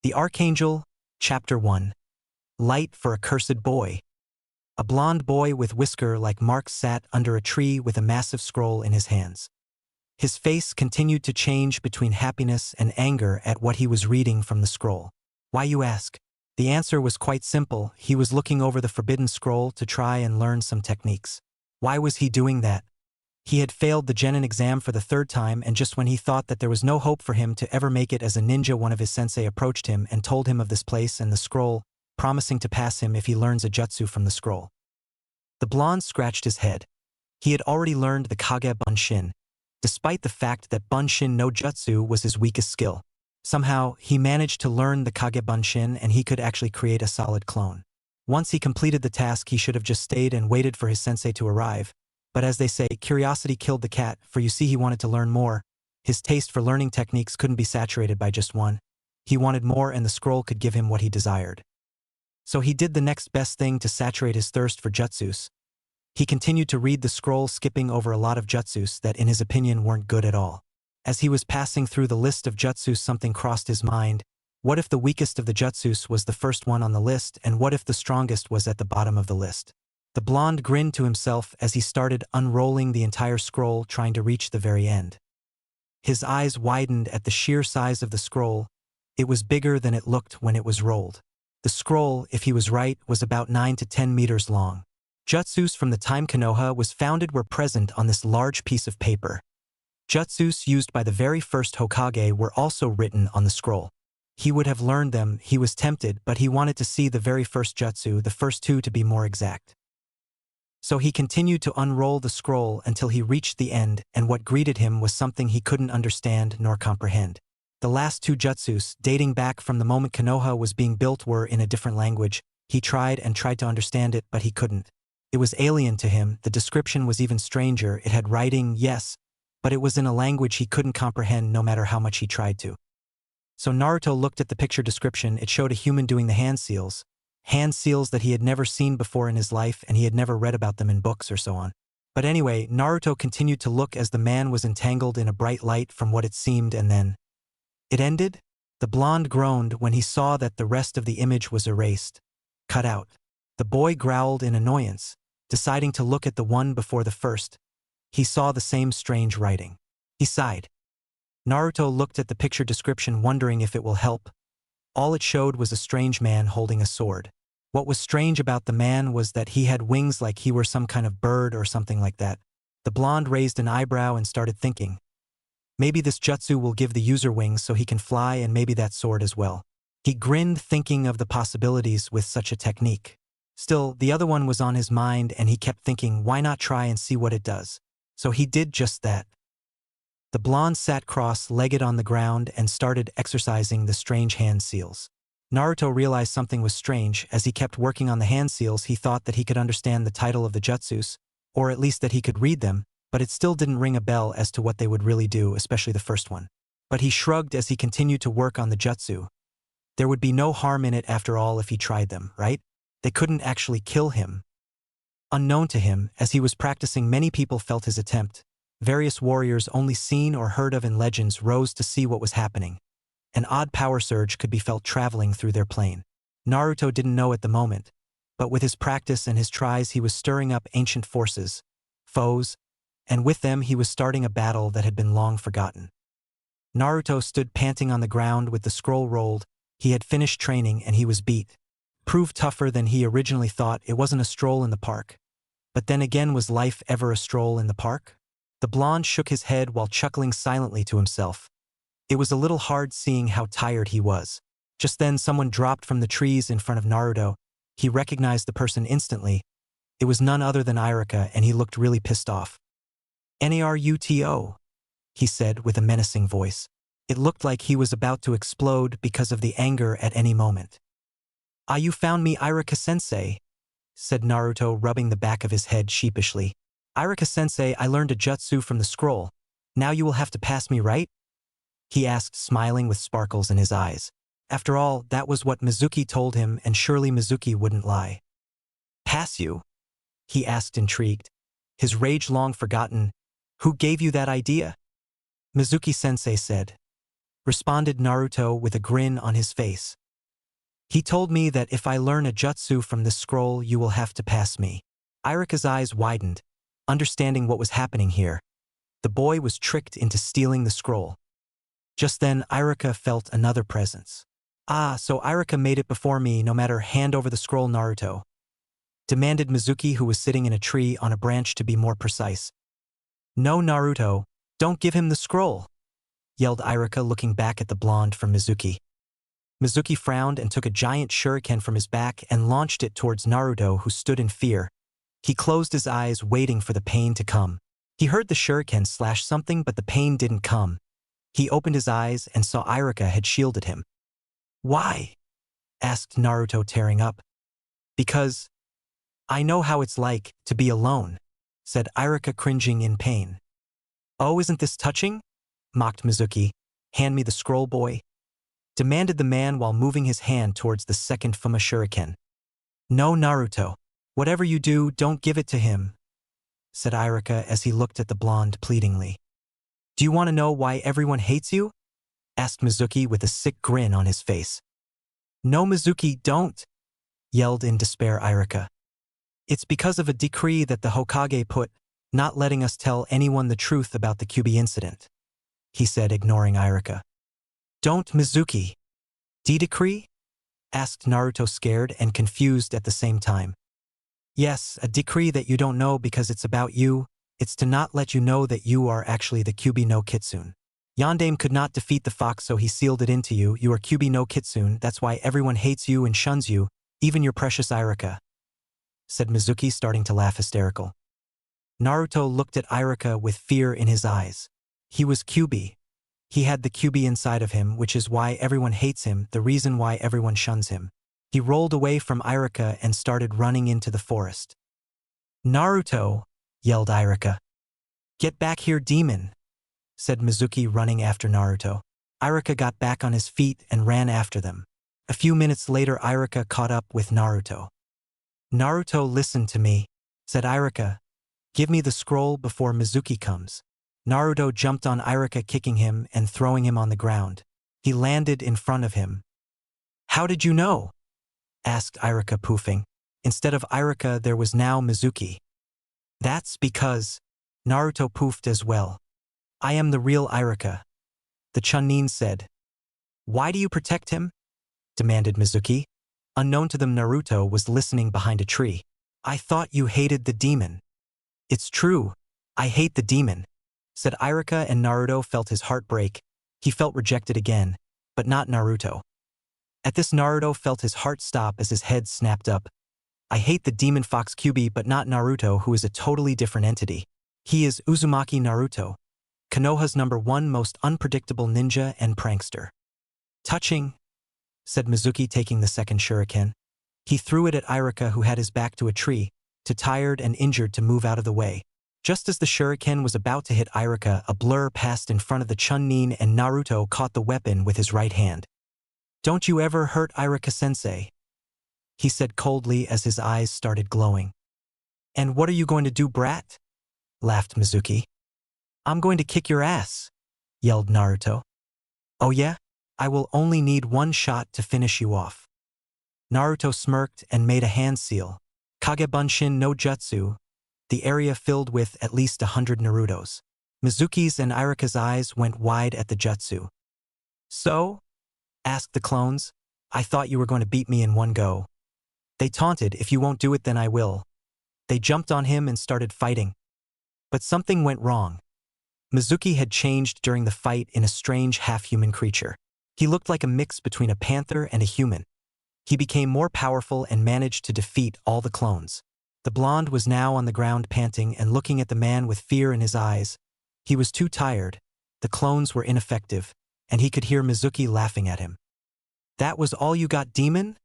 The Archangel, Chapter 1. Light for a Cursed Boy. A blond boy with whisker like Mark sat under a tree with a massive scroll in his hands. His face continued to change between happiness and anger at what he was reading from the scroll. Why, you ask? The answer was quite simple. He was looking over the forbidden scroll to try and learn some techniques. Why was he doing that? He had failed the genin exam for the third time, and just when he thought that there was no hope for him to ever make it as a ninja, one of his sensei approached him and told him of this place and the scroll, promising to pass him if he learns a jutsu from the scroll. The blonde scratched his head. He had already learned the Kage Bunshin, despite the fact that Bunshin no Jutsu was his weakest skill. Somehow, he managed to learn the Kage Bunshin and he could actually create a solid clone. Once he completed the task, he should have just stayed and waited for his sensei to arrive. But as they say, curiosity killed the cat, for you see, he wanted to learn more. His taste for learning techniques couldn't be saturated by just one. He wanted more, and the scroll could give him what he desired. So he did the next best thing to saturate his thirst for jutsus. He continued to read the scroll, skipping over a lot of jutsus that in his opinion weren't good at all. As he was passing through the list of jutsus, something crossed his mind. What if the weakest of the jutsus was the first one on the list, and what if the strongest was at the bottom of the list? The blonde grinned to himself as he started unrolling the entire scroll, trying to reach the very end. His eyes widened at the sheer size of the scroll. It was bigger than it looked when it was rolled. The scroll, if he was right, was about 9 to 10 meters long. Jutsus from the time Konoha was founded were present on this large piece of paper. Jutsus used by the very first Hokage were also written on the scroll. He would have learned them. He was tempted, but he wanted to see the very first jutsu, the first two to be more exact. So he continued to unroll the scroll until he reached the end, and what greeted him was something he couldn't understand nor comprehend. The last two jutsus, dating back from the moment Konoha was being built, were in a different language. He tried and tried to understand it, but he couldn't. It was alien to him. The description was even stranger. It had writing, yes, but it was in a language he couldn't comprehend no matter how much he tried to. So Naruto looked at the picture description. It showed a human doing the hand seals that he had never seen before in his life, and he had never read about them in books or so on. But anyway, Naruto continued to look as the man was entangled in a bright light from what it seemed, and then it ended. The blonde groaned when he saw that the rest of the image was erased, cut out. The boy growled in annoyance, deciding to look at the one before the first. He saw the same strange writing. He sighed. Naruto looked at the picture description, wondering if it will help. All it showed was a strange man holding a sword. What was strange about the man was that he had wings, like he were some kind of bird or something like that. The blonde raised an eyebrow and started thinking. Maybe this jutsu will give the user wings so he can fly, and maybe that sword as well. He grinned, thinking of the possibilities with such a technique. Still, the other one was on his mind, and he kept thinking, why not try and see what it does? So he did just that. The blonde sat cross-legged on the ground and started exercising the strange hand seals. Naruto realized something was strange. As he kept working on the hand seals, he thought that he could understand the title of the jutsus, or at least that he could read them, but it still didn't ring a bell as to what they would really do, especially the first one. But he shrugged as he continued to work on the jutsu. There would be no harm in it after all if he tried them, right? They couldn't actually kill him. Unknown to him, as he was practicing, many people felt his attempt. Various warriors only seen or heard of in legends rose to see what was happening. An odd power surge could be felt traveling through their plane. Naruto didn't know at the moment, but with his practice and his tries, he was stirring up ancient forces, foes, and with them he was starting a battle that had been long forgotten. Naruto stood panting on the ground with the scroll rolled. He had finished training and he was beat. Proved tougher than he originally thought. It wasn't a stroll in the park. But then again, was life ever a stroll in the park? The blonde shook his head while chuckling silently to himself. It was a little hard seeing how tired he was. Just then someone dropped from the trees in front of Naruto. He recognized the person instantly. It was none other than Irika, and he looked really pissed off. "Naruto," he said with a menacing voice. It looked like he was about to explode because of the anger at any moment. "Ah, you found me, Irika-sensei," said Naruto, rubbing the back of his head sheepishly. "Irika-sensei, I learned a jutsu from the scroll. Now you will have to pass me, right?" he asked, smiling with sparkles in his eyes. After all, that was what Mizuki told him, and surely Mizuki wouldn't lie. "Pass you?" he asked, intrigued. His rage long forgotten. "Who gave you that idea?" Mizuki-sensei said. responded Naruto with a grin on his face. He told me that if I learn a jutsu from this scroll, you will have to pass me. Irika's eyes widened, understanding what was happening here. The boy was tricked into stealing the scroll. Just then, Irika felt another presence. Ah, so Irika made it before me, no matter. Hand over the scroll, Naruto, demanded Mizuki, who was sitting in a tree on a branch, to be more precise. No, Naruto, don't give him the scroll, yelled Irika, looking back at the blonde from Mizuki. Mizuki frowned and took a giant shuriken from his back and launched it towards Naruto, who stood in fear. He closed his eyes, waiting for the pain to come. He heard the shuriken slash something, but the pain didn't come. He opened his eyes and saw Irika had shielded him. Why? Asked Naruto, tearing up. Because I know how it's like to be alone, said Irika, cringing in pain. Oh, isn't this touching? Mocked Mizuki. Hand me the scroll, boy, demanded the man while moving his hand towards the second Fuma shuriken. No, Naruto. Whatever you do, don't give it to him, said Irika as he looked at the blonde pleadingly. Do you want to know why everyone hates you? Asked Mizuki with a sick grin on his face. No, Mizuki, don't, yelled in despair Irika. It's because of a decree that the Hokage put, not letting us tell anyone the truth about the Kyuubi incident, he said, ignoring Irika. Don't, Mizuki. Decree? Asked Naruto, scared and confused at the same time. Yes, a decree that you don't know because it's about you. It's to not let you know that you are actually the Kyuubi no Kitsune. Yondaime could not defeat the fox, so he sealed it into you. You are Kyuubi no Kitsune, that's why everyone hates you and shuns you, even your precious Irika, said Mizuki, starting to laugh hysterical. Naruto looked at Irika with fear in his eyes. He was Kyuubi. He had the Kyuubi inside of him, which is why everyone hates him, the reason why everyone shuns him. He rolled away from Irika and started running into the forest. Naruto, yelled Irika. Get back here, demon, said Mizuki, running after Naruto. Irika got back on his feet and ran after them. A few minutes later, Irika caught up with Naruto. Naruto, listen to me, said Irika. Give me the scroll before Mizuki comes. Naruto jumped on Irika, kicking him and throwing him on the ground. He landed in front of him. How did you know? Asked Irika, poofing. Instead of Irika, there was now Mizuki. That's because Naruto poofed as well. I am the real Irika, the Chunin said. Why do you protect him? Demanded Mizuki. Unknown to them, Naruto was listening behind a tree. I thought you hated the demon. It's true, I hate the demon, said Irika, and Naruto felt his heart break. He felt rejected again, but not Naruto. At this, Naruto felt his heart stop as his head snapped up. I hate the demon fox Kyuubi, but not Naruto, who is a totally different entity. He is Uzumaki Naruto, Konoha's #1 most unpredictable ninja and prankster. Touching, said Mizuki, taking the second shuriken. He threw it at Irika, who had his back to a tree, too tired and injured to move out of the way. Just as the shuriken was about to hit Irika, a blur passed in front of the Chunin and Naruto caught the weapon with his right hand. Don't you ever hurt Irika-sensei, he said coldly as his eyes started glowing. And what are you going to do, brat? Laughed Mizuki. I'm going to kick your ass, yelled Naruto. Oh yeah? I will only need one shot to finish you off. Naruto smirked and made a hand seal. Kagebunshin no Jutsu, the area filled with at least 100 Narutos. Mizuki's and Irika's eyes went wide at the jutsu. So? Asked the clones. I thought you were going to beat me in one go. They taunted, if you won't do it then I will. They jumped on him and started fighting. But something went wrong. Mizuki had changed during the fight in a strange half-human creature. He looked like a mix between a panther and a human. He became more powerful and managed to defeat all the clones. The blonde was now on the ground, panting and looking at the man with fear in his eyes. He was too tired, the clones were ineffective, and he could hear Mizuki laughing at him. That was all you got, demon?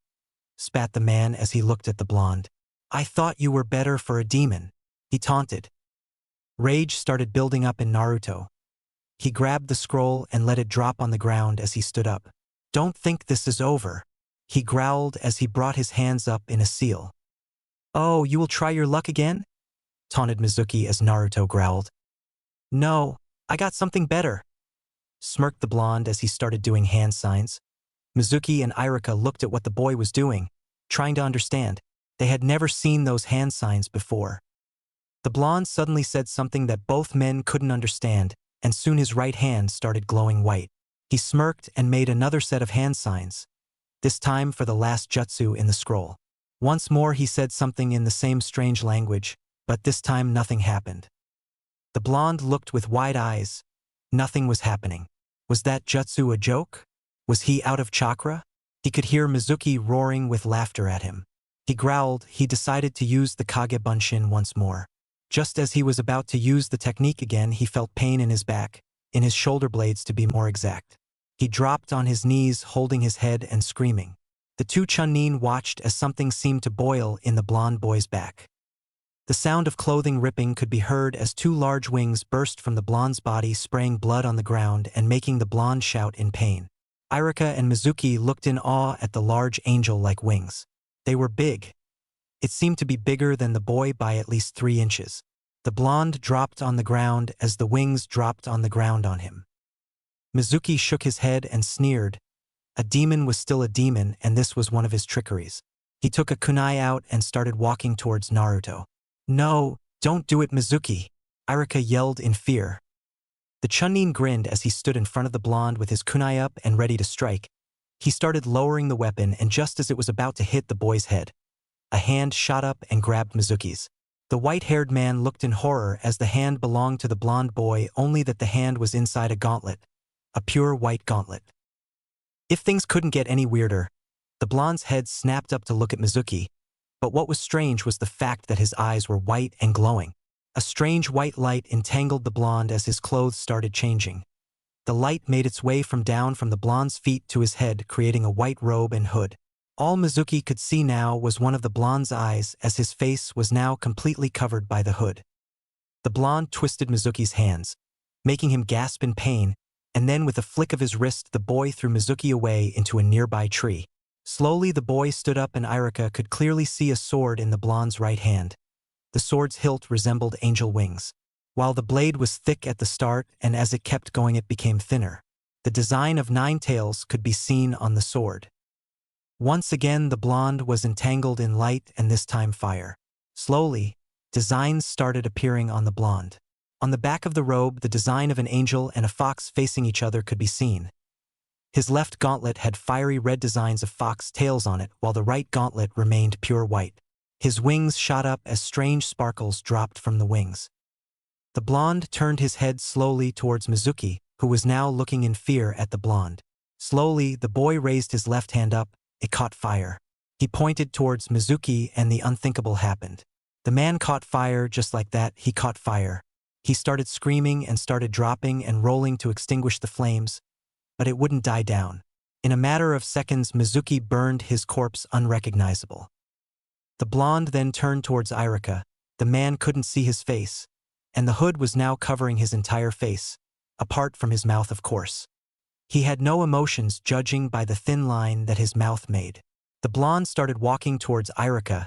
Spat the man as he looked at the blonde. I thought you were better for a demon, he taunted. Rage started building up in Naruto. He grabbed the scroll and let it drop on the ground as he stood up. Don't think this is over, he growled as he brought his hands up in a seal. Oh, you will try your luck again? Taunted Mizuki as Naruto growled. No, I got something better. smirked the blonde as he started doing hand signs. Mizuki and Irika looked at what the boy was doing, trying to understand. They had never seen those hand signs before. The blonde suddenly said something that both men couldn't understand, and soon his right hand started glowing white. He smirked and made another set of hand signs, this time for the last jutsu in the scroll. Once more he said something in the same strange language, but this time nothing happened. The blonde looked with wide eyes. Nothing was happening. Was that jutsu a joke? Was he out of chakra? He could hear Mizuki roaring with laughter at him. He growled. He decided to use the Kage Bunshin once more. Just as he was about to use the technique again, he felt pain in his back, in his shoulder blades to be more exact. He dropped on his knees, holding his head and screaming. The two Chunin watched as something seemed to boil in the blonde boy's back. The sound of clothing ripping could be heard as two large wings burst from the blonde's body, spraying blood on the ground and making the blonde shout in pain. Irika and Mizuki looked in awe at the large angel-like wings. They were big. It seemed to be bigger than the boy by at least 3 inches. The blonde dropped on the ground as the wings dropped on the ground on him. Mizuki shook his head and sneered. A demon was still a demon, and this was one of his trickeries. He took a kunai out and started walking towards Naruto. "No, don't do it, Mizuki!" Irika yelled in fear. The Chunin grinned as he stood in front of the blonde with his kunai up and ready to strike. He started lowering the weapon, and just as it was about to hit the boy's head, a hand shot up and grabbed Mizuki's. The white-haired man looked in horror as the hand belonged to the blonde boy, only that the hand was inside a gauntlet, a pure white gauntlet. If things couldn't get any weirder, the blonde's head snapped up to look at Mizuki, but what was strange was the fact that his eyes were white and glowing. A strange white light entangled the blonde as his clothes started changing. The light made its way down from the blonde's feet to his head, creating a white robe and hood. All Mizuki could see now was one of the blonde's eyes, as his face was now completely covered by the hood. The blonde twisted Mizuki's hands, making him gasp in pain, and then with a flick of his wrist the boy threw Mizuki away into a nearby tree. Slowly the boy stood up, and Irika could clearly see a sword in the blonde's right hand. The sword's hilt resembled angel wings. While the blade was thick at the start, and as it kept going it became thinner. The design of 9 tails could be seen on the sword. Once again the blonde was entangled in light, and this time fire. Slowly, designs started appearing on the blonde. On the back of the robe, the design of an angel and a fox facing each other could be seen. His left gauntlet had fiery red designs of fox tails on it, while the right gauntlet remained pure white. His wings shot up as strange sparkles dropped from the wings. The blonde turned his head slowly towards Mizuki, who was now looking in fear at the blonde. Slowly, the boy raised his left hand up. It caught fire. He pointed towards Mizuki, and the unthinkable happened. The man caught fire just like that. He caught fire. He started screaming and started dropping and rolling to extinguish the flames, but it wouldn't die down. In a matter of seconds, Mizuki burned his corpse unrecognizable. The blonde then turned towards Irika. The man couldn't see his face, and the hood was now covering his entire face, apart from his mouth, of course. He had no emotions, judging by the thin line that his mouth made. The blonde started walking towards Irika.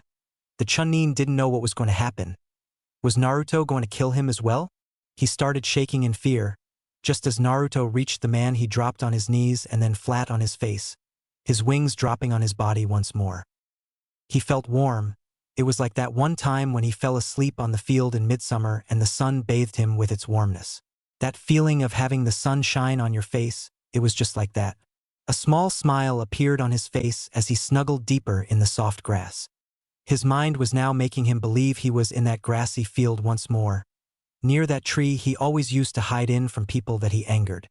The Chunin didn't know what was going to happen. Was Naruto going to kill him as well? He started shaking in fear. Just as Naruto reached the man, he dropped on his knees and then flat on his face, his wings dropping on his body once more. He felt warm. It was like that one time when he fell asleep on the field in midsummer and the sun bathed him with its warmness. That feeling of having the sun shine on your face, it was just like that. A small smile appeared on his face as he snuggled deeper in the soft grass. His mind was now making him believe he was in that grassy field once more, near that tree he always used to hide in from people that he angered.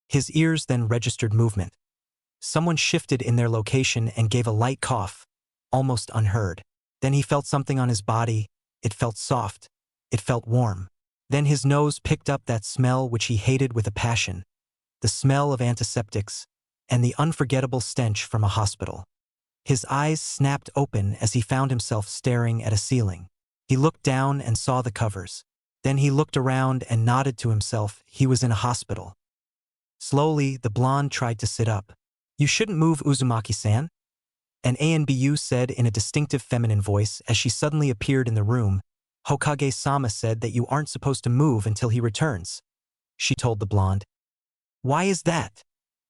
His ears then registered movement. Someone shifted in their location and gave a light cough, almost unheard. Then he felt something on his body. It felt soft. It felt warm. Then his nose picked up that smell which he hated with a passion, the smell of antiseptics, and the unforgettable stench from a hospital. His eyes snapped open as he found himself staring at a ceiling. He looked down and saw the covers. Then he looked around and nodded to himself. He was in a hospital. Slowly, the blonde tried to sit up. "You shouldn't move, Uzumaki-san," an ANBU said in a distinctive feminine voice as she suddenly appeared in the room. "Hokage-sama said that you aren't supposed to move until he returns," she told the blonde. Why is that?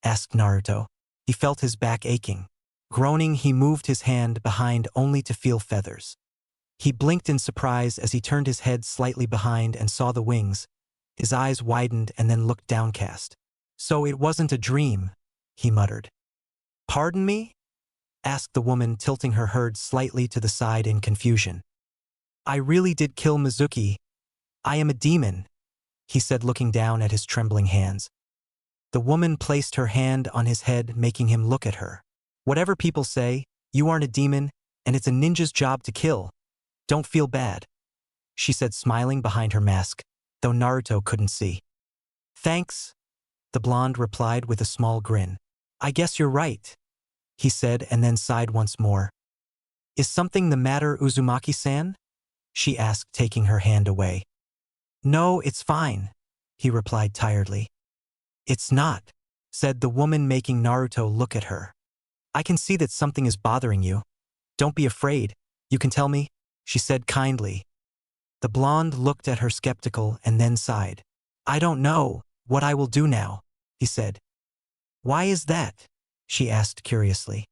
Asked Naruto. He felt his back aching. Groaning, he moved his hand behind only to feel feathers. He blinked in surprise as he turned his head slightly behind and saw the wings. His eyes widened and then looked downcast. So it wasn't a dream, he muttered. Pardon me? Asked the woman, tilting her head slightly to the side in confusion. I really did kill Mizuki. I am a demon, he said, looking down at his trembling hands. The woman placed her hand on his head, making him look at her. Whatever people say, you aren't a demon, and it's a ninja's job to kill. Don't feel bad, she said, smiling behind her mask, though Naruto couldn't see. Thanks, the blonde replied with a small grin. I guess you're right, he said, and then sighed once more. Is something the matter, Uzumaki-san? She asked, taking her hand away. No, it's fine, he replied tiredly. It's not, said the woman, making Naruto look at her. I can see that something is bothering you. Don't be afraid, you can tell me, she said kindly. The blonde looked at her skeptical and then sighed. I don't know what I will do now, he said. Why is that? She asked curiously.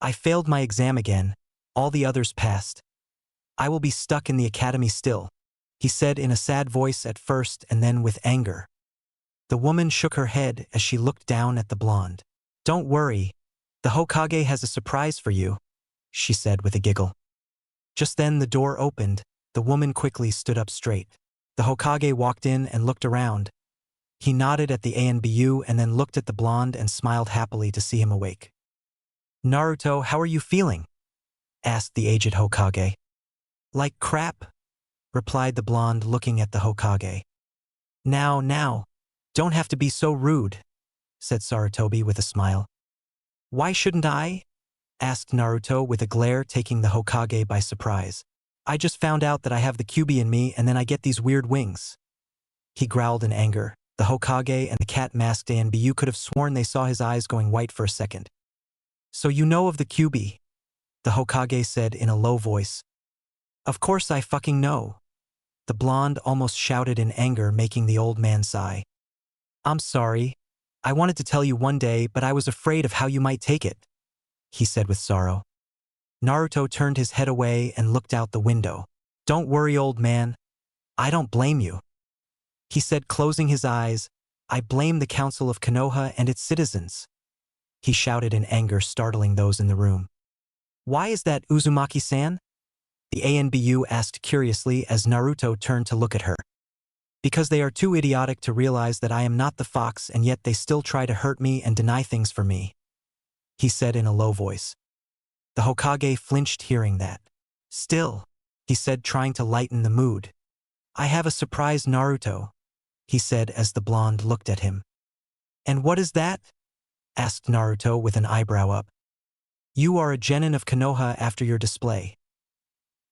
I failed my exam again. All the others passed. I will be stuck in the academy still, he said in a sad voice at first and then with anger. The woman shook her head as she looked down at the blonde. Don't worry, the Hokage has a surprise for you, she said with a giggle. Just then the door opened. The woman quickly stood up straight. The Hokage walked in and looked around. He nodded at the ANBU and then looked at the blonde and smiled happily to see him awake. Naruto, how are you feeling? Asked the aged Hokage. Like crap, replied the blonde, looking at the Hokage. Now, don't have to be so rude, said Sarutobi with a smile. Why shouldn't I? Asked Naruto with a glare, taking the Hokage by surprise. I just found out that I have the Kyuubi in me and then I get these weird wings. He growled in anger. The Hokage and the cat-masked ANBU could have sworn they saw his eyes going white for a second. So you know of the Kyuubi? The Hokage said in a low voice. Of course I fucking know. The blonde almost shouted in anger, making the old man sigh. I'm sorry. I wanted to tell you one day, but I was afraid of how you might take it, he said with sorrow. Naruto turned his head away and looked out the window. Don't worry, old man. I don't blame you, he said, closing his eyes. I blame the Council of Konoha and its citizens, he shouted in anger, startling those in the room. Why is that, Uzumaki-san? The ANBU asked curiously as Naruto turned to look at her. Because they are too idiotic to realize that I am not the fox, and yet they still try to hurt me and deny things for me, he said in a low voice. The Hokage flinched hearing that. Still, he said, trying to lighten the mood. I have a surprise, Naruto, he said as the blonde looked at him. And what is that? Asked Naruto with an eyebrow up. You are a genin of Konoha after your display,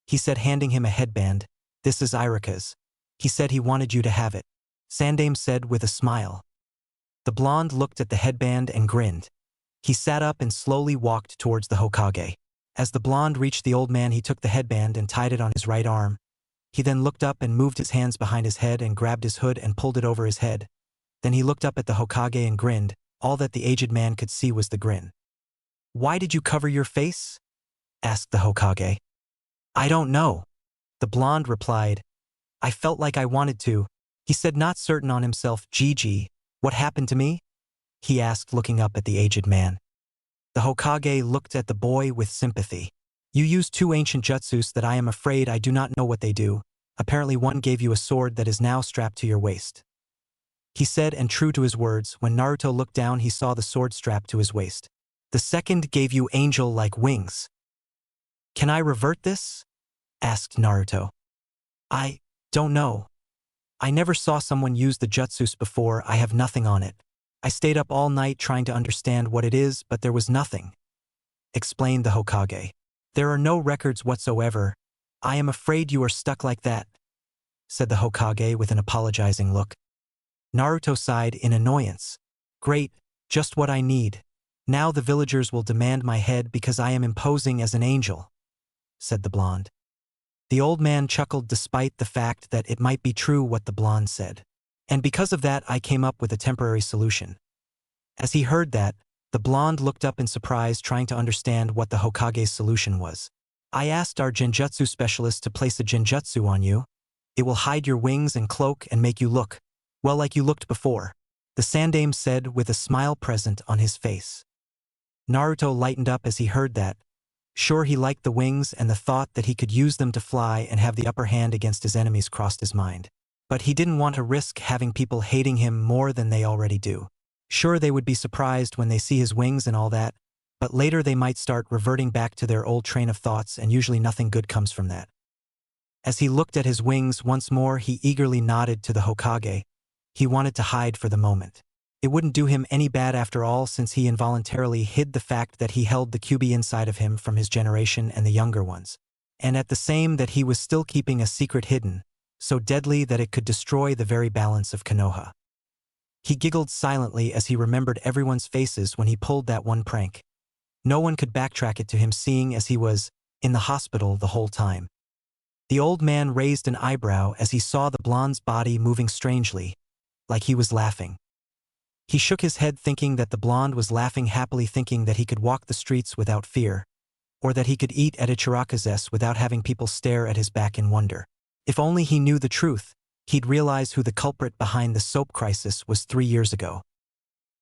he said, handing him a headband. This is Irika's. He said he wanted you to have it, Sandame said with a smile. The blonde looked at the headband and grinned. He sat up and slowly walked towards the Hokage. As the blonde reached the old man, he took the headband and tied it on his right arm. He then looked up and moved his hands behind his head and grabbed his hood and pulled it over his head. Then he looked up at the Hokage and grinned. All that the aged man could see was the grin. Why did you cover your face? Asked the Hokage. I don't know, the blonde replied. I felt like I wanted to, he said, not certain on himself. Gigi, what happened to me? He asked, looking up at the aged man. The Hokage looked at the boy with sympathy. You used 2 ancient jutsus that I am afraid I do not know what they do. Apparently one gave you a sword that is now strapped to your waist, he said, and true to his words, when Naruto looked down he saw the sword strapped to his waist. The second gave you angel-like wings. Can I revert this? Asked Naruto. I don't know. I never saw someone use the jutsus before. I have nothing on it. I stayed up all night trying to understand what it is, but there was nothing, explained the Hokage. There are no records whatsoever. I am afraid you are stuck like that, said the Hokage with an apologizing look. Naruto sighed in annoyance. Great, just what I need. Now the villagers will demand my head because I am imposing as an angel, said the blonde. The old man chuckled despite the fact that it might be true what the blonde said. And because of that I came up with a temporary solution. As he heard that, the blonde looked up in surprise trying to understand what the Hokage's solution was. I asked our genjutsu specialist to place a genjutsu on you. It will hide your wings and cloak and make you look, well, like you looked before, the Sandaime said with a smile present on his face. Naruto lightened up as he heard that. Sure, he liked the wings, and the thought that he could use them to fly and have the upper hand against his enemies crossed his mind. But he didn't want to risk having people hating him more than they already do. Sure, they would be surprised when they see his wings and all that, but later they might start reverting back to their old train of thoughts, and usually nothing good comes from that. As he looked at his wings once more, he eagerly nodded to the Hokage. He wanted to hide for the moment. It wouldn't do him any bad after all, since he involuntarily hid the fact that he held the QB inside of him from his generation and the younger ones. And at the same that he was still keeping a secret hidden, so deadly that it could destroy the very balance of Konoha. He giggled silently as he remembered everyone's faces when he pulled that one prank. No one could backtrack it to him, seeing as he was in the hospital the whole time. The old man raised an eyebrow as he saw the blonde's body moving strangely, like he was laughing. He shook his head thinking that the blonde was laughing happily, thinking that he could walk the streets without fear, or that he could eat at Ichiraku's without having people stare at his back in wonder. If only he knew the truth, he'd realize who the culprit behind the soap crisis was 3 years ago.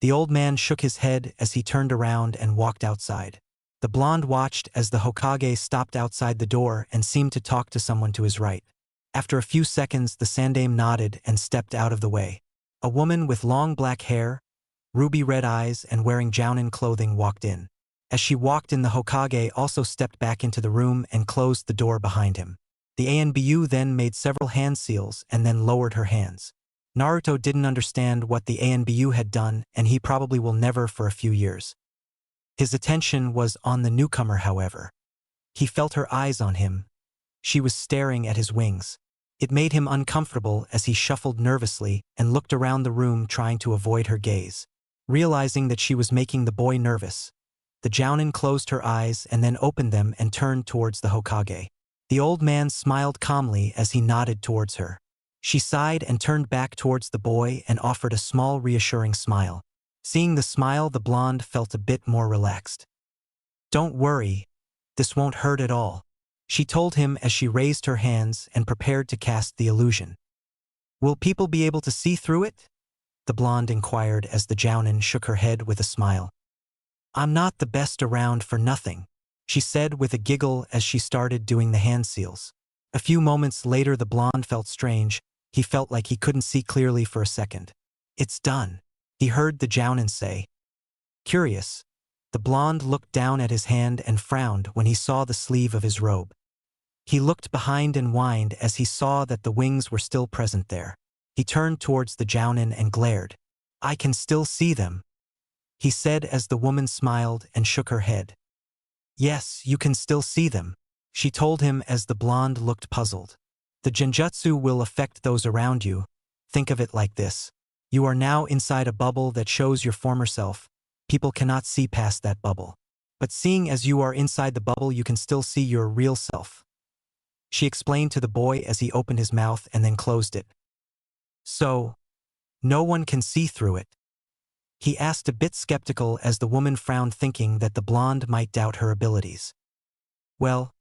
The old man shook his head as he turned around and walked outside. The blonde watched as the Hokage stopped outside the door and seemed to talk to someone to his right. After a few seconds, the Sandaime nodded and stepped out of the way. A woman with long black hair, ruby red eyes, and wearing jounin clothing walked in. As she walked in, the Hokage also stepped back into the room and closed the door behind him. The Anbu then made several hand seals and then lowered her hands. Naruto didn't understand what the Anbu had done, and he probably will never for a few years. His attention was on the newcomer, however. He felt her eyes on him. She was staring at his wings. It made him uncomfortable as he shuffled nervously and looked around the room trying to avoid her gaze. Realizing that she was making the boy nervous, the jounin closed her eyes and then opened them and turned towards the Hokage. The old man smiled calmly as he nodded towards her. She sighed and turned back towards the boy and offered a small reassuring smile. Seeing the smile, the blonde felt a bit more relaxed. "Don't worry, this won't hurt at all," she told him as she raised her hands and prepared to cast the illusion. "Will people be able to see through it?" the blonde inquired as the jounin shook her head with a smile. "I'm not the best around for nothing," she said with a giggle as she started doing the hand seals. A few moments later, the blonde felt strange. He felt like he couldn't see clearly for a second. "It's done," he heard the jounin say. Curious, the blonde looked down at his hand and frowned when he saw the sleeve of his robe. He looked behind and whined as he saw that the wings were still present there. He turned towards the jounin and glared. "I can still see them," he said as the woman smiled and shook her head. "Yes, you can still see them," she told him as the blonde looked puzzled. "The genjutsu will affect those around you. Think of it like this. You are now inside a bubble that shows your former self. People cannot see past that bubble. But seeing as you are inside the bubble, you can still see your real self," she explained to the boy as he opened his mouth and then closed it. "So, no one can see through it?" he asked, a bit skeptical as the woman frowned, thinking that the blonde might doubt her abilities. "Well,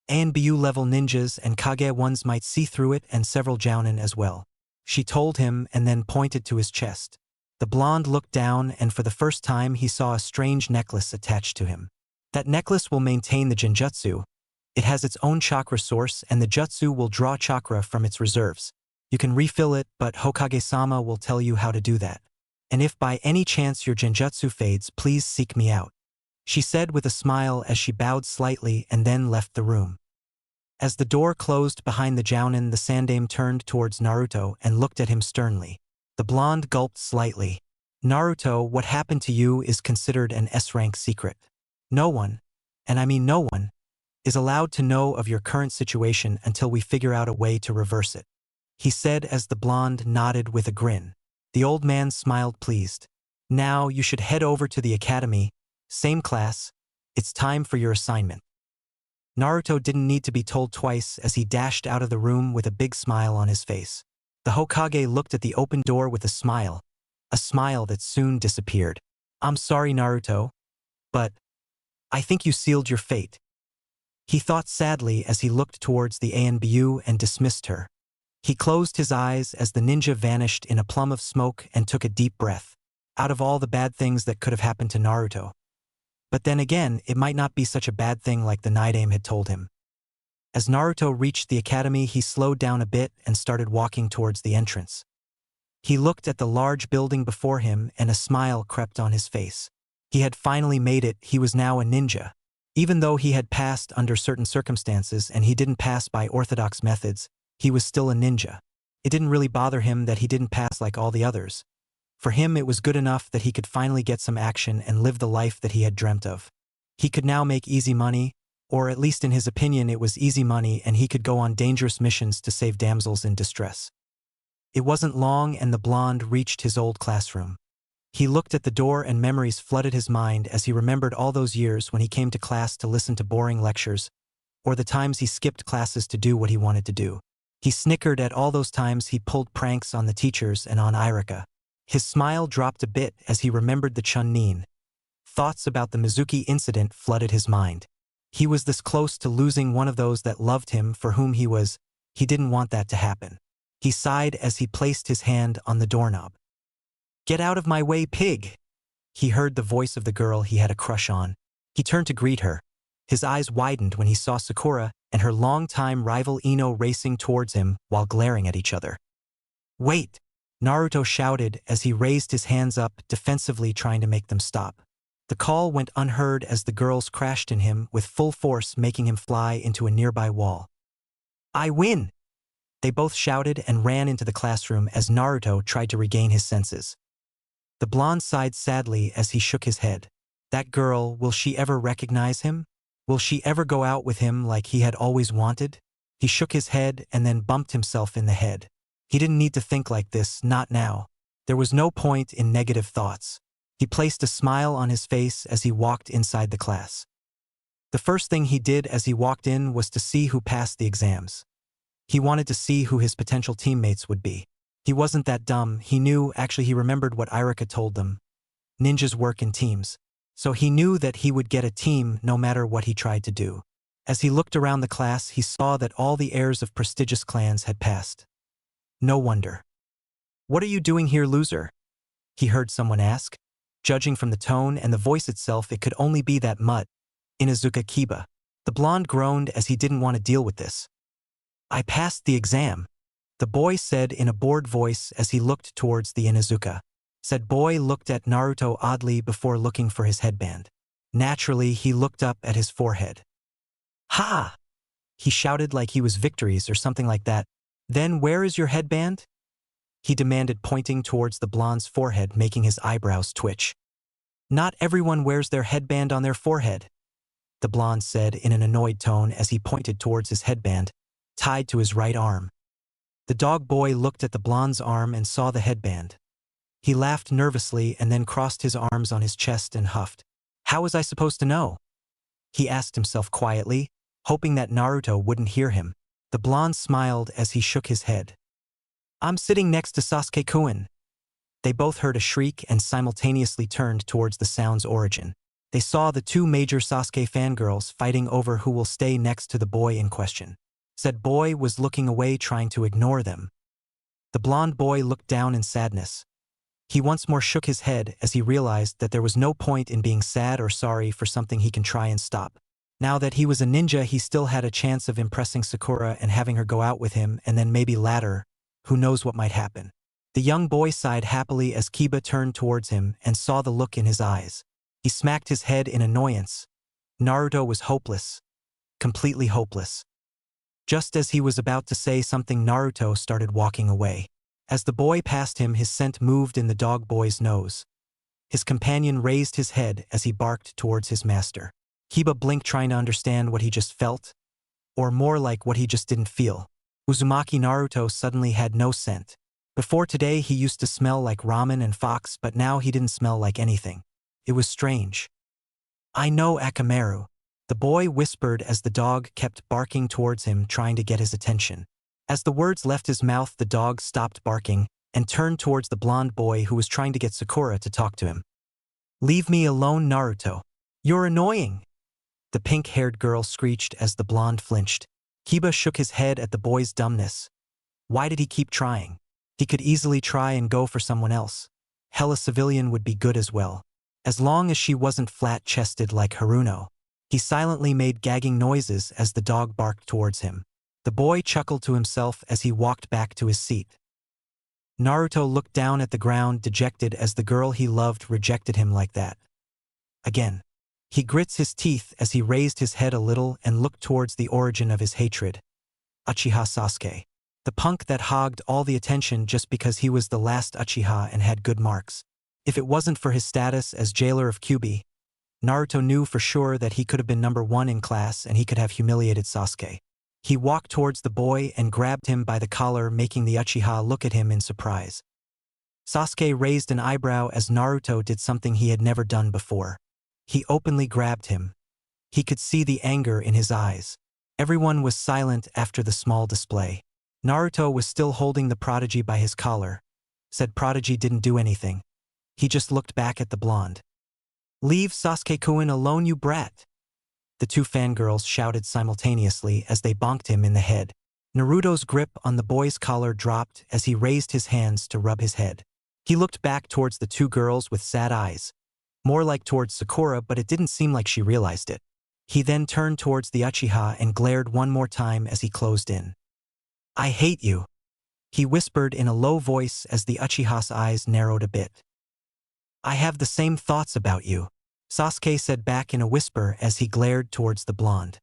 Anbu level ninjas and Kage ones might see through it, and several jounin as well," she told him and then pointed to his chest. The blonde looked down, and for the first time he saw a strange necklace attached to him. That necklace will maintain the genjutsu. It has its own chakra source, and the jutsu will draw chakra from its reserves. You can refill it, but Hokage-sama will tell you how to do that. And if by any chance your genjutsu fades, please seek me out," she said with a smile as she bowed slightly and then left the room. As the door closed behind the jounin, the Sandaime turned towards Naruto and looked at him sternly. The blonde gulped slightly. "Naruto, what happened to you is considered an S-rank secret. No one, and I mean no one, is allowed to know of your current situation until we figure out a way to reverse it," he said as the blonde nodded with a grin. The old man smiled pleased. "Now you should head over to the academy. Same class. It's time for your assignment." Naruto didn't need to be told twice as he dashed out of the room with a big smile on his face. The Hokage looked at the open door with a smile that soon disappeared. I'm sorry, Naruto, but I think you sealed your fate. He thought sadly as he looked towards the ANBU and dismissed her. He closed his eyes as the ninja vanished in a plume of smoke and took a deep breath. Out of all the bad things that could have happened to Naruto. But then again, it might not be such a bad thing like the night aim had told him. As Naruto reached the academy, he slowed down a bit and started walking towards the entrance. He looked at the large building before him and a smile crept on his face. He had finally made it. He was now a ninja. Even though he had passed under certain circumstances and he didn't pass by orthodox methods, he was still a ninja. It didn't really bother him that he didn't pass like all the others. For him, it was good enough that he could finally get some action and live the life that he had dreamt of. He could now make easy money, or at least in his opinion it was easy money, and he could go on dangerous missions to save damsels in distress. It wasn't long and the blonde reached his old classroom. He looked at the door and memories flooded his mind as he remembered all those years when he came to class to listen to boring lectures, or the times he skipped classes to do what he wanted to do. He snickered at all those times he pulled pranks on the teachers and on Irika. His smile dropped a bit as he remembered the Chunin. Thoughts about the Mizuki incident flooded his mind. He was this close to losing one of those that loved him, for whom he didn't want that to happen. He sighed as he placed his hand on the doorknob. "Get out of my way, pig!" He heard the voice of the girl he had a crush on. He turned to greet her. His eyes widened when he saw Sakura and her longtime rival Ino racing towards him while glaring at each other. "Wait!" Naruto shouted as he raised his hands up, defensively trying to make them stop. The call went unheard as the girls crashed in him with full force, making him fly into a nearby wall. "I win!" They both shouted and ran into the classroom as Naruto tried to regain his senses. The blonde sighed sadly as he shook his head. That girl, will she ever recognize him? Will she ever go out with him like he had always wanted? He shook his head and then bumped himself in the head. He didn't need to think like this, not now. There was no point in negative thoughts. He placed a smile on his face as he walked inside the class. The first thing he did as he walked in was to see who passed the exams. He wanted to see who his potential teammates would be. He wasn't that dumb. He remembered what Irika told them. Ninjas work in teams. So he knew that he would get a team no matter what he tried to do. As he looked around the class, he saw that all the heirs of prestigious clans had passed. No wonder. "What are you doing here, loser?" he heard someone ask. Judging from the tone and the voice itself, it could only be that mutt, Inuzuka Kiba. The blonde groaned as he didn't want to deal with this. "I passed the exam," the boy said in a bored voice as he looked towards the Inuzuka. Said boy looked at Naruto oddly before looking for his headband. Naturally, he looked up at his forehead. "Ha!" he shouted like he was victories or something like that. "Then where is your headband?" he demanded, pointing towards the blonde's forehead, making his eyebrows twitch. "Not everyone wears their headband on their forehead," the blonde said in an annoyed tone as he pointed towards his headband, tied to his right arm. The dog boy looked at the blonde's arm and saw the headband. He laughed nervously and then crossed his arms on his chest and huffed. "How was I supposed to know?" he asked himself quietly, hoping that Naruto wouldn't hear him. The blonde smiled as he shook his head. "I'm sitting next to Sasuke-kun." They both heard a shriek and simultaneously turned towards the sound's origin. They saw the two major Sasuke fangirls fighting over who will stay next to the boy in question. Said boy was looking away, trying to ignore them. The blonde boy looked down in sadness. He once more shook his head as he realized that there was no point in being sad or sorry for something he can try and stop. Now that he was a ninja, he still had a chance of impressing Sakura and having her go out with him, and then maybe later, who knows what might happen. The young boy sighed happily as Kiba turned towards him and saw the look in his eyes. He smacked his head in annoyance. Naruto was hopeless. Completely hopeless. Just as he was about to say something, Naruto started walking away. As the boy passed him, his scent moved in the dog boy's nose. His companion raised his head as he barked towards his master. Kiba blinked, trying to understand what he just felt, or more like what he just didn't feel. Uzumaki Naruto suddenly had no scent. Before today he used to smell like ramen and fox, but now he didn't smell like anything. It was strange. "I know Akamaru," the boy whispered as the dog kept barking towards him, trying to get his attention. As the words left his mouth, the dog stopped barking and turned towards the blonde boy who was trying to get Sakura to talk to him. "Leave me alone, Naruto. You're annoying," the pink-haired girl screeched as the blonde flinched. Kiba shook his head at the boy's dumbness. Why did he keep trying? He could easily try and go for someone else. Hell, a civilian would be good as well. As long as she wasn't flat-chested like Haruno. He silently made gagging noises as the dog barked towards him. The boy chuckled to himself as he walked back to his seat. Naruto looked down at the ground, dejected as the girl he loved rejected him like that. Again. He grits his teeth as he raised his head a little and looked towards the origin of his hatred. Uchiha Sasuke. The punk that hogged all the attention just because he was the last Uchiha and had good marks. If it wasn't for his status as jailer of Kyuubi, Naruto knew for sure that he could have been #1 in class and he could have humiliated Sasuke. He walked towards the boy and grabbed him by the collar, making the Uchiha look at him in surprise. Sasuke raised an eyebrow as Naruto did something he had never done before. He openly grabbed him. He could see the anger in his eyes. Everyone was silent after the small display. Naruto was still holding the prodigy by his collar. Said prodigy didn't do anything. He just looked back at the blonde. "Leave Sasuke-kun alone, you brat!" The two fangirls shouted simultaneously as they bonked him in the head. Naruto's grip on the boy's collar dropped as he raised his hands to rub his head. He looked back towards the two girls with sad eyes. More like towards Sakura, but it didn't seem like she realized it. He then turned towards the Uchiha and glared one more time as he closed in. "I hate you," he whispered in a low voice as the Uchiha's eyes narrowed a bit. "I have the same thoughts about you," Sasuke said back in a whisper as he glared towards the blonde.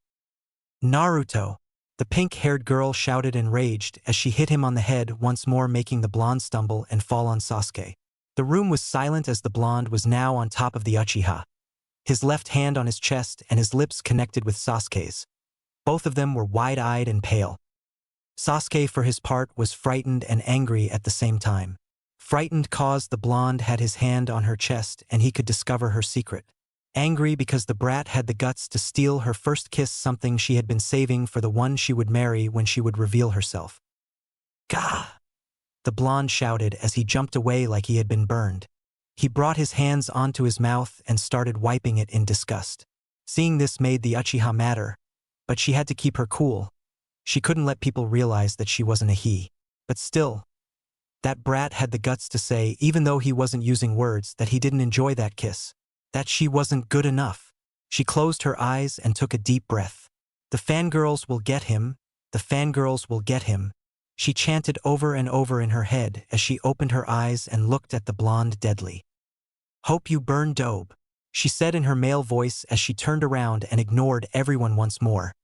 "Naruto," the pink-haired girl shouted enraged as she hit him on the head once more, making the blonde stumble and fall on Sasuke. The room was silent as the blonde was now on top of the Uchiha. His left hand on his chest and his lips connected with Sasuke's. Both of them were wide-eyed and pale. Sasuke, for his part, was frightened and angry at the same time. Frightened cause the blonde had his hand on her chest and he could discover her secret. Angry because the brat had the guts to steal her first kiss, something she had been saving for the one she would marry when she would reveal herself. "Gah!" the blonde shouted as he jumped away like he had been burned. He brought his hands onto his mouth and started wiping it in disgust. Seeing this made the Uchiha madder, but she had to keep her cool. She couldn't let people realize that she wasn't a he. But still, that brat had the guts to say, even though he wasn't using words, that he didn't enjoy that kiss. That she wasn't good enough. She closed her eyes and took a deep breath. "The fangirls will get him. The fangirls will get him," she chanted over and over in her head as she opened her eyes and looked at the blonde deadly. "Hope you burn dope," she said in her male voice as she turned around and ignored everyone once more.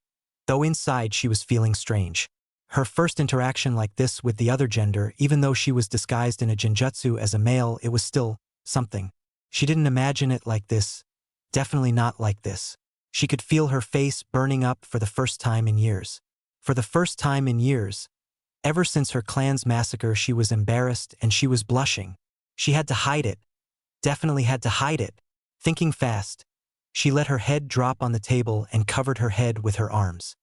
Though inside she was feeling strange. Her first interaction like this with the other gender, even though she was disguised in a genjutsu as a male, it was still something. She didn't imagine it like this. Definitely not like this. She could feel her face burning up for the first time in years. For the first time in years. Ever since her clan's massacre, she was embarrassed and she was blushing. She had to hide it. Definitely had to hide it. Thinking fast, she let her head drop on the table and covered her head with her arms.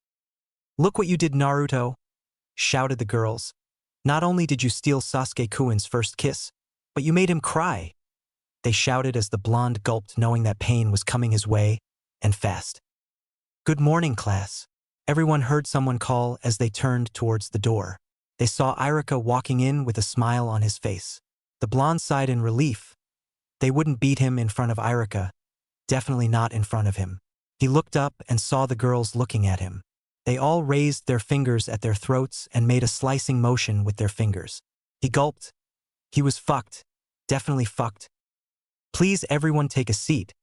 "Look what you did, Naruto," shouted the girls. "Not only did you steal Sasuke-kun's first kiss, but you made him cry," they shouted as the blonde gulped, knowing that pain was coming his way, and fast. "Good morning, class," everyone heard someone call as they turned towards the door. They saw Irika walking in with a smile on his face. The blonde sighed in relief. They wouldn't beat him in front of Irika. Definitely not in front of him. He looked up and saw the girls looking at him. They all raised their fingers at their throats and made a slicing motion with their fingers. He gulped. He was fucked. Definitely fucked. "Please everyone take a seat.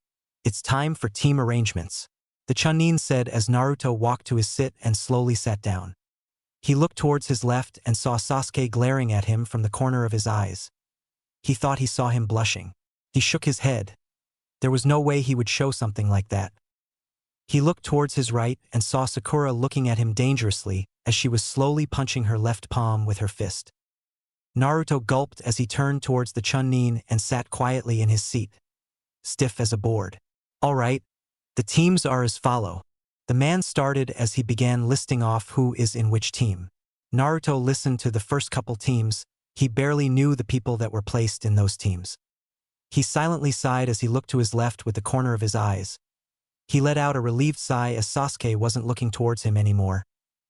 It's time for team arrangements," the Chunin said as Naruto walked to his sit and slowly sat down. He looked towards his left and saw Sasuke glaring at him from the corner of his eyes. He thought he saw him blushing. He shook his head. There was no way he would show something like that. He looked towards his right and saw Sakura looking at him dangerously as she was slowly punching her left palm with her fist. Naruto gulped as he turned towards the Chunin and sat quietly in his seat, stiff as a board. "All right, the teams are as follow." The man started as he began listing off who is in which team. Naruto listened to the first couple teams. He barely knew the people that were placed in those teams. He silently sighed as he looked to his left with the corner of his eyes. He let out a relieved sigh as Sasuke wasn't looking towards him anymore,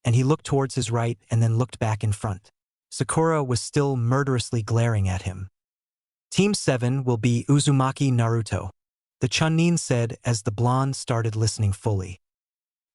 and he looked towards his right and then looked back in front. Sakura was still murderously glaring at him. Team 7 will be Uzumaki Naruto, the Chunin said as the blonde started listening fully.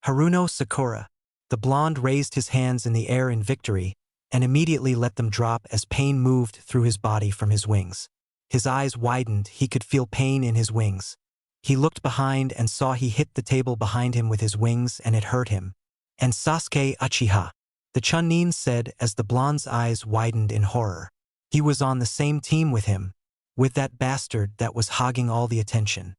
Haruno Sakura. The blonde raised his hands in the air in victory and immediately let them drop as pain moved through his body from his wings. His eyes widened, he could feel pain in his wings. He looked behind and saw he hit the table behind him with his wings and it hurt him. And Sasuke Uchiha, the Chunin said as the blonde's eyes widened in horror. He was on the same team with him, with that bastard that was hogging all the attention.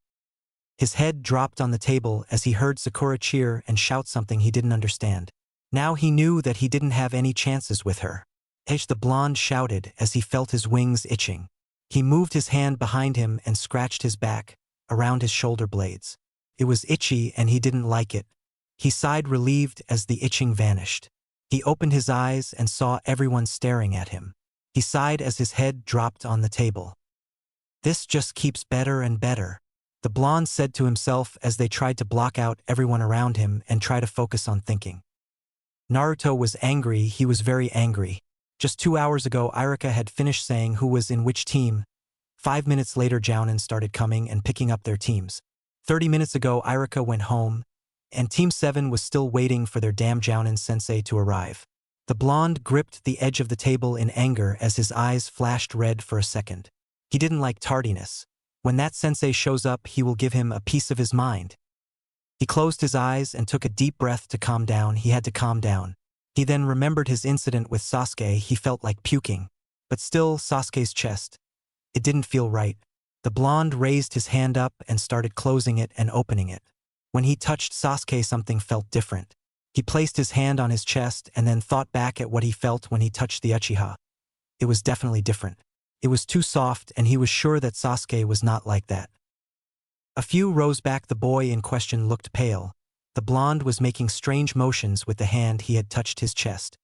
His head dropped on the table as he heard Sakura cheer and shout something he didn't understand. Now he knew that he didn't have any chances with her. The blonde shouted as he felt his wings itching. He moved his hand behind him and scratched his back, around his shoulder blades. It was itchy and he didn't like it. He sighed relieved as the itching vanished. He opened his eyes and saw everyone staring at him. He sighed as his head dropped on the table. This just keeps better and better, the blonde said to himself as they tried to block out everyone around him and try to focus on thinking. Naruto was angry, he was very angry. Just 2 hours ago Iruka had finished saying who was in which team. 5 minutes later Jounin started coming and picking up their teams. 30 minutes ago Iruka went home, and Team 7 was still waiting for their damn Jounin sensei to arrive. The blonde gripped the edge of the table in anger as his eyes flashed red for a second. He didn't like tardiness. When that sensei shows up, he will give him a piece of his mind. He closed his eyes and took a deep breath to calm down. He had to calm down. He then remembered his incident with Sasuke. He felt like puking. But still, Sasuke's chest. It didn't feel right. The blonde raised his hand up and started closing it and opening it. When he touched Sasuke, something felt different. He placed his hand on his chest and then thought back at what he felt when he touched the Uchiha. It was definitely different. It was too soft and he was sure that Sasuke was not like that. A few rows back the boy in question looked pale. The blonde was making strange motions with the hand he had touched his chest.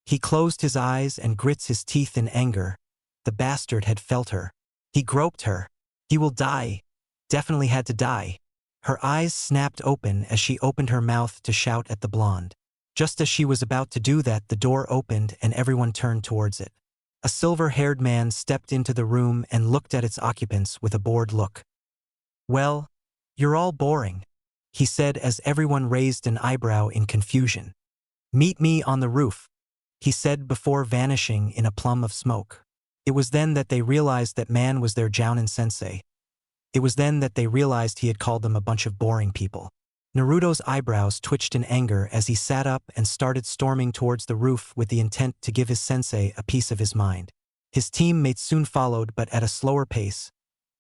He closed his eyes and grits his teeth in anger. The bastard had felt her. He groped her. He will die. Definitely had to die. Her eyes snapped open as she opened her mouth to shout at the blonde. Just as she was about to do that, the door opened and everyone turned towards it. A silver-haired man stepped into the room and looked at its occupants with a bored look. "Well, you're all boring," he said as everyone raised an eyebrow in confusion. "Meet me on the roof," he said before vanishing in a plume of smoke. It was then that they realized that man was their Jounin sensei. It was then that they realized he had called them a bunch of boring people. Naruto's eyebrows twitched in anger as he sat up and started storming towards the roof with the intent to give his sensei a piece of his mind. His teammates soon followed, but at a slower pace.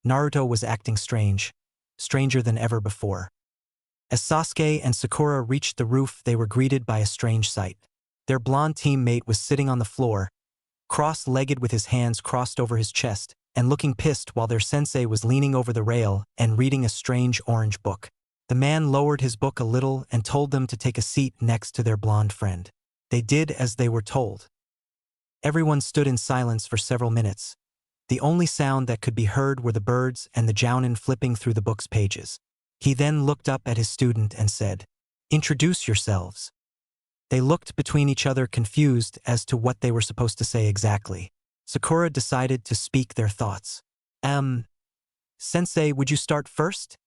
Naruto was acting strange, stranger than ever before. As Sasuke and Sakura reached the roof, they were greeted by a strange sight. Their blonde teammate was sitting on the floor, cross-legged with his hands crossed over his chest, and looking pissed while their sensei was leaning over the rail and reading a strange orange book. The man lowered his book a little and told them to take a seat next to their blonde friend. They did as they were told. Everyone stood in silence for several minutes. The only sound that could be heard were the birds and the Jounin flipping through the book's pages. He then looked up at his student and said, "Introduce yourselves." They looked between each other confused as to what they were supposed to say exactly. Sakura decided to speak their thoughts. "Sensei, would you start first?"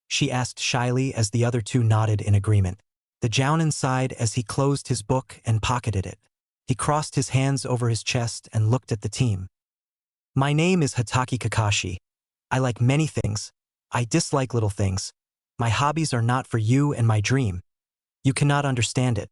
she asked shyly as the other two nodded in agreement. The Jounin sighed as he closed his book and pocketed it. He crossed his hands over his chest and looked at the team. "My name is Hatake Kakashi. I like many things. I dislike little things. My hobbies are not for you and my dream. You cannot understand it."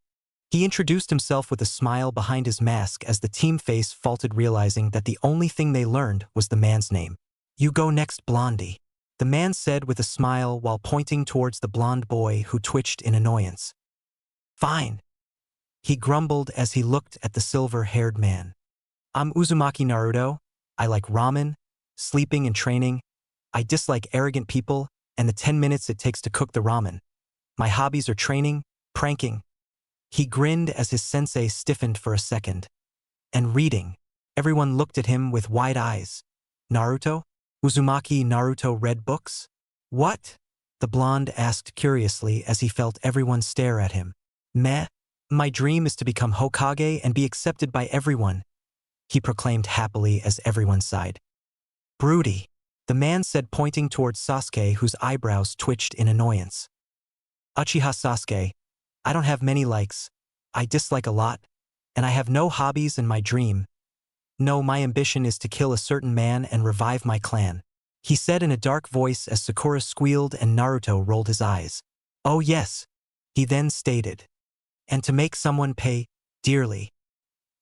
He introduced himself with a smile behind his mask as the team face faltered, realizing that the only thing they learned was the man's name. "You go next, Blondie," the man said with a smile while pointing towards the blonde boy who twitched in annoyance. "Fine," he grumbled as he looked at the silver-haired man. "I'm Uzumaki Naruto. I like ramen, sleeping and training. I dislike arrogant people and the 10 minutes it takes to cook the ramen. My hobbies are training, pranking." He grinned as his sensei stiffened for a second. And reading. Everyone looked at him with wide eyes. Naruto? Uzumaki Naruto read books? What? The blonde asked curiously as he felt everyone stare at him. Meh. My dream is to become Hokage and be accepted by everyone, he proclaimed happily as everyone sighed. Broody, the man said pointing towards Sasuke whose eyebrows twitched in annoyance. Uchiha Sasuke, I don't have many likes. I dislike a lot. And I have no hobbies in my dream. No, my ambition is to kill a certain man and revive my clan, he said in a dark voice as Sakura squealed and Naruto rolled his eyes. Oh yes, he then stated. And to make someone pay dearly.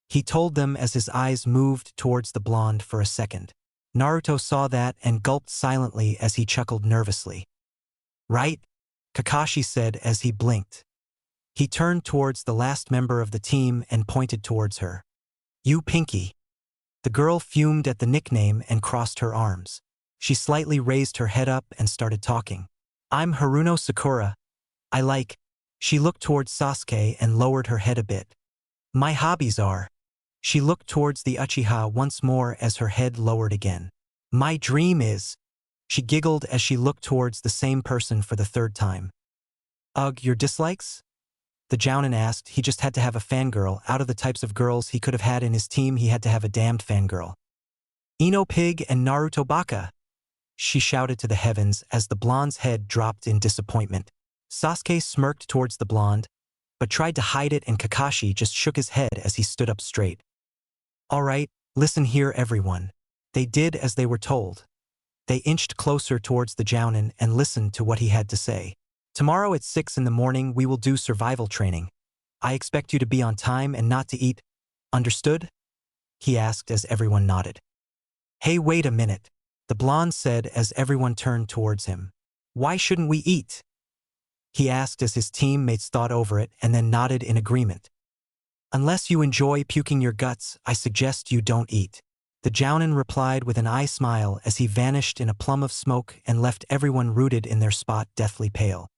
He told them as his eyes moved towards the blonde for a second. Naruto saw that and gulped silently as he chuckled nervously. Right? Kakashi said as he blinked. He turned towards the last member of the team and pointed towards her. You Pinky. The girl fumed at the nickname and crossed her arms. She slightly raised her head up and started talking. I'm Haruno Sakura. I like. She looked towards Sasuke and lowered her head a bit. My hobbies are. She looked towards the Uchiha once more as her head lowered again. My dream is. She giggled as she looked towards the same person for the third time. Ugh, your dislikes? The Jounin asked. He just had to have a fangirl. Out of the types of girls he could have had in his team, he had to have a damned fangirl. Ino Pig and Naruto Baka, she shouted to the heavens as the blonde's head dropped in disappointment. Sasuke smirked towards the blonde, but tried to hide it, and Kakashi just shook his head as he stood up straight. All right, listen here everyone. They did as they were told. They inched closer towards the Jounin and listened to what he had to say. Tomorrow at 6 in the morning we will do survival training. I expect you to be on time and not to eat. Understood? He asked as everyone nodded. Hey, wait a minute, the blonde said as everyone turned towards him. Why shouldn't we eat? He asked as his teammates thought over it and then nodded in agreement. Unless you enjoy puking your guts, I suggest you don't eat. The Jounin replied with an eye smile as he vanished in a plum of smoke and left everyone rooted in their spot deathly pale.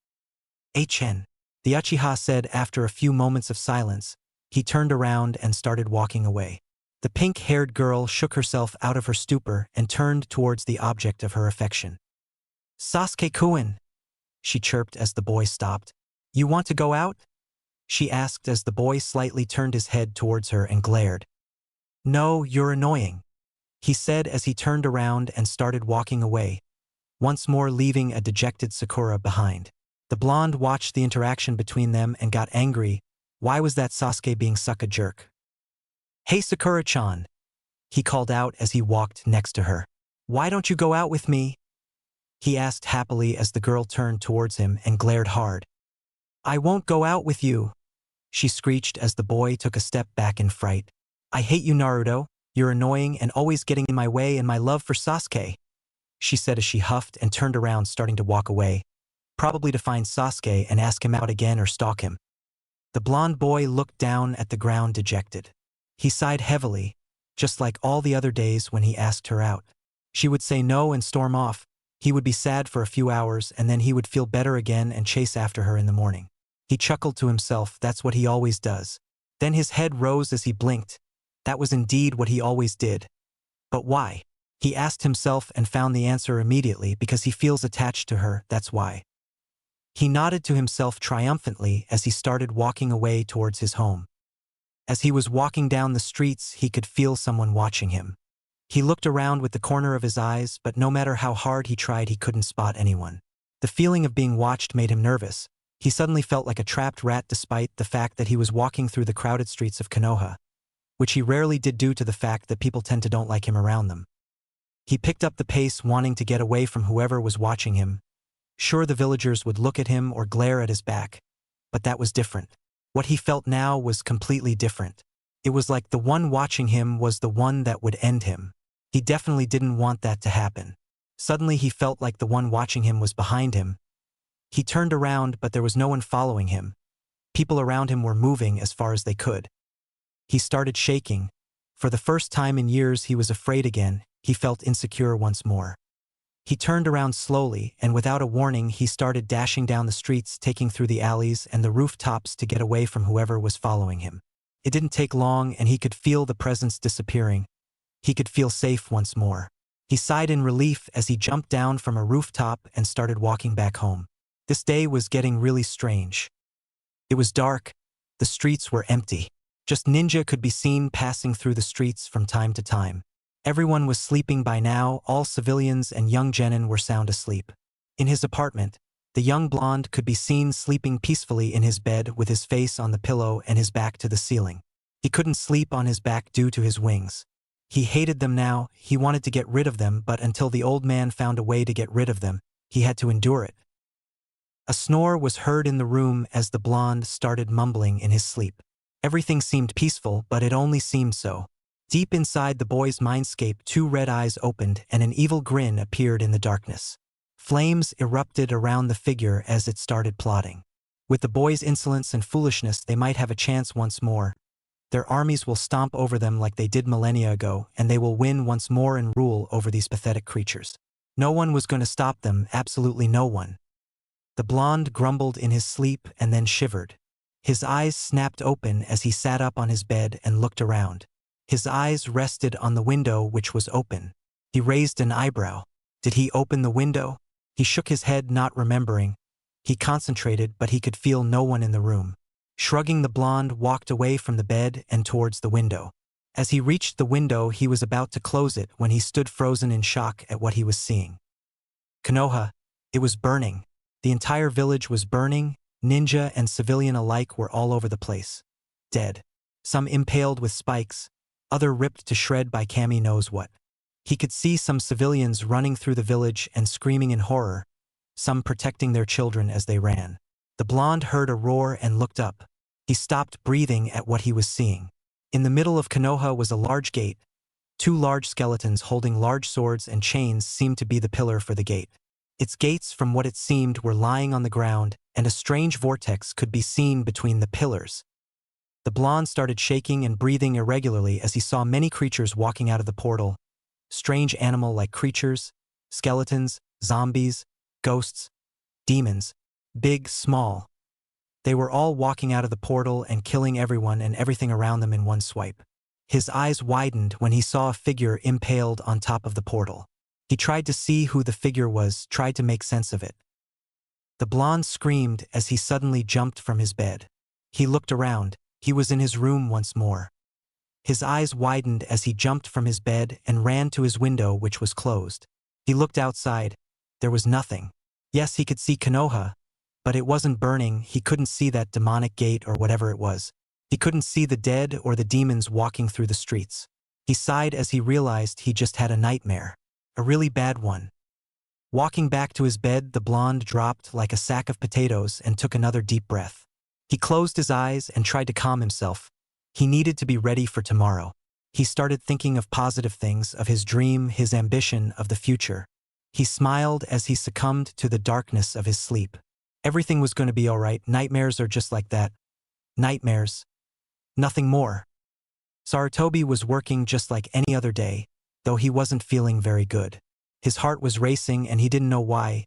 HN, the Uchiha said after a few moments of silence. He turned around and started walking away. The pink-haired girl shook herself out of her stupor and turned towards the object of her affection. Sasuke-kun, she chirped as the boy stopped. You want to go out? She asked as the boy slightly turned his head towards her and glared. No, you're annoying, he said as he turned around and started walking away, once more leaving a dejected Sakura behind. The blonde watched the interaction between them and got angry. Why was that Sasuke being such a jerk? Hey Sakura-chan, he called out as he walked next to her. Why don't you go out with me? He asked happily as the girl turned towards him and glared hard. I won't go out with you, she screeched as the boy took a step back in fright. I hate you, Naruto. You're annoying and always getting in my way and my love for Sasuke, she said as she huffed and turned around, starting to walk away, probably to find Sasuke and ask him out again or stalk him. The blonde boy looked down at the ground dejected. He sighed heavily, just like all the other days when he asked her out. She would say no and storm off. He would be sad for a few hours and then he would feel better again and chase after her in the morning. He chuckled to himself. That's what he always does. Then his head rose as he blinked. That was indeed what he always did. But why? He asked himself and found the answer immediately. Because he feels attached to her, that's why. He nodded to himself triumphantly as he started walking away towards his home. As he was walking down the streets, he could feel someone watching him. He looked around with the corner of his eyes, but no matter how hard he tried, he couldn't spot anyone. The feeling of being watched made him nervous. He suddenly felt like a trapped rat despite the fact that he was walking through the crowded streets of Konoha, which he rarely did due to the fact that people tend to don't like him around them. He picked up the pace, wanting to get away from whoever was watching him. Sure, the villagers would look at him or glare at his back, but that was different. What he felt now was completely different. It was like the one watching him was the one that would end him. He definitely didn't want that to happen. Suddenly he felt like the one watching him was behind him. He turned around, but there was no one following him. People around him were moving as far as they could. He started shaking. For the first time in years he was afraid again. He felt insecure once more. He turned around slowly, and without a warning he started dashing down the streets, taking through the alleys and the rooftops to get away from whoever was following him. It didn't take long, and he could feel the presence disappearing. He could feel safe once more. He sighed in relief as he jumped down from a rooftop and started walking back home. This day was getting really strange. It was dark. The streets were empty. Just ninja could be seen passing through the streets from time to time. Everyone was sleeping by now. All civilians and young genin were sound asleep. In his apartment, the young blonde could be seen sleeping peacefully in his bed with his face on the pillow and his back to the ceiling. He couldn't sleep on his back due to his wings. He hated them now. He wanted to get rid of them, but until the old man found a way to get rid of them, he had to endure it. A snore was heard in the room as the blonde started mumbling in his sleep. Everything seemed peaceful, but it only seemed so. Deep inside the boy's mindscape, two red eyes opened and an evil grin appeared in the darkness. Flames erupted around the figure as it started plotting. With the boy's insolence and foolishness, they might have a chance once more. Their armies will stomp over them like they did millennia ago, and they will win once more and rule over these pathetic creatures. No one was going to stop them, absolutely no one. The blonde grumbled in his sleep and then shivered. His eyes snapped open as he sat up on his bed and looked around. His eyes rested on the window, which was open. He raised an eyebrow. Did he open the window? He shook his head, not remembering. He concentrated, but he could feel no one in the room. Shrugging, the blonde walked away from the bed and towards the window. As he reached the window, he was about to close it when he stood frozen in shock at what he was seeing. Konoha, it was burning. The entire village was burning. Ninja and civilian alike were all over the place. Dead. Some impaled with spikes, other ripped to shred by Kami knows what. He could see some civilians running through the village and screaming in horror, some protecting their children as they ran. The blonde heard a roar and looked up. He stopped breathing at what he was seeing. In the middle of Konoha was a large gate. Two large skeletons holding large swords and chains seemed to be the pillar for the gate. Its gates, from what it seemed, were lying on the ground, and a strange vortex could be seen between the pillars. The blonde started shaking and breathing irregularly as he saw many creatures walking out of the portal. Strange animal-like creatures, skeletons, zombies, ghosts, demons, big, small. They were all walking out of the portal and killing everyone and everything around them in one swipe. His eyes widened when he saw a figure impaled on top of the portal. He tried to see who the figure was, tried to make sense of it. The blonde screamed as he suddenly jumped from his bed. He looked around. He was in his room once more. His eyes widened as he jumped from his bed and ran to his window, which was closed. He looked outside. There was nothing. Yes, he could see Konoha, but it wasn't burning. He couldn't see that demonic gate or whatever it was. He couldn't see the dead or the demons walking through the streets. He sighed as he realized he just had a nightmare. A really bad one. Walking back to his bed, the blonde dropped like a sack of potatoes and took another deep breath. He closed his eyes and tried to calm himself. He needed to be ready for tomorrow. He started thinking of positive things, of his dream, his ambition, of the future. He smiled as he succumbed to the darkness of his sleep. Everything was going to be all right. Nightmares are just like that. Nightmares. Nothing more. Sarutobi was working just like any other day, though he wasn't feeling very good. His heart was racing and he didn't know why.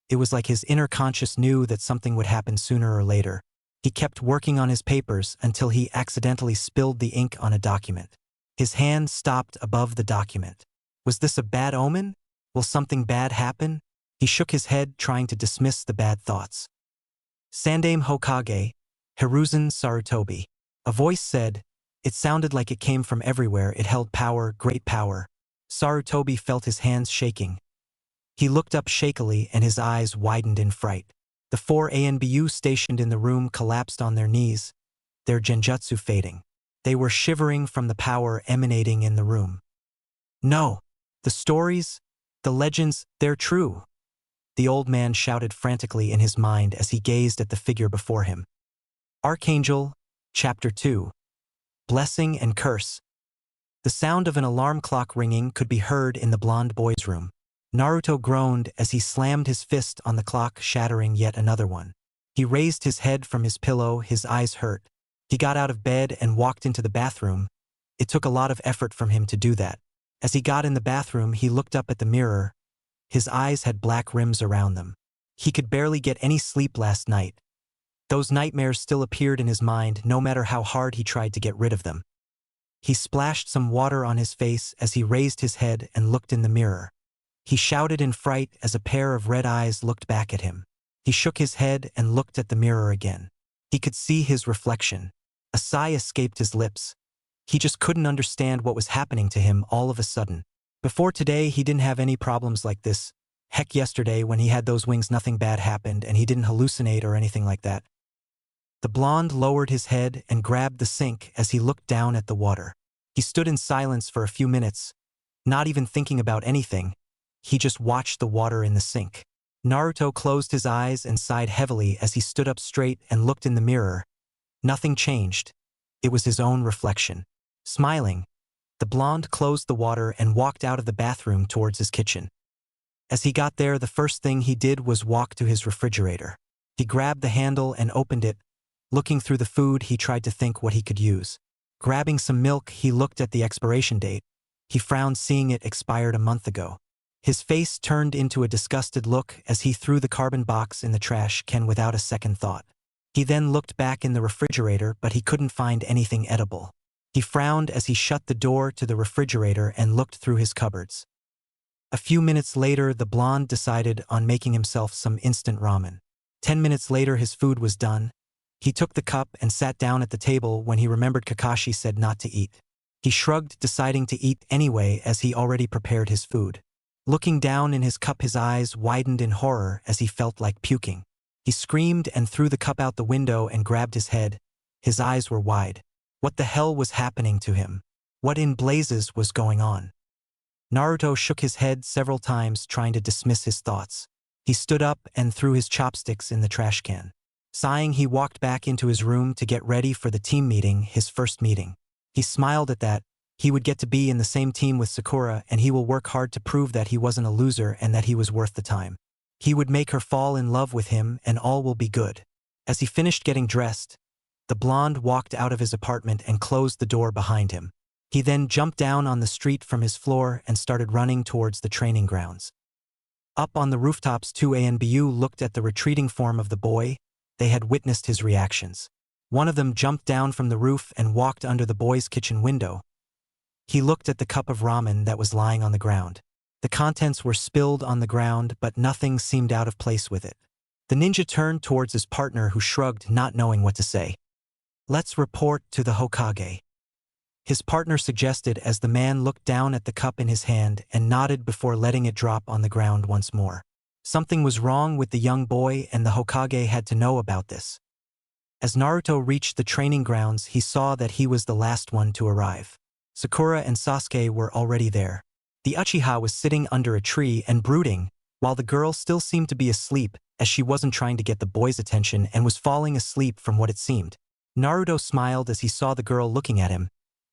It was like his inner conscious knew that something would happen sooner or later. He kept working on his papers until he accidentally spilled the ink on a document. His hand stopped above the document. Was this a bad omen? Will something bad happen? He shook his head, trying to dismiss the bad thoughts. Sandame Hokage, Hiruzen Sarutobi. A voice said. It sounded like it came from everywhere. It held power, great power. Sarutobi felt his hands shaking. He looked up shakily and his eyes widened in fright. The 4 ANBU stationed in the room collapsed on their knees, their genjutsu fading. They were shivering from the power emanating in the room. No! The stories, the legends, they're true! The old man shouted frantically in his mind as he gazed at the figure before him. Archangel, Chapter 2. Blessing and Curse. The sound of an alarm clock ringing could be heard in the blonde boy's room. Naruto groaned as he slammed his fist on the clock, shattering yet another one. He raised his head from his pillow, his eyes hurt. He got out of bed and walked into the bathroom. It took a lot of effort from him to do that. As he got in the bathroom, he looked up at the mirror. His eyes had black rims around them. He could barely get any sleep last night. Those nightmares still appeared in his mind no matter how hard he tried to get rid of them. He splashed some water on his face as he raised his head and looked in the mirror. He shouted in fright as a pair of red eyes looked back at him. He shook his head and looked at the mirror again. He could see his reflection. A sigh escaped his lips. He just couldn't understand what was happening to him all of a sudden. Before today, he didn't have any problems like this. Heck, yesterday when he had those wings nothing bad happened and he didn't hallucinate or anything like that. The blonde lowered his head and grabbed the sink as he looked down at the water. He stood in silence for a few minutes, not even thinking about anything. He just watched the water in the sink. Naruto closed his eyes and sighed heavily as he stood up straight and looked in the mirror. Nothing changed. It was his own reflection. Smiling, the blonde closed the water and walked out of the bathroom towards his kitchen. As he got there, the first thing he did was walk to his refrigerator. He grabbed the handle and opened it. Looking through the food, he tried to think what he could use. Grabbing some milk, he looked at the expiration date. He frowned seeing it expired a month ago. His face turned into a disgusted look as he threw the carbon box in the trash can without a second thought. He then looked back in the refrigerator, but he couldn't find anything edible. He frowned as he shut the door to the refrigerator and looked through his cupboards. A few minutes later, the blonde decided on making himself some instant ramen. 10 minutes later, his food was done. He took the cup and sat down at the table when he remembered Kakashi said not to eat. He shrugged, deciding to eat anyway as he already prepared his food. Looking down in his cup, his eyes widened in horror as he felt like puking. He screamed and threw the cup out the window and grabbed his head. His eyes were wide. What the hell was happening to him? What in blazes was going on? Naruto shook his head several times, trying to dismiss his thoughts. He stood up and threw his chopsticks in the trash can. Sighing, he walked back into his room to get ready for the team meeting, his first meeting. He smiled at that. He would get to be in the same team with Sakura, and he will work hard to prove that he wasn't a loser and that he was worth the time. He would make her fall in love with him, and all will be good. As he finished getting dressed, the blonde walked out of his apartment and closed the door behind him. He then jumped down on the street from his floor and started running towards the training grounds. Up on the rooftops, 2A and BU looked at the retreating form of the boy. They had witnessed his reactions. One of them jumped down from the roof and walked under the boy's kitchen window. He looked at the cup of ramen that was lying on the ground. The contents were spilled on the ground, but nothing seemed out of place with it. The ninja turned towards his partner, who shrugged, not knowing what to say. "Let's report to the Hokage," his partner suggested as the man looked down at the cup in his hand and nodded before letting it drop on the ground once more. Something was wrong with the young boy, and the Hokage had to know about this. As Naruto reached the training grounds, he saw that he was the last one to arrive. Sakura and Sasuke were already there. The Uchiha was sitting under a tree and brooding, while the girl still seemed to be asleep, as she wasn't trying to get the boy's attention and was falling asleep from what it seemed. Naruto smiled as he saw the girl looking at him.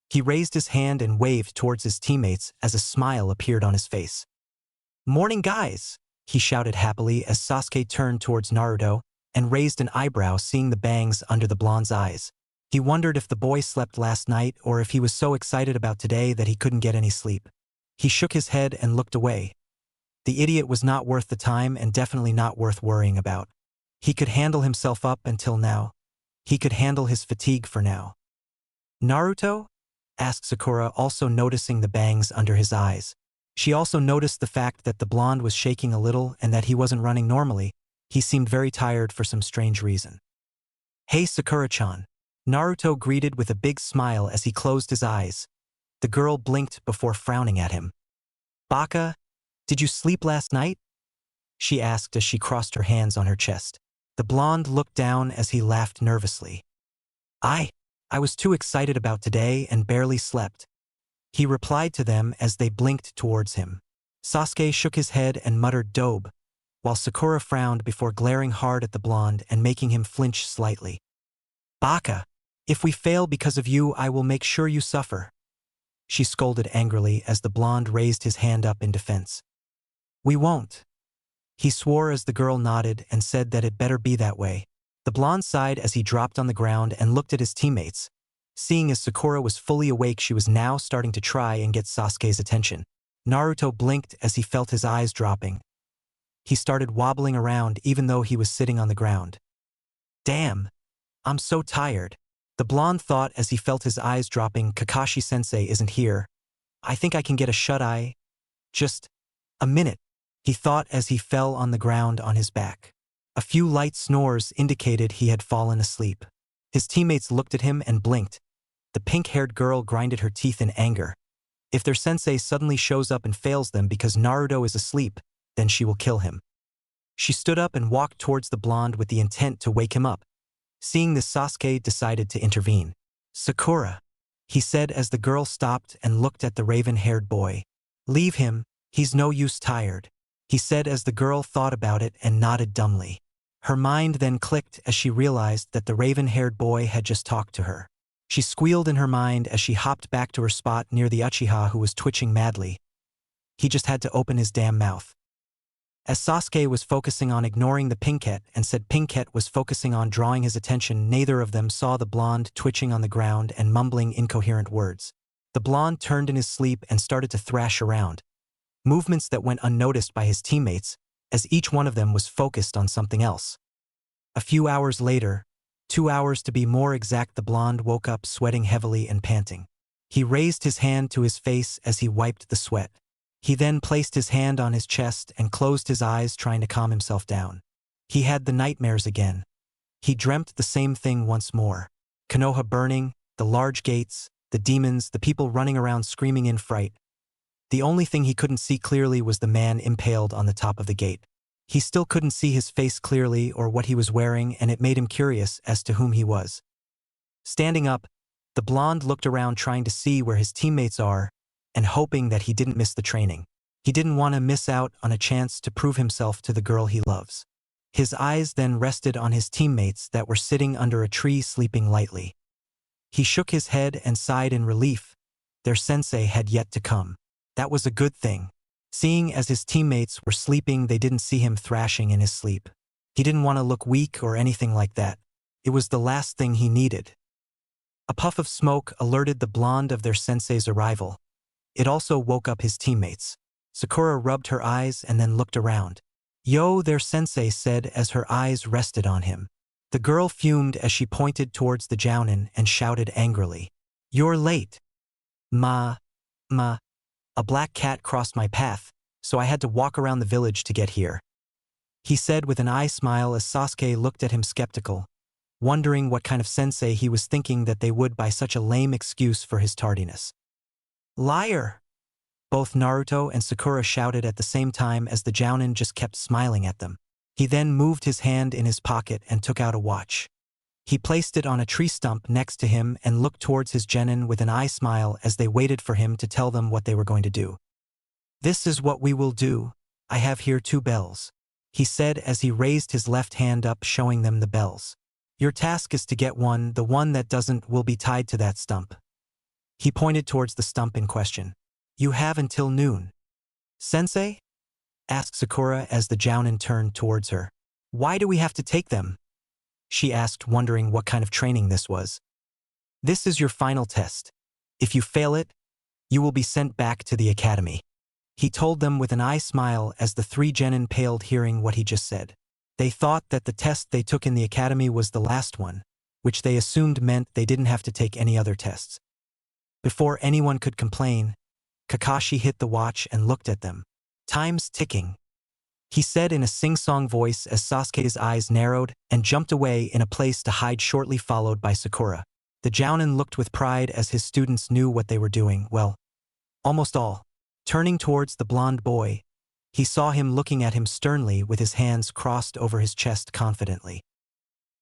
He raised his hand and waved towards his teammates as a smile appeared on his face. "Morning, guys!" he shouted happily as Sasuke turned towards Naruto and raised an eyebrow, seeing the bangs under the blonde's eyes. He wondered if the boy slept last night or if he was so excited about today that he couldn't get any sleep. He shook his head and looked away. The idiot was not worth the time and definitely not worth worrying about. He could handle himself up until now. He could handle his fatigue for now. "Naruto?" asked Sakura, also noticing the bangs under his eyes. She also noticed the fact that the blonde was shaking a little and that he wasn't running normally. He seemed very tired for some strange reason. "Hey, Sakura-chan," Naruto greeted with a big smile as he closed his eyes. The girl blinked before frowning at him. "Baka, did you sleep last night?" she asked as she crossed her hands on her chest. The blonde looked down as he laughed nervously. I was too excited about today and barely slept," he replied to them as they blinked towards him. Sasuke shook his head and muttered "dobe," while Sakura frowned before glaring hard at the blonde and making him flinch slightly. "Baka, if we fail because of you, I will make sure you suffer," she scolded angrily as the blonde raised his hand up in defense. "We won't," he swore as the girl nodded and said that it better be that way. The blonde sighed as he dropped on the ground and looked at his teammates. Seeing as Sakura was fully awake, she was now starting to try and get Sasuke's attention. Naruto blinked as he felt his eyes dropping. He started wobbling around even though he was sitting on the ground. Damn, I'm so tired. The blonde thought as he felt his eyes dropping. Kakashi-sensei isn't here. I think I can get a shut-eye. Just a minute, he thought as he fell on the ground on his back. A few light snores indicated he had fallen asleep. His teammates looked at him and blinked. The pink-haired girl grinded her teeth in anger. If their sensei suddenly shows up and fails them because Naruto is asleep, then she will kill him. She stood up and walked towards the blonde with the intent to wake him up. Seeing this, Sasuke decided to intervene. Sakura, he said as the girl stopped and looked at the raven-haired boy. Leave him, he's no use tired, he said as the girl thought about it and nodded dumbly. Her mind then clicked as she realized that the raven-haired boy had just talked to her. She squealed in her mind as she hopped back to her spot near the Uchiha who was twitching madly. He just had to open his damn mouth. As Sasuke was focusing on ignoring the Pinkette and said Pinkette was focusing on drawing his attention, neither of them saw the blonde twitching on the ground and mumbling incoherent words. The blonde turned in his sleep and started to thrash around. Movements that went unnoticed by his teammates, as each one of them was focused on something else. A few hours later, 2 hours to be more exact, the blonde woke up sweating heavily and panting. He raised his hand to his face as he wiped the sweat. He then placed his hand on his chest and closed his eyes, trying to calm himself down. He had the nightmares again. He dreamt the same thing once more. Konoha burning, the large gates, the demons, the people running around screaming in fright. The only thing he couldn't see clearly was the man impaled on the top of the gate. He still couldn't see his face clearly or what he was wearing, and it made him curious as to whom he was. Standing up, the blonde looked around trying to see where his teammates are and hoping that he didn't miss the training. He didn't want to miss out on a chance to prove himself to the girl he loves. His eyes then rested on his teammates that were sitting under a tree sleeping lightly. He shook his head and sighed in relief. Their sensei had yet to come. That was a good thing. Seeing as his teammates were sleeping, they didn't see him thrashing in his sleep. He didn't want to look weak or anything like that. It was the last thing he needed. A puff of smoke alerted the blonde of their sensei's arrival. It also woke up his teammates. Sakura rubbed her eyes and then looked around. Yo, their sensei said as her eyes rested on him. The girl fumed as she pointed towards the jounin and shouted angrily. You're late. Ma. A black cat crossed my path, so I had to walk around the village to get here, he said with an eye smile as Sasuke looked at him skeptical, wondering what kind of sensei he was thinking that they would by such a lame excuse for his tardiness. Liar! Both Naruto and Sakura shouted at the same time as the jounin just kept smiling at them. He then moved his hand in his pocket and took out a watch. He placed it on a tree stump next to him and looked towards his genin with an eye smile as they waited for him to tell them what they were going to do. This is what we will do. I have here 2 bells, he said as he raised his left hand up, showing them the bells. Your task is to get one. The one that doesn't will be tied to that stump. He pointed towards the stump in question. You have until noon. Sensei? Asked Sakura as the jounin turned towards her. Why do we have to take them? She asked, wondering what kind of training this was. This is your final test. If you fail it, you will be sent back to the academy, he told them with an eye smile as the 3 genin paled hearing what he just said. They thought that the test they took in the academy was the last one, which they assumed meant they didn't have to take any other tests. Before anyone could complain, Kakashi hit the watch and looked at them. Time's ticking, he said in a sing-song voice as Sasuke's eyes narrowed and jumped away in a place to hide, shortly followed by Sakura. The jounin looked with pride as his students knew what they were doing, well, almost all. Turning towards the blonde boy, he saw him looking at him sternly with his hands crossed over his chest confidently.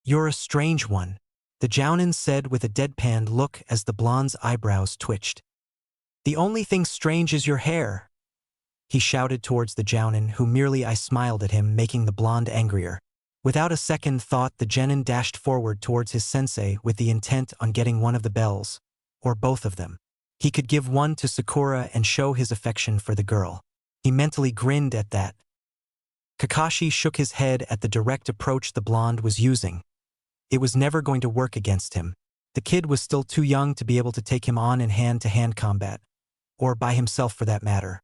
You're a strange one, the jounin said with a deadpan look as the blonde's eyebrows twitched. The only thing strange is your hair, he shouted towards the jounin, who merely smiled at him, making the blonde angrier. Without a second thought, the genin dashed forward towards his sensei with the intent on getting one of the bells, or both of them. He could give one to Sakura and show his affection for the girl. He mentally grinned at that. Kakashi shook his head at the direct approach the blonde was using. It was never going to work against him. The kid was still too young to be able to take him on in hand-to-hand combat, or by himself for that matter.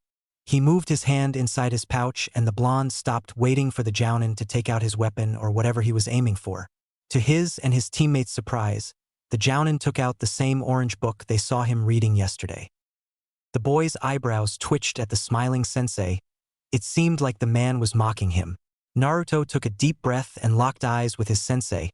He moved his hand inside his pouch and the blonde stopped waiting for the jounin to take out his weapon or whatever he was aiming for. To his and his teammates' surprise, the jounin took out the same orange book they saw him reading yesterday. The boy's eyebrows twitched at the smiling sensei. It seemed like the man was mocking him. Naruto took a deep breath and locked eyes with his sensei.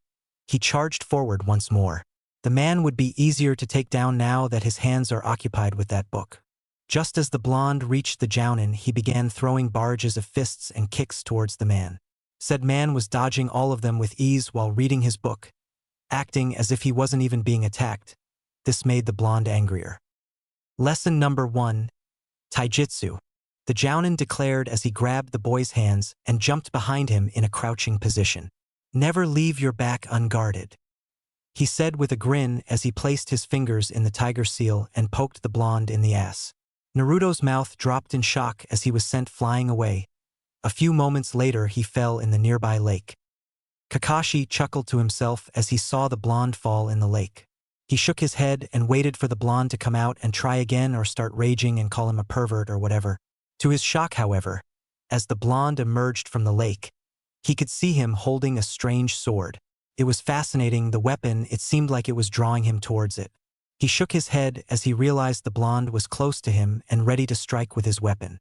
He charged forward once more. The man would be easier to take down now that his hands are occupied with that book. Just as the blonde reached the jounin, he began throwing barrages of fists and kicks towards the man. Said man was dodging all of them with ease while reading his book, acting as if he wasn't even being attacked. This made the blonde angrier. Lesson number 1. Taijutsu. The jounin declared as he grabbed the boy's hands and jumped behind him in a crouching position. Never leave your back unguarded, he said with a grin as he placed his fingers in the tiger seal and poked the blonde in the ass. Naruto's mouth dropped in shock as he was sent flying away. A few moments later he fell in the nearby lake. Kakashi chuckled to himself as he saw the blonde fall in the lake. He shook his head and waited for the blonde to come out and try again or start raging and call him a pervert or whatever. To his shock, however, as the blonde emerged from the lake, he could see him holding a strange sword. It was fascinating, the weapon, it seemed like it was drawing him towards it. He shook his head as he realized the blonde was close to him and ready to strike with his weapon.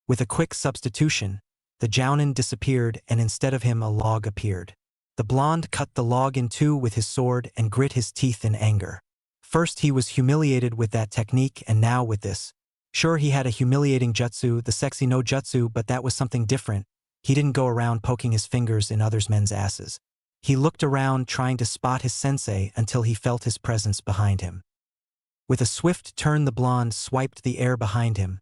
With a quick substitution, the jounin disappeared and instead of him a log appeared. The blonde cut the log in two with his sword and grit his teeth in anger. First he was humiliated with that technique and now with this. Sure, he had a humiliating jutsu, the sexy no jutsu, but that was something different. He didn't go around poking his fingers in others men's asses. He looked around trying to spot his sensei until he felt his presence behind him. With a swift turn the blonde swiped the air behind him.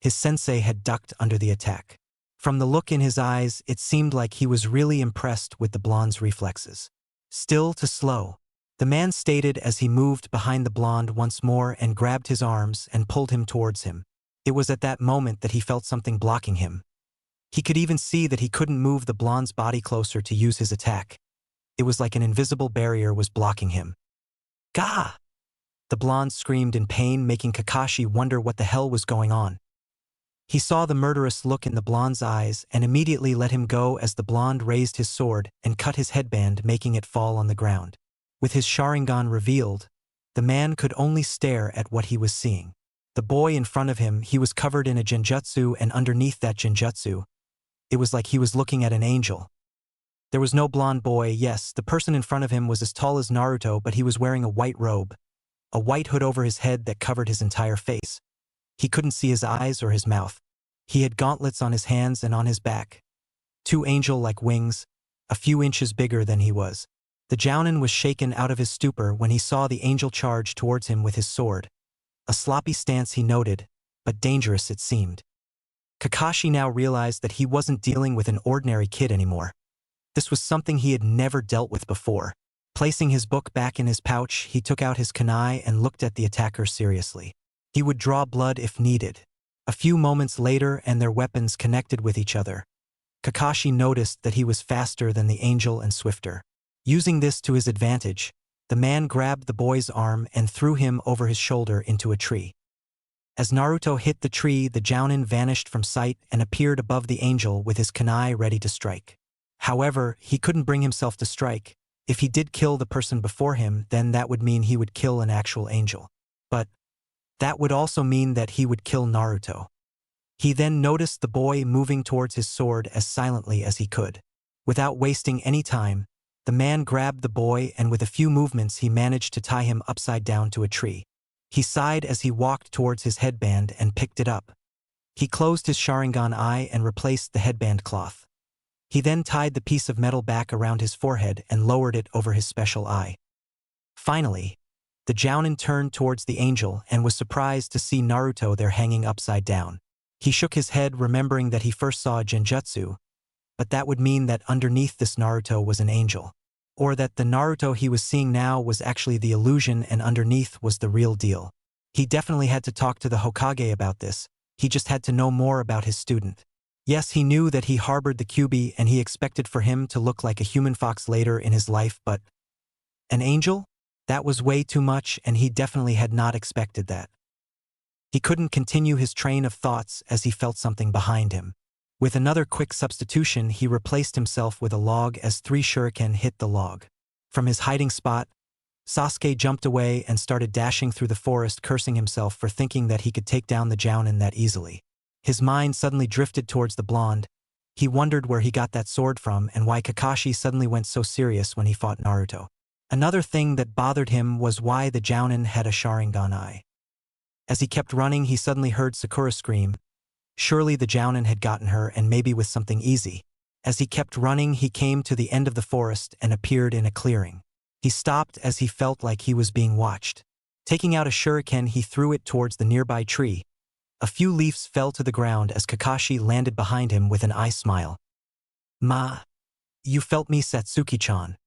His sensei had ducked under the attack. From the look in his eyes, it seemed like he was really impressed with the blonde's reflexes. Still to slow, the man stated as he moved behind the blonde once more and grabbed his arms and pulled him towards him. It was at that moment that he felt something blocking him. He could even see that he couldn't move the blonde's body closer to use his attack. It was like an invisible barrier was blocking him. Gah! The blonde screamed in pain, making Kakashi wonder what the hell was going on. He saw the murderous look in the blonde's eyes and immediately let him go as the blonde raised his sword and cut his headband, making it fall on the ground. With his Sharingan revealed, the man could only stare at what he was seeing. The boy in front of him, he was covered in a genjutsu, and underneath that genjutsu, it was like he was looking at an angel. There was no blonde boy. Yes, the person in front of him was as tall as Naruto, but he was wearing a white robe, a white hood over his head that covered his entire face. He couldn't see his eyes or his mouth. He had gauntlets on his hands and on his back. Two angel-like wings, a few inches bigger than he was. The jounin was shaken out of his stupor when he saw the angel charge towards him with his sword. A sloppy stance, he noted, but dangerous it seemed. Kakashi now realized that he wasn't dealing with an ordinary kid anymore. This was something he had never dealt with before. Placing his book back in his pouch, he took out his kunai and looked at the attacker seriously. He would draw blood if needed. A few moments later and their weapons connected with each other. Kakashi noticed that he was faster than the angel and swifter. Using this to his advantage, the man grabbed the boy's arm and threw him over his shoulder into a tree. As Naruto hit the tree, the jounin vanished from sight and appeared above the angel with his kunai ready to strike. However, he couldn't bring himself to strike. If he did kill the person before him, then that would mean he would kill an actual angel. But that would also mean that he would kill Naruto. He then noticed the boy moving towards his sword as silently as he could. Without wasting any time, the man grabbed the boy and with a few movements he managed to tie him upside down to a tree. He sighed as he walked towards his headband and picked it up. He closed his Sharingan eye and replaced the headband cloth. He then tied the piece of metal back around his forehead and lowered it over his special eye. Finally, the jounin turned towards the angel and was surprised to see Naruto there hanging upside down. He shook his head, remembering that he first saw a genjutsu, but that would mean that underneath this Naruto was an angel. Or that the Naruto he was seeing now was actually the illusion and underneath was the real deal. He definitely had to talk to the Hokage about this. He just had to know more about his student. Yes, he knew that he harbored the Kyuubi and he expected for him to look like a human fox later in his life, but an angel? That was way too much and he definitely had not expected that. He couldn't continue his train of thoughts as he felt something behind him. With another quick substitution, he replaced himself with a log as 3 shuriken hit the log. From his hiding spot, Sasuke jumped away and started dashing through the forest, cursing himself for thinking that he could take down the jounin that easily. His mind suddenly drifted towards the blonde. He wondered where he got that sword from and why Kakashi suddenly went so serious when he fought Naruto. Another thing that bothered him was why the jounin had a Sharingan eye. As he kept running, he suddenly heard Sakura scream. Surely the jounin had gotten her, and maybe with something easy. As he kept running, he came to the end of the forest and appeared in a clearing. He stopped as he felt like he was being watched. Taking out a shuriken, he threw it towards the nearby tree. A few leaves fell to the ground as Kakashi landed behind him with an eye smile. "Ma, you felt me, Satsuki-chan,"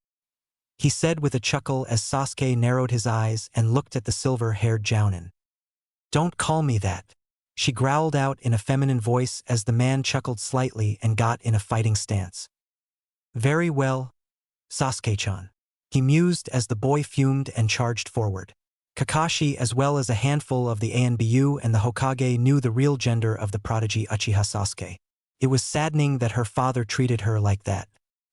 he said with a chuckle as Sasuke narrowed his eyes and looked at the silver-haired jounin. "Don't call me that," she growled out in a feminine voice as the man chuckled slightly and got in a fighting stance. "Very well, Sasuke-chan," he mused as the boy fumed and charged forward. Kakashi, as well as a handful of the Anbu and the Hokage, knew the real gender of the prodigy Uchiha Sasuke. It was saddening that her father treated her like that.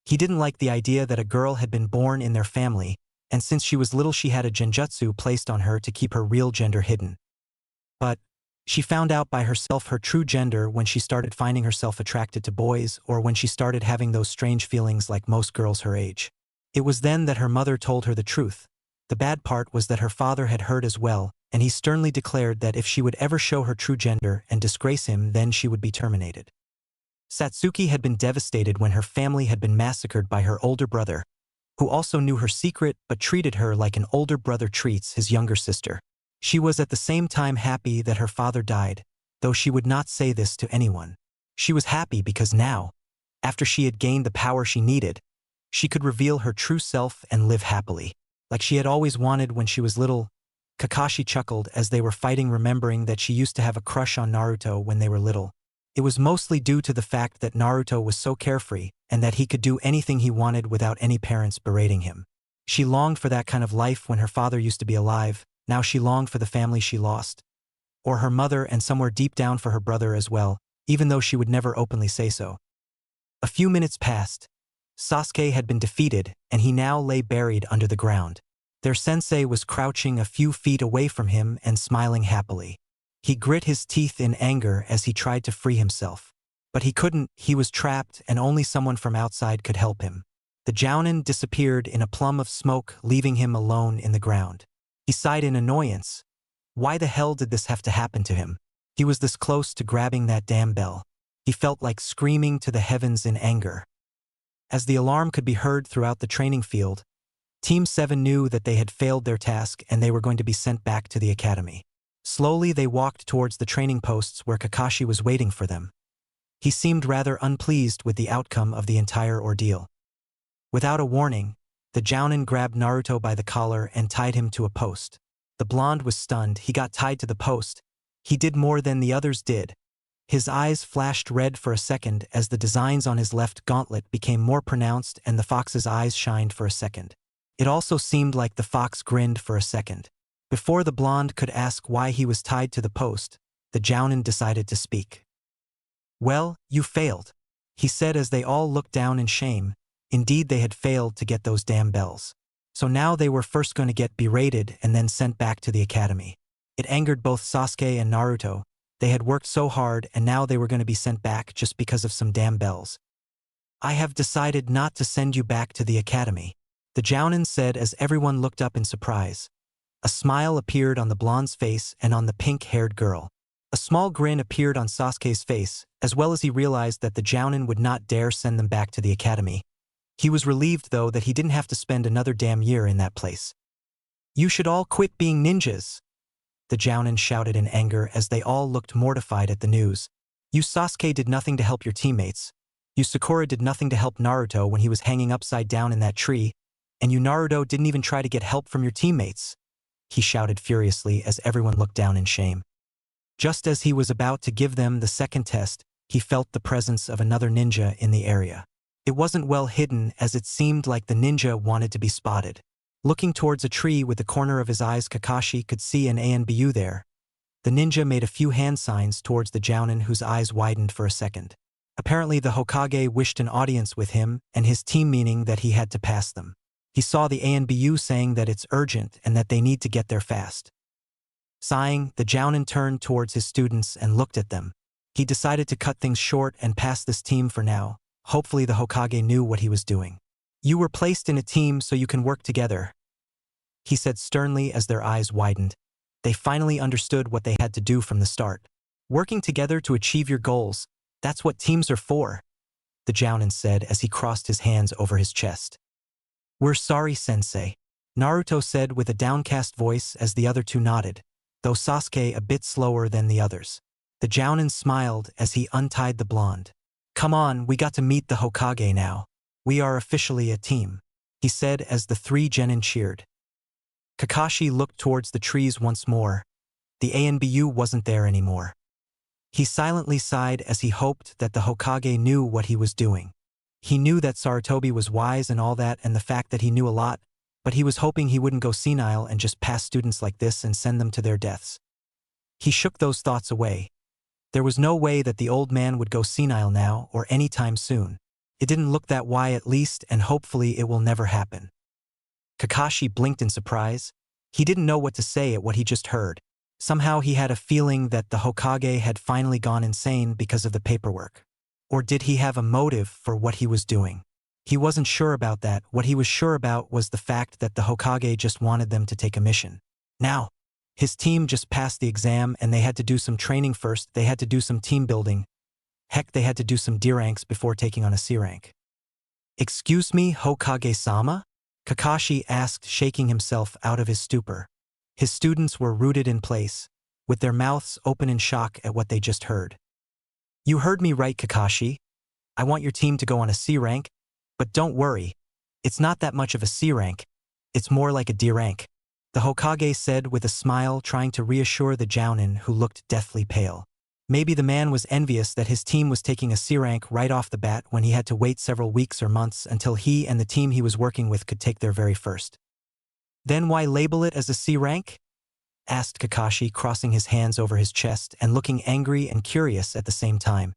He didn't like the idea that a girl had been born in their family, and since she was little she had a genjutsu placed on her to keep her real gender hidden. But she found out by herself her true gender when she started finding herself attracted to boys, or when she started having those strange feelings like most girls her age. It was then that her mother told her the truth. The bad part was that her father had heard as well, and he sternly declared that if she would ever show her true gender and disgrace him, then she would be terminated. Satsuki had been devastated when her family had been massacred by her older brother, who also knew her secret but treated her like an older brother treats his younger sister. She was at the same time happy that her father died, though she would not say this to anyone. She was happy because now, after she had gained the power she needed, she could reveal her true self and live happily, like she had always wanted when she was little. Kakashi chuckled as they were fighting, remembering that she used to have a crush on Naruto when they were little. It was mostly due to the fact that Naruto was so carefree and that he could do anything he wanted without any parents berating him. She longed for that kind of life when her father used to be alive. Now she longed for the family she lost, or her mother, and somewhere deep down for her brother as well, even though she would never openly say so. A few minutes passed. Sasuke had been defeated, and he now lay buried under the ground. Their sensei was crouching a few feet away from him and smiling happily. He grit his teeth in anger as he tried to free himself. But he couldn't. He was trapped, and only someone from outside could help him. The jounin disappeared in a plume of smoke, leaving him alone in the ground. He sighed in annoyance. Why the hell did this have to happen to him? He was this close to grabbing that damn bell. He felt like screaming to the heavens in anger. As the alarm could be heard throughout the training field, Team 7 knew that they had failed their task and they were going to be sent back to the academy. Slowly they walked towards the training posts where Kakashi was waiting for them. He seemed rather unpleased with the outcome of the entire ordeal. Without a warning, the jounin grabbed Naruto by the collar and tied him to a post. The blonde was stunned. He got tied to the post. He did more than the others did. His eyes flashed red for a second as the designs on his left gauntlet became more pronounced and the fox's eyes shined for a second. It also seemed like the fox grinned for a second. Before the blonde could ask why he was tied to the post, the jounin decided to speak. "Well, you failed," he said as they all looked down in shame. Indeed, they had failed to get those damn bells. So now they were first going to get berated and then sent back to the academy. It angered both Sasuke and Naruto. They had worked so hard and now they were going to be sent back just because of some damn bells. "I have decided not to send you back to the academy," the jounin said as everyone looked up in surprise. A smile appeared on the blonde's face and on the pink-haired girl. A small grin appeared on Sasuke's face, as well as he realized that the jounin would not dare send them back to the academy. He was relieved, though, that he didn't have to spend another damn year in that place. "You should all quit being ninjas," the jounin shouted in anger as they all looked mortified at the news. "You Sasuke did nothing to help your teammates. You Sakura did nothing to help Naruto when he was hanging upside down in that tree. And you Naruto didn't even try to get help from your teammates," he shouted furiously as everyone looked down in shame. Just as he was about to give them the second test, he felt the presence of another ninja in the area. It wasn't well hidden as it seemed like the ninja wanted to be spotted. Looking towards a tree with the corner of his eyes, Kakashi could see an Anbu there. The ninja made a few hand signs towards the jounin whose eyes widened for a second. Apparently the Hokage wished an audience with him and his team, meaning that he had to pass them. He saw the ANBU saying that it's urgent and that they need to get there fast. Sighing, the jounin turned towards his students and looked at them. He decided to cut things short and pass this team for now. Hopefully the Hokage knew what he was doing. You were placed in a team so you can work together, he said sternly as their eyes widened. They finally understood what they had to do from the start. Working together to achieve your goals, that's what teams are for, the jounin said as he crossed his hands over his chest. We're sorry, sensei, Naruto said with a downcast voice as the other two nodded, though Sasuke a bit slower than the others. The jounin smiled as he untied the blonde. Come on, we got to meet the Hokage now. We are officially a team, he said as the three genin cheered. Kakashi looked towards the trees once more. The ANBU wasn't there anymore. He silently sighed as he hoped that the Hokage knew what he was doing. He knew that Sarutobi was wise and all that, and the fact that he knew a lot, but he was hoping he wouldn't go senile and just pass students like this and send them to their deaths. He shook those thoughts away. There was no way that the old man would go senile now or anytime soon. It didn't look that way at least, and hopefully it will never happen. Kakashi blinked in surprise. He didn't know what to say at what he just heard. Somehow he had a feeling that the Hokage had finally gone insane because of the paperwork. Or did he have a motive for what he was doing? He wasn't sure about that. What he was sure about was the fact that the Hokage just wanted them to take a mission. Now, his team just passed the exam and they had to do some training first. They had to do some team building. Heck, they had to do some D ranks before taking on a C rank. Excuse me, Hokage-sama? Kakashi asked, shaking himself out of his stupor. His students were rooted in place, with their mouths open in shock at what they just heard. You heard me right, Kakashi. I want your team to go on a C rank, but don't worry. It's not that much of a C rank. It's more like a D rank, the Hokage said with a smile, trying to reassure the jounin who looked deathly pale. Maybe the man was envious that his team was taking a C rank right off the bat when he had to wait several weeks or months until he and the team he was working with could take their very first. Then why label it as a C rank? Asked Kakashi, crossing his hands over his chest and looking angry and curious at the same time.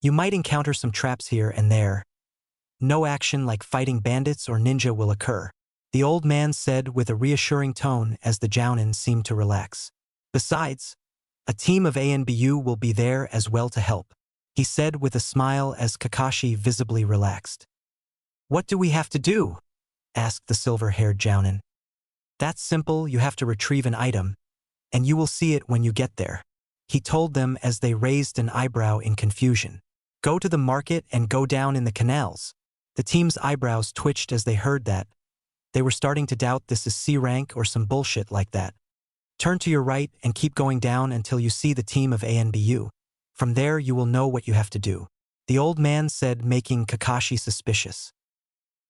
You might encounter some traps here and there. No action like fighting bandits or ninja will occur, the old man said with a reassuring tone as the jounin seemed to relax. Besides, a team of ANBU will be there as well to help, he said with a smile as Kakashi visibly relaxed. What do we have to do? Asked the silver-haired jounin. That's simple, you have to retrieve an item, and you will see it when you get there, he told them as they raised an eyebrow in confusion. Go to the market and go down in the canals. The team's eyebrows twitched as they heard that. They were starting to doubt this is C rank or some bullshit like that. Turn to your right and keep going down until you see the team of ANBU. From there you will know what you have to do, the old man said, making Kakashi suspicious.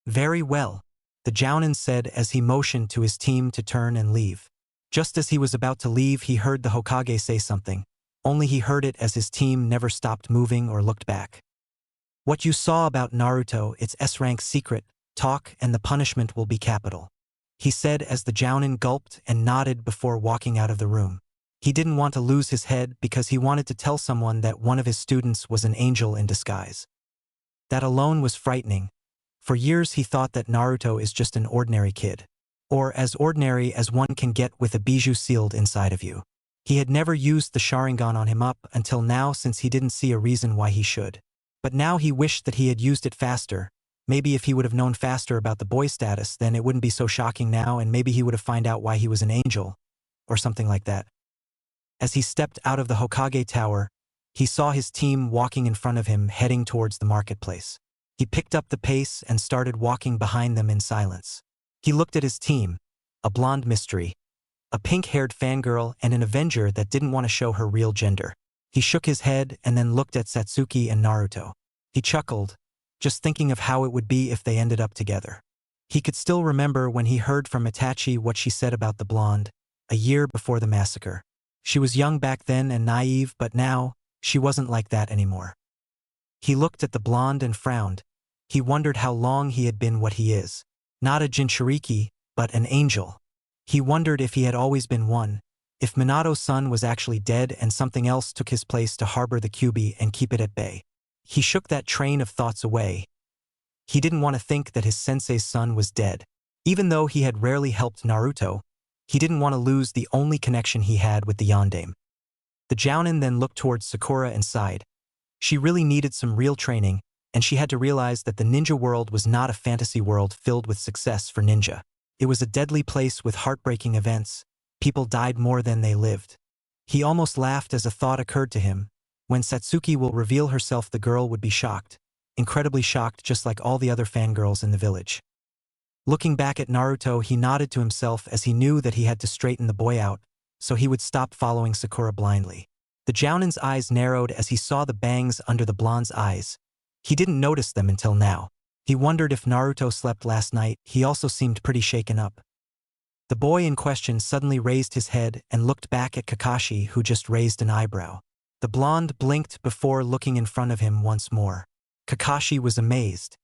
Very well, the jounin said as he motioned to his team to turn and leave. Just as he was about to leave, he heard the Hokage say something, only he heard it as his team never stopped moving or looked back. What you saw about Naruto, it's S-rank secret, talk, and the punishment will be capital, he said as the jounin gulped and nodded before walking out of the room. He didn't want to lose his head because he wanted to tell someone that one of his students was an angel in disguise. That alone was frightening. For years he thought that Naruto is just an ordinary kid, or as ordinary as one can get with a bijou sealed inside of you. He had never used the Sharingan on him up until now, since he didn't see a reason why he should. But now he wished that he had used it faster. Maybe if he would have known faster about the boy status, then it wouldn't be so shocking now, and maybe he would have found out why he was an angel, or something like that. As he stepped out of the Hokage tower, he saw his team walking in front of him, heading towards the marketplace. He picked up the pace and started walking behind them in silence. He looked at his team, a blonde mystery, a pink-haired fangirl, and an Avenger that didn't want to show her real gender. He shook his head and then looked at Satsuki and Naruto. He chuckled, just thinking of how it would be if they ended up together. He could still remember when he heard from Itachi what she said about the blonde, a year before the massacre. She was young back then and naive, but now, she wasn't like that anymore. He looked at the blonde and frowned. He wondered how long he had been what he is. Not a Jinchuriki, but an angel. He wondered if he had always been one, If Minato's son was actually dead and something else took his place to harbor the QB and keep it at bay. He shook that train of thoughts away. He didn't want to think that his sensei's son was dead. Even though he had rarely helped Naruto, he didn't want to lose the only connection he had with the yondaime. The Jounin then looked towards Sakura and sighed. She really needed some real training, and she had to realize that the ninja world was not a fantasy world filled with success for ninja. It was a deadly place with heartbreaking events. People died more than they lived. He almost laughed as a thought occurred to him. When Satsuki will reveal herself, the girl would be shocked. Incredibly shocked, just like all the other fangirls in the village. Looking back at Naruto, he nodded to himself as he knew that he had to straighten the boy out, so he would stop following Sakura blindly. The Jounin's eyes narrowed as he saw the bangs under the blonde's eyes. He didn't notice them until now. He wondered if Naruto slept last night. He also seemed pretty shaken up. The boy in question suddenly raised his head and looked back at Kakashi, who just raised an eyebrow. The blonde blinked before looking in front of him once more. Kakashi was amazed.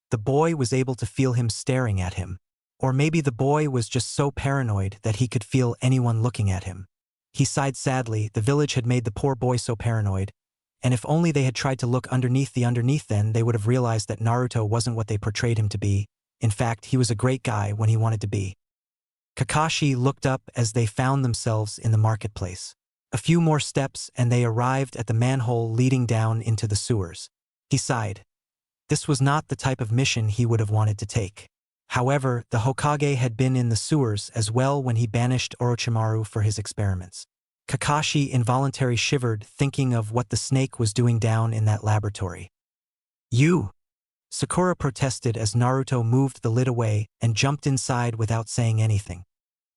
The boy was able to feel him staring at him. Or maybe the boy was just so paranoid that he could feel anyone looking at him. He sighed sadly. The village had made the poor boy so paranoid, and if only they had tried to look underneath then they would have realized that Naruto wasn't what they portrayed him to be. In fact, he was a great guy when he wanted to be. Kakashi looked up as they found themselves in the marketplace. A few more steps and they arrived at the manhole leading down into the sewers. He sighed. This was not the type of mission he would have wanted to take. However, the Hokage had been in the sewers as well when he banished Orochimaru for his experiments. Kakashi involuntarily shivered, thinking of what the snake was doing down in that laboratory. "You!" Sakura protested as Naruto moved the lid away and jumped inside without saying anything.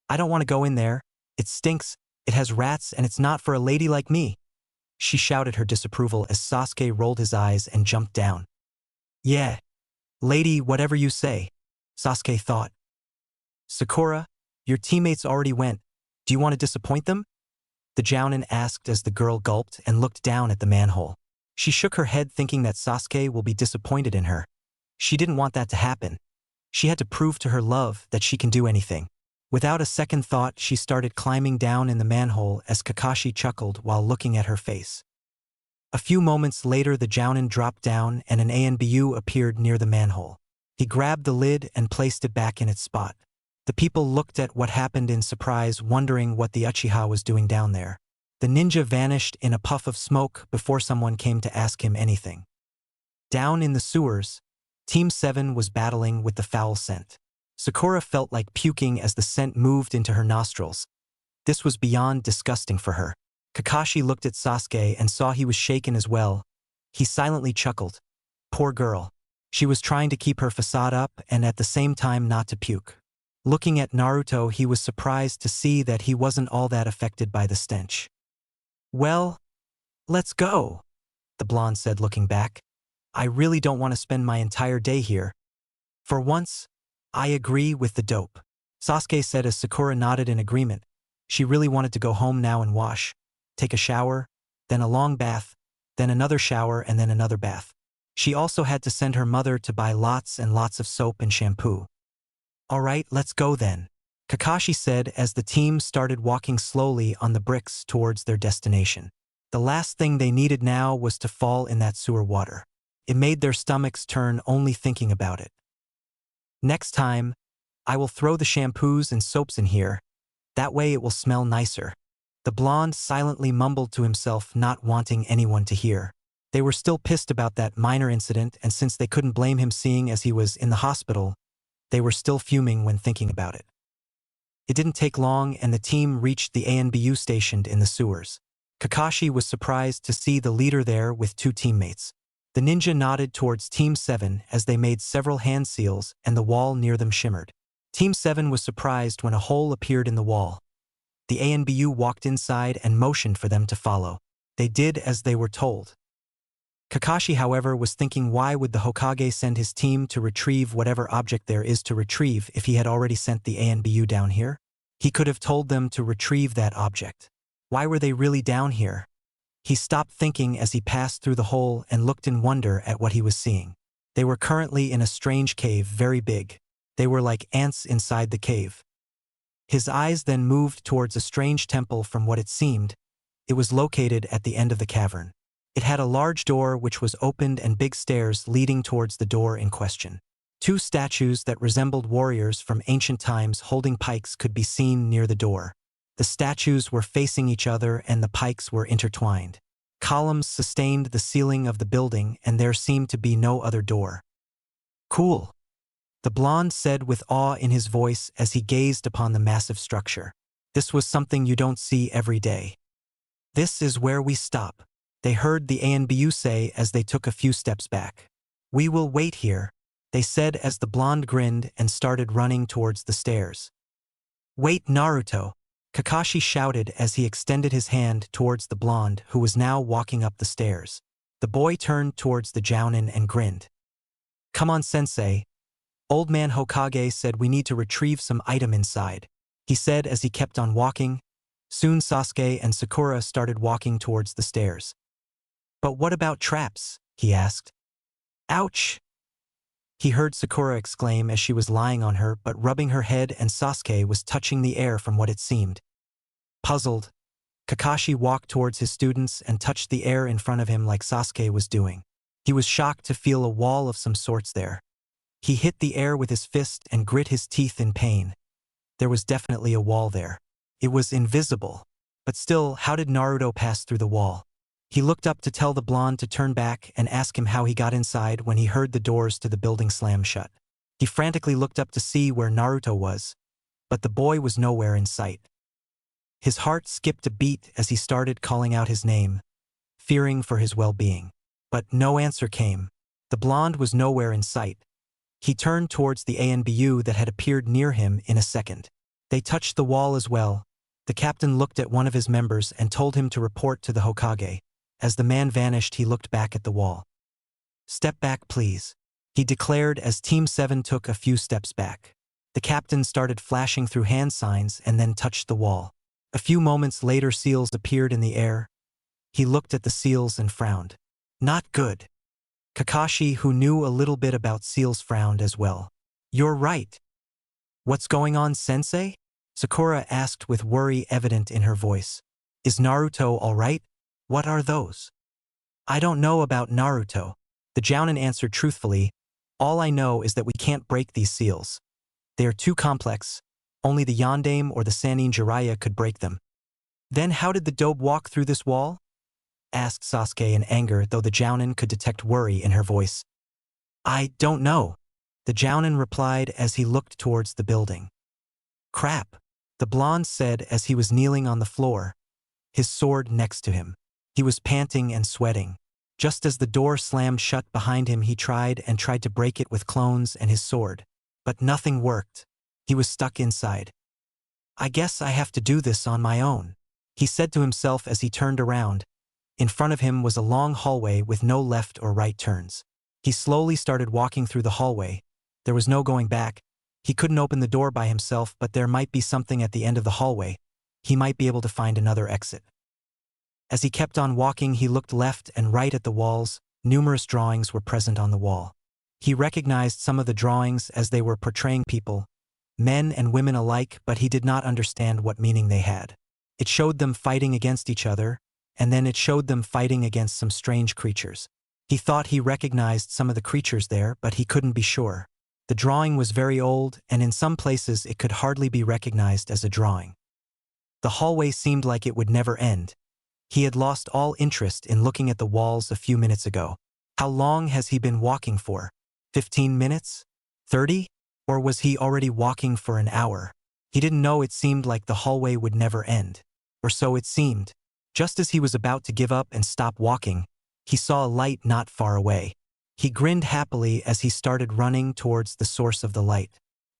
"I don't want to go in there. It stinks, it has rats, and it's not for a lady like me." She shouted her disapproval as Sasuke rolled his eyes and jumped down. "Yeah, lady, whatever you say," Sasuke thought. "Sakura, your teammates already went. Do you want to disappoint them?" The Jounin asked as the girl gulped and looked down at the manhole. She shook her head, thinking that Sasuke will be disappointed in her. She didn't want that to happen. She had to prove to her love that she can do anything. Without a second thought, she started climbing down in the manhole as Kakashi chuckled while looking at her face. A few moments later, the Jounin dropped down and an ANBU appeared near the manhole. He grabbed the lid and placed it back in its spot. The people looked at what happened in surprise, wondering what the Uchiha was doing down there. The ninja vanished in a puff of smoke before someone came to ask him anything. Down in the sewers, Team 7 was battling with the foul scent. Sakura felt like puking as the scent moved into her nostrils. This was beyond disgusting for her. Kakashi looked at Sasuke and saw he was shaken as well. He silently chuckled. Poor girl. She was trying to keep her facade up and at the same time not to puke. Looking at Naruto, he was surprised to see that he wasn't all that affected by the stench. "Well, let's go," the blonde said, looking back. "I really don't want to spend my entire day here." "For once, I agree with the dope," Sasuke said as Sakura nodded in agreement. She really wanted to go home now and wash, take a shower, then a long bath, then another shower and then another bath. She also had to send her mother to buy lots and lots of soap and shampoo. "All right, let's go then," Kakashi said as the team started walking slowly on the bricks towards their destination. The last thing they needed now was to fall in that sewer water. It made their stomachs turn only thinking about it. "Next time, I will throw the shampoos and soaps in here. That way it will smell nicer." The blonde silently mumbled to himself, not wanting anyone to hear. They were still pissed about that minor incident, and since they couldn't blame him seeing as he was in the hospital, they were still fuming when thinking about it. It didn't take long and the team reached the ANBU stationed in the sewers. Kakashi was surprised to see the leader there with two teammates. The ninja nodded towards Team 7 as they made several hand seals and the wall near them shimmered. Team 7 was surprised when a hole appeared in the wall. The ANBU walked inside and motioned for them to follow. They did as they were told. Kakashi, however, was thinking, why would the Hokage send his team to retrieve whatever object there is to retrieve if he had already sent the ANBU down here? He could have told them to retrieve that object. Why were they really down here? He stopped thinking as he passed through the hole and looked in wonder at what he was seeing. They were currently in a strange cave, very big. They were like ants inside the cave. His eyes then moved towards a strange temple. From what it seemed, it was located at the end of the cavern. It had a large door which was opened and big stairs leading towards the door in question. Two statues that resembled warriors from ancient times holding pikes could be seen near the door. The statues were facing each other and the pikes were intertwined. Columns sustained the ceiling of the building and there seemed to be no other door. "Cool," the blonde said with awe in his voice as he gazed upon the massive structure. "This was something you don't see every day." "This is where we stop," they heard the ANBU say as they took a few steps back. "We will wait here," they said as the blonde grinned and started running towards the stairs. "Wait, Naruto," Kakashi shouted as he extended his hand towards the blonde who was now walking up the stairs. The boy turned towards the jounin and grinned. "Come on, sensei." Old man Hokage said, "We need to retrieve some item inside," he said as he kept on walking. Soon Sasuke and Sakura started walking towards the stairs. "But what about traps?" he asked. "Ouch!" he heard Sakura exclaim as she was lying on her but rubbing her head, and Sasuke was touching the air from what it seemed. Puzzled, Kakashi walked towards his students and touched the air in front of him like Sasuke was doing. He was shocked to feel a wall of some sorts there. He hit the air with his fist and grit his teeth in pain. There was definitely a wall there. It was invisible. But still, how did Naruto pass through the wall? He looked up to tell the blonde to turn back and ask him how he got inside when he heard the doors to the building slam shut. He frantically looked up to see where Naruto was, but the boy was nowhere in sight. His heart skipped a beat as he started calling out his name, fearing for his well-being. But no answer came. The blonde was nowhere in sight. He turned towards the ANBU that had appeared near him in a second. They touched the wall as well. The captain looked at one of his members and told him to report to the Hokage. As the man vanished, he looked back at the wall. "Step back, please," he declared as Team 7 took a few steps back. The captain started flashing through hand signs and then touched the wall. A few moments later, seals appeared in the air. He looked at the seals and frowned. "Not good." Kakashi, who knew a little bit about seals, frowned as well. "You're right." "What's going on, sensei?" Sakura asked with worry evident in her voice. "Is Naruto all right?" "What are those?" "I don't know about Naruto," the jounin answered truthfully. "All I know is that we can't break these seals. They are too complex. Only the Yondaime or the Sannin Jiraiya could break them." "Then how did the dope walk through this wall?" asked Sasuke in anger, though the jounin could detect worry in her voice. "I don't know," the jounin replied as he looked towards the building. "Crap," the blonde said as he was kneeling on the floor, his sword next to him. He was panting and sweating. Just as the door slammed shut behind him, he tried to break it with clones and his sword. But nothing worked. He was stuck inside. "I guess I have to do this on my own," he said to himself as he turned around. In front of him was a long hallway with no left or right turns. He slowly started walking through the hallway. There was no going back. He couldn't open the door by himself, but there might be something at the end of the hallway. He might be able to find another exit. As he kept on walking, he looked left and right at the walls. Numerous drawings were present on the wall. He recognized some of the drawings as they were portraying people, men and women alike, but he did not understand what meaning they had. It showed them fighting against each other, and then it showed them fighting against some strange creatures. He thought he recognized some of the creatures there, but he couldn't be sure. The drawing was very old, and in some places it could hardly be recognized as a drawing. The hallway seemed like it would never end. He had lost all interest in looking at the walls a few minutes ago. How long has he been walking for? 15 minutes? 30? Or was he already walking for an hour? He didn't know. It seemed like the hallway would never end. Or so it seemed. Just as he was about to give up and stop walking, he saw a light not far away. He grinned happily as he started running towards the source of the light.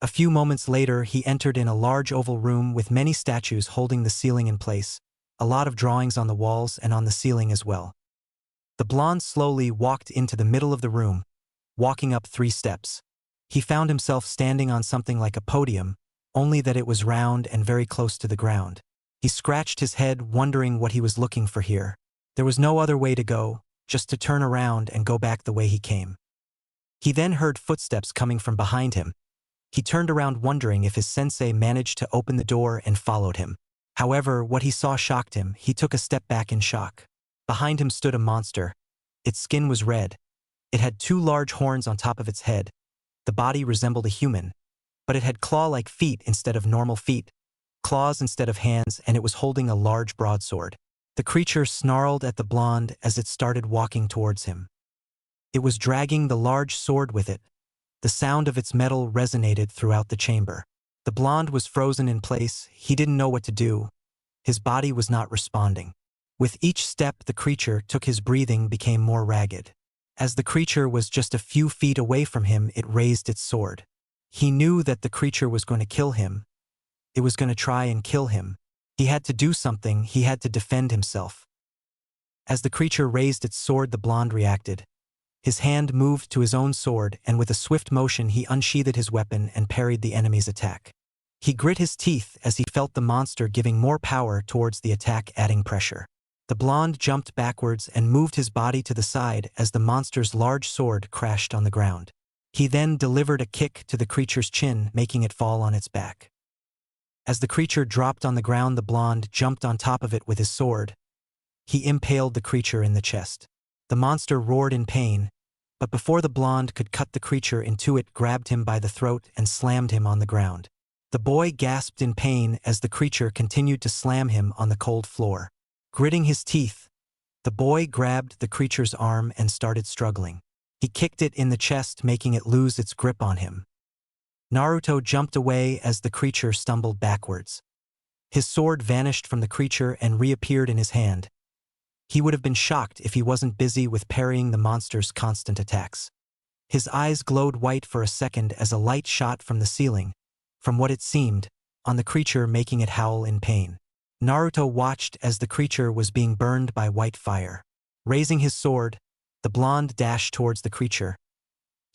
A few moments later, he entered in a large oval room with many statues holding the ceiling in place, a lot of drawings on the walls and on the ceiling as well. The blonde slowly walked into the middle of the room, walking up 3 steps. He found himself standing on something like a podium, only that it was round and very close to the ground. He scratched his head, wondering what he was looking for here. There was no other way to go, just to turn around and go back the way he came. He then heard footsteps coming from behind him. He turned around wondering if his sensei managed to open the door and followed him. However, what he saw shocked him. He took a step back in shock. Behind him stood a monster. Its skin was red. It had 2 large horns on top of its head. The body resembled a human, but it had claw-like feet instead of normal feet, claws instead of hands, and it was holding a large broadsword. The creature snarled at the blonde as it started walking towards him. It was dragging the large sword with it. The sound of its metal resonated throughout the chamber. The blonde was frozen in place. He didn't know what to do. His body was not responding. With each step the creature took, his breathing became more ragged. As the creature was just a few feet away from him, it raised its sword. He knew that the creature was going to kill him. It was going to try and kill him. He had to do something. He had to defend himself. As the creature raised its sword, the blonde reacted. His hand moved to his own sword, and with a swift motion he unsheathed his weapon and parried the enemy's attack. He grit his teeth as he felt the monster giving more power towards the attack, adding pressure. The blonde jumped backwards and moved his body to the side as the monster's large sword crashed on the ground. He then delivered a kick to the creature's chin, making it fall on its back. As the creature dropped on the ground, the blonde jumped on top of it with his sword. He impaled the creature in the chest. The monster roared in pain, but before the blonde could cut the creature in two, it grabbed him by the throat and slammed him on the ground. The boy gasped in pain as the creature continued to slam him on the cold floor. Gritting his teeth, the boy grabbed the creature's arm and started struggling. He kicked it in the chest, making it lose its grip on him. Naruto jumped away as the creature stumbled backwards. His sword vanished from the creature and reappeared in his hand. He would have been shocked if he wasn't busy with parrying the monster's constant attacks. His eyes glowed white for a second as a light shot from the ceiling, from what it seemed, on the creature, making it howl in pain. Naruto watched as the creature was being burned by white fire. Raising his sword, the blonde dashed towards the creature.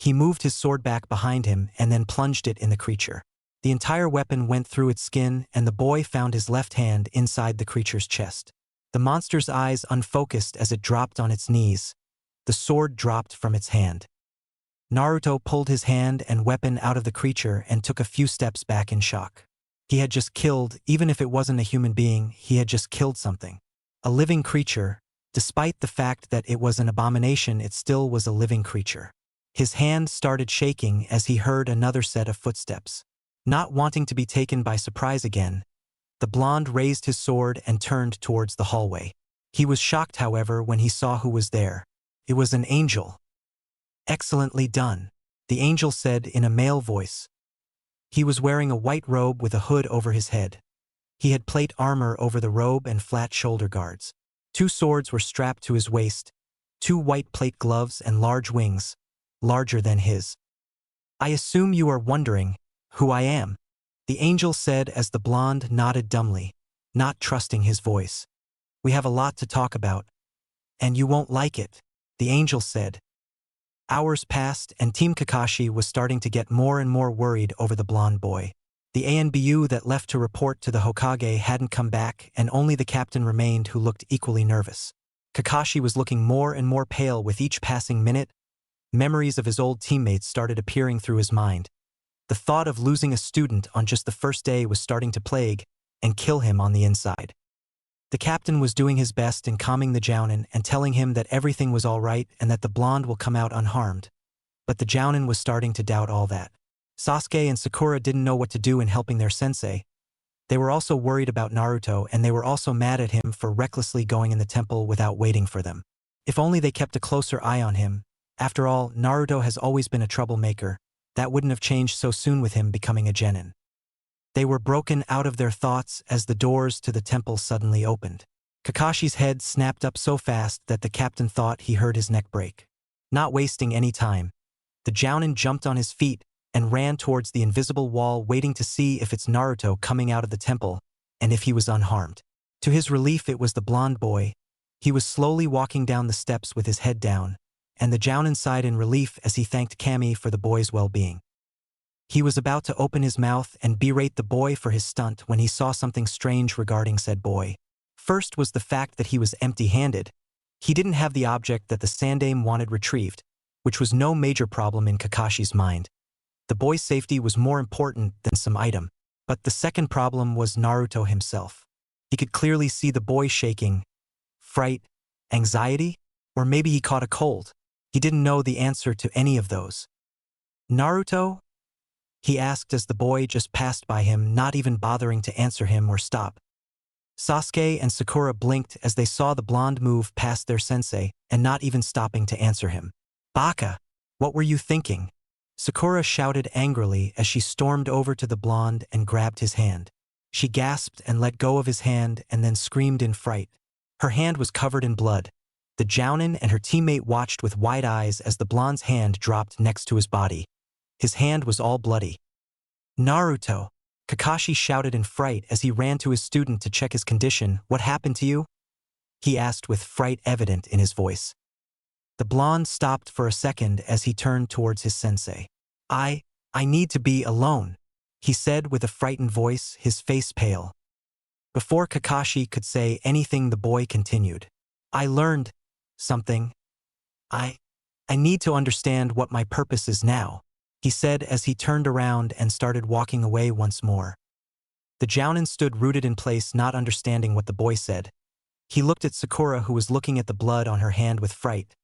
He moved his sword back behind him and then plunged it in the creature. The entire weapon went through its skin, and the boy found his left hand inside the creature's chest. The monster's eyes unfocused as it dropped on its knees. The sword dropped from its hand. Naruto pulled his hand and weapon out of the creature and took a few steps back in shock. He had just killed, even if it wasn't a human being, he had just killed something. A living creature. Despite the fact that it was an abomination, it still was a living creature. His hand started shaking as he heard another set of footsteps. Not wanting to be taken by surprise again, the blonde raised his sword and turned towards the hallway. He was shocked, however, when he saw who was there. It was an angel. "Excellently done," the angel said in a male voice. He was wearing a white robe with a hood over his head. He had plate armor over the robe and flat shoulder guards. 2 swords were strapped to his waist, 2 white plate gloves and large wings, larger than his. "I assume you are wondering who I am," the angel said as the blonde nodded dumbly, not trusting his voice. "We have a lot to talk about, and you won't like it," the angel said. Hours passed, and Team Kakashi was starting to get more and more worried over the blonde boy. The ANBU that left to report to the Hokage hadn't come back, and only the captain remained, who looked equally nervous. Kakashi was looking more and more pale with each passing minute. Memories of his old teammates started appearing through his mind. The thought of losing a student on just the first day was starting to plague and kill him on the inside. The captain was doing his best in calming the jounin and telling him that everything was all right and that the blonde will come out unharmed. But the jounin was starting to doubt all that. Sasuke and Sakura didn't know what to do in helping their sensei. They were also worried about Naruto, and they were also mad at him for recklessly going in the temple without waiting for them. If only they kept a closer eye on him. After all, Naruto has always been a troublemaker. That wouldn't have changed so soon with him becoming a genin. They were broken out of their thoughts as the doors to the temple suddenly opened. Kakashi's head snapped up so fast that the captain thought he heard his neck break. Not wasting any time, the jounin jumped on his feet and ran towards the invisible wall, waiting to see if it's Naruto coming out of the temple and if he was unharmed. To his relief, it was the blonde boy. He was slowly walking down the steps with his head down, and the jounin sighed in relief as he thanked Kami for the boy's well-being. He was about to open his mouth and berate the boy for his stunt when he saw something strange regarding said boy. First was the fact that he was empty-handed. He didn't have the object that the Sandaime wanted retrieved, which was no major problem in Kakashi's mind. The boy's safety was more important than some item. But the second problem was Naruto himself. He could clearly see the boy shaking. Fright? Anxiety? Or maybe he caught a cold. He didn't know the answer to any of those. "Naruto?" he asked as the boy just passed by him, not even bothering to answer him or stop. Sasuke and Sakura blinked as they saw the blonde move past their sensei and not even stopping to answer him. "Baka, what were you thinking?" Sakura shouted angrily as she stormed over to the blonde and grabbed his hand. She gasped and let go of his hand and then screamed in fright. Her hand was covered in blood. The Jounin and her teammate watched with wide eyes as the blonde's hand dropped next to his body. His hand was all bloody. "Naruto!" Kakashi shouted in fright as he ran to his student to check his condition. "What happened to you?" he asked with fright evident in his voice. The blonde stopped for a second as he turned towards his sensei. I need to be alone," he said with a frightened voice, his face pale. Before Kakashi could say anything, the boy continued. "I learned something. I need to understand what my purpose is now," he said as he turned around and started walking away once more. The Jounin stood rooted in place, not understanding what the boy said. He looked at Sakura, who was looking at the blood on her hand with fright.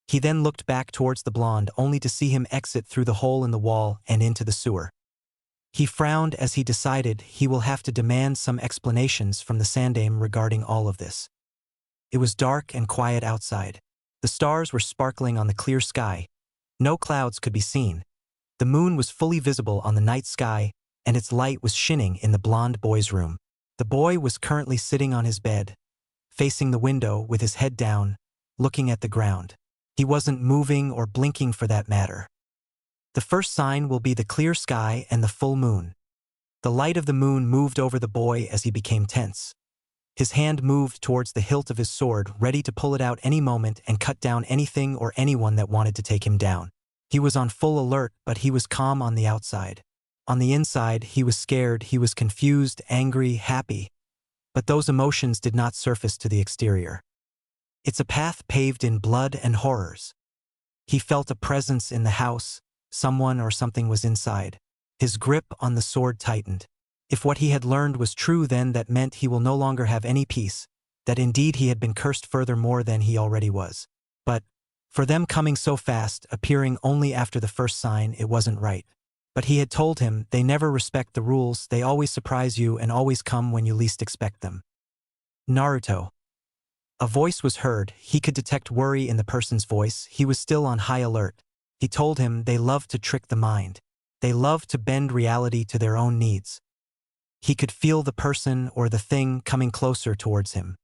He then looked back towards the blonde, only to see him exit through the hole in the wall and into the sewer. He frowned as he decided he will have to demand some explanations from the Sandaime regarding all of this. It was dark and quiet outside. The stars were sparkling on the clear sky. No clouds could be seen. The moon was fully visible on the night sky, and its light was shining in the blonde boy's room. The boy was currently sitting on his bed, facing the window with his head down, looking at the ground. He wasn't moving or blinking for that matter. The first sign will be the clear sky and the full moon. The light of the moon moved over the boy as he became tense. His hand moved towards the hilt of his sword, ready to pull it out any moment and cut down anything or anyone that wanted to take him down. He was on full alert, but he was calm on the outside. On the inside, he was scared, he was confused, angry, happy. But those emotions did not surface to the exterior. It's a path paved in blood and horrors. He felt a presence in the house. Someone or something was inside. His grip on the sword tightened. If what he had learned was true, then that meant he will no longer have any peace, that indeed he had been cursed furthermore than he already was. But for them coming so fast, appearing only after the first sign, it wasn't right. But he had told him, they never respect the rules, they always surprise you and always come when you least expect them. "Naruto." A voice was heard. He could detect worry in the person's voice. He was still on high alert. He told him they love to trick the mind. They love to bend reality to their own needs. He could feel the person or the thing coming closer towards him.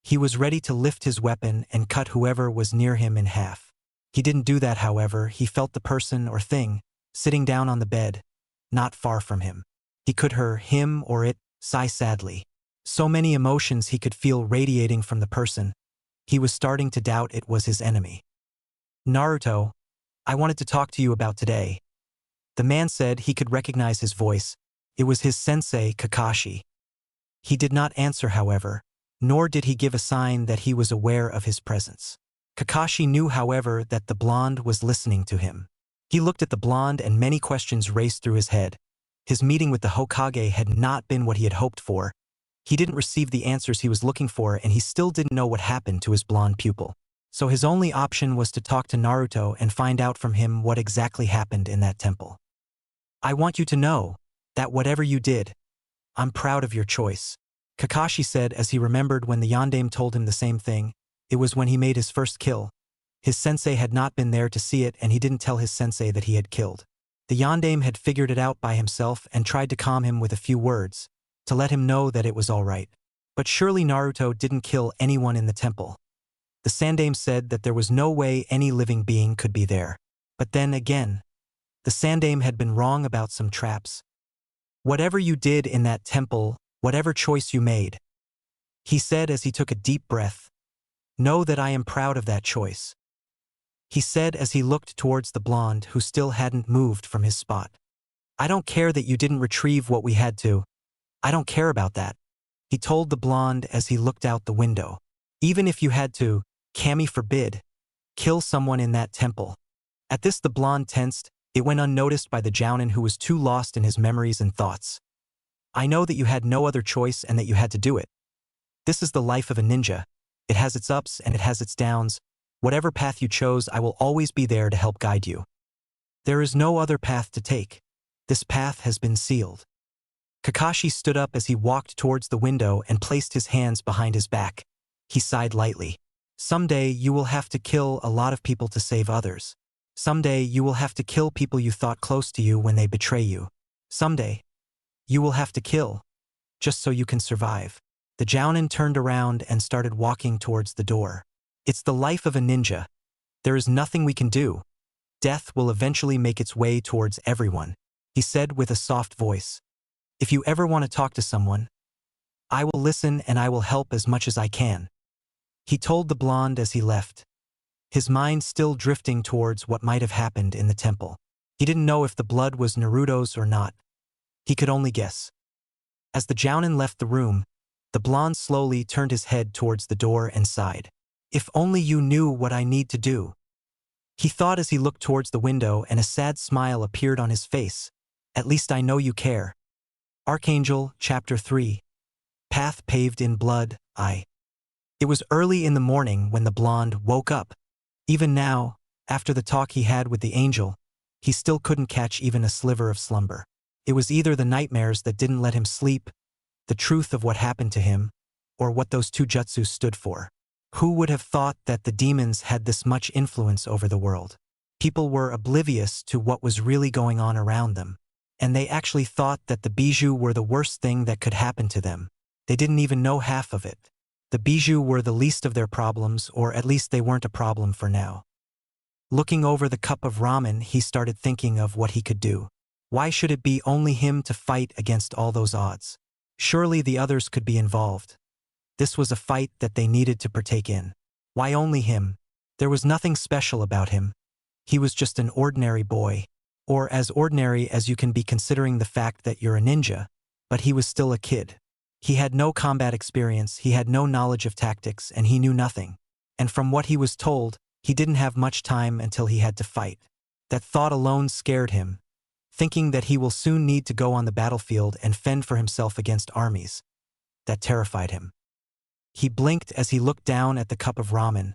He was ready to lift his weapon and cut whoever was near him in half. He didn't do that, however. He felt the person or thing sitting down on the bed, not far from him. He could hear him or it sigh sadly. So many emotions he could feel radiating from the person. He was starting to doubt it was his enemy. "Naruto, I wanted to talk to you about today." The man said he could recognize his voice. It was his sensei, Kakashi. He did not answer, however, nor did he give a sign that he was aware of his presence. Kakashi knew, however, that the blonde was listening to him. He looked at the blonde and many questions raced through his head. His meeting with the Hokage had not been what he had hoped for. He didn't receive the answers he was looking for, and he still didn't know what happened to his blonde pupil. So his only option was to talk to Naruto and find out from him what exactly happened in that temple. "I want you to know that whatever you did, I'm proud of your choice," Kakashi said as he remembered when the Yondaime told him the same thing. It was when he made his first kill. His sensei had not been there to see it, and he didn't tell his sensei that he had killed. The Yondaime had figured it out by himself and tried to calm him with a few words, to let him know that it was all right. But surely Naruto didn't kill anyone in the temple. The Sandaime said that there was no way any living being could be there. But then again, the Sandaime had been wrong about some traps. "Whatever you did in that temple, whatever choice you made," he said as he took a deep breath, "know that I am proud of that choice," he said as he looked towards the blonde who still hadn't moved from his spot. "I don't care that you didn't retrieve what we had to. I don't care about that," he told the blonde as he looked out the window. "Even if you had to, Kami forbid, kill someone in that temple." At this the blonde tensed. It went unnoticed by the jounin who was too lost in his memories and thoughts. I know that you had no other choice and that you had to do it. This is the life of a ninja. It has its ups and it has its downs. Whatever path you chose, I will always be there to help guide you. There is no other path to take. This path has been sealed. Kakashi stood up as he walked towards the window and placed his hands behind his back. He sighed lightly. Someday you will have to kill a lot of people to save others. Someday you will have to kill people you thought close to you when they betray you. Someday you will have to kill, just so you can survive. The jounin turned around and started walking towards the door. It's the life of a ninja. There is nothing we can do. Death will eventually make its way towards everyone, he said with a soft voice. If you ever want to talk to someone, I will listen and I will help as much as I can. He told the blonde as he left, his mind still drifting towards what might have happened in the temple. He didn't know if the blood was Naruto's or not. He could only guess. As the jounin left the room, the blonde slowly turned his head towards the door and sighed. If only you knew what I need to do. He thought as he looked towards the window and a sad smile appeared on his face. At least I know you care. Archangel, Chapter 3. Path paved in blood, It was early in the morning when the blonde woke up. Even now, after the talk he had with the angel, he still couldn't catch even a sliver of slumber. It was either the nightmares that didn't let him sleep, the truth of what happened to him, or what those two jutsus stood for. Who would have thought that the demons had this much influence over the world? People were oblivious to what was really going on around them, and they actually thought that the bijou were the worst thing that could happen to them. They didn't even know half of it. The bijou were the least of their problems, or at least they weren't a problem for now. Looking over the cup of ramen, he started thinking of what he could do. Why should it be only him to fight against all those odds? Surely the others could be involved. This was a fight that they needed to partake in. Why only him? There was nothing special about him. He was just an ordinary boy. Or as ordinary as you can be considering the fact that you're a ninja, but he was still a kid. He had no combat experience, he had no knowledge of tactics, and he knew nothing. And from what he was told, he didn't have much time until he had to fight. That thought alone scared him, thinking that he will soon need to go on the battlefield and fend for himself against armies. That terrified him. He blinked as he looked down at the cup of ramen.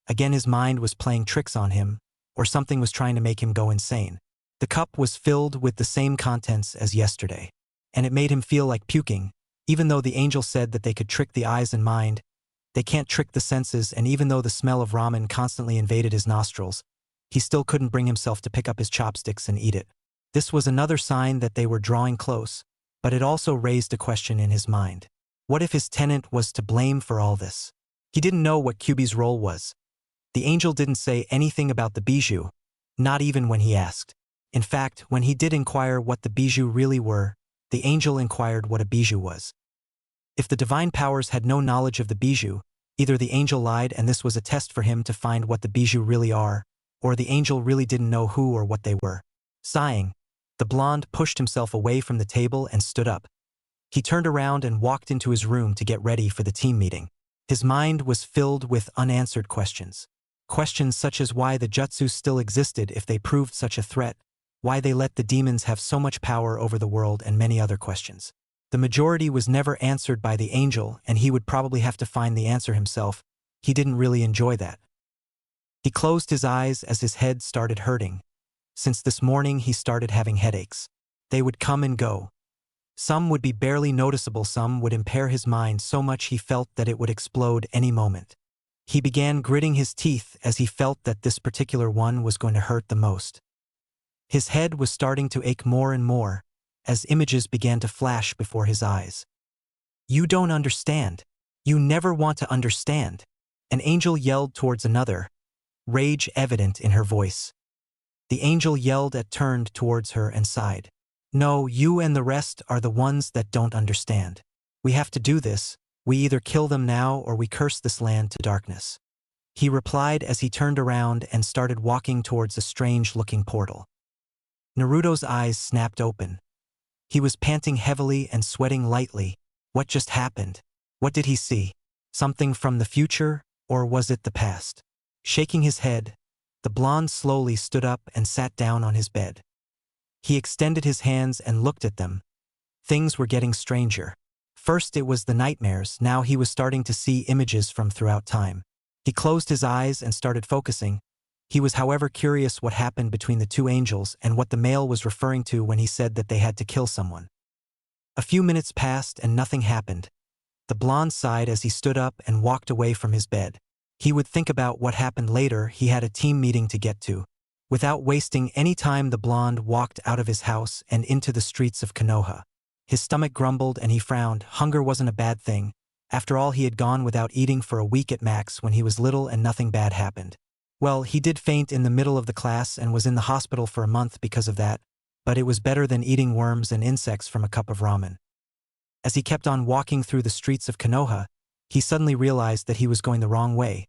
Again his mind was playing tricks on him, or something was trying to make him go insane. The cup was filled with the same contents as yesterday, and it made him feel like puking. Even though the angel said that they could trick the eyes and mind, they can't trick the senses, and even though the smell of ramen constantly invaded his nostrils, he still couldn't bring himself to pick up his chopsticks and eat it. This was another sign that they were drawing close, but it also raised a question in his mind. What if his tenant was to blame for all this? He didn't know what QB's role was. The angel didn't say anything about the bijou, not even when he asked. In fact, when he did inquire what the bijou really were, the angel inquired what a bijou was. If the divine powers had no knowledge of the bijou, either the angel lied and this was a test for him to find what the bijou really are, or the angel really didn't know who or what they were. Sighing, the blonde pushed himself away from the table and stood up. He turned around and walked into his room to get ready for the team meeting. His mind was filled with unanswered questions. Questions such as why the jutsus still existed if they proved such a threat, why they let the demons have so much power over the world, and many other questions. The majority was never answered by the angel, and he would probably have to find the answer himself. He didn't really enjoy that. He closed his eyes as his head started hurting. Since this morning he started having headaches. They would come and go. Some would be barely noticeable, some would impair his mind so much he felt that it would explode any moment. He began gritting his teeth as he felt that this particular one was going to hurt the most. His head was starting to ache more and more, as images began to flash before his eyes. You don't understand. You never want to understand. An angel yelled towards another, rage evident in her voice. The angel yelled turned towards her and sighed. No, you and the rest are the ones that don't understand. We have to do this. We either kill them now or we curse this land to darkness. He replied as he turned around and started walking towards a strange-looking portal. Naruto's eyes snapped open. He was panting heavily and sweating lightly. What just happened? What did he see? Something from the future, or was it the past? Shaking his head, The blonde slowly stood up and sat down on his bed. He extended his hands and looked at them. Things were getting stranger. First it was the nightmares, now he was starting to see images from throughout time. He closed his eyes and started focusing. He was however curious what happened between the two angels and what the male was referring to when he said that they had to kill someone. A few minutes passed and nothing happened. The blonde sighed as he stood up and walked away from his bed. He would think about what happened later. He had a team meeting to get to. Without wasting any time, the blonde walked out of his house and into the streets of Konoha. His stomach grumbled and he frowned. Hunger wasn't a bad thing. After all, he had gone without eating for a week at max when he was little and nothing bad happened. Well, he did faint in the middle of the class and was in the hospital for a month because of that, but it was better than eating worms and insects from a cup of ramen. As he kept on walking through the streets of Konoha, he suddenly realized that he was going the wrong way,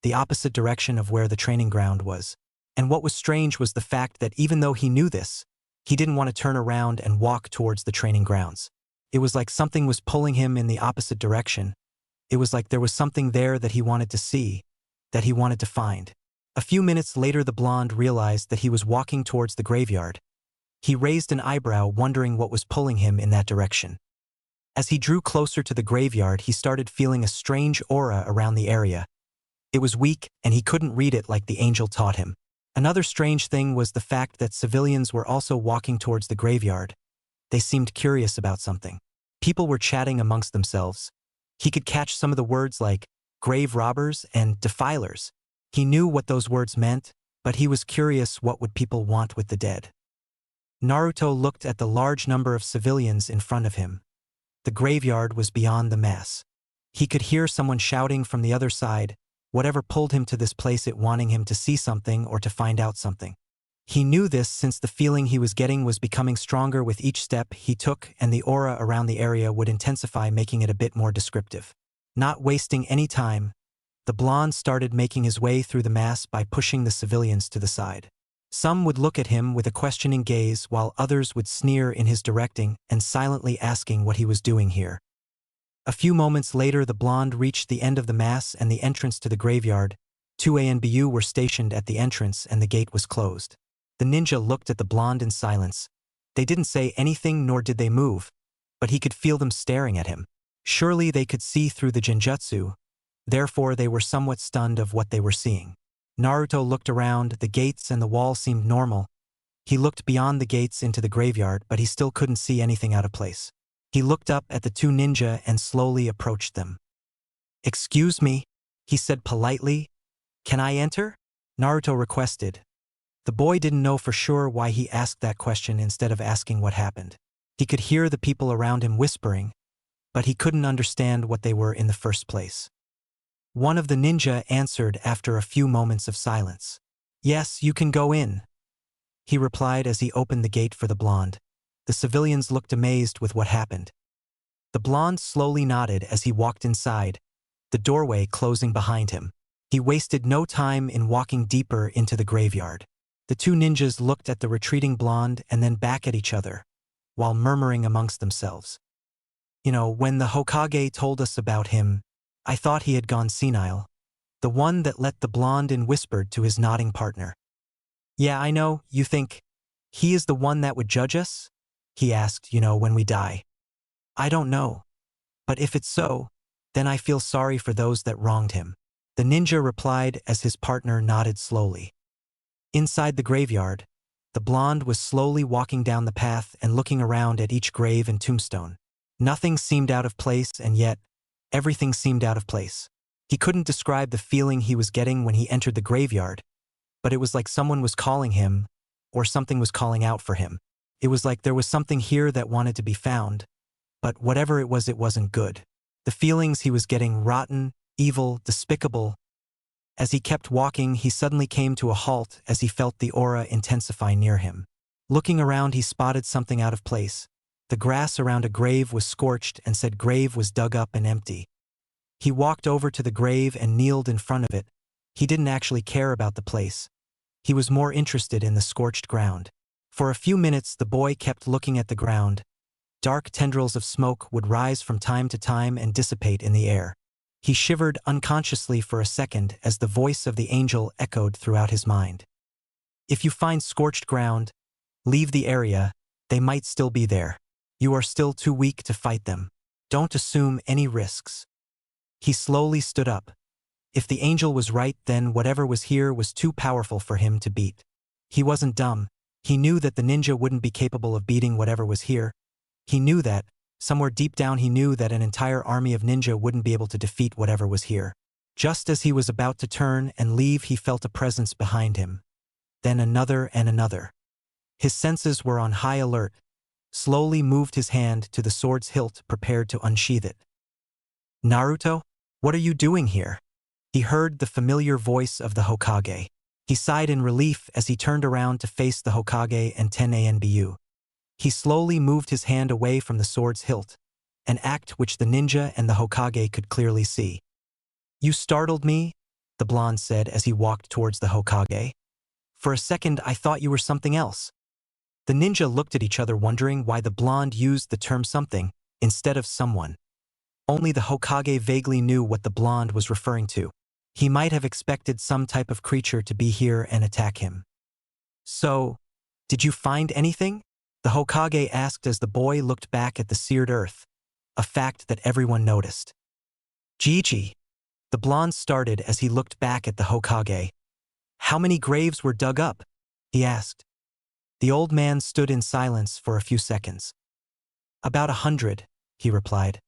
the opposite direction of where the training ground was. And what was strange was the fact that even though he knew this, he didn't want to turn around and walk towards the training grounds. It was like something was pulling him in the opposite direction. It was like there was something there that he wanted to see, that he wanted to find. A few minutes later, the blonde realized that he was walking towards the graveyard. He raised an eyebrow, wondering what was pulling him in that direction. As he drew closer to the graveyard, he started feeling a strange aura around the area. It was weak, and he couldn't read it like the angel taught him. Another strange thing was the fact that civilians were also walking towards the graveyard. They seemed curious about something. People were chatting amongst themselves. He could catch some of the words like grave robbers and defilers. He knew what those words meant, but he was curious, what would people want with the dead? Naruto looked at the large number of civilians in front of him. The graveyard was beyond the mass. He could hear someone shouting from the other side, whatever pulled him to this place, it wanting him to see something or to find out something. He knew this since the feeling he was getting was becoming stronger with each step he took, and the aura around the area would intensify, making it a bit more descriptive. Not wasting any time, the blonde started making his way through the mass by pushing the civilians to the side. Some would look at him with a questioning gaze, while others would sneer in his direction and silently asking what he was doing here. A few moments later, the blonde reached the end of the mass and the entrance to the graveyard. 2 ANBU were stationed at the entrance and the gate was closed. The ninja looked at the blonde in silence. They didn't say anything nor did they move, but he could feel them staring at him. Surely they could see through the genjutsu, therefore they were somewhat stunned of what they were seeing. Naruto looked around. The gates and the wall seemed normal. He looked beyond the gates into the graveyard, but he still couldn't see anything out of place. He looked up at the two ninja and slowly approached them. "Excuse me," he said politely. "Can I enter?" Naruto requested. The boy didn't know for sure why he asked that question instead of asking what happened. He could hear the people around him whispering, but he couldn't understand what they were in the first place. One of the ninja answered after a few moments of silence. "Yes, you can go in," he replied as he opened the gate for the blonde. The civilians looked amazed with what happened. The blonde slowly nodded as he walked inside, the doorway closing behind him. He wasted no time in walking deeper into the graveyard. The two ninjas looked at the retreating blonde and then back at each other, while murmuring amongst themselves. When the Hokage told us about him, I thought he had gone senile. The one that let the blonde in whispered to his nodding partner. "Yeah, I know, you think he is the one that would judge us?" he asked, "when we die." "I don't know. But if it's so, then I feel sorry for those that wronged him," the ninja replied as his partner nodded slowly. Inside the graveyard, the blonde was slowly walking down the path and looking around at each grave and tombstone. Nothing seemed out of place, and yet, everything seemed out of place. He couldn't describe the feeling he was getting when he entered the graveyard, but it was like someone was calling him, or something was calling out for him. It was like there was something here that wanted to be found, but whatever it wasn't good. The feelings he was getting, rotten, evil, despicable. As he kept walking, he suddenly came to a halt as he felt the aura intensify near him. Looking around, he spotted something out of place. The grass around a grave was scorched and said grave was dug up and empty. He walked over to the grave and kneeled in front of it. He didn't actually care about the place. He was more interested in the scorched ground. For a few minutes, the boy kept looking at the ground. Dark tendrils of smoke would rise from time to time and dissipate in the air. He shivered unconsciously for a second as the voice of the angel echoed throughout his mind. If you find scorched ground, leave the area, they might still be there. You are still too weak to fight them. Don't assume any risks. He slowly stood up. If the angel was right, then whatever was here was too powerful for him to beat. He wasn't dumb. He knew that the ninja wouldn't be capable of beating whatever was here. He knew that, somewhere deep down he knew that an entire army of ninja wouldn't be able to defeat whatever was here. Just as he was about to turn and leave, he felt a presence behind him. Then another and another. His senses were on high alert. Slowly moved his hand to the sword's hilt, prepared to unsheath it. Naruto, what are you doing here? He heard the familiar voice of the Hokage. He sighed in relief as he turned around to face the Hokage and 10 Anbu. He slowly moved his hand away from the sword's hilt, an act which the ninja and the Hokage could clearly see. You startled me, the blonde said as he walked towards the Hokage. For a second I thought you were something else. The ninja looked at each other, wondering why the blonde used the term something instead of someone. Only the Hokage vaguely knew what the blonde was referring to. He might have expected some type of creature to be here and attack him. So, did you find anything? The Hokage asked as the boy looked back at the seared earth, a fact that everyone noticed. Gigi, the blonde started as he looked back at the Hokage. How many graves were dug up? He asked. The old man stood in silence for a few seconds. About 100, he replied.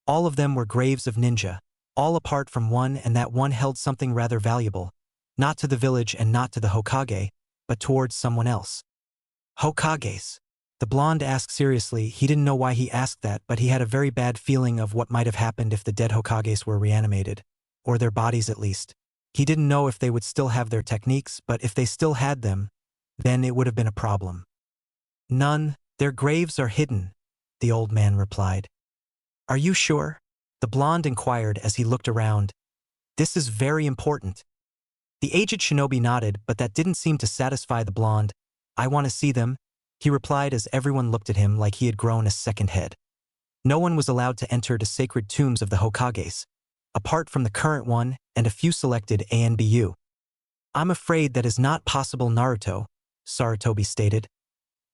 All of them were graves of ninja, all apart from one, and that one held something rather valuable, not to the village and not to the Hokage, but towards someone else. Hokages? The blonde asked seriously. He didn't know why he asked that, but he had a very bad feeling of what might have happened if the dead Hokages were reanimated, or their bodies at least. He didn't know if they would still have their techniques, but if they still had them, then it would have been a problem. None, their graves are hidden, the old man replied. Are you sure? The blonde inquired as he looked around. This is very important. The aged shinobi nodded, but that didn't seem to satisfy the blonde. I want to see them, he replied as everyone looked at him like he had grown a second head. No one was allowed to enter the sacred tombs of the Hokages, apart from the current one and a few selected Anbu. I'm afraid that is not possible, Naruto, Sarutobi stated.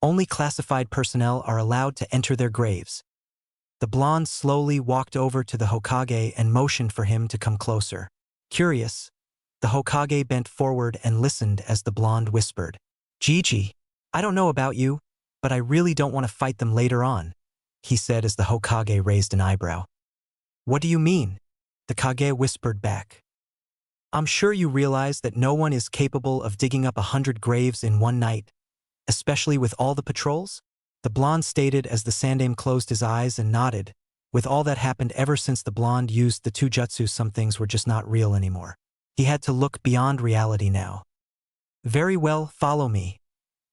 Only classified personnel are allowed to enter their graves. The blonde slowly walked over to the Hokage and motioned for him to come closer. Curious, the Hokage bent forward and listened as the blonde whispered. Gigi, I don't know about you, but I really don't want to fight them later on, he said as the Hokage raised an eyebrow. What do you mean? The Kage whispered back. I'm sure you realize that no one is capable of digging up 100 graves in one night, especially with all the patrols? The blonde stated as the Sandaime closed his eyes and nodded. With all that happened ever since the blonde used the two jutsus, some things were just not real anymore. He had to look beyond reality now. Very well, follow me,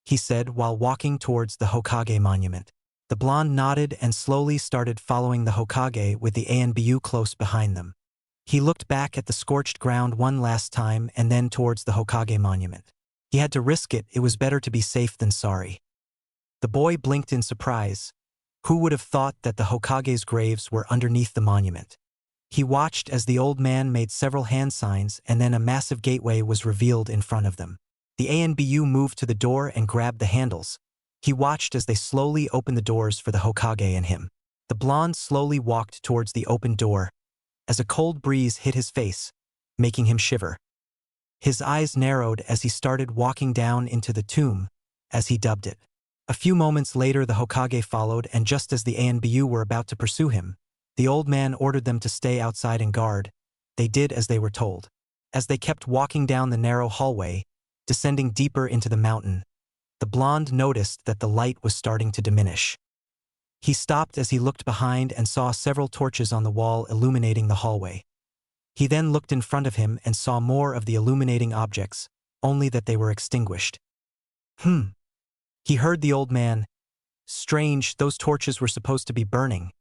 he said while walking towards the Hokage monument. The blonde nodded and slowly started following the Hokage with the Anbu close behind them. He looked back at the scorched ground one last time and then towards the Hokage monument. He had to risk it. It was better to be safe than sorry. The boy blinked in surprise. Who would have thought that the Hokage's graves were underneath the monument? He watched as the old man made several hand signs and then a massive gateway was revealed in front of them. The Anbu moved to the door and grabbed the handles. He watched as they slowly opened the doors for the Hokage and him. The blonde slowly walked towards the open door, as a cold breeze hit his face, making him shiver. His eyes narrowed as he started walking down into the tomb, as he dubbed it. A few moments later the Hokage followed, and just as the Anbu were about to pursue him, the old man ordered them to stay outside and guard. They did as they were told. As they kept walking down the narrow hallway, descending deeper into the mountain, the blonde noticed that the light was starting to diminish. He stopped as he looked behind and saw several torches on the wall illuminating the hallway. He then looked in front of him and saw more of the illuminating objects, only that they were extinguished. He heard the old man. Strange, those torches were supposed to be burning,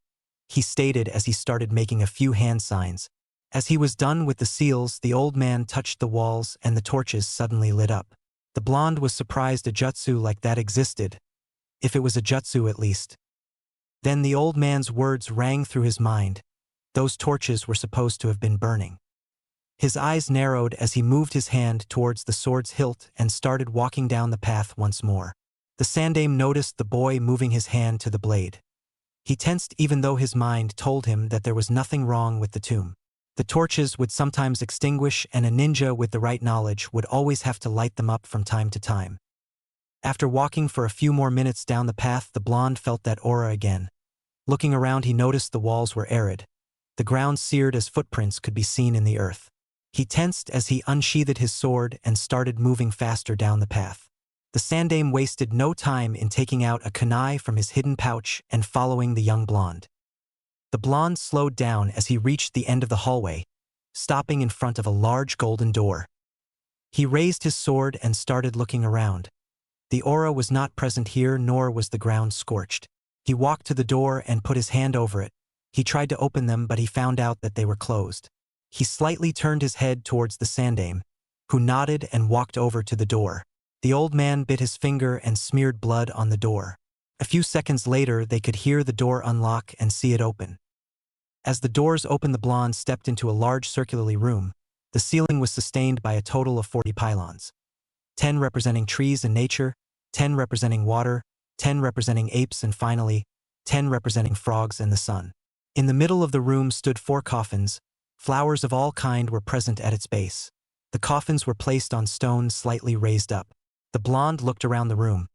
he stated as he started making a few hand signs. As he was done with the seals, the old man touched the walls and the torches suddenly lit up. The blonde was surprised a jutsu like that existed, if it was a jutsu at least. Then the old man's words rang through his mind. Those torches were supposed to have been burning. His eyes narrowed as he moved his hand towards the sword's hilt and started walking down the path once more. The Sandaime noticed the boy moving his hand to the blade. He tensed even though his mind told him that there was nothing wrong with the tomb. The torches would sometimes extinguish, and a ninja with the right knowledge would always have to light them up from time to time. After walking for a few more minutes down the path, the blonde felt that aura again. Looking around, he noticed the walls were arid. The ground seared as footprints could be seen in the earth. He tensed as he unsheathed his sword and started moving faster down the path. The Sandaime wasted no time in taking out a kunai from his hidden pouch and following the young blonde. The blonde slowed down as he reached the end of the hallway, stopping in front of a large golden door. He raised his sword and started looking around. The aura was not present here, nor was the ground scorched. He walked to the door and put his hand over it. He tried to open them, but he found out that they were closed. He slightly turned his head towards the Sandaime, who nodded and walked over to the door. The old man bit his finger and smeared blood on the door. A few seconds later, they could hear the door unlock and see it open. As the doors opened, the blonde stepped into a large circularly room. The ceiling was sustained by a total of 40 pylons. 10 representing trees and nature, 10 representing water, 10 representing apes, and finally, 10 representing frogs and the sun. In the middle of the room stood 4 coffins. Flowers of all kind were present at its base. The coffins were placed on stones slightly raised up. The blonde looked around the room.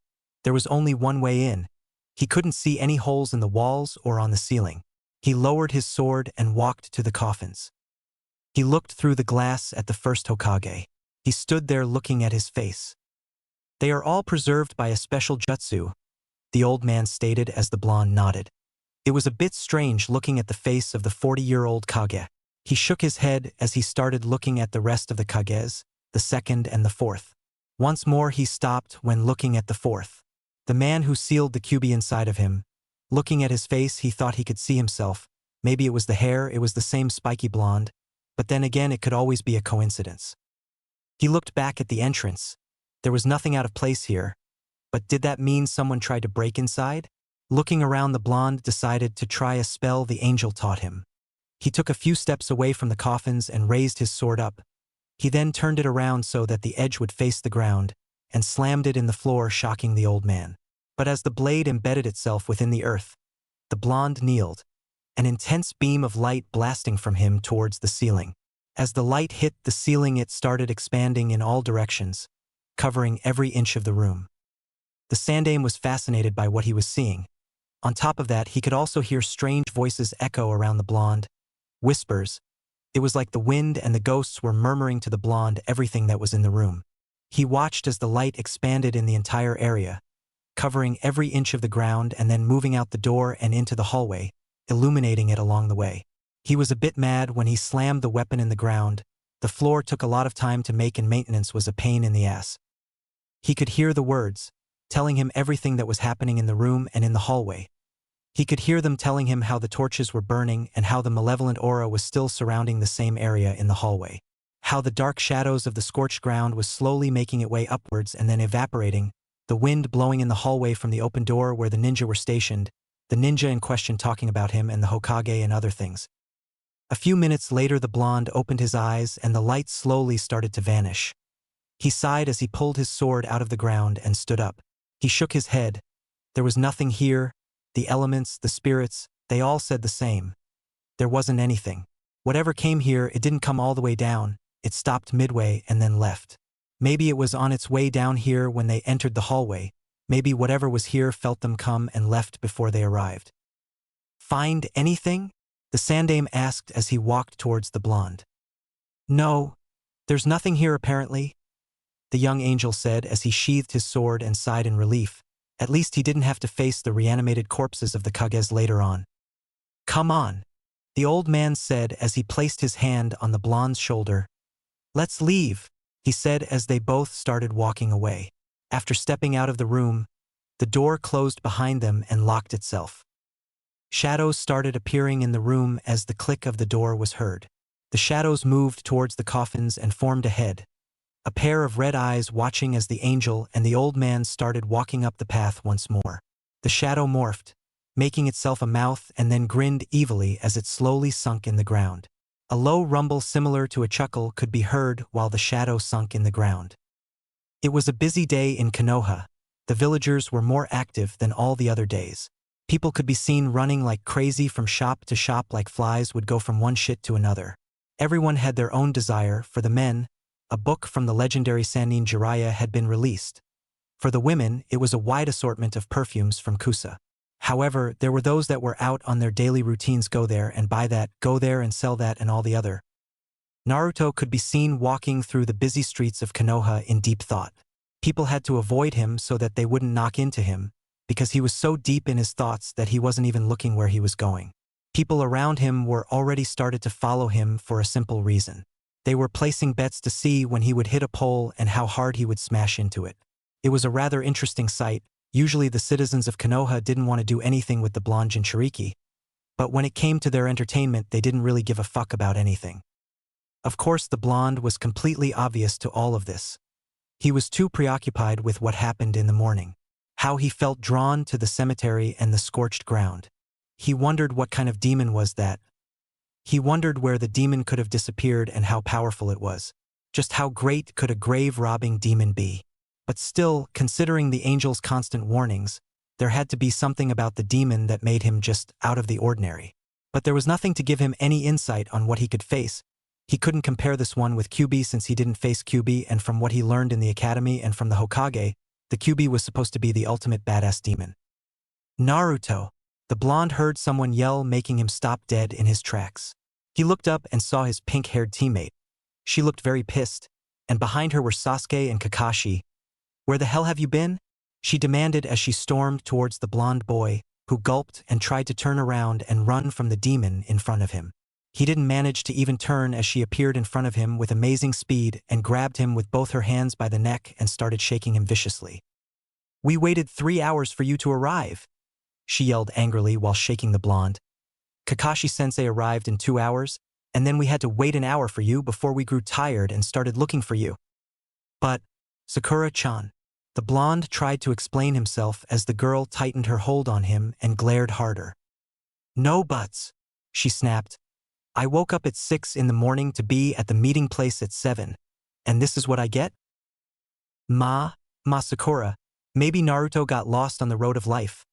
There was only one way in. He couldn't see any holes in the walls or on the ceiling. He lowered his sword and walked to the coffins. He looked through the glass at the first Hokage. He stood there looking at his face. "They are all preserved by a special jutsu," the old man stated as the blonde nodded. It was a bit strange looking at the face of the 40-year-old Kage. He shook his head as he started looking at the rest of the Kages, the second and the fourth. Once more he stopped when looking at the fourth. The man who sealed the Kyuubi inside of him. Looking at his face, he thought he could see himself. Maybe it was the hair, it was the same spiky blonde, but then again it could always be a coincidence. He looked back at the entrance. There was nothing out of place here. But did that mean someone tried to break inside? Looking around, the blonde decided to try a spell the angel taught him. He took a few steps away from the coffins and raised his sword up. He then turned it around so that the edge would face the ground, and slammed it in the floor, shocking the old man. But as the blade embedded itself within the earth, the blonde kneeled, an intense beam of light blasting from him towards the ceiling. As the light hit the ceiling, it started expanding in all directions, covering every inch of the room. The Sandaime was fascinated by what he was seeing. On top of that, he could also hear strange voices echo around the blonde. Whispers. It was like the wind and the ghosts were murmuring to the blonde everything that was in the room. He watched as the light expanded in the entire area, covering every inch of the ground and then moving out the door and into the hallway, illuminating it along the way. He was a bit mad when he slammed the weapon in the ground. The floor took a lot of time to make and maintenance was a pain in the ass. He could hear the words, telling him everything that was happening in the room and in the hallway. He could hear them telling him how the torches were burning and how the malevolent aura was still surrounding the same area in the hallway. How the dark shadows of the scorched ground was slowly making its way upwards and then evaporating, the wind blowing in the hallway from the open door where the ninja were stationed, the ninja in question talking about him and the Hokage and other things. A few minutes later, the blonde opened his eyes and the light slowly started to vanish. He sighed as he pulled his sword out of the ground and stood up. He shook his head. There was nothing here. The elements, the spirits, they all said the same. There wasn't anything. Whatever came here, it didn't come all the way down. It stopped midway and then left. Maybe it was on its way down here when they entered the hallway. Maybe whatever was here felt them come and left before they arrived. "Find anything?" the Sandaime asked as he walked towards the blonde. "No, there's nothing here apparently," the young angel said as he sheathed his sword and sighed in relief. At least he didn't have to face the reanimated corpses of the Kages later on. "Come on," the old man said as he placed his hand on the blonde's shoulder. "Let's leave," he said as they both started walking away. After stepping out of the room, the door closed behind them and locked itself. Shadows started appearing in the room as the click of the door was heard. The shadows moved towards the coffins and formed a head, a pair of red eyes watching as the angel and the old man started walking up the path once more. The shadow morphed, making itself a mouth and then grinned evilly as it slowly sunk in the ground. A low rumble similar to a chuckle could be heard while the shadow sunk in the ground. It was a busy day in Konoha. The villagers were more active than all the other days. People could be seen running like crazy from shop to shop like flies would go from one shit to another. Everyone had their own desire. For the men, a book from the legendary Sannin Jiraiya had been released. For the women, it was a wide assortment of perfumes from Kusa. However, there were those that were out on their daily routines, go there and buy that, go there and sell that and all the other. Naruto could be seen walking through the busy streets of Konoha in deep thought. People had to avoid him so that they wouldn't knock into him, because he was so deep in his thoughts that he wasn't even looking where he was going. People around him were already started to follow him for a simple reason. They were placing bets to see when he would hit a pole and how hard he would smash into it. It was a rather interesting sight. Usually the citizens of Konoha didn't want to do anything with the blonde Jinchuriki, but when it came to their entertainment they didn't really give a fuck about anything. Of course the blonde was completely obvious to all of this. He was too preoccupied with what happened in the morning. How he felt drawn to the cemetery and the scorched ground. He wondered what kind of demon was that. He wondered where the demon could have disappeared and how powerful it was. Just how great could a grave-robbing demon be? But still, considering the angel's constant warnings, there had to be something about the demon that made him just out of the ordinary. But there was nothing to give him any insight on what he could face. He couldn't compare this one with Kyuubi since he didn't face Kyuubi, and from what he learned in the academy and from the Hokage, the Kyuubi was supposed to be the ultimate badass demon. Naruto! The blonde heard someone yell, making him stop dead in his tracks. He looked up and saw his pink-haired teammate. She looked very pissed, and behind her were Sasuke and Kakashi. "Where the hell have you been?" she demanded as she stormed towards the blonde boy, who gulped and tried to turn around and run from the demon in front of him. He didn't manage to even turn as she appeared in front of him with amazing speed and grabbed him with both her hands by the neck and started shaking him viciously. "We waited 3 hours for you to arrive," she yelled angrily while shaking the blonde. "Kakashi-sensei arrived in 2 hours, and then we had to wait an hour for you before we grew tired and started looking for you." "But, Sakura-chan," the blonde tried to explain himself as the girl tightened her hold on him and glared harder. "No buts," she snapped. "I woke up at 6 in the morning to be at the meeting place at 7, and this is what I get?" Ma Sakura, maybe Naruto got lost on the road of life,"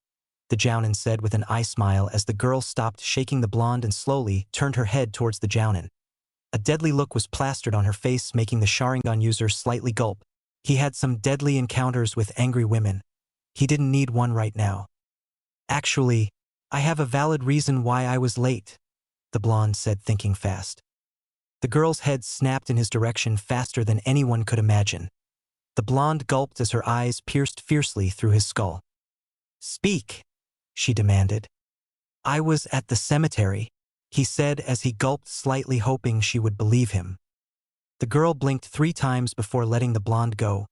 the Jounin said with an eye smile as the girl stopped shaking the blonde and slowly turned her head towards the Jounin. A deadly look was plastered on her face, making the Sharingan user slightly gulp. He had some deadly encounters with angry women. He didn't need one right now. "Actually, I have a valid reason why I was late," the blonde said, thinking fast. The girl's head snapped in his direction faster than anyone could imagine. The blonde gulped as her eyes pierced fiercely through his skull. "Speak," she demanded. "I was at the cemetery," he said as he gulped slightly, hoping she would believe him. The girl blinked 3 times before letting the blonde go,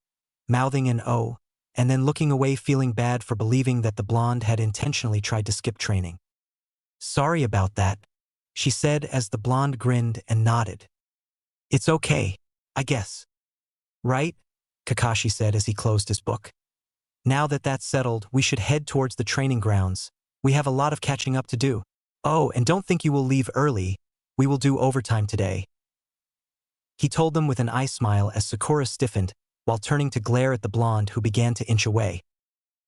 mouthing an "oh," and then looking away, feeling bad for believing that the blonde had intentionally tried to skip training. "Sorry about that," she said as the blonde grinned and nodded. "It's okay, I guess. Right?" Kakashi said as he closed his book. "Now that that's settled, we should head towards the training grounds. We have a lot of catching up to do. Oh, and don't think you will leave early. We will do overtime today," he told them with an eye smile as Sakura stiffened, while turning to glare at the blonde who began to inch away.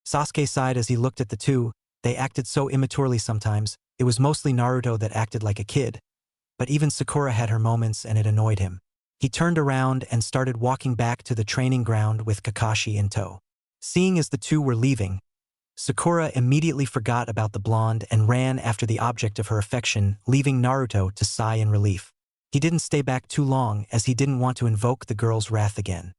Sasuke sighed as he looked at the two. They acted so immaturely sometimes. It was mostly Naruto that acted like a kid. But even Sakura had her moments and it annoyed him. He turned around and started walking back to the training ground with Kakashi in tow. Seeing as the two were leaving, Sakura immediately forgot about the blonde and ran after the object of her affection, leaving Naruto to sigh in relief. He didn't stay back too long as he didn't want to invoke the girl's wrath again.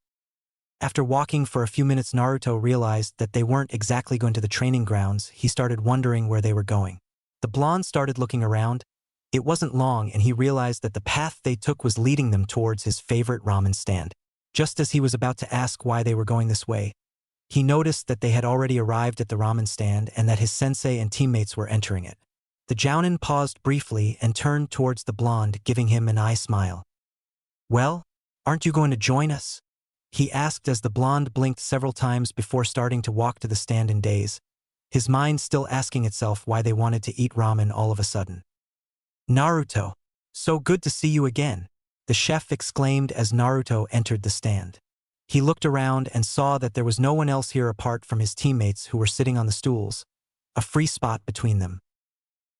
After walking for a few minutes, Naruto realized that they weren't exactly going to the training grounds. He started wondering where they were going. The blonde started looking around. It wasn't long and he realized that the path they took was leading them towards his favorite ramen stand. Just as he was about to ask why they were going this way, he noticed that they had already arrived at the ramen stand and that his sensei and teammates were entering it. The Jounin paused briefly and turned towards the blonde, giving him an eye smile. "Well, aren't you going to join us?" he asked as the blonde blinked several times before starting to walk to the stand in daze. his mind still asking itself why they wanted to eat ramen all of a sudden. Naruto, so good to see you again, the chef exclaimed as Naruto entered the stand. He looked around and saw that there was no one else here apart from his teammates who were sitting on the stools, a free spot between them.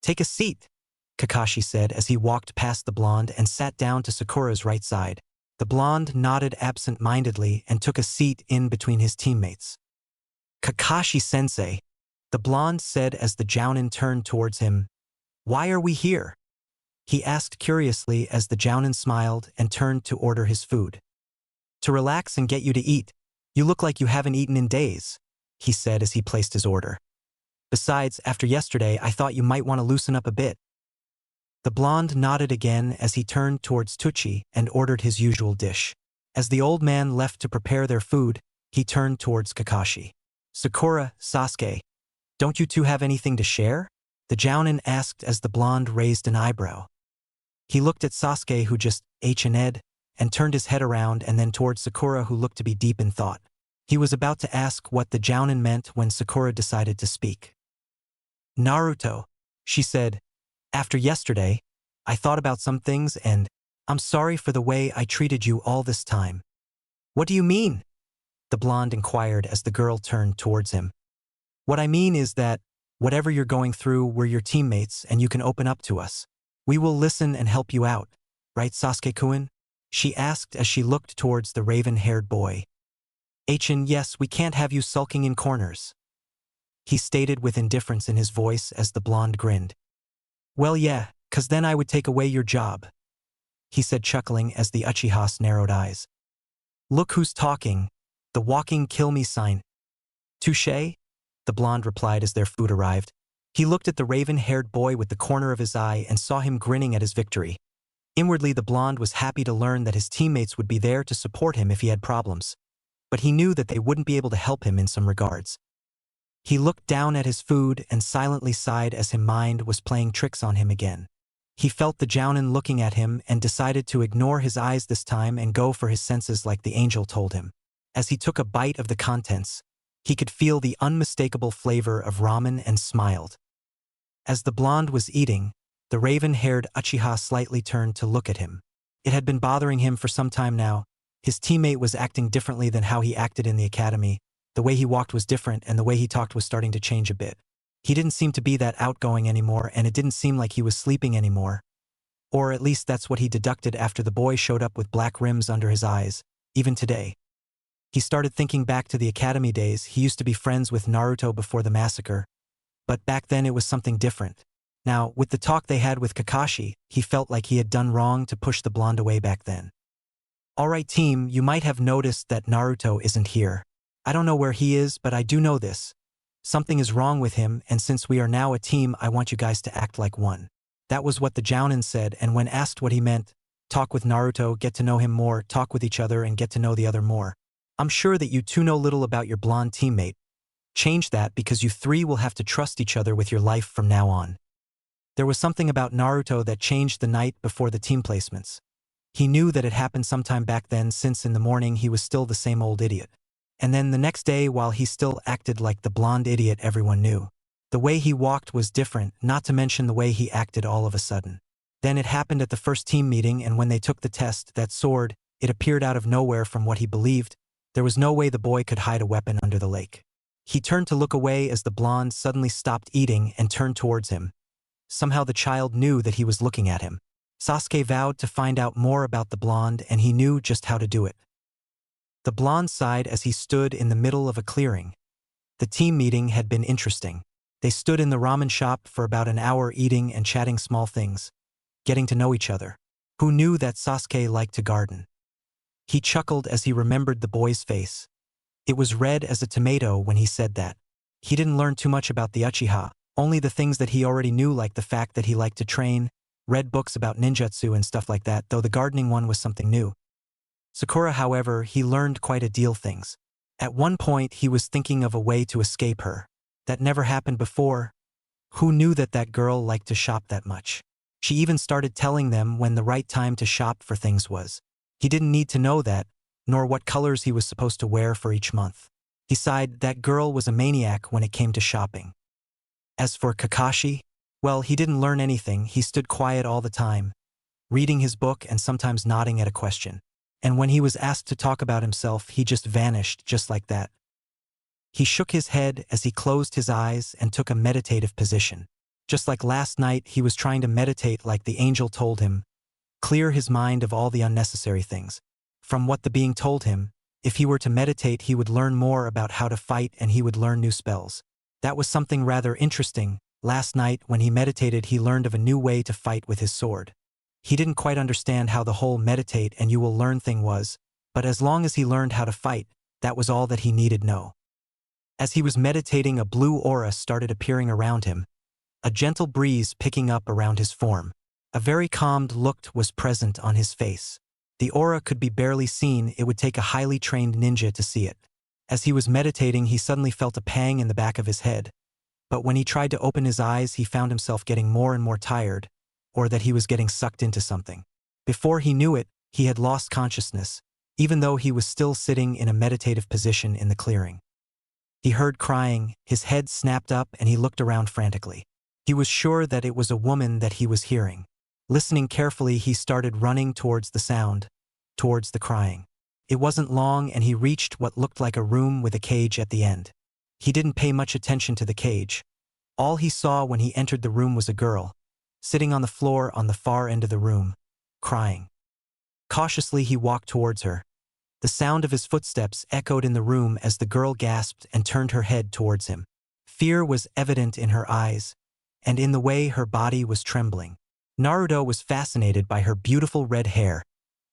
Take a seat, Kakashi said as he walked past the blonde and sat down to Sakura's right side. The blonde nodded absent-mindedly and took a seat in between his teammates. Kakashi-sensei, the blonde said as the jounin turned towards him. Why are we here? He asked curiously as the jounin smiled and turned to order his food. To relax and get you to eat. You look like you haven't eaten in days, he said as he placed his order. Besides, after yesterday, I thought you might want to loosen up a bit. The blonde nodded again as he turned towards Tucci and ordered his usual dish. As the old man left to prepare their food, he turned towards Kakashi. Sakura, Sasuke, don't you two have anything to share? The jounin asked as the blonde raised an eyebrow. He looked at Sasuke, who just H&Ed, and turned his head around and then towards Sakura, who looked to be deep in thought. He was about to ask what the jounin meant when Sakura decided to speak. Naruto, she said, after yesterday, I thought about some things and I'm sorry for the way I treated you all this time. What do you mean? The blonde inquired as the girl turned towards him. What I mean is that, whatever you're going through, we're your teammates and you can open up to us. We will listen and help you out, right, Sasuke-kun? She asked as she looked towards the raven-haired boy. Yes, we can't have you sulking in corners, he stated with indifference in his voice as the blonde grinned. Well yeah, 'cause then I would take away your job, he said chuckling as the Uchiha's narrowed eyes. Look who's talking, the walking kill me sign. Touché, the blonde replied as their food arrived. He looked at the raven-haired boy with the corner of his eye and saw him grinning at his victory. Inwardly, the blonde was happy to learn that his teammates would be there to support him if he had problems, but he knew that they wouldn't be able to help him in some regards. He looked down at his food and silently sighed as his mind was playing tricks on him again. He felt the jounin looking at him and decided to ignore his eyes this time and go for his senses like the angel told him. As he took a bite of the contents, he could feel the unmistakable flavor of ramen and smiled. As the blonde was eating, the raven-haired Uchiha slightly turned to look at him. It had been bothering him for some time now. His teammate was acting differently than how he acted in the academy. The way he walked was different and the way he talked was starting to change a bit. He didn't seem to be that outgoing anymore and it didn't seem like he was sleeping anymore. Or at least that's what he deducted after the boy showed up with black rims under his eyes, even today. He started thinking back to the academy days. He used to be friends with Naruto before the massacre, but back then it was something different. Now, with the talk they had with Kakashi, he felt like he had done wrong to push the blonde away back then. Alright team, you might have noticed that Naruto isn't here. I don't know where he is, but I do know this. Something is wrong with him, and since we are now a team, I want you guys to act like one. That was what the jounin said, and when asked what he meant, talk with Naruto, get to know him more, talk with each other, and get to know the other more. I'm sure that you two know little about your blonde teammate. Change that because you three will have to trust each other with your life from now on. There was something about Naruto that changed the night before the team placements. He knew that it happened sometime back then since in the morning he was still the same old idiot. And then the next day while he still acted like the blonde idiot everyone knew. The way he walked was different, not to mention the way he acted all of a sudden. Then it happened at the first team meeting and when they took the test, that sword, it appeared out of nowhere from what he believed. There was no way the boy could hide a weapon under the lake. He turned to look away as the blonde suddenly stopped eating and turned towards him. Somehow the child knew that he was looking at him. Sasuke vowed to find out more about the blonde and he knew just how to do it. The blonde sighed as he stood in the middle of a clearing. The team meeting had been interesting. They stood in the ramen shop for about an hour eating and chatting small things, getting to know each other. Who knew that Sasuke liked to garden? He chuckled as he remembered the boy's face. It was red as a tomato when he said that. He didn't learn too much about the Uchiha, only the things that he already knew, like the fact that he liked to train, read books about ninjutsu and stuff like that, though the gardening one was something new. Sakura, however, he learned quite a deal things. At one point he was thinking of a way to escape her. That never happened before. Who knew that that girl liked to shop that much? She even started telling them when the right time to shop for things was. He didn't need to know that, nor what colors he was supposed to wear for each month. He sighed. That girl was a maniac when it came to shopping. As for Kakashi, well, he didn't learn anything. He stood quiet all the time, reading his book and sometimes nodding at a question. And when he was asked to talk about himself, he just vanished just like that. He shook his head as he closed his eyes and took a meditative position. Just like last night, he was trying to meditate like the angel told him, clear his mind of all the unnecessary things. From what the being told him, if he were to meditate, he would learn more about how to fight and he would learn new spells. That was something rather interesting. Last night, when he meditated, he learned of a new way to fight with his sword. He didn't quite understand how the whole meditate and you will learn thing was, but as long as he learned how to fight, that was all that he needed know. As he was meditating, a blue aura started appearing around him, a gentle breeze picking up around his form. A very calmed look was present on his face. The aura could be barely seen. It would take a highly trained ninja to see it. As he was meditating, he suddenly felt a pang in the back of his head. But when he tried to open his eyes, he found himself getting more and more tired, or that he was getting sucked into something. Before he knew it, he had lost consciousness, even though he was still sitting in a meditative position in the clearing. He heard crying, his head snapped up and he looked around frantically. He was sure that it was a woman that he was hearing. Listening carefully, he started running towards the sound, towards the crying. It wasn't long and he reached what looked like a room with a cage at the end. He didn't pay much attention to the cage. All he saw when he entered the room was a girl, sitting on the floor on the far end of the room, crying. Cautiously he walked towards her. The sound of his footsteps echoed in the room as the girl gasped and turned her head towards him. Fear was evident in her eyes, and in the way her body was trembling. Naruto was fascinated by her beautiful red hair,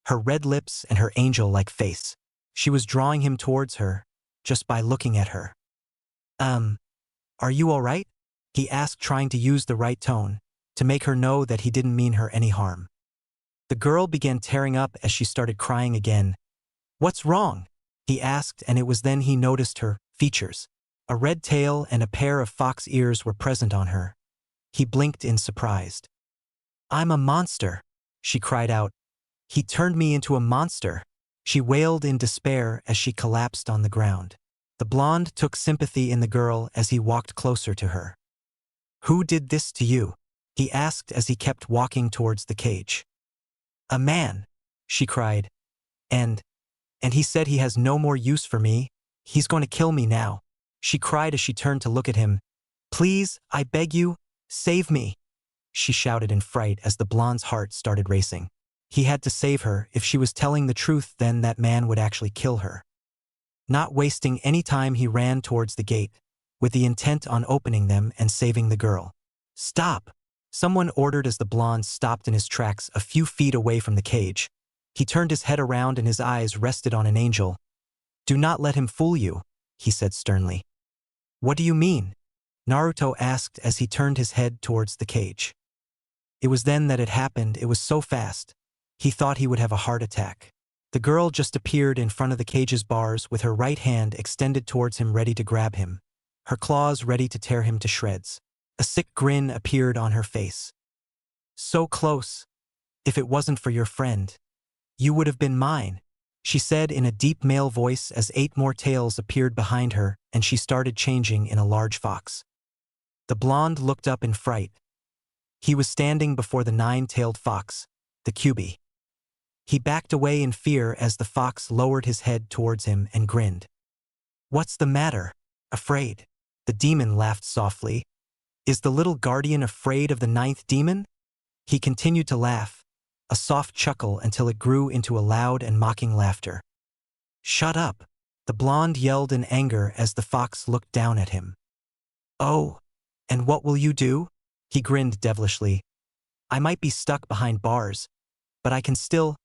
her red lips and her angel-like face. She was drawing him towards her, just by looking at her. Are you all right? He asked, trying to use the right tone, to make her know that he didn't mean her any harm. The girl began tearing up as she started crying again. What's wrong? He asked, and it was then he noticed her features. A red tail and a pair of fox ears were present on her. He blinked in surprise. I'm a monster, she cried out. He turned me into a monster. She wailed in despair as she collapsed on the ground. The blonde took sympathy in the girl as he walked closer to her. Who did this to you? He asked as he kept walking towards the cage. A man, she cried. And he said he has no more use for me. He's going to kill me now. She cried as she turned to look at him. Please, I beg you, save me, she shouted in fright as the blonde's heart started racing. He had to save her. If she was telling the truth, then that man would actually kill her. Not wasting any time, he ran towards the gate, with the intent on opening them and saving the girl. Stop! Someone ordered as the blonde stopped in his tracks a few feet away from the cage. He turned his head around and his eyes rested on an angel. Do not let him fool you, he said sternly. What do you mean? Naruto asked as he turned his head towards the cage. It was then that it happened. It was so fast. He thought he would have a heart attack. The girl just appeared in front of the cage's bars with her right hand extended towards him, ready to grab him, her claws ready to tear him to shreds. A sick grin appeared on her face. So close. If it wasn't for your friend, you would have been mine, she said in a deep male voice as 8 more tails appeared behind her and she started changing in a large fox. The blonde looked up in fright. He was standing before the 9-tailed fox, the Kyuubi. He backed away in fear as the fox lowered his head towards him and grinned. What's the matter? Afraid? The demon laughed softly. Is the little guardian afraid of the 9th demon? He continued to laugh, a soft chuckle until it grew into a loud and mocking laughter. Shut up! The blonde yelled in anger as the fox looked down at him. Oh, and what will you do? He grinned devilishly. I might be stuck behind bars, but I can still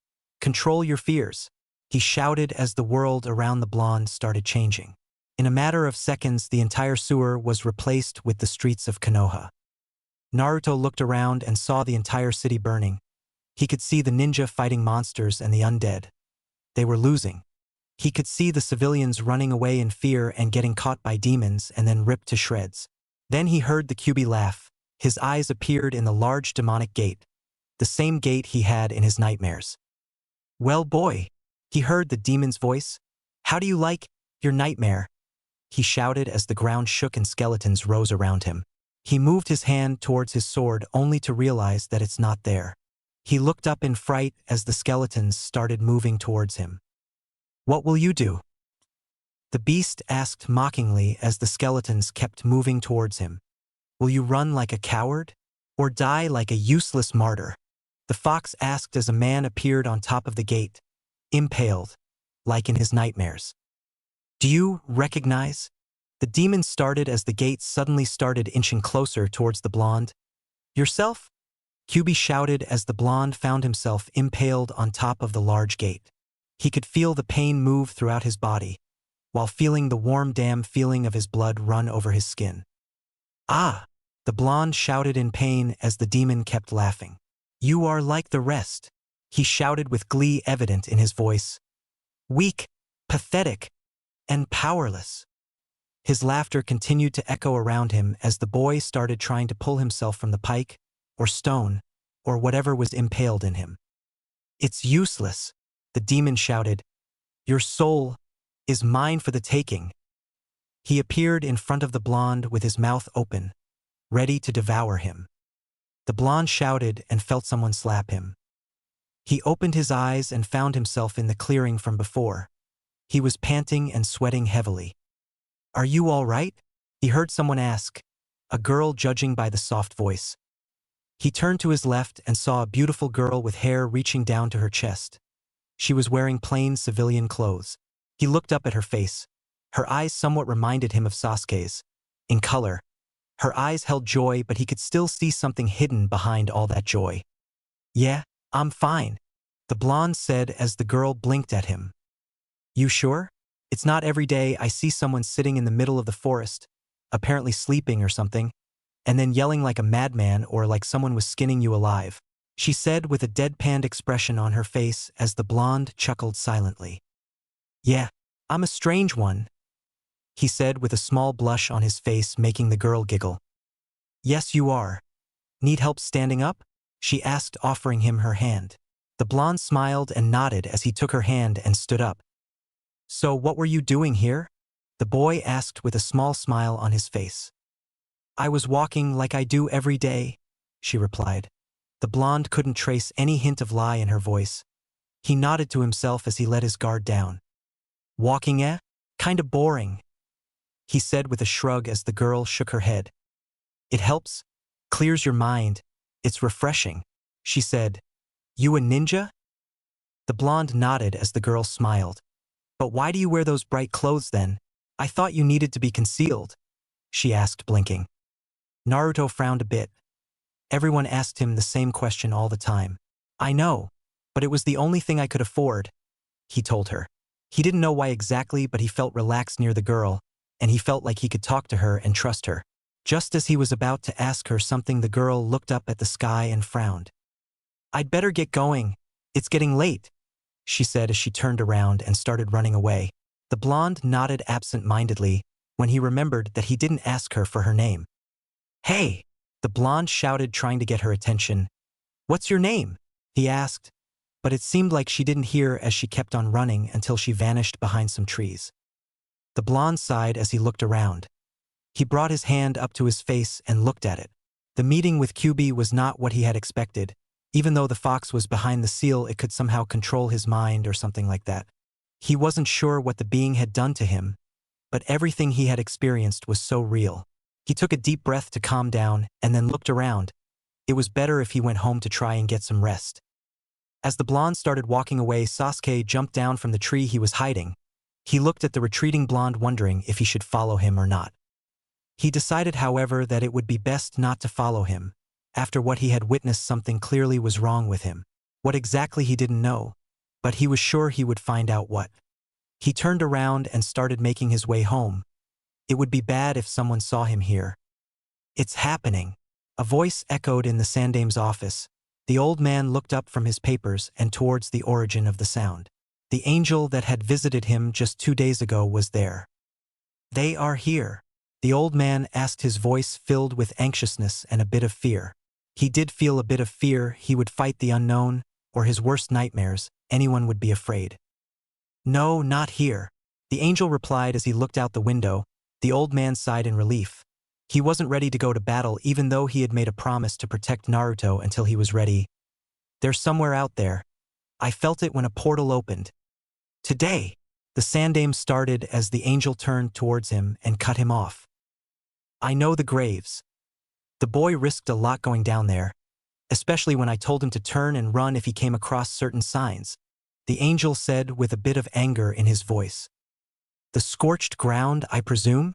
control your fears, he shouted as the world around the blonde started changing. In a matter of seconds, the entire sewer was replaced with the streets of Konoha. Naruto looked around and saw the entire city burning. He could see the ninja fighting monsters and the undead. They were losing. He could see the civilians running away in fear and getting caught by demons and then ripped to shreds. Then he heard the Kyuubi laugh. His eyes appeared in the large demonic gate, the same gate he had in his nightmares. Well, boy, he heard the demon's voice. How do you like your nightmare? He shouted as the ground shook and skeletons rose around him. He moved his hand towards his sword only to realize that it's not there. He looked up in fright as the skeletons started moving towards him. "What will you do?" The beast asked mockingly as the skeletons kept moving towards him. "Will you run like a coward? Or die like a useless martyr?" The fox asked as a man appeared on top of the gate, impaled, like in his nightmares. "Do you recognize?" The demon started as the gate suddenly started inching closer towards the blonde. "Yourself?" QB shouted as the blonde found himself impaled on top of the large gate. He could feel the pain move throughout his body, while feeling the warm damp feeling of his blood run over his skin. "Ah!" The blonde shouted in pain as the demon kept laughing. "You are like the rest," he shouted with glee evident in his voice. "Weak, pathetic, and powerless." His laughter continued to echo around him as the boy started trying to pull himself from the pike, or stone, or whatever was impaled in him. "It's useless," the demon shouted. "Your soul is mine for the taking." He appeared in front of the blonde with his mouth open, ready to devour him. The blonde shouted and felt someone slap him. He opened his eyes and found himself in the clearing from before. He was panting and sweating heavily. "Are you all right?" he heard someone ask, a girl judging by the soft voice. He turned to his left and saw a beautiful girl with hair reaching down to her chest. She was wearing plain civilian clothes. He looked up at her face. Her eyes somewhat reminded him of Sasuke's. In color, her eyes held joy, but he could still see something hidden behind all that joy. "Yeah, I'm fine," the blonde said as the girl blinked at him. "You sure? It's not every day I see someone sitting in the middle of the forest, apparently sleeping or something, and then yelling like a madman or like someone was skinning you alive," she said with a deadpanned expression on her face as the blonde chuckled silently. "Yeah, I'm a strange one," he said with a small blush on his face, making the girl giggle. "Yes, you are. Need help standing up?" she asked, offering him her hand. The blonde smiled and nodded as he took her hand and stood up. "So what were you doing here?" the boy asked with a small smile on his face. "I was walking like I do every day," she replied. The blonde couldn't trace any hint of lie in her voice. He nodded to himself as he let his guard down. "Walking, eh? Kinda boring," he said with a shrug as the girl shook her head. "It helps. Clears your mind. It's refreshing," she said. "You a ninja?" The blonde nodded as the girl smiled. "But why do you wear those bright clothes then? I thought you needed to be concealed," she asked, blinking. Naruto frowned a bit. Everyone asked him the same question all the time. "I know, but it was the only thing I could afford," he told her. He didn't know why exactly, but he felt relaxed near the girl, and he felt like he could talk to her and trust her. Just as he was about to ask her something, the girl looked up at the sky and frowned. "I'd better get going. It's getting late," she said as she turned around and started running away. The blonde nodded absent-mindedly when he remembered that he didn't ask her for her name. "Hey!" the blonde shouted, trying to get her attention. "What's your name?" he asked, but it seemed like she didn't hear as she kept on running until she vanished behind some trees. The blonde sighed as he looked around. He brought his hand up to his face and looked at it. The meeting with QB was not what he had expected. Even though the fox was behind the seal, it could somehow control his mind or something like that. He wasn't sure what the being had done to him, but everything he had experienced was so real. He took a deep breath to calm down and then looked around. It was better if he went home to try and get some rest. As the blonde started walking away, Sasuke jumped down from the tree he was hiding. He looked at the retreating blonde, wondering if he should follow him or not. He decided, however, that it would be best not to follow him. After what he had witnessed, something clearly was wrong with him. What exactly he didn't know, but he was sure he would find out what. He turned around and started making his way home. It would be bad if someone saw him here. "It's happening," a voice echoed in the Sandame's office. The old man looked up from his papers and towards the origin of the sound. The angel that had visited him just 2 days ago was there. "They are here," the old man asked, his voice filled with anxiousness and a bit of fear. He did feel a bit of fear. He would fight the unknown, or his worst nightmares. Anyone would be afraid. "No, not here," the angel replied as he looked out the window. The old man sighed in relief. He wasn't ready to go to battle even though he had made a promise to protect Naruto until he was ready. They're somewhere out there. I felt it when a portal opened. Today, the Sandaime started as the angel turned towards him and cut him off. I know the graves. The boy risked a lot going down there, especially when I told him to turn and run if he came across certain signs, the angel said with a bit of anger in his voice. The scorched ground, I presume?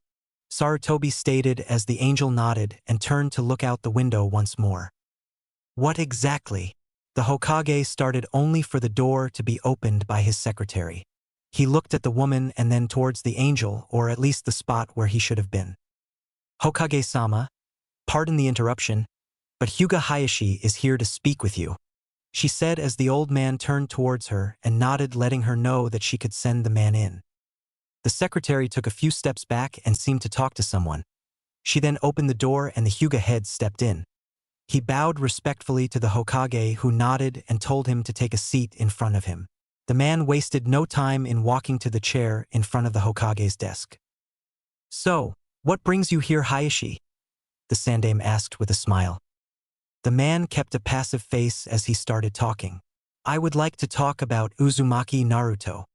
Sarutobi stated as the angel nodded and turned to look out the window once more. What exactly? The Hokage started only for the door to be opened by his secretary. He looked at the woman and then towards the angel, or at least the spot where he should have been. Hokage-sama, pardon the interruption, but Hyuga Hayashi is here to speak with you, she said as the old man turned towards her and nodded, letting her know that she could send the man in. The secretary took a few steps back and seemed to talk to someone. She then opened the door and the Hyuga head stepped in. He bowed respectfully to the Hokage, who nodded and told him to take a seat in front of him. The man wasted no time in walking to the chair in front of the Hokage's desk. So, what brings you here, Hayashi? The Sandaime asked with a smile. The man kept a passive face as he started talking. I would like to talk about Uzumaki Naruto,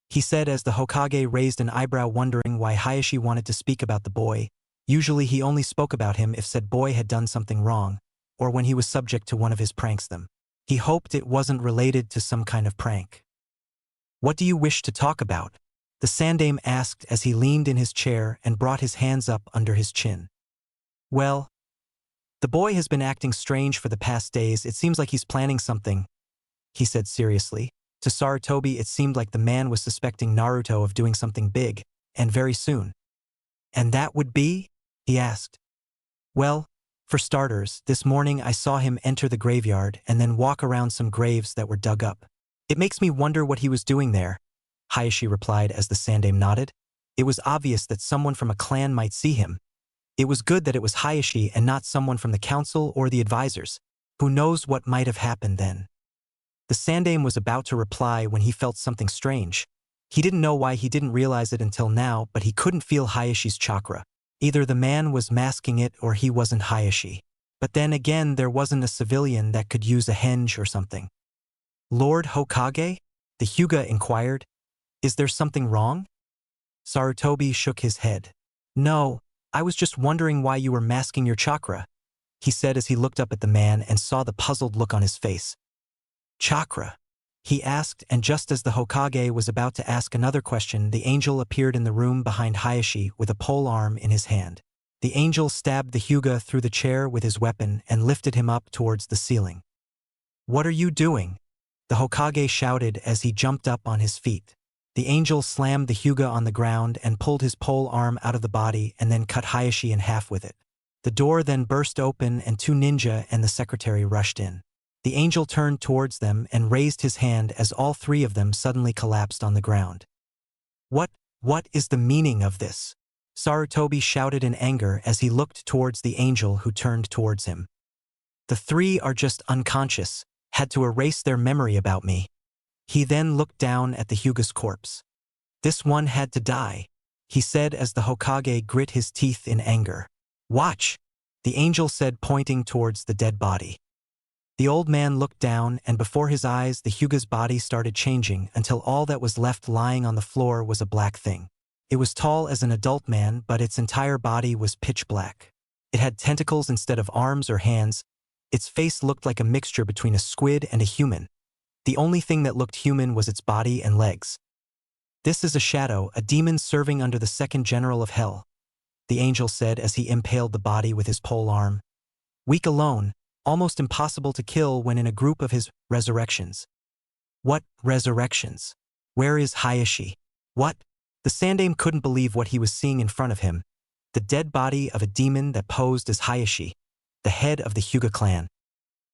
he said as the Hokage raised an eyebrow, wondering why Hayashi wanted to speak about the boy. Usually he only spoke about him if said boy had done something wrong, or when he was subject to one of his pranks them. He hoped it wasn't related to some kind of prank. What do you wish to talk about? The Sandaime asked as he leaned in his chair and brought his hands up under his chin. Well, the boy has been acting strange for the past days. It seems like he's planning something, he said seriously. To Sarutobi, it seemed like the man was suspecting Naruto of doing something big, and very soon. And that would be? He asked. Well, for starters, this morning I saw him enter the graveyard and then walk around some graves that were dug up. It makes me wonder what he was doing there, Hayashi replied as the Sandaime nodded. It was obvious that someone from a clan might see him. It was good that it was Hayashi and not someone from the council or the advisors. Who knows what might have happened then? The Sandaime was about to reply when he felt something strange. He didn't know why he didn't realize it until now, but he couldn't feel Hayashi's chakra. Either the man was masking it or he wasn't Hayashi. But then again, there wasn't a civilian that could use a henge or something. Lord Hokage? The Hyuga inquired. Is there something wrong? Sarutobi shook his head. No, I was just wondering why you were masking your chakra, he said as he looked up at the man and saw the puzzled look on his face. Chakra? He asked, and just as the Hokage was about to ask another question, the angel appeared in the room behind Hayashi with a pole arm in his hand. The angel stabbed the Hyuga through the chair with his weapon and lifted him up towards the ceiling. What are you doing? The Hokage shouted as he jumped up on his feet. The angel slammed the Hyuga on the ground and pulled his pole arm out of the body and then cut Hayashi in half with it. The door then burst open and two ninja and the secretary rushed in. The angel turned towards them and raised his hand as all three of them suddenly collapsed on the ground. What is the meaning of this? Sarutobi shouted in anger as he looked towards the angel who turned towards him. The three are just unconscious, had to erase their memory about me. He then looked down at the Hyuga's corpse. This one had to die, he said as the Hokage grit his teeth in anger. Watch, the angel said, pointing towards the dead body. The old man looked down, and before his eyes the Hyuga's body started changing until all that was left lying on the floor was a black thing. It was tall as an adult man, but its entire body was pitch black. It had tentacles instead of arms or hands. Its face looked like a mixture between a squid and a human. The only thing that looked human was its body and legs. This is a shadow, a demon serving under the second general of hell, the angel said as he impaled the body with his pole arm. Weak alone, almost impossible to kill when in a group of his resurrections. What resurrections? Where is Hayashi? What? The Sandaime couldn't believe what he was seeing in front of him. The dead body of a demon that posed as Hayashi, the head of the Hyuga clan.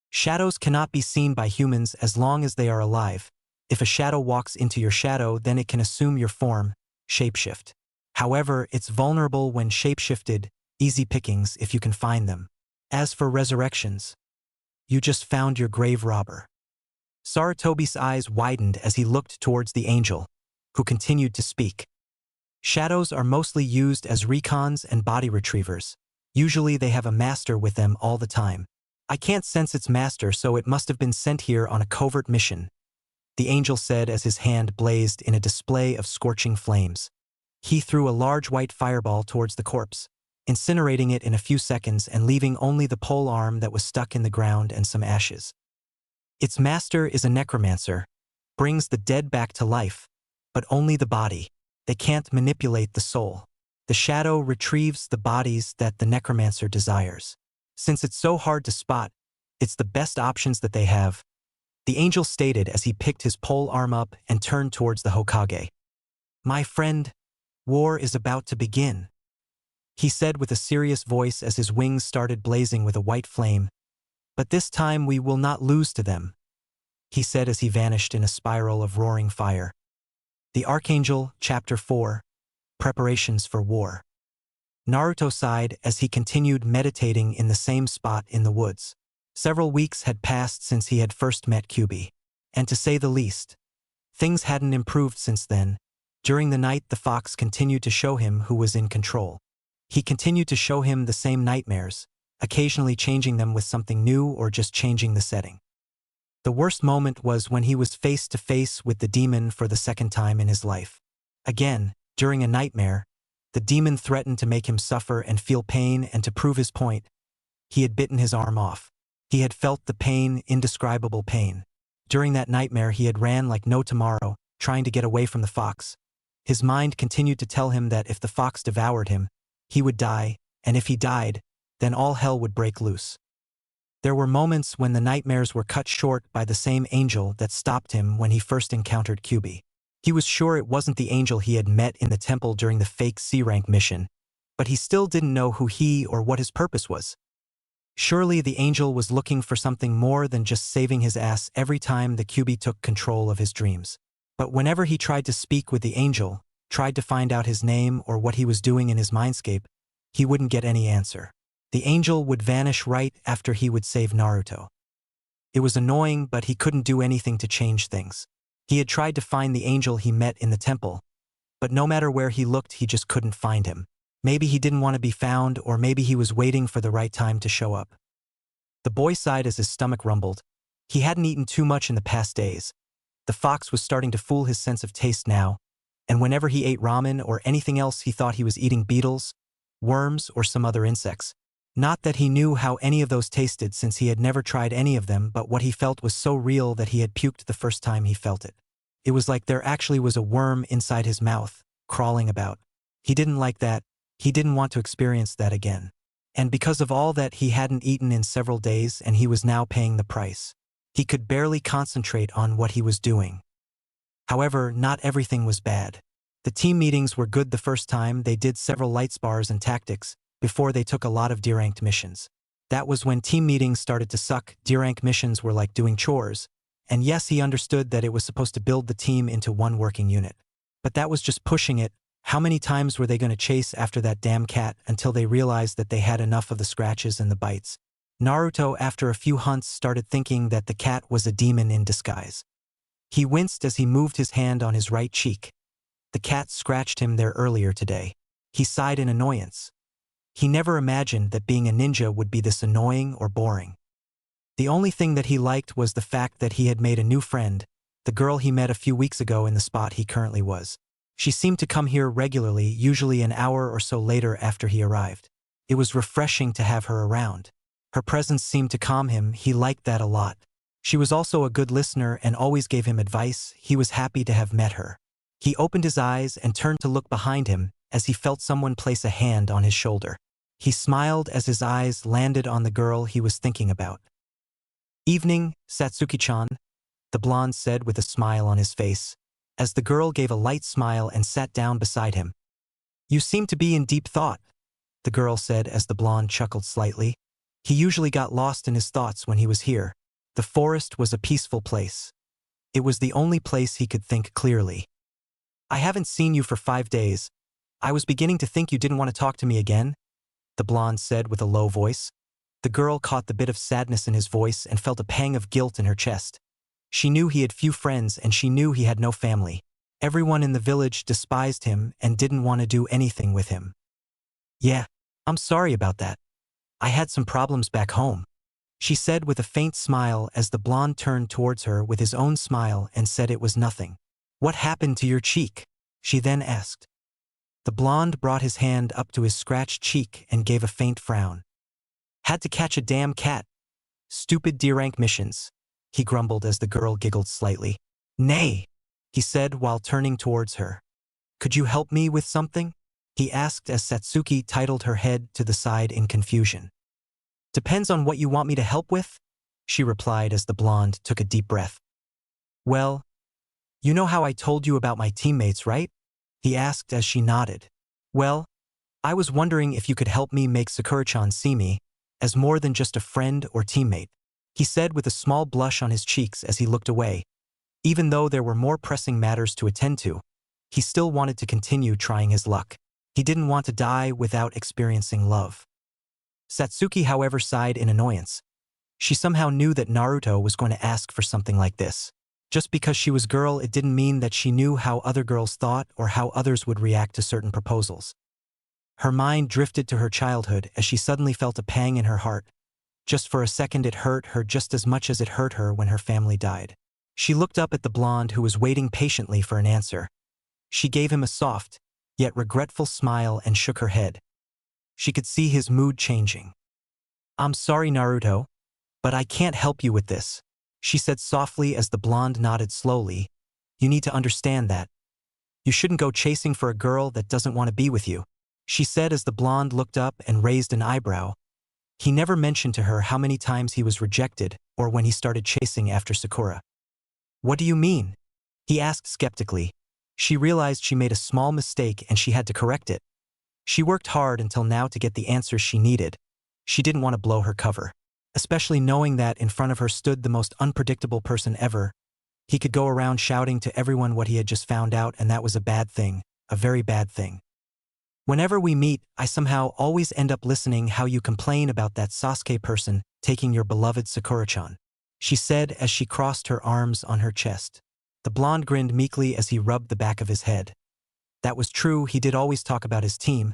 Shadows cannot be seen by humans as long as they are alive. If a shadow walks into your shadow, then it can assume your form, shapeshift. However, it's vulnerable when shapeshifted, easy pickings if you can find them. As for resurrections, you just found your grave robber. Sarutobi's eyes widened as he looked towards the angel, who continued to speak. Shadows are mostly used as recons and body retrievers. Usually they have a master with them all the time. I can't sense its master, so it must have been sent here on a covert mission, the angel said as his hand blazed in a display of scorching flames. He threw a large white fireball towards the corpse, incinerating it in a few seconds and leaving only the pole arm that was stuck in the ground and some ashes. Its master is a necromancer, brings the dead back to life, but only the body. They can't manipulate the soul. The shadow retrieves the bodies that the necromancer desires. Since it's so hard to spot, it's the best options that they have, the angel stated as he picked his pole arm up and turned towards the Hokage. My friend, war is about to begin, he said with a serious voice as his wings started blazing with a white flame. But this time we will not lose to them, he said as he vanished in a spiral of roaring fire. The Archangel, Chapter 4, Preparations for War. Naruto sighed as he continued meditating in the same spot in the woods. Several weeks had passed since he had first met Kyubi, and to say the least, things hadn't improved since then. During the night, the fox continued to show him who was in control. He continued to show him the same nightmares, occasionally changing them with something new or just changing the setting. The worst moment was when he was face to face with the demon for the second time in his life. Again, during a nightmare, the demon threatened to make him suffer and feel pain, and to prove his point, he had bitten his arm off. He had felt the pain, indescribable pain. During that nightmare he had ran like no tomorrow, trying to get away from the fox. His mind continued to tell him that if the fox devoured him, he would die, and if he died, then all hell would break loose. There were moments when the nightmares were cut short by the same angel that stopped him when he first encountered Kyubi. He was sure it wasn't the angel he had met in the temple during the fake C-rank mission, but he still didn't know who he or what his purpose was. Surely the angel was looking for something more than just saving his ass every time the Kyubi took control of his dreams. But whenever he tried to speak with the angel, tried to find out his name or what he was doing in his mindscape, he wouldn't get any answer. The angel would vanish right after he would save Naruto. It was annoying, but he couldn't do anything to change things. He had tried to find the angel he met in the temple, but no matter where he looked, he just couldn't find him. Maybe he didn't want to be found, or maybe he was waiting for the right time to show up. The boy sighed as his stomach rumbled. He hadn't eaten too much in the past days. The fox was starting to fool his sense of taste now, and whenever he ate ramen or anything else he thought he was eating beetles, worms, or some other insects. Not that he knew how any of those tasted since he had never tried any of them, but what he felt was so real that he had puked the first time he felt it. It was like there actually was a worm inside his mouth, crawling about. He didn't like that. He didn't want to experience that again. And because of all that he hadn't eaten in several days, and he was now paying the price. He could barely concentrate on what he was doing. However, not everything was bad. The team meetings were good the first time. They did several light spars and tactics before they took a lot of D-ranked missions. That was when team meetings started to suck. D-rank missions were like doing chores. And yes, he understood that it was supposed to build the team into one working unit. But that was just pushing it. How many times were they going to chase after that damn cat until they realized that they had enough of the scratches and the bites? Naruto, after a few hunts, started thinking that the cat was a demon in disguise. He winced as he moved his hand on his right cheek. The cat scratched him there earlier today. He sighed in annoyance. He never imagined that being a ninja would be this annoying or boring. The only thing that he liked was the fact that he had made a new friend, the girl he met a few weeks ago in the spot he currently was. She seemed to come here regularly, usually an hour or so later after he arrived. It was refreshing to have her around. Her presence seemed to calm him. He liked that a lot. She was also a good listener and always gave him advice. He was happy to have met her. He opened his eyes and turned to look behind him as he felt someone place a hand on his shoulder. He smiled as his eyes landed on the girl he was thinking about. "Evening, Satsuki-chan," the blonde said with a smile on his face, as the girl gave a light smile and sat down beside him. "You seem to be in deep thought," the girl said as the blonde chuckled slightly. He usually got lost in his thoughts when he was here. The forest was a peaceful place. It was the only place he could think clearly. "I haven't seen you for 5 days. I was beginning to think you didn't want to talk to me again," the blonde said with a low voice. The girl caught the bit of sadness in his voice and felt a pang of guilt in her chest. She knew he had few friends and she knew he had no family. Everyone in the village despised him and didn't want to do anything with him. "Yeah, I'm sorry about that," I had some problems back home, she said with a faint smile as the blonde turned towards her with his own smile and said it was nothing. What happened to your cheek? She then asked. The blonde brought his hand up to his scratched cheek and gave a faint frown. Had to catch a damn cat. Stupid D-rank missions, he grumbled as the girl giggled slightly. Nay, he said while turning towards her. Could you help me with something? He asked as Satsuki titled her head to the side in confusion. Depends on what you want me to help with, she replied as the blonde took a deep breath. Well, you know how I told you about my teammates, right? He asked as she nodded. Well, I was wondering if you could help me make Sakura-chan see me as more than just a friend or teammate, he said with a small blush on his cheeks as he looked away. Even though there were more pressing matters to attend to, he still wanted to continue trying his luck. He didn't want to die without experiencing love. Satsuki, however, sighed in annoyance. She somehow knew that Naruto was going to ask for something like this. Just because she was a girl, it didn't mean that she knew how other girls thought or how others would react to certain proposals. Her mind drifted to her childhood as she suddenly felt a pang in her heart. Just for a second it hurt her just as much as it hurt her when her family died. She looked up at the blonde who was waiting patiently for an answer. She gave him a soft, yet regretful smile and shook her head. She could see his mood changing. I'm sorry, Naruto, but I can't help you with this, she said softly as the blonde nodded slowly. You need to understand that. You shouldn't go chasing for a girl that doesn't want to be with you, she said as the blonde looked up and raised an eyebrow. He never mentioned to her how many times he was rejected or when he started chasing after Sakura. What do you mean? He asked skeptically. She realized she made a small mistake and she had to correct it. She worked hard until now to get the answers she needed. She didn't want to blow her cover, especially knowing that in front of her stood the most unpredictable person ever. He could go around shouting to everyone what he had just found out, and that was a bad thing, a very bad thing. Whenever we meet, I somehow always end up listening how you complain about that Sasuke person taking your beloved Sakura-chan, she said as she crossed her arms on her chest. The blonde grinned meekly as he rubbed the back of his head. That was true, he did always talk about his team,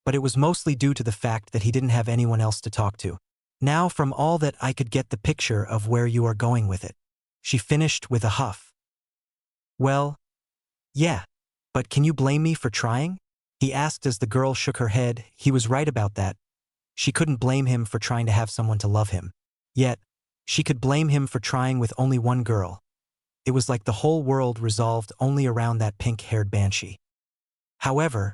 but it was mostly due to the fact that he didn't have anyone else to talk to. Now from all that I could get the picture of where you are going with it, she finished with a huff. Well, yeah, but can you blame me for trying? He asked as the girl shook her head. He was right about that. She couldn't blame him for trying to have someone to love him. Yet, she could blame him for trying with only one girl. It was like the whole world resolved only around that pink-haired banshee. However,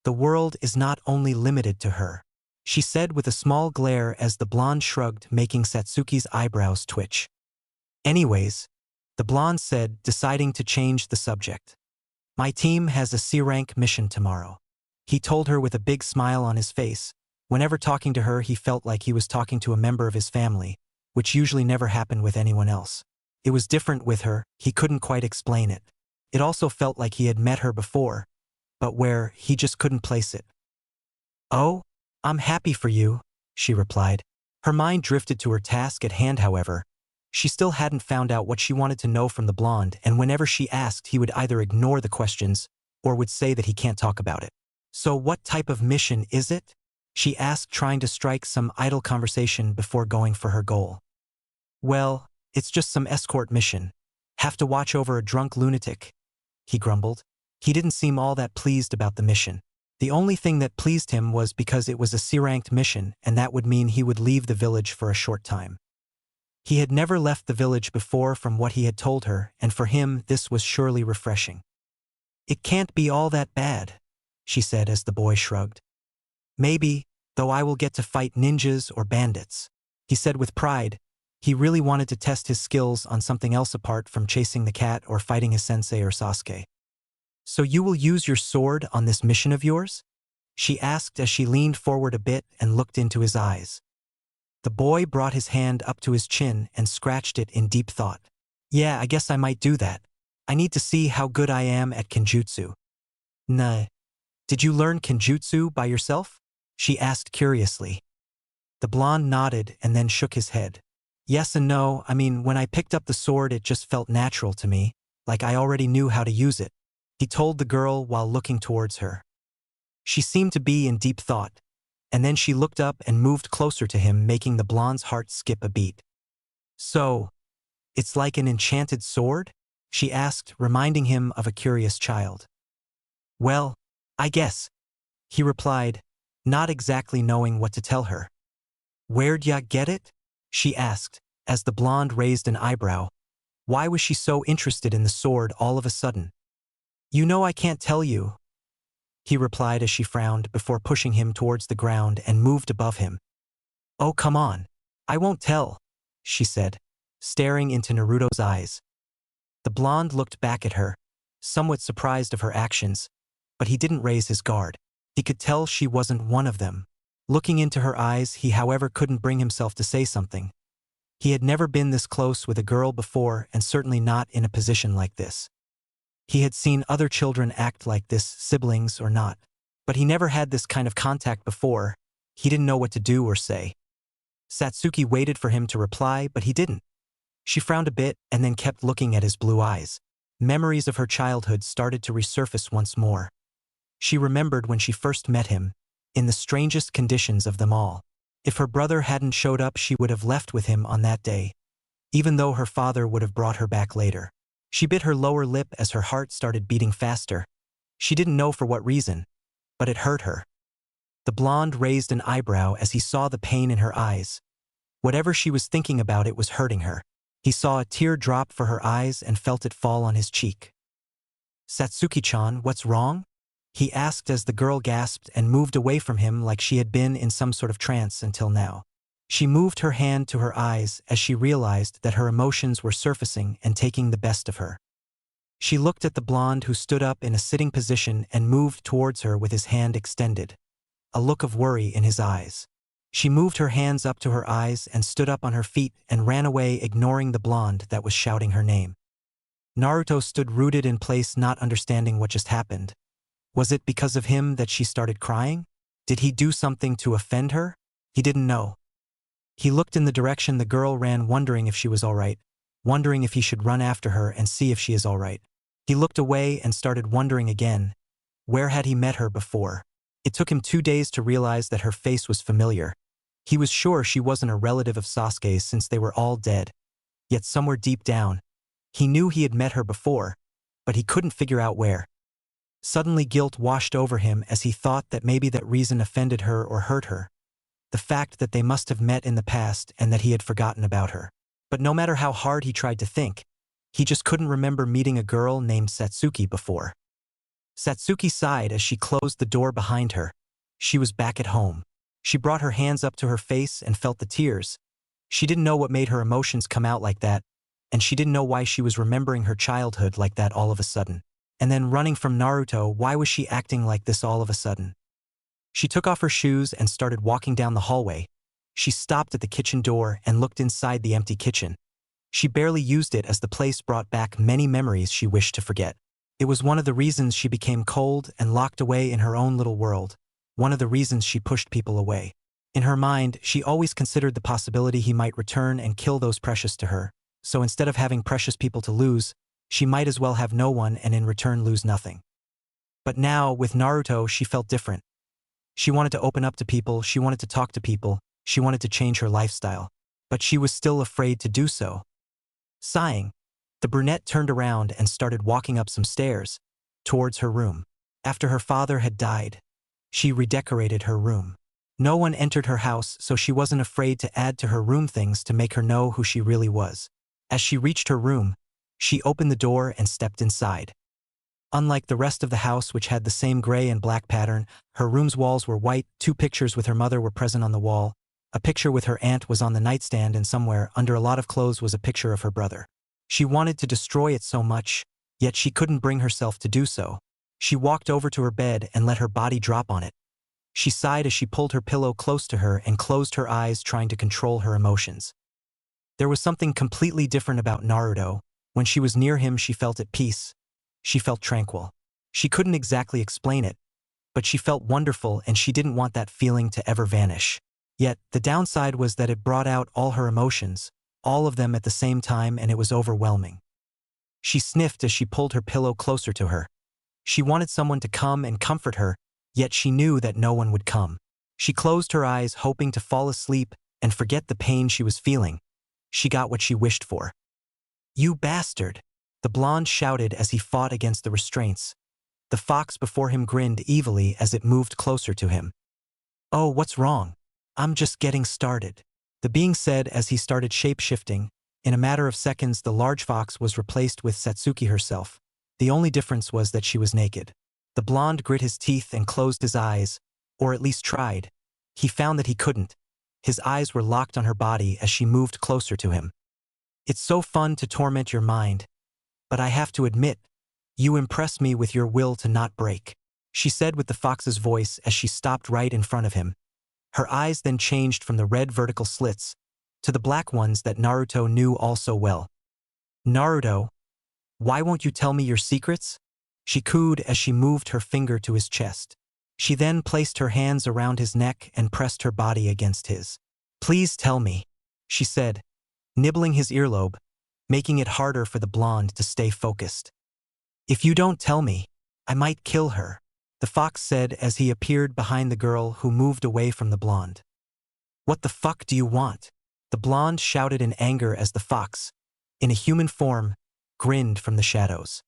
the world is not only limited to her, she said with a small glare as the blonde shrugged, making Satsuki's eyebrows twitch. Anyways, the blonde said, deciding to change the subject. My team has a C-rank mission tomorrow, he told her with a big smile on his face. Whenever talking to her, he felt like he was talking to a member of his family, which usually never happened with anyone else. It was different with her, he couldn't quite explain it. It also felt like he had met her before, but where, he just couldn't place it. Oh, I'm happy for you, she replied. Her mind drifted to her task at hand, however. She still hadn't found out what she wanted to know from the blonde, and whenever she asked, he would either ignore the questions or would say that he can't talk about it. So what type of mission is it? She asked, trying to strike some idle conversation before going for her goal. Well, it's just some escort mission. Have to watch over a drunk lunatic, he grumbled. He didn't seem all that pleased about the mission. The only thing that pleased him was because it was a C-ranked mission, and that would mean he would leave the village for a short time. He had never left the village before from what he had told her, and for him this was surely refreshing. It can't be all that bad, she said as the boy shrugged. Maybe, though I will get to fight ninjas or bandits, he said with pride. He really wanted to test his skills on something else apart from chasing the cat or fighting his sensei or Sasuke. So you will use your sword on this mission of yours? She asked as she leaned forward a bit and looked into his eyes. The boy brought his hand up to his chin and scratched it in deep thought. Yeah, I guess I might do that. I need to see how good I am at Kenjutsu. Nah. Did you learn Kenjutsu by yourself? She asked curiously. The blonde nodded and then shook his head. Yes and no, I mean, when I picked up the sword it just felt natural to me, like I already knew how to use it, he told the girl while looking towards her. She seemed to be in deep thought. and then she looked up and moved closer to him, making the blonde's heart skip a beat. "So, it's like an enchanted sword?" she asked, reminding him of a curious child. "Well, I guess," he replied, not exactly knowing what to tell her. "Where'd ya get it?" she asked, as the blonde raised an eyebrow. Why was she so interested in the sword all of a sudden? "You know I can't tell you," he replied as she frowned before pushing him towards the ground and moved above him. "Oh, come on. I won't tell," she said, staring into Naruto's eyes. The blonde looked back at her, somewhat surprised of her actions, but he didn't raise his guard. He could tell she wasn't one of them. Looking into her eyes, he however couldn't bring himself to say something. He had never been this close with a girl before, and certainly not in a position like this. He had seen other children act like this, siblings or not, but he never had this kind of contact before. He didn't know what to do or say. Satsuki waited for him to reply, but he didn't. She frowned a bit and then kept looking at his blue eyes. Memories of her childhood started to resurface once more. She remembered when she first met him, in the strangest conditions of them all. If her brother hadn't showed up, she would have left with him on that day, even though her father would have brought her back later. She bit her lower lip as her heart started beating faster. She didn't know for what reason, but it hurt her. The blonde raised an eyebrow as he saw the pain in her eyes. Whatever she was thinking about, it was hurting her. He saw a tear drop for her eyes and felt it fall on his cheek. "Satsuki-chan, what's wrong?" he asked as the girl gasped and moved away from him like she had been in some sort of trance until now. She moved her hand to her eyes as she realized that her emotions were surfacing and taking the best of her. She looked at the blonde who stood up in a sitting position and moved towards her with his hand extended, a look of worry in his eyes. She moved her hands up to her eyes and stood up on her feet and ran away, ignoring the blonde that was shouting her name. Naruto stood rooted in place, not understanding what just happened. Was it because of him that she started crying? Did he do something to offend her? He didn't know. He looked in the direction the girl ran, wondering if she was all right, wondering if he should run after her and see if she is all right. He looked away and started wondering again. Where had he met her before? It took him 2 days to realize that her face was familiar. He was sure she wasn't a relative of Sasuke's since they were all dead. Yet somewhere deep down, he knew he had met her before, but he couldn't figure out where. Suddenly guilt washed over him as he thought that maybe that reason offended her or hurt her. The fact that they must have met in the past and that he had forgotten about her. But no matter how hard he tried to think, he just couldn't remember meeting a girl named Satsuki before. Satsuki sighed as she closed the door behind her. She was back at home. She brought her hands up to her face and felt the tears. She didn't know what made her emotions come out like that, and she didn't know why she was remembering her childhood like that all of a sudden. And then running from Naruto, why was she acting like this all of a sudden? She took off her shoes and started walking down the hallway. She stopped at the kitchen door and looked inside the empty kitchen. She barely used it as the place brought back many memories she wished to forget. It was one of the reasons she became cold and locked away in her own little world. One of the reasons she pushed people away. In her mind, she always considered the possibility he might return and kill those precious to her. So instead of having precious people to lose, she might as well have no one and in return lose nothing. But now, with Naruto, she felt different. She wanted to open up to people, she wanted to talk to people, she wanted to change her lifestyle. But she was still afraid to do so. Sighing, the brunette turned around and started walking up some stairs, towards her room. After her father had died, she redecorated her room. No one entered her house, so she wasn't afraid to add to her room things to make her know who she really was. As she reached her room, she opened the door and stepped inside. Unlike the rest of the house, which had the same gray and black pattern, her room's walls were white. 2 pictures with her mother were present on the wall. A picture with her aunt was on the nightstand, and somewhere, under a lot of clothes, was a picture of her brother. She wanted to destroy it so much, yet she couldn't bring herself to do so. She walked over to her bed and let her body drop on it. She sighed as she pulled her pillow close to her and closed her eyes, trying to control her emotions. There was something completely different about Naruto. When she was near him, she felt at peace. She felt tranquil. She couldn't exactly explain it, but she felt wonderful, and she didn't want that feeling to ever vanish. Yet, the downside was that it brought out all her emotions, all of them at the same time, and it was overwhelming. She sniffed as she pulled her pillow closer to her. She wanted someone to come and comfort her, yet she knew that no one would come. She closed her eyes, hoping to fall asleep and forget the pain she was feeling. She got what she wished for. "You bastard!" the blonde shouted as he fought against the restraints. The fox before him grinned evilly as it moved closer to him. "Oh, what's wrong? I'm just getting started," the being said as he started shape-shifting. In a matter of seconds, the large fox was replaced with Satsuki herself. The only difference was that she was naked. The blonde grit his teeth and closed his eyes, or at least tried. He found that he couldn't. His eyes were locked on her body as she moved closer to him. "It's so fun to torment your mind. But I have to admit, you impress me with your will to not break," she said with the fox's voice as she stopped right in front of him. Her eyes then changed from the red vertical slits to the black ones that Naruto knew all so well. "Naruto, why won't you tell me your secrets?" she cooed as she moved her finger to his chest. She then placed her hands around his neck and pressed her body against his. "Please tell me," she said, nibbling his earlobe, making it harder for the blonde to stay focused. "If you don't tell me, I might kill her," the fox said as he appeared behind the girl who moved away from the blonde. "What the fuck do you want?" the blonde shouted in anger as the fox, in a human form, grinned from the shadows.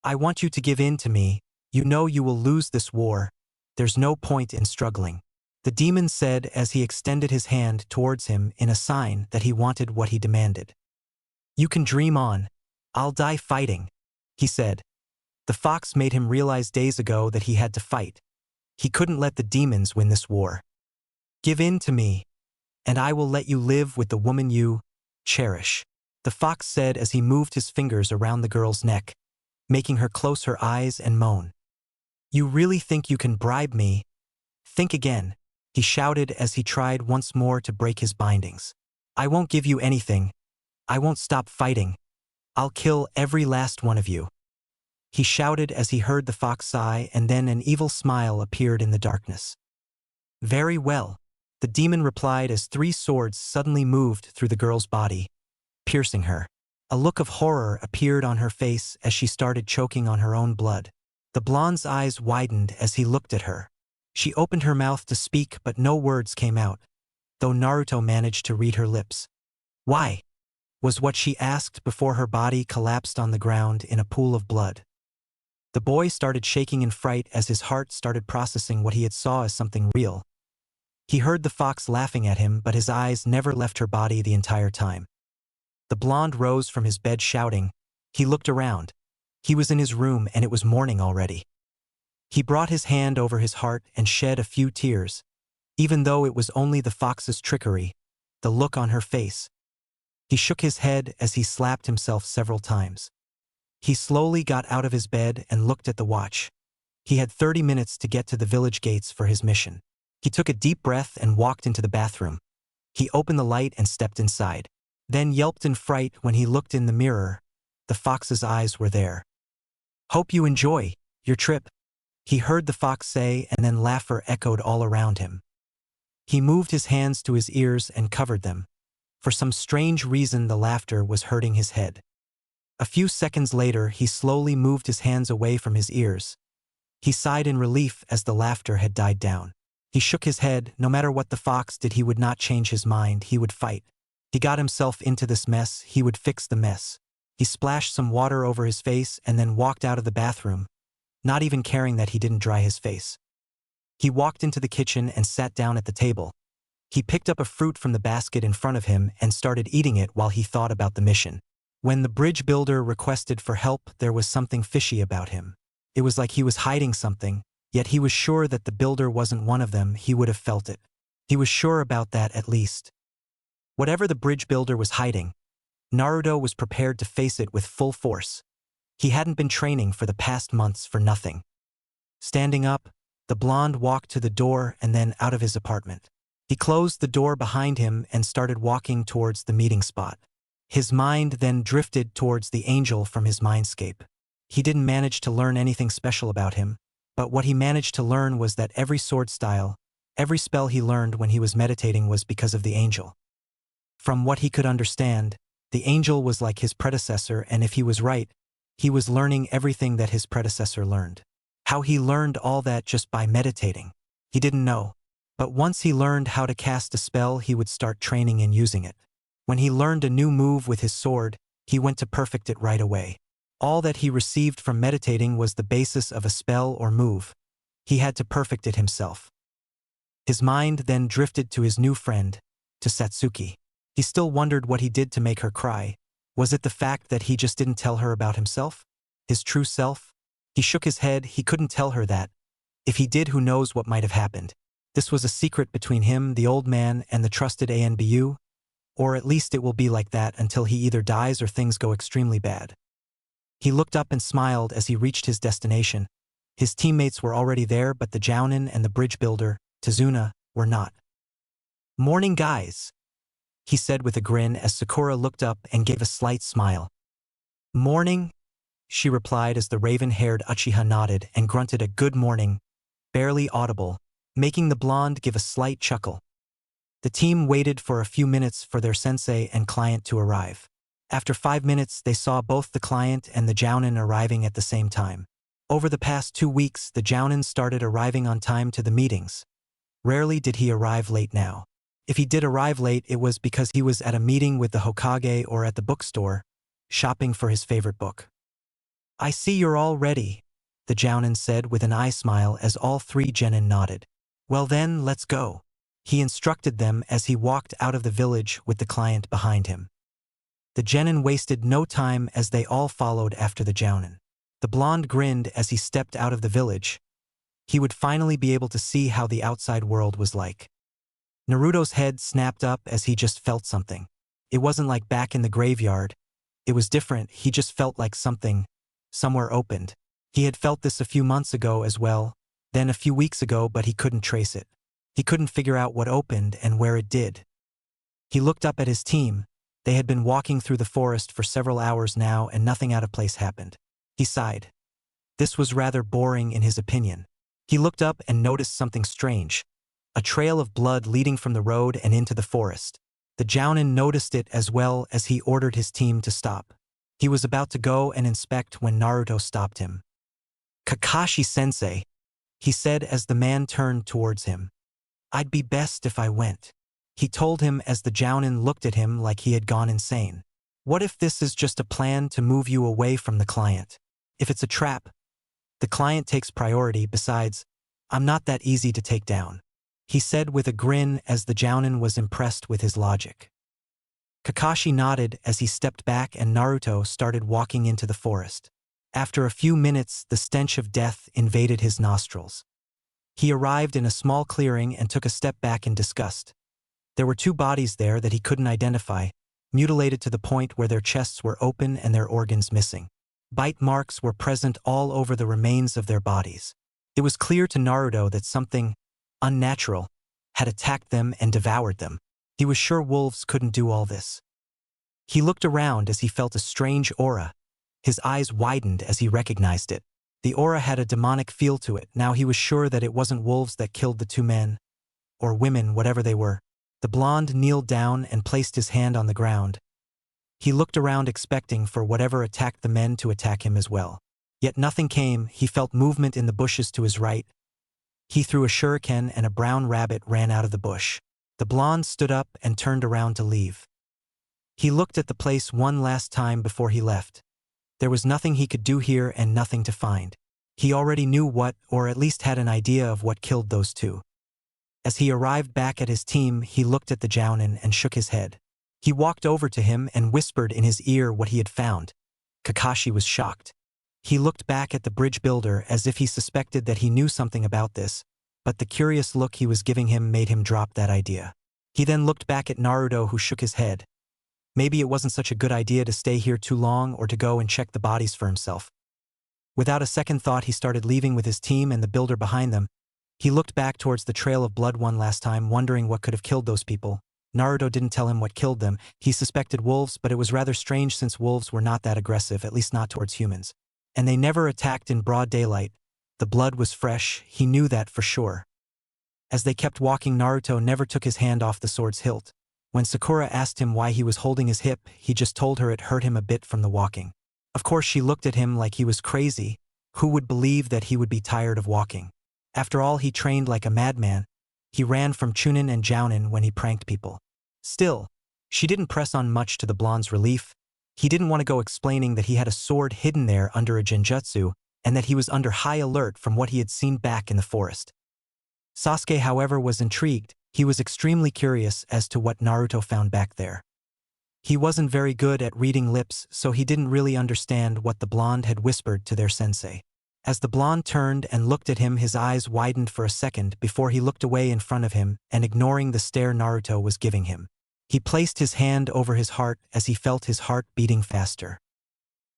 "I want you to give in to me. You know you will lose this war. There's no point in struggling," the demon said as he extended his hand towards him in a sign that he wanted what he demanded. "You can dream on. I'll die fighting," he said. The fox made him realize days ago that he had to fight. He couldn't let the demons win this war. "Give in to me, and I will let you live with the woman you cherish," the fox said as he moved his fingers around the girl's neck, making her close her eyes and moan. "You really think you can bribe me? Think again," he shouted as he tried once more to break his bindings. "I won't give you anything. I won't stop fighting. I'll kill every last one of you," he shouted as he heard the fox sigh, and then an evil smile appeared in the darkness. "Very well," the demon replied as 3 swords suddenly moved through the girl's body, piercing her. A look of horror appeared on her face as she started choking on her own blood. The blonde's eyes widened as he looked at her. She opened her mouth to speak, but no words came out, though Naruto managed to read her lips. "Why?" was what she asked before her body collapsed on the ground in a pool of blood. The boy started shaking in fright as his heart started processing what he had saw as something real. He heard the fox laughing at him, but his eyes never left her body the entire time. The blonde rose from his bed shouting. He looked around. He was in his room and it was morning already. He brought his hand over his heart and shed a few tears, even though it was only the fox's trickery, the look on her face. He shook his head as he slapped himself several times. He slowly got out of his bed and looked at the watch. He had 30 minutes to get to the village gates for his mission. He took a deep breath and walked into the bathroom. He opened the light and stepped inside, then yelped in fright when he looked in the mirror. The fox's eyes were there. "Hope you enjoy your trip," he heard the fox say, and then laughter echoed all around him. He moved his hands to his ears and covered them. For some strange reason, the laughter was hurting his head. A few seconds later, he slowly moved his hands away from his ears. He sighed in relief as the laughter had died down. He shook his head. No matter what the fox did, he would not change his mind. He would fight. He got himself into this mess. He would fix the mess. He splashed some water over his face and then walked out of the bathroom, not even caring that he didn't dry his face. He walked into the kitchen and sat down at the table. He picked up a fruit from the basket in front of him and started eating it while he thought about the mission. When the bridge builder requested for help, there was something fishy about him. It was like he was hiding something, yet he was sure that the builder wasn't one of them. He would have felt it. He was sure about that at least. Whatever the bridge builder was hiding, Naruto was prepared to face it with full force. He hadn't been training for the past months for nothing. Standing up, the blonde walked to the door and then out of his apartment. He closed the door behind him and started walking towards the meeting spot. His mind then drifted towards the angel from his mindscape. He didn't manage to learn anything special about him, but what he managed to learn was that every sword style, every spell he learned when he was meditating was because of the angel. From what he could understand, the angel was like his predecessor, and if he was right, he was learning everything that his predecessor learned. How he learned all that just by meditating, he didn't know. But once he learned how to cast a spell, he would start training and using it. When he learned a new move with his sword, he went to perfect it right away. All that he received from meditating was the basis of a spell or move. He had to perfect it himself. His mind then drifted to his new friend, to Satsuki. He still wondered what he did to make her cry. Was it the fact that he just didn't tell her about himself? His true self? He shook his head. He couldn't tell her that. If he did, who knows what might have happened. This was a secret between him, the old man, and the trusted Anbu, or at least it will be like that until he either dies or things go extremely bad. He looked up and smiled as he reached his destination. His teammates were already there, but the Jounin and the bridge builder, Tazuna, were not. "Morning, guys," he said with a grin as Sakura looked up and gave a slight smile. "Morning," she replied as the raven-haired Uchiha nodded and grunted a good morning, barely audible, making the blonde give a slight chuckle. The team waited for a few minutes for their sensei and client to arrive. After 5 minutes, they saw both the client and the Jounin arriving at the same time. Over the past 2 weeks, the Jounin started arriving on time to the meetings. Rarely did he arrive late now. If he did arrive late, it was because he was at a meeting with the Hokage or at the bookstore, shopping for his favorite book. "I see you're all ready," the Jounin said with an eye smile as all 3 genin nodded. "Well then, let's go," he instructed them as he walked out of the village with the client behind him. The genin wasted no time as they all followed after the Jounin. The blonde grinned as he stepped out of the village. He would finally be able to see how the outside world was like. Naruto's head snapped up as he just felt something. It wasn't like back in the graveyard. It was different. He just felt like somewhere opened. He had felt this a few months ago as well, then a few weeks ago, but he couldn't trace it. He couldn't figure out what opened and where it did. He looked up at his team. They had been walking through the forest for several hours now and nothing out of place happened. He sighed. This was rather boring in his opinion. He looked up and noticed something strange. A trail of blood leading from the road and into the forest. The Jounin noticed it as well as he ordered his team to stop. He was about to go and inspect when Naruto stopped him. "Kakashi-sensei," he said as the man turned towards him. "I'd be best if I went," he told him as the Jounin looked at him like he had gone insane. "What if this is just a plan to move you away from the client? If it's a trap, the client takes priority. Besides, I'm not that easy to take down," he said with a grin as the Jounin was impressed with his logic. Kakashi nodded as he stepped back and Naruto started walking into the forest. After a few minutes, the stench of death invaded his nostrils. He arrived in a small clearing and took a step back in disgust. There were 2 bodies there that he couldn't identify, mutilated to the point where their chests were open and their organs missing. Bite marks were present all over the remains of their bodies. It was clear to Naruto that something unnatural had attacked them and devoured them. He was sure wolves couldn't do all this. He looked around as he felt a strange aura. His eyes widened as he recognized it. The aura had a demonic feel to it. Now he was sure that it wasn't wolves that killed the 2 men. Or women, whatever they were. The blonde kneeled down and placed his hand on the ground. He looked around expecting for whatever attacked the men to attack him as well. Yet nothing came. He felt movement in the bushes to his right. He threw a shuriken and a brown rabbit ran out of the bush. The blonde stood up and turned around to leave. He looked at the place one last time before he left. There was nothing he could do here and nothing to find. He already knew what, or at least had an idea of what killed those 2. As he arrived back at his team, he looked at the Jounin and shook his head. He walked over to him and whispered in his ear what he had found. Kakashi was shocked. He looked back at the bridge builder as if he suspected that he knew something about this, but the curious look he was giving him made him drop that idea. He then looked back at Naruto, who shook his head. Maybe it wasn't such a good idea to stay here too long or to go and check the bodies for himself. Without a second thought, he started leaving with his team and the builder behind them. He looked back towards the trail of blood one last time, wondering what could have killed those people. Naruto didn't tell him what killed them. He suspected wolves, but it was rather strange since wolves were not that aggressive, at least not towards humans. And they never attacked in broad daylight. The blood was fresh, he knew that for sure. As they kept walking, Naruto never took his hand off the sword's hilt. When Sakura asked him why he was holding his hip, he just told her it hurt him a bit from the walking. Of course, she looked at him like he was crazy. Who would believe that he would be tired of walking? After all, he trained like a madman. He ran from Chunin and Jounin when he pranked people. Still, she didn't press on much to the blonde's relief. He didn't want to go explaining that he had a sword hidden there under a genjutsu and that he was under high alert from what he had seen back in the forest. Sasuke, however, was intrigued. He was extremely curious as to what Naruto found back there. He wasn't very good at reading lips, so he didn't really understand what the blonde had whispered to their sensei. As the blonde turned and looked at him, his eyes widened for a second before he looked away in front of him and ignoring the stare Naruto was giving him. He placed his hand over his heart as he felt his heart beating faster.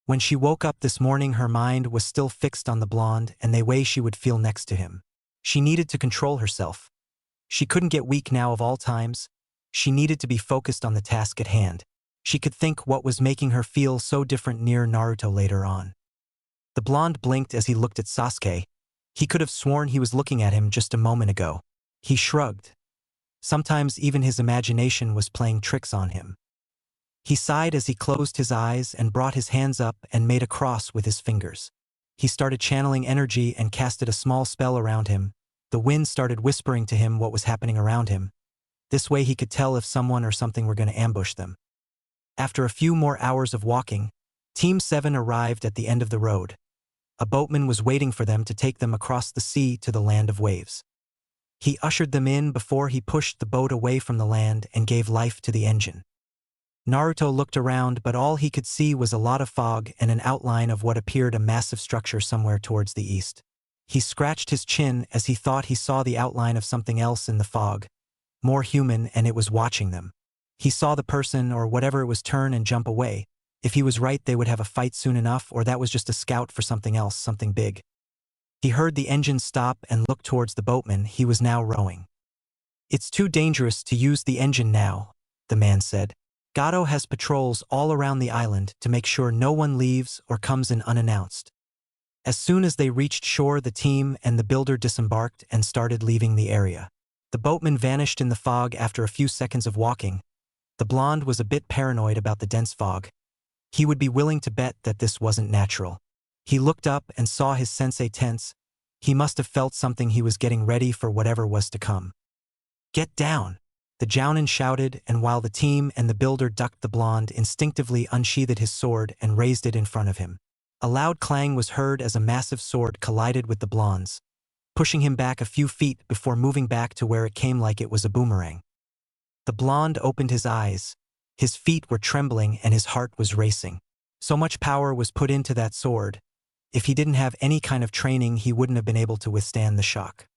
When she woke up this morning, her mind was still fixed on the blonde and the way she would feel next to him. She needed to control herself. She couldn't get weak now of all times. She needed to be focused on the task at hand. She could think what was making her feel so different near Naruto later on. The blonde blinked as he looked at Sasuke. He could have sworn he was looking at him just a moment ago. He shrugged. Sometimes even his imagination was playing tricks on him. He sighed as he closed his eyes and brought his hands up and made a cross with his fingers. He started channeling energy and casted a small spell around him. The wind started whispering to him what was happening around him. This way he could tell if someone or something were going to ambush them. After a few more hours of walking, Team 7 arrived at the end of the road. A boatman was waiting for them to take them across the sea to the land of waves. He ushered them in before he pushed the boat away from the land and gave life to the engine. Naruto looked around, but all he could see was a lot of fog and an outline of what appeared a massive structure somewhere towards the east. He scratched his chin as he thought he saw the outline of something else in the fog, more human, and it was watching them. He saw the person or whatever it was turn and jump away. If he was right, they would have a fight soon enough, or that was just a scout for something else, something big. He heard the engine stop and looked towards the boatman. He was now rowing. "It's too dangerous to use the engine now," the man said. "Gato has patrols all around the island to make sure no one leaves or comes in unannounced." As soon as they reached shore, the team and the builder disembarked and started leaving the area. The boatman vanished in the fog after a few seconds of walking. The blonde was a bit paranoid about the dense fog. He would be willing to bet that this wasn't natural. He looked up and saw his sensei tense. He must have felt something. He was getting ready for whatever was to come. "Get down!" the Jounin shouted, and while the team and the builder ducked, the blonde instinctively unsheathed his sword and raised it in front of him. A loud clang was heard as a massive sword collided with the blonde's, pushing him back a few feet before moving back to where it came like it was a boomerang. The blonde opened his eyes. His feet were trembling and his heart was racing. So much power was put into that sword. If he didn't have any kind of training, he wouldn't have been able to withstand the shock.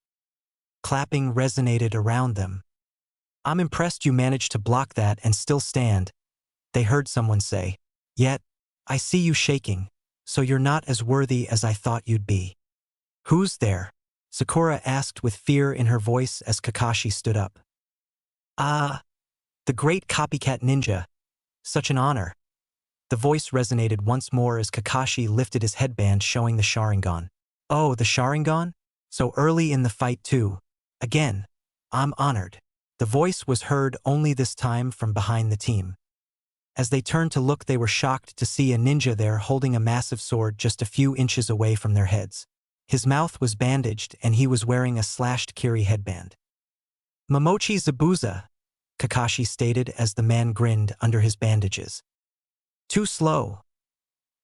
Clapping resonated around them. "I'm impressed you managed to block that and still stand," they heard someone say. "Yet, I see you shaking, so you're not as worthy as I thought you'd be." "Who's there?" Sakura asked with fear in her voice as Kakashi stood up. The great copycat ninja. Such an honor." The voice resonated once more as Kakashi lifted his headband showing the Sharingan. "Oh, the Sharingan? So early in the fight too. Again, I'm honored." The voice was heard only this time from behind the team. As they turned to look, they were shocked to see a ninja there holding a massive sword just a few inches away from their heads. His mouth was bandaged and he was wearing a slashed kiri headband. "Momochi Zabuza," Kakashi stated as the man grinned under his bandages. "Too slow,"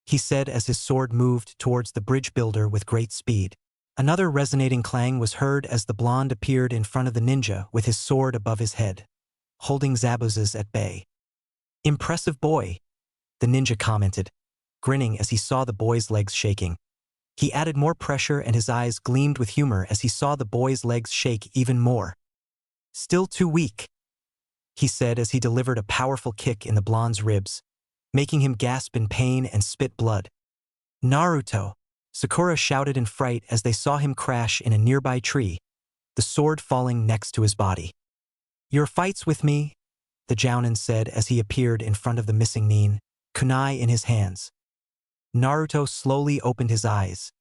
he said as his sword moved towards the bridge builder with great speed. Another resonating clang was heard as the blonde appeared in front of the ninja with his sword above his head, holding Zabuzas at bay. "Impressive boy," the ninja commented, grinning as he saw the boy's legs shaking. He added more pressure and his eyes gleamed with humor as he saw the boy's legs shake even more. "Still too weak," he said as he delivered a powerful kick in the blonde's ribs, making him gasp in pain and spit blood. "Naruto!" Sakura shouted in fright as they saw him crash in a nearby tree, the sword falling next to his body. "Your fights with me," the Jounin said as he appeared in front of the missing nin, kunai in his hands. Naruto slowly opened his eyes.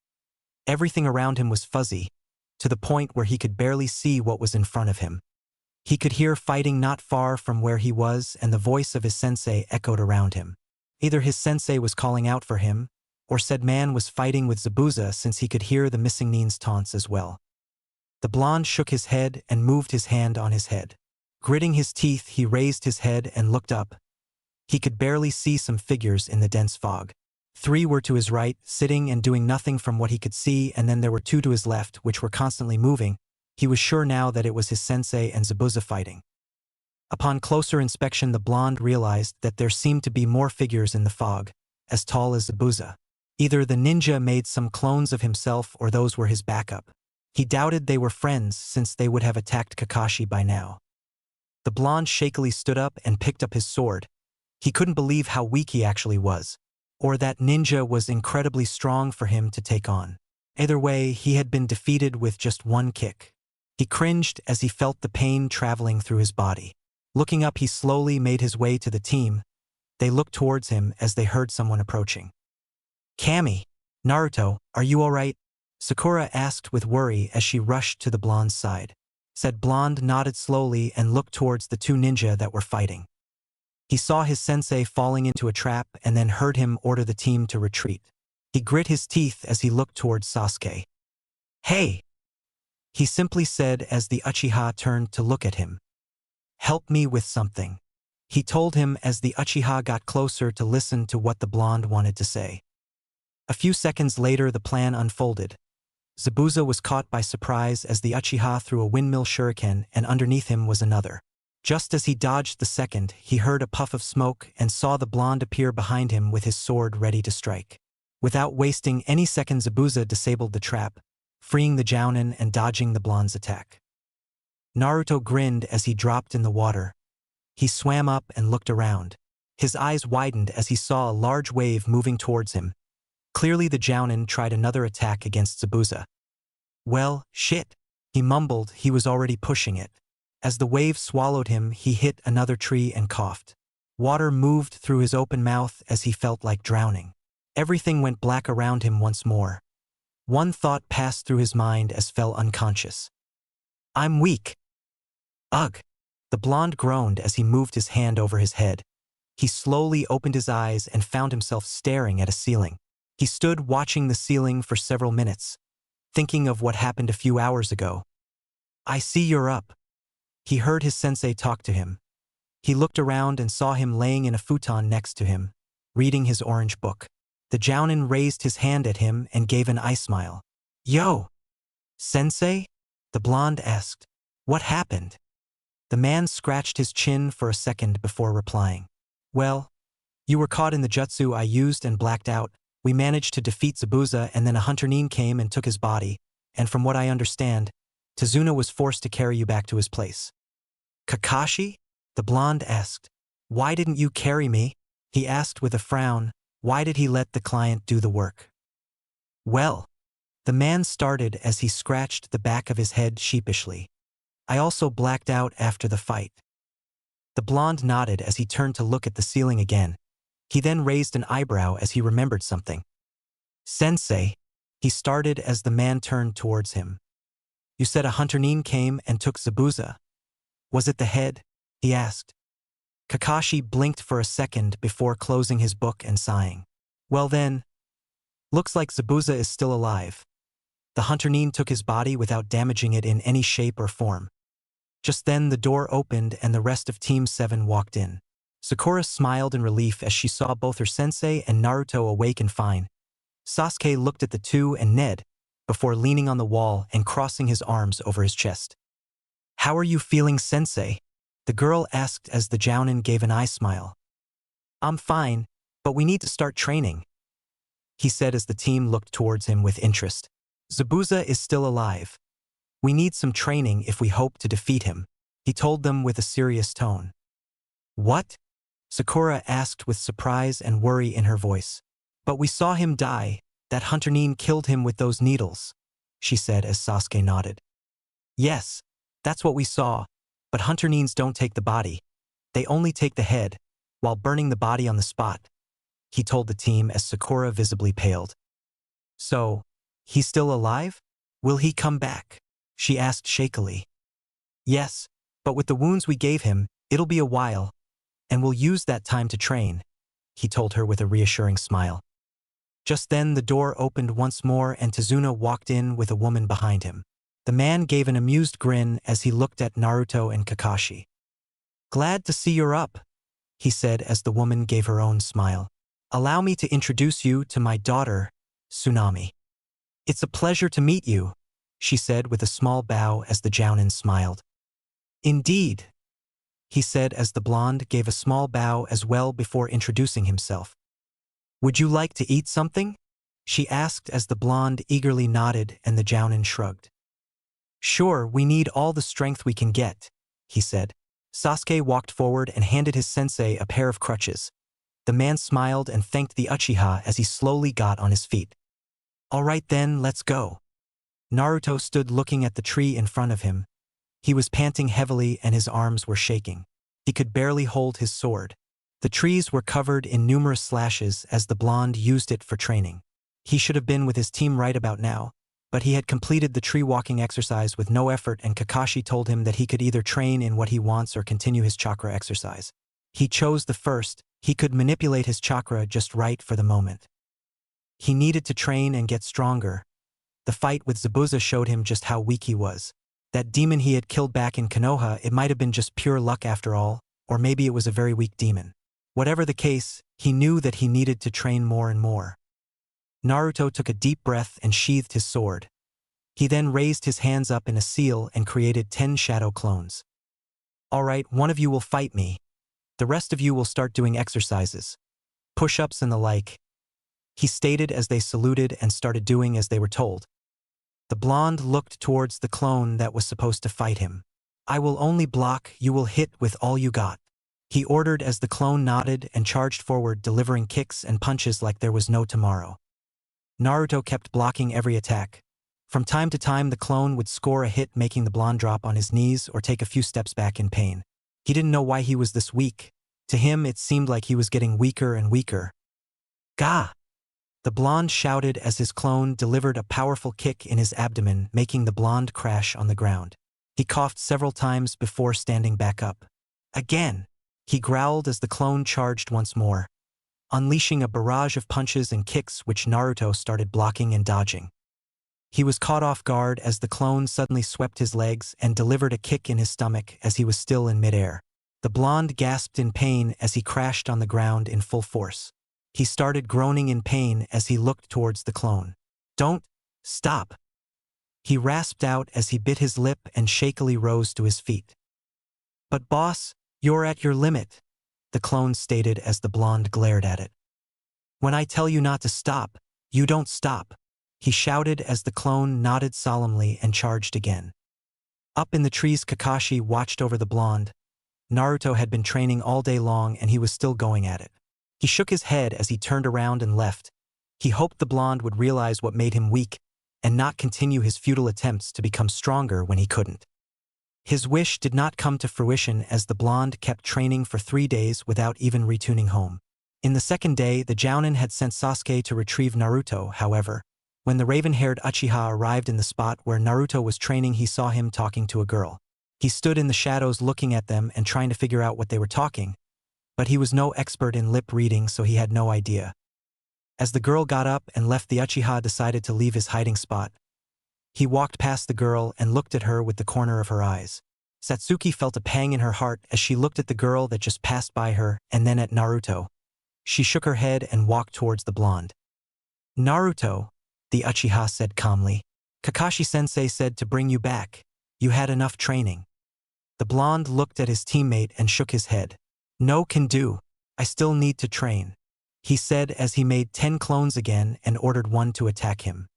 Everything around him was fuzzy, to the point where he could barely see what was in front of him. He could hear fighting not far from where he was, and the voice of his sensei echoed around him. Either his sensei was calling out for him, or said man was fighting with Zabuza, since he could hear the missing nin's taunts as well. The blonde shook his head and moved his hand on his head. Gritting his teeth, he raised his head and looked up. He could barely see some figures in the dense fog. 3 were to his right, sitting and doing nothing from what he could see, and then there were 2 to his left, which were constantly moving. He was sure now that it was his sensei and Zabuza fighting. Upon closer inspection, the blonde realized that there seemed to be more figures in the fog, as tall as Zabuza. Either the ninja made some clones of himself or those were his backup. He doubted they were friends since they would have attacked Kakashi by now. The blonde shakily stood up and picked up his sword. He couldn't believe how weak he actually was, or that ninja was incredibly strong for him to take on. Either way, he had been defeated with just 1 kick. He cringed as he felt the pain traveling through his body. Looking up, he slowly made his way to the team. They looked towards him as they heard someone approaching. "Kami, Naruto, are you all right?" Sakura asked with worry as she rushed to the blonde's side. Said blonde nodded slowly and looked towards the 2 ninja that were fighting. He saw his sensei falling into a trap and then heard him order the team to retreat. He grit his teeth as he looked towards Sasuke. "Hey!" he simply said as the Uchiha turned to look at him. "Help me with something," he told him as the Uchiha got closer to listen to what the blonde wanted to say. A few seconds later, the plan unfolded. Zabuza was caught by surprise as the Uchiha threw a windmill shuriken, and underneath him was another. Just as he dodged the second, he heard a puff of smoke and saw the blonde appear behind him with his sword ready to strike. Without wasting any seconds, Zabuza disabled the trap, freeing the jounin and dodging the blonde's attack. Naruto grinned as he dropped in the water. He swam up and looked around. His eyes widened as he saw a large wave moving towards him. Clearly the jounin tried another attack against Zabuza. "Well, shit," he mumbled. He was already pushing it. As the wave swallowed him, he hit another tree and coughed. Water moved through his open mouth as he felt like drowning. Everything went black around him once more. One thought passed through his mind as fell unconscious. "I'm weak." "Ugh." The blonde groaned as he moved his hand over his head. He slowly opened his eyes and found himself staring at a ceiling. He stood watching the ceiling for several minutes, thinking of what happened a few hours ago. "I see you're up." He heard his sensei talk to him. He looked around and saw him laying in a futon next to him, reading his orange book. The jounin raised his hand at him and gave an eye smile. "Yo! Sensei?" the blonde asked. "What happened?" The man scratched his chin for a second before replying. "Well, you were caught in the jutsu I used and blacked out. We managed to defeat Zabuza, and then a hunter nin came and took his body, and from what I understand, Tazuna was forced to carry you back to his place." "Kakashi?" the blonde asked. "Why didn't you carry me?" he asked with a frown. Why did he let the client do the work? "Well," the man started as he scratched the back of his head sheepishly. "I also blacked out after the fight." The blonde nodded as he turned to look at the ceiling again. He then raised an eyebrow as he remembered something. "Sensei," he started as the man turned towards him. "You said a hunter nin came and took Zabuza. Was it the head?" he asked. Kakashi blinked for a second before closing his book and sighing. "Well then, looks like Zabuza is still alive. The hunter nin took his body without damaging it in any shape or form." Just then the door opened and the rest of Team 7 walked in. Sakura smiled in relief as she saw both her sensei and Naruto awake and fine. Sasuke looked at the 2 and Ned, before leaning on the wall and crossing his arms over his chest. "How are you feeling, sensei?" the girl asked as the jounin gave an eye smile. "I'm fine, but we need to start training," he said as the team looked towards him with interest. "Zabuza is still alive. We need some training if we hope to defeat him," he told them with a serious tone. "What?" Sakura asked with surprise and worry in her voice. "But we saw him die. That hunter nin killed him with those needles," she said as Sasuke nodded. "Yes, that's what we saw, but hunter nins don't take the body. They only take the head, while burning the body on the spot," he told the team as Sakura visibly paled. "So, he's still alive? Will he come back?" she asked shakily. "Yes, but with the wounds we gave him, it'll be a while, and we'll use that time to train," he told her with a reassuring smile. Just then the door opened once more and Tazuna walked in with a woman behind him. The man gave an amused grin as he looked at Naruto and Kakashi. "Glad to see you're up," he said as the woman gave her own smile. "Allow me to introduce you to my daughter, Tsunami." "It's a pleasure to meet you," she said with a small bow as the Jounin smiled. "Indeed," he said as the blonde gave a small bow as well before introducing himself. "Would you like to eat something?" she asked as the blonde eagerly nodded and the Jounin shrugged. "Sure, we need all the strength we can get," he said. Sasuke walked forward and handed his sensei a pair of crutches. The man smiled and thanked the Uchiha as he slowly got on his feet. "All right then, let's go." Naruto stood looking at the tree in front of him. He was panting heavily and his arms were shaking. He could barely hold his sword. The trees were covered in numerous slashes as the blonde used it for training. He should have been with his team right about now, but he had completed the tree walking exercise with no effort and Kakashi told him that he could either train in what he wants or continue his chakra exercise. He chose the first. He could manipulate his chakra just right for the moment. He needed to train and get stronger. The fight with Zabuza showed him just how weak he was. That demon he had killed back in Konoha, it might have been just pure luck after all, or maybe it was a very weak demon. Whatever the case, he knew that he needed to train more and more. Naruto took a deep breath and sheathed his sword. He then raised his hands up in a seal and created 10 shadow clones. "All right, one of you will fight me. The rest of you will start doing exercises, push-ups and the like," he stated as they saluted and started doing as they were told. The blonde looked towards the clone that was supposed to fight him. "I will only block, you will hit with all you got," he ordered as the clone nodded and charged forward, delivering kicks and punches like there was no tomorrow. Naruto kept blocking every attack. From time to time the clone would score a hit, making the blonde drop on his knees or take a few steps back in pain. He didn't know why he was this weak. To him it seemed like he was getting weaker and weaker. "Gah!" the blonde shouted as his clone delivered a powerful kick in his abdomen, making the blonde crash on the ground. He coughed several times before standing back up. "Again!" he growled as the clone charged once more, unleashing a barrage of punches and kicks which Naruto started blocking and dodging. He was caught off guard as the clone suddenly swept his legs and delivered a kick in his stomach as he was still in midair. The blonde gasped in pain as he crashed on the ground in full force. He started groaning in pain as he looked towards the clone. "Don't stop!" he rasped out as he bit his lip and shakily rose to his feet. "But boss, you're at your limit," the clone stated as the blonde glared at it. "When I tell you not to stop, you don't stop," he shouted as the clone nodded solemnly and charged again. Up in the trees, Kakashi watched over the blonde. Naruto had been training all day long and he was still going at it. He shook his head as he turned around and left. He hoped the blonde would realize what made him weak and not continue his futile attempts to become stronger when he couldn't. His wish did not come to fruition as the blonde kept training for 3 days without even returning home. In the second day, the Jounin had sent Sasuke to retrieve Naruto. However, when the raven-haired Uchiha arrived in the spot where Naruto was training, he saw him talking to a girl. He stood in the shadows looking at them and trying to figure out what they were talking, but he was no expert in lip reading, so he had no idea. As the girl got up and left, the Uchiha decided to leave his hiding spot. He walked past the girl and looked at her with the corner of her eyes. Satsuki felt a pang in her heart as she looked at the girl that just passed by her and then at Naruto. She shook her head and walked towards the blonde. "Naruto," the Uchiha said calmly. "Kakashi-sensei said to bring you back. You had enough training." The blonde looked at his teammate and shook his head. "No can do. I still need to train," he said as he made 10 clones again and ordered one to attack him.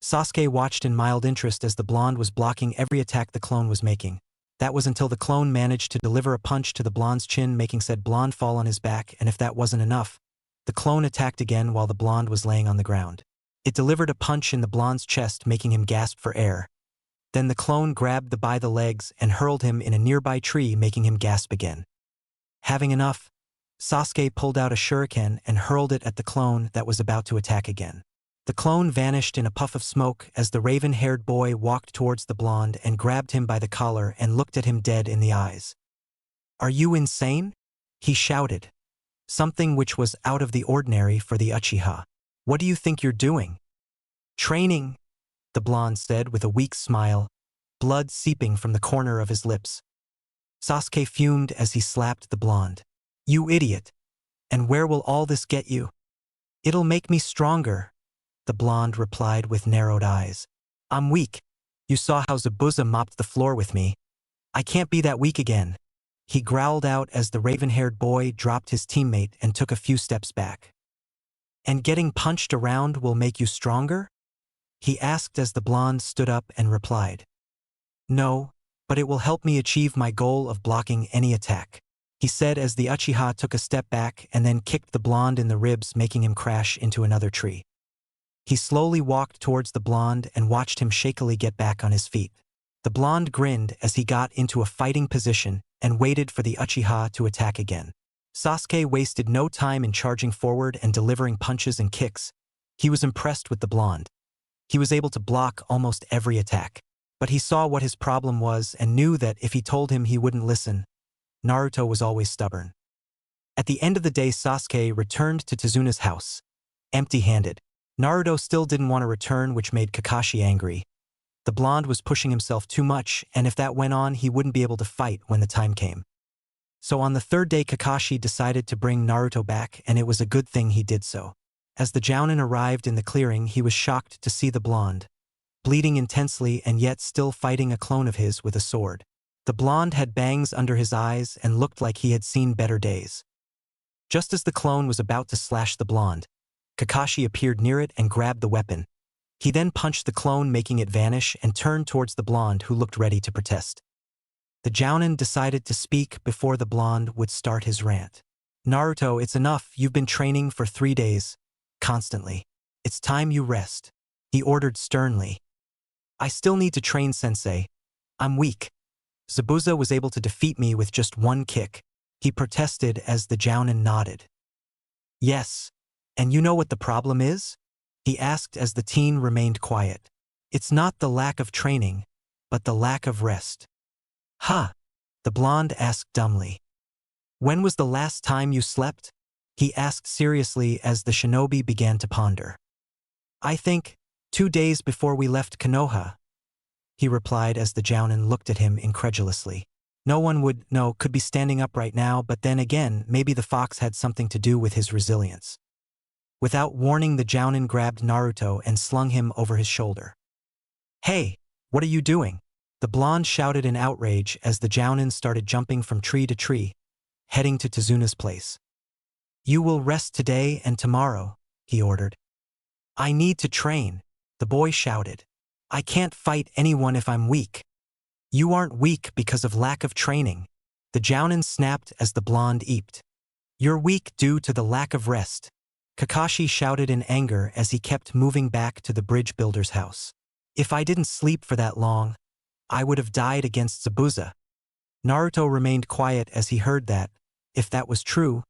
Sasuke watched in mild interest as the blonde was blocking every attack the clone was making. That was until the clone managed to deliver a punch to the blonde's chin, making said blonde fall on his back, and if that wasn't enough, the clone attacked again while the blonde was laying on the ground. It delivered a punch in the blonde's chest, making him gasp for air. Then the clone grabbed by the legs and hurled him in a nearby tree, making him gasp again. Having enough, Sasuke pulled out a shuriken and hurled it at the clone that was about to attack again. The clone vanished in a puff of smoke as the raven-haired boy walked towards the blonde and grabbed him by the collar and looked at him dead in the eyes. "Are you insane?" he shouted, something which was out of the ordinary for the Uchiha. "What do you think you're doing? Training?" the blonde said with a weak smile, blood seeping from the corner of his lips. Sasuke fumed as he slapped the blonde. You idiot! And where will all this get you? It'll make me stronger, the blonde replied with narrowed eyes. I'm weak. You saw how Zabuza mopped the floor with me. I can't be that weak again. He growled out as the raven-haired boy dropped his teammate and took a few steps back. And getting punched around will make you stronger? He asked as the blonde stood up and replied. No, but it will help me achieve my goal of blocking any attack, he said as the Uchiha took a step back and then kicked the blonde in the ribs, making him crash into another tree. He slowly walked towards the blonde and watched him shakily get back on his feet. The blonde grinned as he got into a fighting position and waited for the Uchiha to attack again. Sasuke wasted no time in charging forward and delivering punches and kicks. He was impressed with the blonde. He was able to block almost every attack. But he saw what his problem was and knew that if he told him he wouldn't listen. Naruto was always stubborn. At the end of the day, Sasuke returned to Tezuna's house, empty-handed. Naruto still didn't want to return, which made Kakashi angry. The blonde was pushing himself too much, and if that went on, he wouldn't be able to fight when the time came. So on the third day, Kakashi decided to bring Naruto back, and it was a good thing he did so. As the Jounin arrived in the clearing, he was shocked to see the blonde, bleeding intensely and yet still fighting a clone of his with a sword. The blonde had bangs under his eyes and looked like he had seen better days. Just as the clone was about to slash the blonde, Kakashi appeared near it and grabbed the weapon. He then punched the clone, making it vanish, and turned towards the blonde, who looked ready to protest. The Jounin decided to speak before the blonde would start his rant. Naruto, it's enough. You've been training for 3 days. Constantly. It's time you rest, he ordered sternly. I still need to train, sensei. I'm weak. Zabuza was able to defeat me with just 1 kick, he protested as the Jounin nodded. Yes. And you know what the problem is? He asked as the teen remained quiet. It's not the lack of training, but the lack of rest. Huh? The blonde asked dumbly. When was the last time you slept? He asked seriously as the shinobi began to ponder. I think 2 days before we left Konoha, he replied as the Jounin looked at him incredulously. No one would know could be standing up right now, but then again, maybe the fox had something to do with his resilience. Without warning, the Jounin grabbed Naruto and slung him over his shoulder. Hey, what are you doing? The blonde shouted in outrage as the Jounin started jumping from tree to tree, heading to Tezuna's place. You will rest today and tomorrow, he ordered. I need to train, the boy shouted. I can't fight anyone if I'm weak. You aren't weak because of lack of training, the Jounin snapped as the blonde eeped. You're weak due to the lack of rest, Kakashi shouted in anger as he kept moving back to the bridge builder's house. If I didn't sleep for that long, I would have died against Zabuza. Naruto remained quiet as he heard that. If that was true,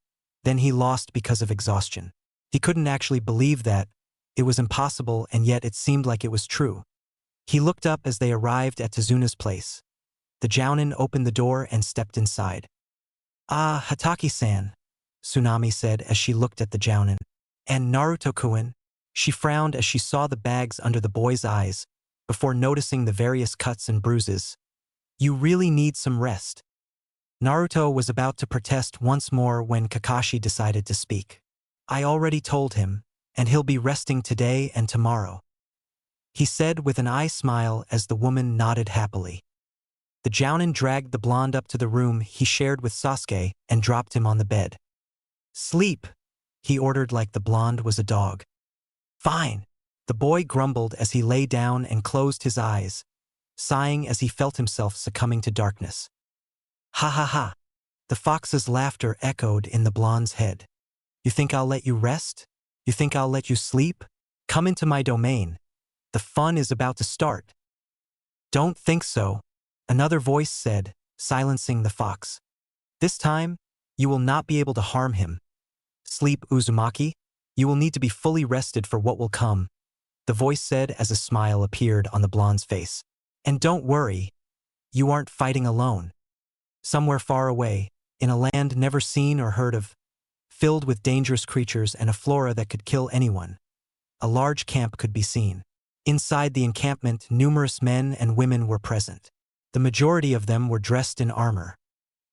then he lost because of exhaustion. He couldn't actually believe that. It was impossible, and yet it seemed like it was true. He looked up as they arrived at Tezuna's place. The Jounin opened the door and stepped inside. Ah, Hatake-san, Tsunami said as she looked at the Jounin. And Naruto-kun, she frowned as she saw the bags under the boy's eyes, before noticing the various cuts and bruises. You really need some rest. Naruto was about to protest once more when Kakashi decided to speak. I already told him, and he'll be resting today and tomorrow, he said with an eye smile as the woman nodded happily. The Jounin dragged the blonde up to the room he shared with Sasuke and dropped him on the bed. Sleep, he ordered like the blonde was a dog. Fine, the boy grumbled as he lay down and closed his eyes, sighing as he felt himself succumbing to darkness. Ha ha ha, the fox's laughter echoed in the blonde's head. You think I'll let you rest? You think I'll let you sleep? Come into my domain. The fun is about to start. Don't think so, another voice said, silencing the fox. This time, you will not be able to harm him. Sleep, Uzumaki. You will need to be fully rested for what will come, the voice said as a smile appeared on the blonde's face. And don't worry, you aren't fighting alone. Somewhere far away, in a land never seen or heard of, filled with dangerous creatures and a flora that could kill anyone, a large camp could be seen. Inside the encampment, numerous men and women were present. The majority of them were dressed in armor.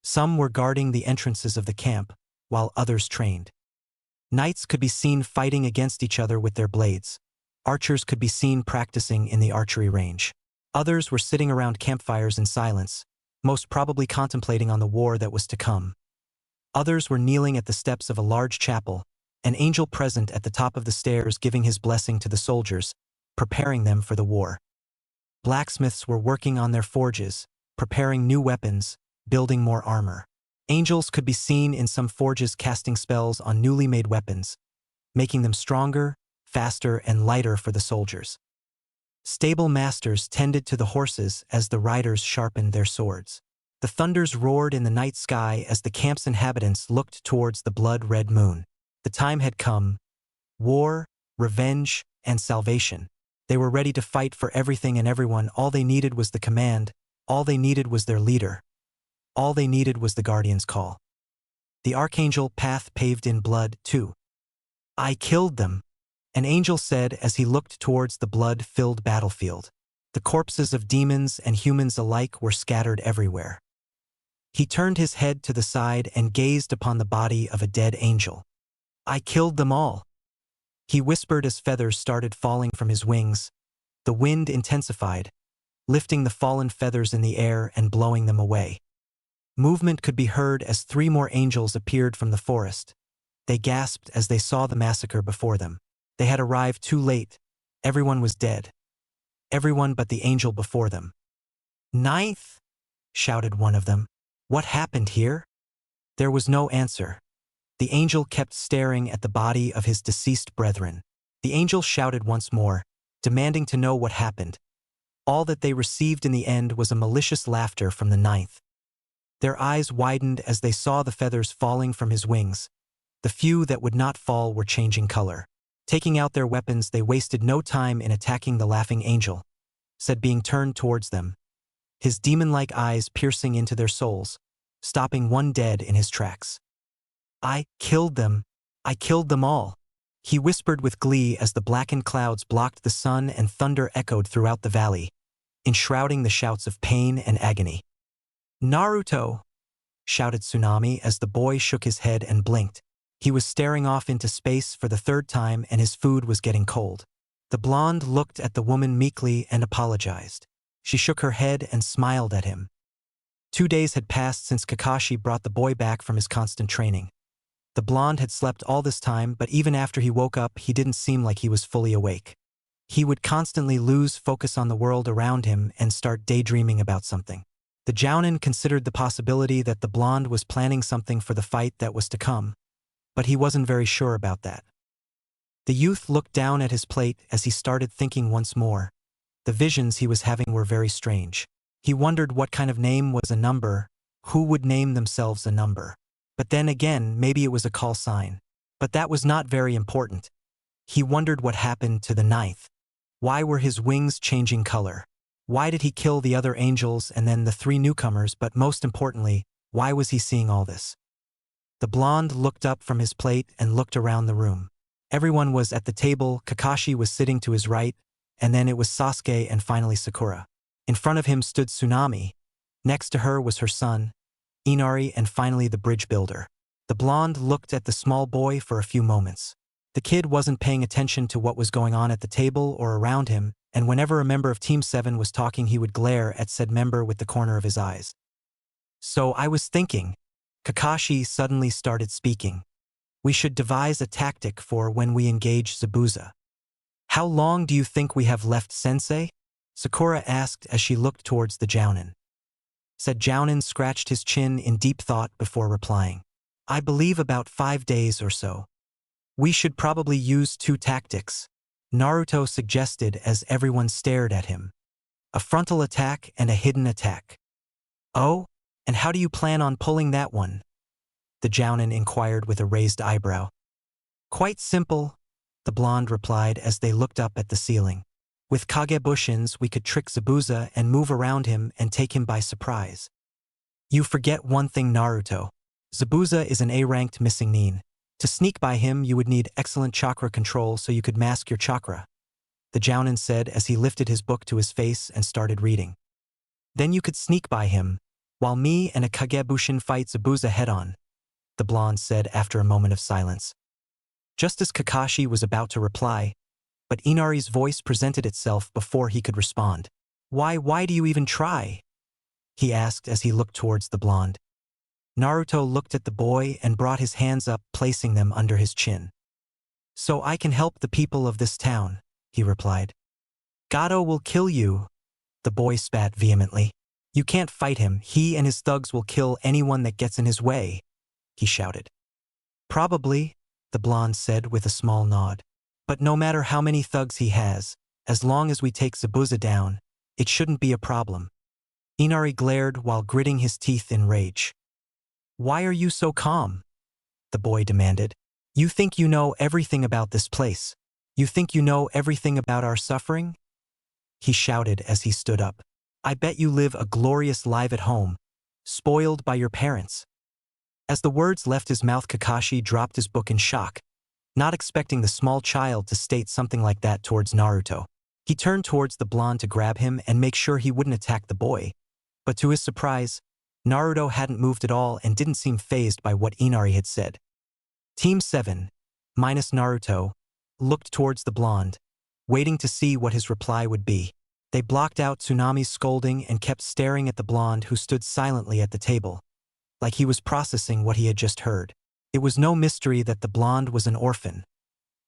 Some were guarding the entrances of the camp, while others trained. Knights could be seen fighting against each other with their blades. Archers could be seen practicing in the archery range. Others were sitting around campfires in silence, most probably contemplating on the war that was to come. Others were kneeling at the steps of a large chapel, an angel present at the top of the stairs giving his blessing to the soldiers, preparing them for the war. Blacksmiths were working on their forges, preparing new weapons, building more armor. Angels could be seen in some forges casting spells on newly made weapons, making them stronger, faster, and lighter for the soldiers. Stable masters tended to the horses as the riders sharpened their swords. The thunders roared in the night sky as the camp's inhabitants looked towards the blood-red moon. The time had come. War, revenge, and salvation. They were ready to fight for everything and everyone. All they needed was the command. All they needed was their leader. All they needed was the guardian's call. The archangel path paved in blood, too. I killed them, an angel said as he looked towards the blood-filled battlefield. The corpses of demons and humans alike were scattered everywhere. He turned his head to the side and gazed upon the body of a dead angel. I killed them all, he whispered as feathers started falling from his wings. The wind intensified, lifting the fallen feathers in the air and blowing them away. Movement could be heard as 3 more angels appeared from the forest. They gasped as they saw the massacre before them. They had arrived too late. Everyone was dead. Everyone but the angel before them. "Ninth!" shouted one of them. "What happened here?" There was no answer. The angel kept staring at the body of his deceased brethren. The angel shouted once more, demanding to know what happened. All that they received in the end was a malicious laughter from the ninth. Their eyes widened as they saw the feathers falling from his wings. The few that would not fall were changing color. Taking out their weapons, they wasted no time in attacking the laughing angel, said being turned towards them, his demon-like eyes piercing into their souls, stopping one dead in his tracks. I killed them all, he whispered with glee as the blackened clouds blocked the sun and thunder echoed throughout the valley, enshrouding the shouts of pain and agony. Naruto, shouted Tsunami as the boy shook his head and blinked. He was staring off into space for the 3rd time and his food was getting cold. The blonde looked at the woman meekly and apologized. She shook her head and smiled at him. 2 days had passed since Kakashi brought the boy back from his constant training. The blonde had slept all this time, but even after he woke up, he didn't seem like he was fully awake. He would constantly lose focus on the world around him and start daydreaming about something. The Jounin considered the possibility that the blonde was planning something for the fight that was to come, but he wasn't very sure about that. The youth looked down at his plate as he started thinking once more. The visions he was having were very strange. He wondered what kind of name was a number, who would name themselves a number. But then again, maybe it was a call sign. But that was not very important. He wondered what happened to the 9th. Why were his wings changing color? Why did he kill the other angels and then the 3 newcomers, but most importantly, why was he seeing all this? The blonde looked up from his plate and looked around the room. Everyone was at the table. Kakashi was sitting to his right, and then it was Sasuke and finally Sakura. In front of him stood Tsunami. Next to her was her son, Inari, and finally the bridge builder. The blonde looked at the small boy for a few moments. The kid wasn't paying attention to what was going on at the table or around him, and whenever a member of Team 7 was talking, he would glare at said member with the corner of his eyes. So I was thinking, Kakashi suddenly started speaking. We should devise a tactic for when we engage Zabuza. How long do you think we have left, Sensei? Sakura asked as she looked towards the Jounin. Said Jounin scratched his chin in deep thought before replying. I believe about 5 days or so. We should probably use 2 tactics, Naruto suggested as everyone stared at him. A frontal attack and a hidden attack. Oh, and how do you plan on pulling that one? The Jounin inquired with a raised eyebrow. Quite simple, the blonde replied as they looked up at the ceiling. With Kagebushins, we could trick Zabuza and move around him and take him by surprise. You forget one thing, Naruto. Zabuza is an A-ranked missing nin. To sneak by him, you would need excellent chakra control so you could mask your chakra. the Jounin said as he lifted his book to his face and started reading. Then you could sneak by him, while me and a Kagebushin fight Zabuza head-on, the blonde said after a moment of silence. Just as Kakashi was about to reply, but Inari's voice presented itself before he could respond. Why do you even try? He asked as he looked towards the blonde. Naruto looked at the boy and brought his hands up, placing them under his chin. So I can help the people of this town, he replied. Gato will kill you, the boy spat vehemently. You can't fight him, he and his thugs will kill anyone that gets in his way, he shouted. Probably, the blonde said with a small nod. But no matter how many thugs he has, as long as we take Zabuza down, it shouldn't be a problem. Inari glared while gritting his teeth in rage. Why are you so calm? The boy demanded. You think you know everything about this place? You think you know everything about our suffering? He shouted as he stood up. I bet you live a glorious life at home, spoiled by your parents. As the words left his mouth, Kakashi dropped his book in shock, not expecting the small child to state something like that towards Naruto. He turned towards the blonde to grab him and make sure he wouldn't attack the boy, but to his surprise, Naruto hadn't moved at all and didn't seem fazed by what Inari had said. Team 7, minus Naruto, looked towards the blonde, waiting to see what his reply would be. They blocked out Tsunami's scolding and kept staring at the blonde who stood silently at the table, like he was processing what he had just heard. It was no mystery that the blonde was an orphan.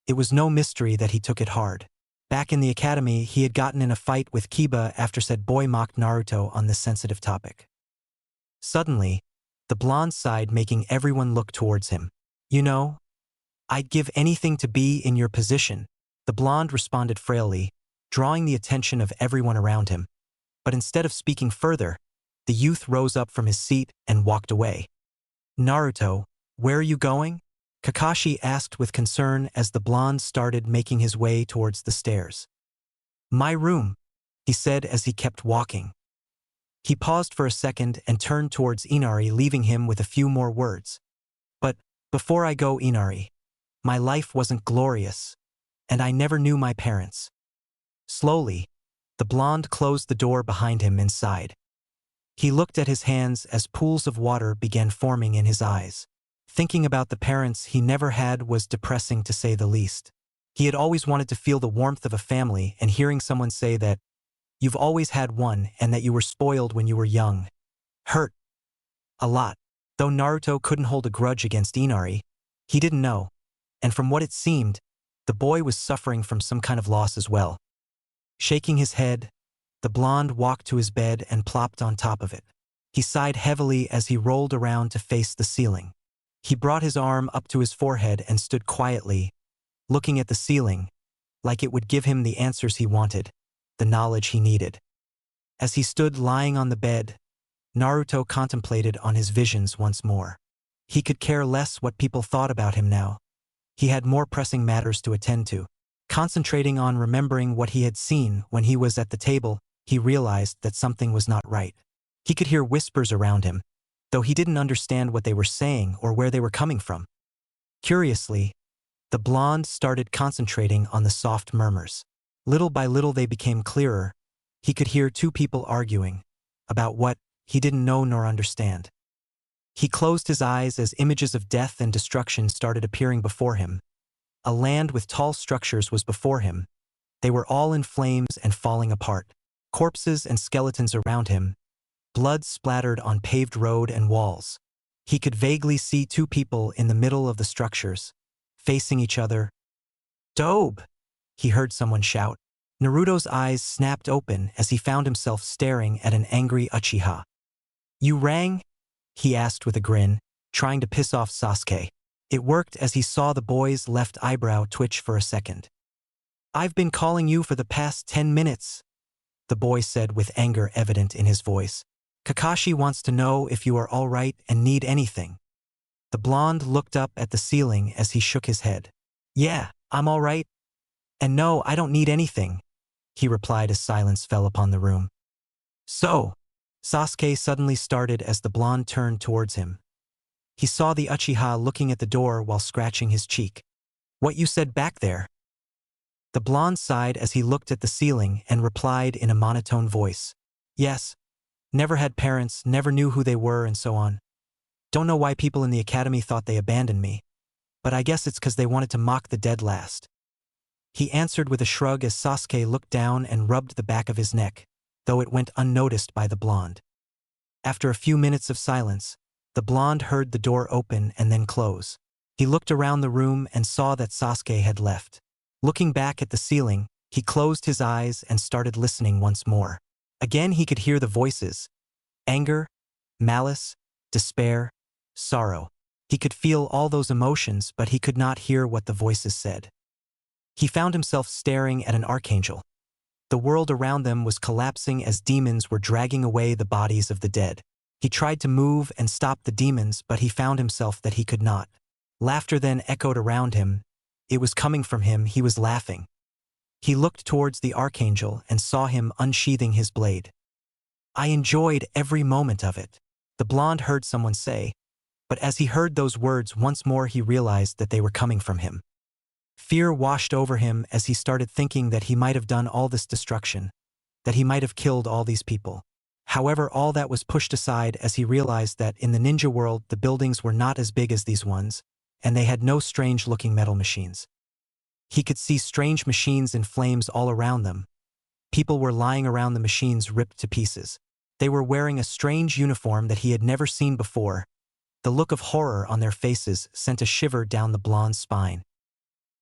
It was no mystery that he took it hard. Back in the academy, he had gotten in a fight with Kiba after said boy mocked Naruto on this sensitive topic. Suddenly, the blonde sighed, making everyone look towards him. You know, I'd give anything to be in your position, the blonde responded frailly, drawing the attention of everyone around him. But instead of speaking further, the youth rose up from his seat and walked away. Naruto, where are you going? Kakashi asked with concern as the blonde started making his way towards the stairs. My room, he said as he kept walking. He paused for a second and turned towards Inari, leaving him with a few more words. But, before I go, Inari, my life wasn't glorious, and I never knew my parents. Slowly, the blonde closed the door behind him and sighed. He looked at his hands as pools of water began forming in his eyes. Thinking about the parents he never had was depressing to say the least. He had always wanted to feel the warmth of a family, and hearing someone say that you've always had one and that you were spoiled when you were young hurt a lot. Though Naruto couldn't hold a grudge against Inari, he didn't know, and from what it seemed, the boy was suffering from some kind of loss as well. Shaking his head, the blonde walked to his bed and plopped on top of it. He sighed heavily as he rolled around to face the ceiling. He brought his arm up to his forehead and stood quietly, looking at the ceiling, like it would give him the answers he wanted, the knowledge he needed. As he stood lying on the bed, Naruto contemplated on his visions once more. He could care less what people thought about him now. He had more pressing matters to attend to. Concentrating on remembering what he had seen when he was at the table, he realized that something was not right. He could hear whispers around him, though he didn't understand what they were saying or where they were coming from. Curiously, the blonde started concentrating on the soft murmurs. Little by little they became clearer. He could hear two people arguing about what he didn't know nor understand. He closed his eyes as images of death and destruction started appearing before him. A land with tall structures was before him. They were all in flames and falling apart. Corpses and skeletons around him. Blood splattered on paved road and walls. He could vaguely see two people in the middle of the structures, facing each other. Dobe! He heard someone shout. Naruto's eyes snapped open as he found himself staring at an angry Uchiha. You rang? He asked with a grin, trying to piss off Sasuke. It worked as he saw the boy's left eyebrow twitch for a second. I've been calling you for the past 10 minutes, the boy said with anger evident in his voice. Kakashi wants to know if you are all right and need anything. The blonde looked up at the ceiling as he shook his head. Yeah, I'm all right. And no, I don't need anything, he replied as silence fell upon the room. So, Sasuke suddenly started as the blonde turned towards him. He saw the Uchiha looking at the door while scratching his cheek. What you said back there? The blonde sighed as he looked at the ceiling and replied in a monotone voice. Yes. Never had parents, never knew who they were, and so on. Don't know why people in the academy thought they abandoned me. But I guess it's 'cause they wanted to mock the dead last. He answered with a shrug as Sasuke looked down and rubbed the back of his neck, though it went unnoticed by the blonde. After a few minutes of silence, the blonde heard the door open and then close. He looked around the room and saw that Sasuke had left. Looking back at the ceiling, he closed his eyes and started listening once more. Again he could hear the voices. Anger, malice, despair, sorrow. He could feel all those emotions, but he could not hear what the voices said. He found himself staring at an archangel. The world around them was collapsing as demons were dragging away the bodies of the dead. He tried to move and stop the demons, but he found himself that he could not. Laughter then echoed around him. It was coming from him, he was laughing. He looked towards the archangel and saw him unsheathing his blade. I enjoyed every moment of it, the blonde heard someone say, but as he heard those words once more he realized that they were coming from him. Fear washed over him as he started thinking that he might have done all this destruction, that he might have killed all these people. However, all that was pushed aside as he realized that in the ninja world the buildings were not as big as these ones, and they had no strange-looking metal machines. He could see strange machines in flames all around them. People were lying around the machines ripped to pieces. They were wearing a strange uniform that he had never seen before. The look of horror on their faces sent a shiver down the blonde's spine.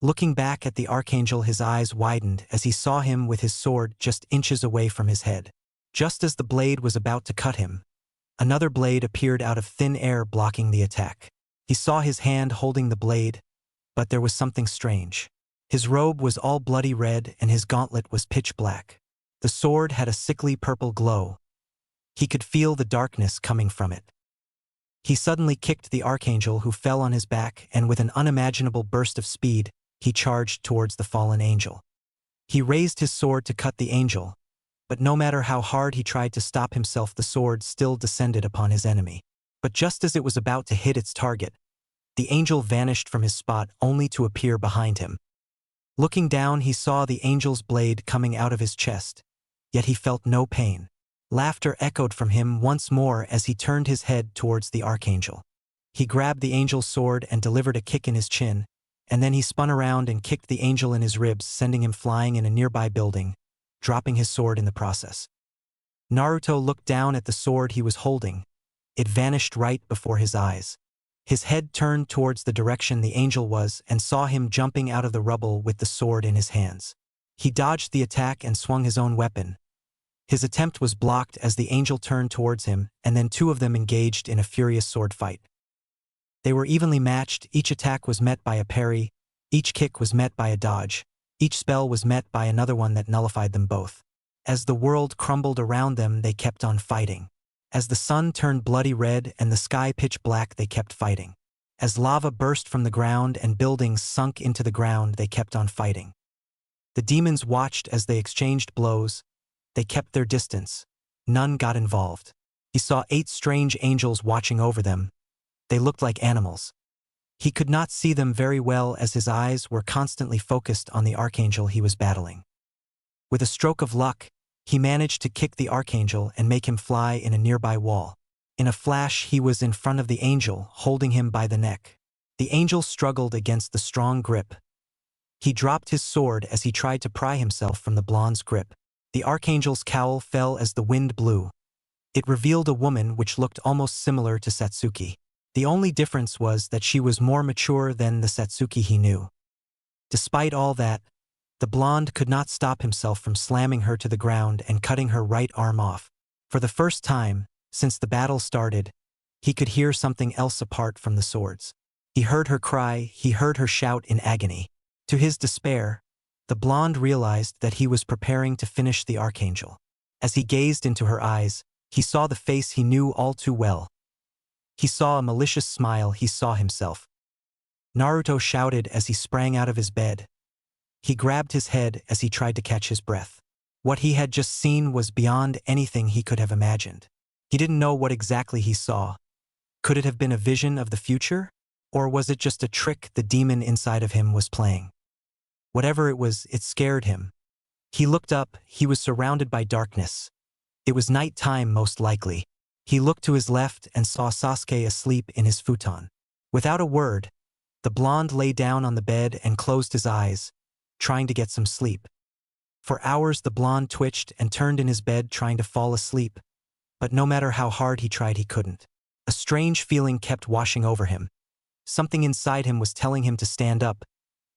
Looking back at the archangel, his eyes widened as he saw him with his sword just inches away from his head. Just as the blade was about to cut him, another blade appeared out of thin air blocking the attack. He saw his hand holding the blade, but there was something strange. His robe was all bloody red and his gauntlet was pitch black. The sword had a sickly purple glow. He could feel the darkness coming from it. He suddenly kicked the archangel, who fell on his back, and with an unimaginable burst of speed, he charged towards the fallen angel. He raised his sword to cut the angel, but no matter how hard he tried to stop himself, the sword still descended upon his enemy. But just as it was about to hit its target, the angel vanished from his spot only to appear behind him. Looking down, he saw the angel's blade coming out of his chest, yet he felt no pain. Laughter echoed from him once more as he turned his head towards the archangel. He grabbed the angel's sword and delivered a kick in his chin, and then he spun around and kicked the angel in his ribs, sending him flying in a nearby building, dropping his sword in the process. Naruto looked down at the sword he was holding. It vanished right before his eyes. His head turned towards the direction the angel was and saw him jumping out of the rubble with the sword in his hands. He dodged the attack and swung his own weapon. His attempt was blocked as the angel turned towards him, and then two of them engaged in a furious sword fight. They were evenly matched. Each attack was met by a parry, each kick was met by a dodge, each spell was met by another one that nullified them both. As the world crumbled around them, they kept on fighting. As the sun turned bloody red and the sky pitch black, they kept fighting. As lava burst from the ground and buildings sunk into the ground, they kept on fighting. The demons watched as they exchanged blows. They kept their distance. None got involved. He saw 8 strange angels watching over them. They looked like animals. He could not see them very well as his eyes were constantly focused on the archangel he was battling. With a stroke of luck, he managed to kick the archangel and make him fly in a nearby wall. In a flash, he was in front of the angel, holding him by the neck. The angel struggled against the strong grip. He dropped his sword as he tried to pry himself from the blonde's grip. The archangel's cowl fell as the wind blew. It revealed a woman which looked almost similar to Satsuki. The only difference was that she was more mature than the Satsuki he knew. Despite all that, the blonde could not stop himself from slamming her to the ground and cutting her right arm off. For the first time, since the battle started, he could hear something else apart from the swords. He heard her cry, he heard her shout in agony. To his despair, the blonde realized that he was preparing to finish the archangel. As he gazed into her eyes, he saw the face he knew all too well. He saw a malicious smile. He saw himself. Naruto shouted as he sprang out of his bed. He grabbed his head as he tried to catch his breath. What he had just seen was beyond anything he could have imagined. He didn't know what exactly he saw. Could it have been a vision of the future? Or was it just a trick the demon inside of him was playing? Whatever it was, it scared him. He looked up, he was surrounded by darkness. It was night time most likely. He looked to his left and saw Sasuke asleep in his futon. Without a word, the blonde lay down on the bed and closed his eyes, trying to get some sleep. For hours the blonde twitched and turned in his bed trying to fall asleep, but no matter how hard he tried he couldn't. A strange feeling kept washing over him. Something inside him was telling him to stand up,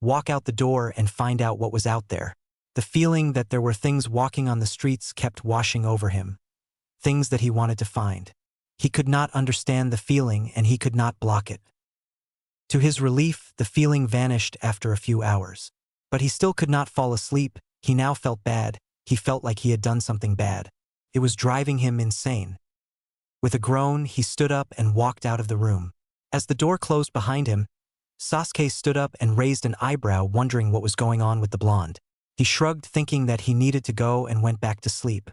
walk out the door and find out what was out there. The feeling that there were things walking on the streets kept washing over him. Things that he wanted to find. He could not understand the feeling and he could not block it. To his relief, the feeling vanished after a few hours. But he still could not fall asleep. He now felt bad. He felt like he had done something bad. It was driving him insane. With a groan, he stood up and walked out of the room. As the door closed behind him, Sasuke stood up and raised an eyebrow, wondering what was going on with the blonde. He shrugged, thinking that he needed to go, and went back to sleep.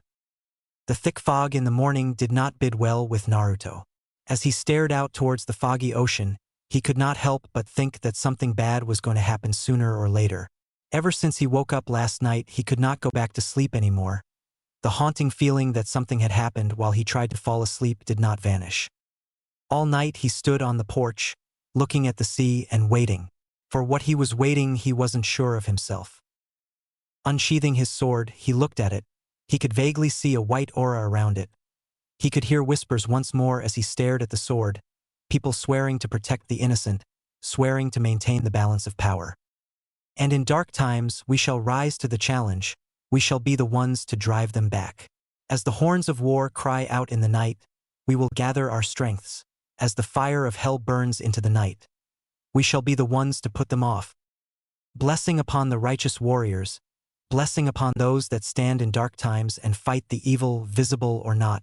The thick fog in the morning did not bid well with Naruto. As he stared out towards the foggy ocean, he could not help but think that something bad was going to happen sooner or later. Ever since he woke up last night, he could not go back to sleep anymore. The haunting feeling that something had happened while he tried to fall asleep did not vanish. All night he stood on the porch, looking at the sea and waiting. For what he was waiting, he wasn't sure of himself. Unsheathing his sword, he looked at it. He could vaguely see a white aura around it. He could hear whispers once more as he stared at the sword, people swearing to protect the innocent, swearing to maintain the balance of power. And in dark times we shall rise to the challenge, we shall be the ones to drive them back. As the horns of war cry out in the night, we will gather our strengths. As the fire of hell burns into the night, we shall be the ones to put them off. Blessing upon the righteous warriors, blessing upon those that stand in dark times and fight the evil, visible or not.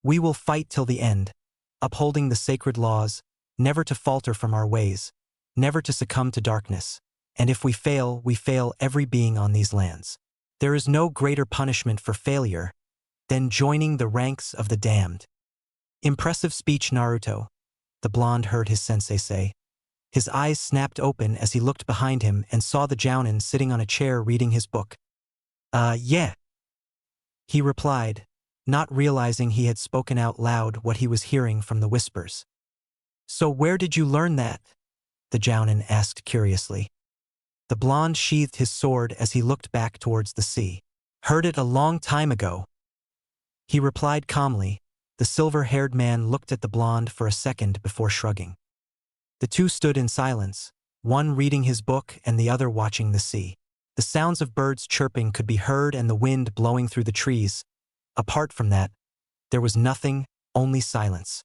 We will fight till the end, upholding the sacred laws, never to falter from our ways, never to succumb to darkness. And if we fail every being on these lands. There is no greater punishment for failure than joining the ranks of the damned. Impressive speech, Naruto, the blonde heard his sensei say. His eyes snapped open as he looked behind him and saw the jounin sitting on a chair reading his book. Yeah, he replied, not realizing he had spoken out loud what he was hearing from the whispers. So where did you learn that? The jounin asked curiously. The blonde sheathed his sword as he looked back towards the sea. Heard it a long time ago, he replied calmly. The silver-haired man looked at the blonde for a second before shrugging. The two stood in silence, one reading his book and the other watching the sea. The sounds of birds chirping could be heard and the wind blowing through the trees. Apart from that, there was nothing, only silence.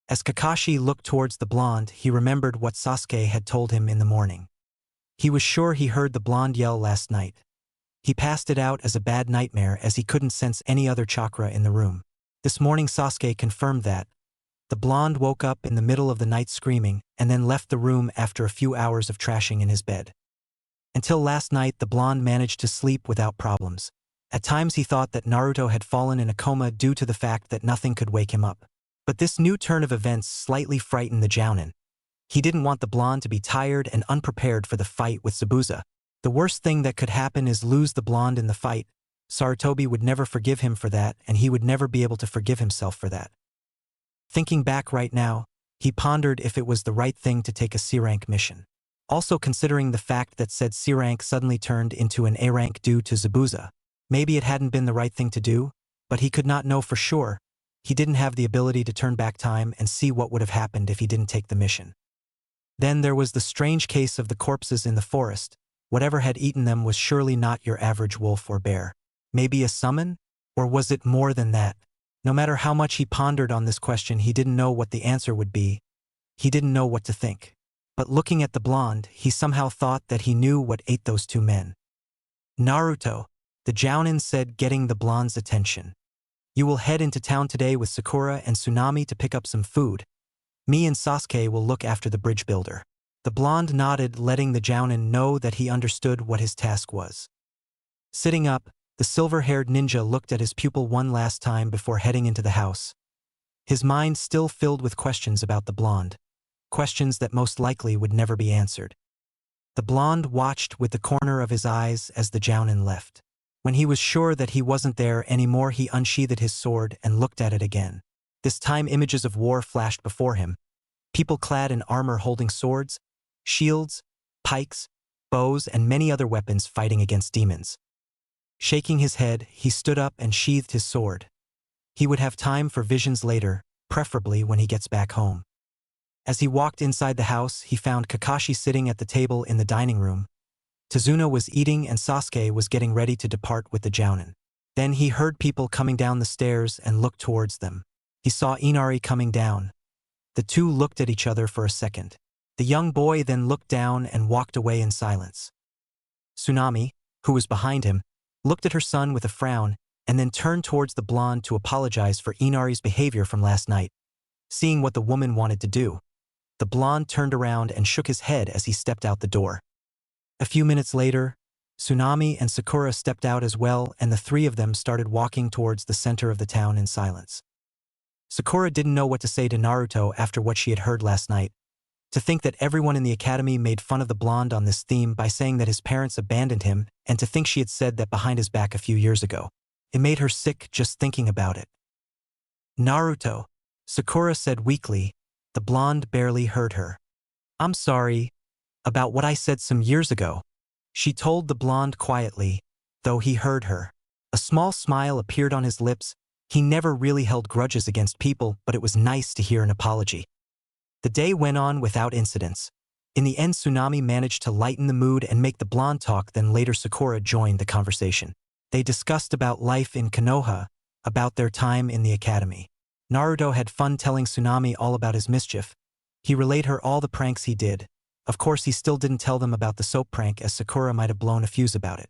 As Kakashi looked towards the blonde, he remembered what Sasuke had told him in the morning. He was sure he heard the blonde yell last night. He passed it out as a bad nightmare as he couldn't sense any other chakra in the room. This morning Sasuke confirmed that. The blonde woke up in the middle of the night screaming and then left the room after a few hours of trashing in his bed. Until last night the blonde managed to sleep without problems. At times he thought that Naruto had fallen in a coma due to the fact that nothing could wake him up. But this new turn of events slightly frightened the jounin. He didn't want the blonde to be tired and unprepared for the fight with Zabuza. The worst thing that could happen is lose the blonde in the fight. Sarutobi would never forgive him for that, and he would never be able to forgive himself for that. Thinking back right now, he pondered if it was the right thing to take a C-rank mission. Also considering the fact that said C-rank suddenly turned into an A-rank due to Zabuza. Maybe it hadn't been the right thing to do, but he could not know for sure. He didn't have the ability to turn back time and see what would have happened if he didn't take the mission. Then there was the strange case of the corpses in the forest. Whatever had eaten them was surely not your average wolf or bear. Maybe a summon? Or was it more than that? No matter how much he pondered on this question, he didn't know what the answer would be. He didn't know what to think. But looking at the blonde, he somehow thought that he knew what ate those two men. Naruto, the jounin said, getting the blonde's attention. You will head into town today with Sakura and Tsunami to pick up some food. Me and Sasuke will look after the bridge builder. The blonde nodded, letting the jounin know that he understood what his task was. Sitting up, the silver-haired ninja looked at his pupil one last time before heading into the house. His mind still filled with questions about the blonde. Questions that most likely would never be answered. The blonde watched with the corner of his eyes as the jounin left. When he was sure that he wasn't there anymore, he unsheathed his sword and looked at it again. This time images of war flashed before him. People clad in armor holding swords, shields, pikes, bows, and many other weapons fighting against demons. Shaking his head, he stood up and sheathed his sword. He would have time for visions later, preferably when he gets back home. As he walked inside the house, he found Kakashi sitting at the table in the dining room. Tazuna was eating and Sasuke was getting ready to depart with the jounin. Then he heard people coming down the stairs and looked towards them. He saw Inari coming down. The two looked at each other for a second. The young boy then looked down and walked away in silence. Tsunami, who was behind him, looked at her son with a frown and then turned towards the blonde to apologize for Inari's behavior from last night. Seeing what the woman wanted to do, the blonde turned around and shook his head as he stepped out the door. A few minutes later, Tsunami and Sakura stepped out as well, and the three of them started walking towards the center of the town in silence. Sakura didn't know what to say to Naruto after what she had heard last night. To think that everyone in the academy made fun of the blonde on this theme by saying that his parents abandoned him, and to think she had said that behind his back a few years ago. It made her sick just thinking about it. Naruto, Sakura said weakly. The blonde barely heard her. I'm sorry about what I said some years ago, she told the blonde quietly, though he heard her. A small smile appeared on his lips. He never really held grudges against people, but it was nice to hear an apology. The day went on without incidents. In the end, Tsunami managed to lighten the mood and make the blonde talk, then later Sakura joined the conversation. They discussed about life in Konoha, about their time in the academy. Naruto had fun telling Tsunami all about his mischief. He relayed her all the pranks he did. Of course, he still didn't tell them about the soap prank, as Sakura might have blown a fuse about it.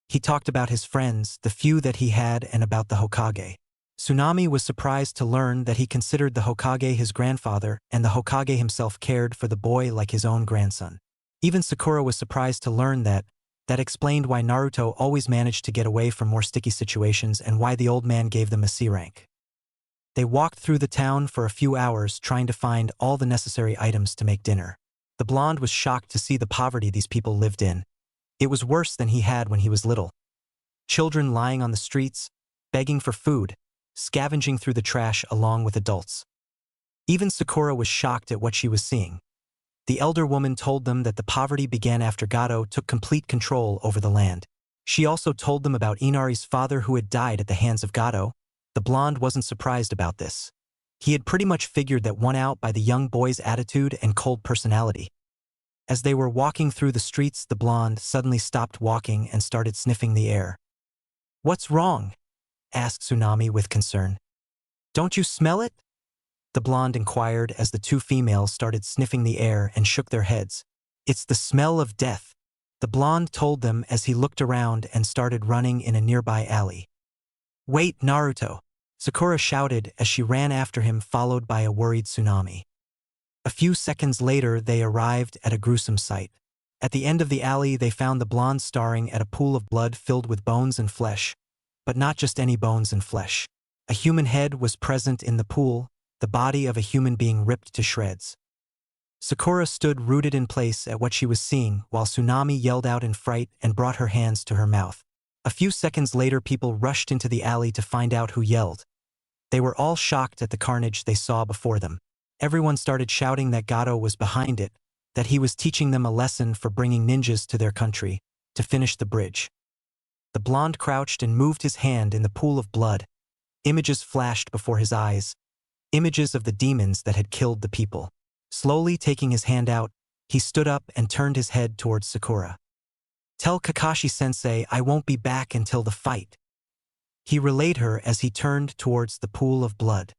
He talked about his friends, the few that he had, and about the Hokage. Tsunami was surprised to learn that he considered the Hokage his grandfather, and the Hokage himself cared for the boy like his own grandson. Even Sakura was surprised to learn that. That explained why Naruto always managed to get away from more sticky situations and why the old man gave them a C rank. They walked through the town for a few hours trying to find all the necessary items to make dinner. The blonde was shocked to see the poverty these people lived in. It was worse than he had when he was little. Children lying on the streets, begging for food, scavenging through the trash along with adults. Even Sakura was shocked at what she was seeing. The elder woman told them that the poverty began after Gato took complete control over the land. She also told them about Inari's father who had died at the hands of Gato. The blonde wasn't surprised about this. He had pretty much figured that one out by the young boy's attitude and cold personality. As they were walking through the streets, the blonde suddenly stopped walking and started sniffing the air. "What's wrong?" asked Tsunami with concern. "Don't you smell it?" the blonde inquired as the two females started sniffing the air and shook their heads. "It's the smell of death," the blonde told them as he looked around and started running in a nearby alley. "Wait, Naruto!" Sakura shouted as she ran after him, followed by a worried Tsunami. A few seconds later, they arrived at a gruesome sight. At the end of the alley, they found the blonde staring at a pool of blood filled with bones and flesh. But not just any bones and flesh. A human head was present in the pool, the body of a human being ripped to shreds. Sakura stood rooted in place at what she was seeing, while Tsunami yelled out in fright and brought her hands to her mouth. A few seconds later, people rushed into the alley to find out who yelled. They were all shocked at the carnage they saw before them. Everyone started shouting that Gato was behind it, that he was teaching them a lesson for bringing ninjas to their country, to finish the bridge. The blonde crouched and moved his hand in the pool of blood. Images flashed before his eyes. Images of the demons that had killed the people. Slowly taking his hand out, he stood up and turned his head towards Sakura. "Tell Kakashi-sensei I won't be back until the fight," he relayed her as he turned towards the pool of blood.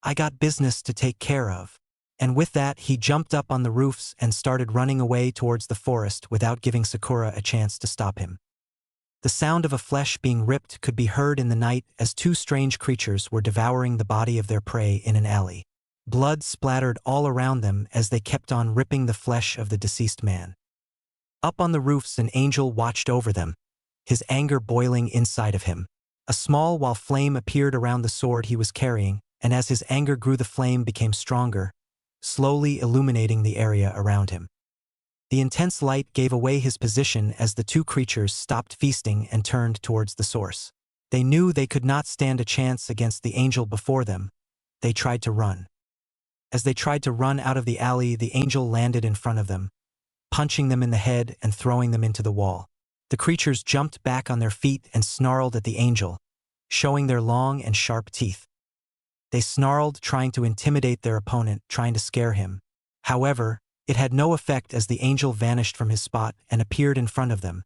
"I got business to take care of." And with that, he jumped up on the roofs and started running away towards the forest without giving Sakura a chance to stop him. The sound of a flesh being ripped could be heard in the night as two strange creatures were devouring the body of their prey in an alley. Blood splattered all around them as they kept on ripping the flesh of the deceased man. Up on the roofs, an angel watched over them, his anger boiling inside of him. A small white flame appeared around the sword he was carrying, and as his anger grew, the flame became stronger, slowly illuminating the area around him. The intense light gave away his position as the two creatures stopped feasting and turned towards the source. They knew they could not stand a chance against the angel before them. They tried to run. As they tried to run out of the alley, the angel landed in front of them, punching them in the head and throwing them into the wall. The creatures jumped back on their feet and snarled at the angel, showing their long and sharp teeth. They snarled, trying to intimidate their opponent, trying to scare him. However, it had no effect as the angel vanished from his spot and appeared in front of them,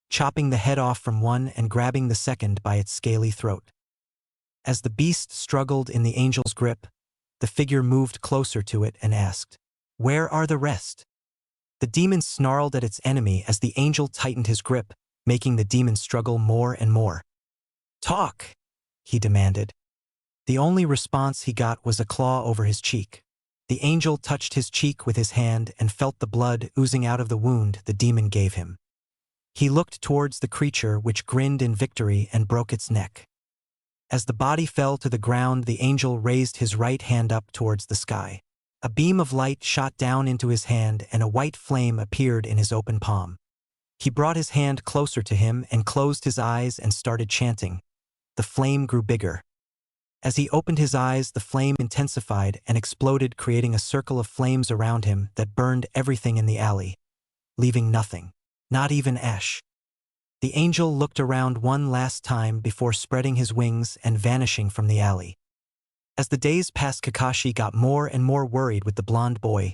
chopping the head off from one and grabbing the second by its scaly throat. As the beast struggled in the angel's grip, the figure moved closer to it and asked, "Where are the rest?" The demon snarled at its enemy as the angel tightened his grip, making the demon struggle more and more. "Talk," he demanded. The only response he got was a claw over his cheek. The angel touched his cheek with his hand and felt the blood oozing out of the wound the demon gave him. He looked towards the creature, which grinned in victory and broke its neck. As the body fell to the ground, the angel raised his right hand up towards the sky. A beam of light shot down into his hand and a white flame appeared in his open palm. He brought his hand closer to him and closed his eyes and started chanting. The flame grew bigger. As he opened his eyes, the flame intensified and exploded, creating a circle of flames around him that burned everything in the alley, leaving nothing, not even ash. The angel looked around one last time before spreading his wings and vanishing from the alley. As the days passed, Kakashi got more and more worried with the blonde boy,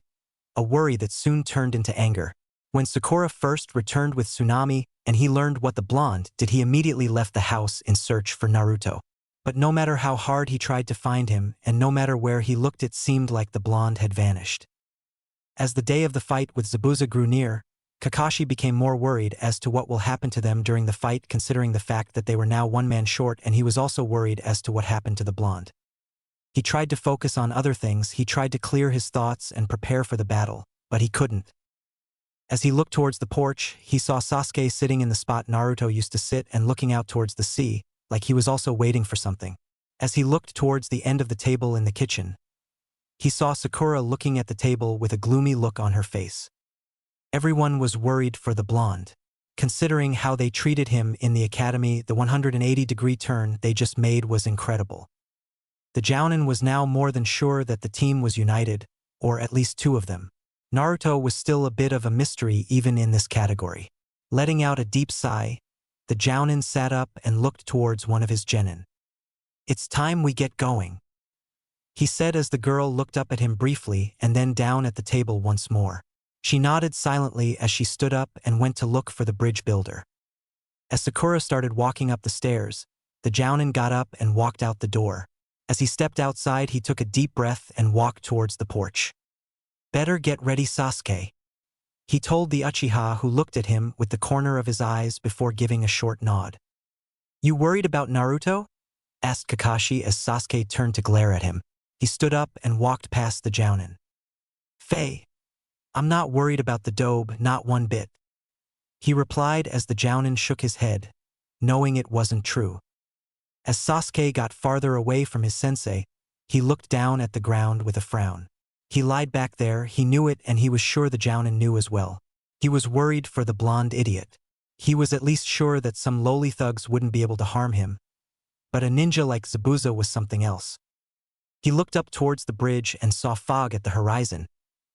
a worry that soon turned into anger. When Sakura first returned with Tsunami and he learned what the blonde did, he immediately left the house in search for Naruto. But no matter how hard he tried to find him, and no matter where he looked, it seemed like the blonde had vanished. As the day of the fight with Zabuza grew near, Kakashi became more worried as to what will happen to them during the fight, considering the fact that they were now one man short, and he was also worried as to what happened to the blonde. He tried to focus on other things. He tried to clear his thoughts and prepare for the battle, but he couldn't. As he looked towards the porch, he saw Sasuke sitting in the spot Naruto used to sit and looking out towards the sea, like he was also waiting for something. As he looked towards the end of the table in the kitchen, he saw Sakura looking at the table with a gloomy look on her face. Everyone was worried for the blonde. Considering how they treated him in the academy, the 180-degree turn they just made was incredible. The Jounin was now more than sure that the team was united, or at least two of them. Naruto was still a bit of a mystery even in this category. Letting out a deep sigh, the Jounin sat up and looked towards one of his genin. "It's time we get going," he said as the girl looked up at him briefly and then down at the table once more. She nodded silently as she stood up and went to look for the bridge builder. As Sakura started walking up the stairs, the Jounin got up and walked out the door. As he stepped outside, he took a deep breath and walked towards the porch. "Better get ready, Sasuke," he told the Uchiha, who looked at him with the corner of his eyes before giving a short nod. "You worried about Naruto?" asked Kakashi as Sasuke turned to glare at him. He stood up and walked past the Jounin. "Faye, I'm not worried about the dobe, not one bit," he replied as the Jounin shook his head, knowing it wasn't true. As Sasuke got farther away from his sensei, he looked down at the ground with a frown. He lied back there, he knew it, and he was sure the Jounin knew as well. He was worried for the blonde idiot. He was at least sure that some lowly thugs wouldn't be able to harm him. But a ninja like Zabuza was something else. He looked up towards the bridge and saw fog at the horizon.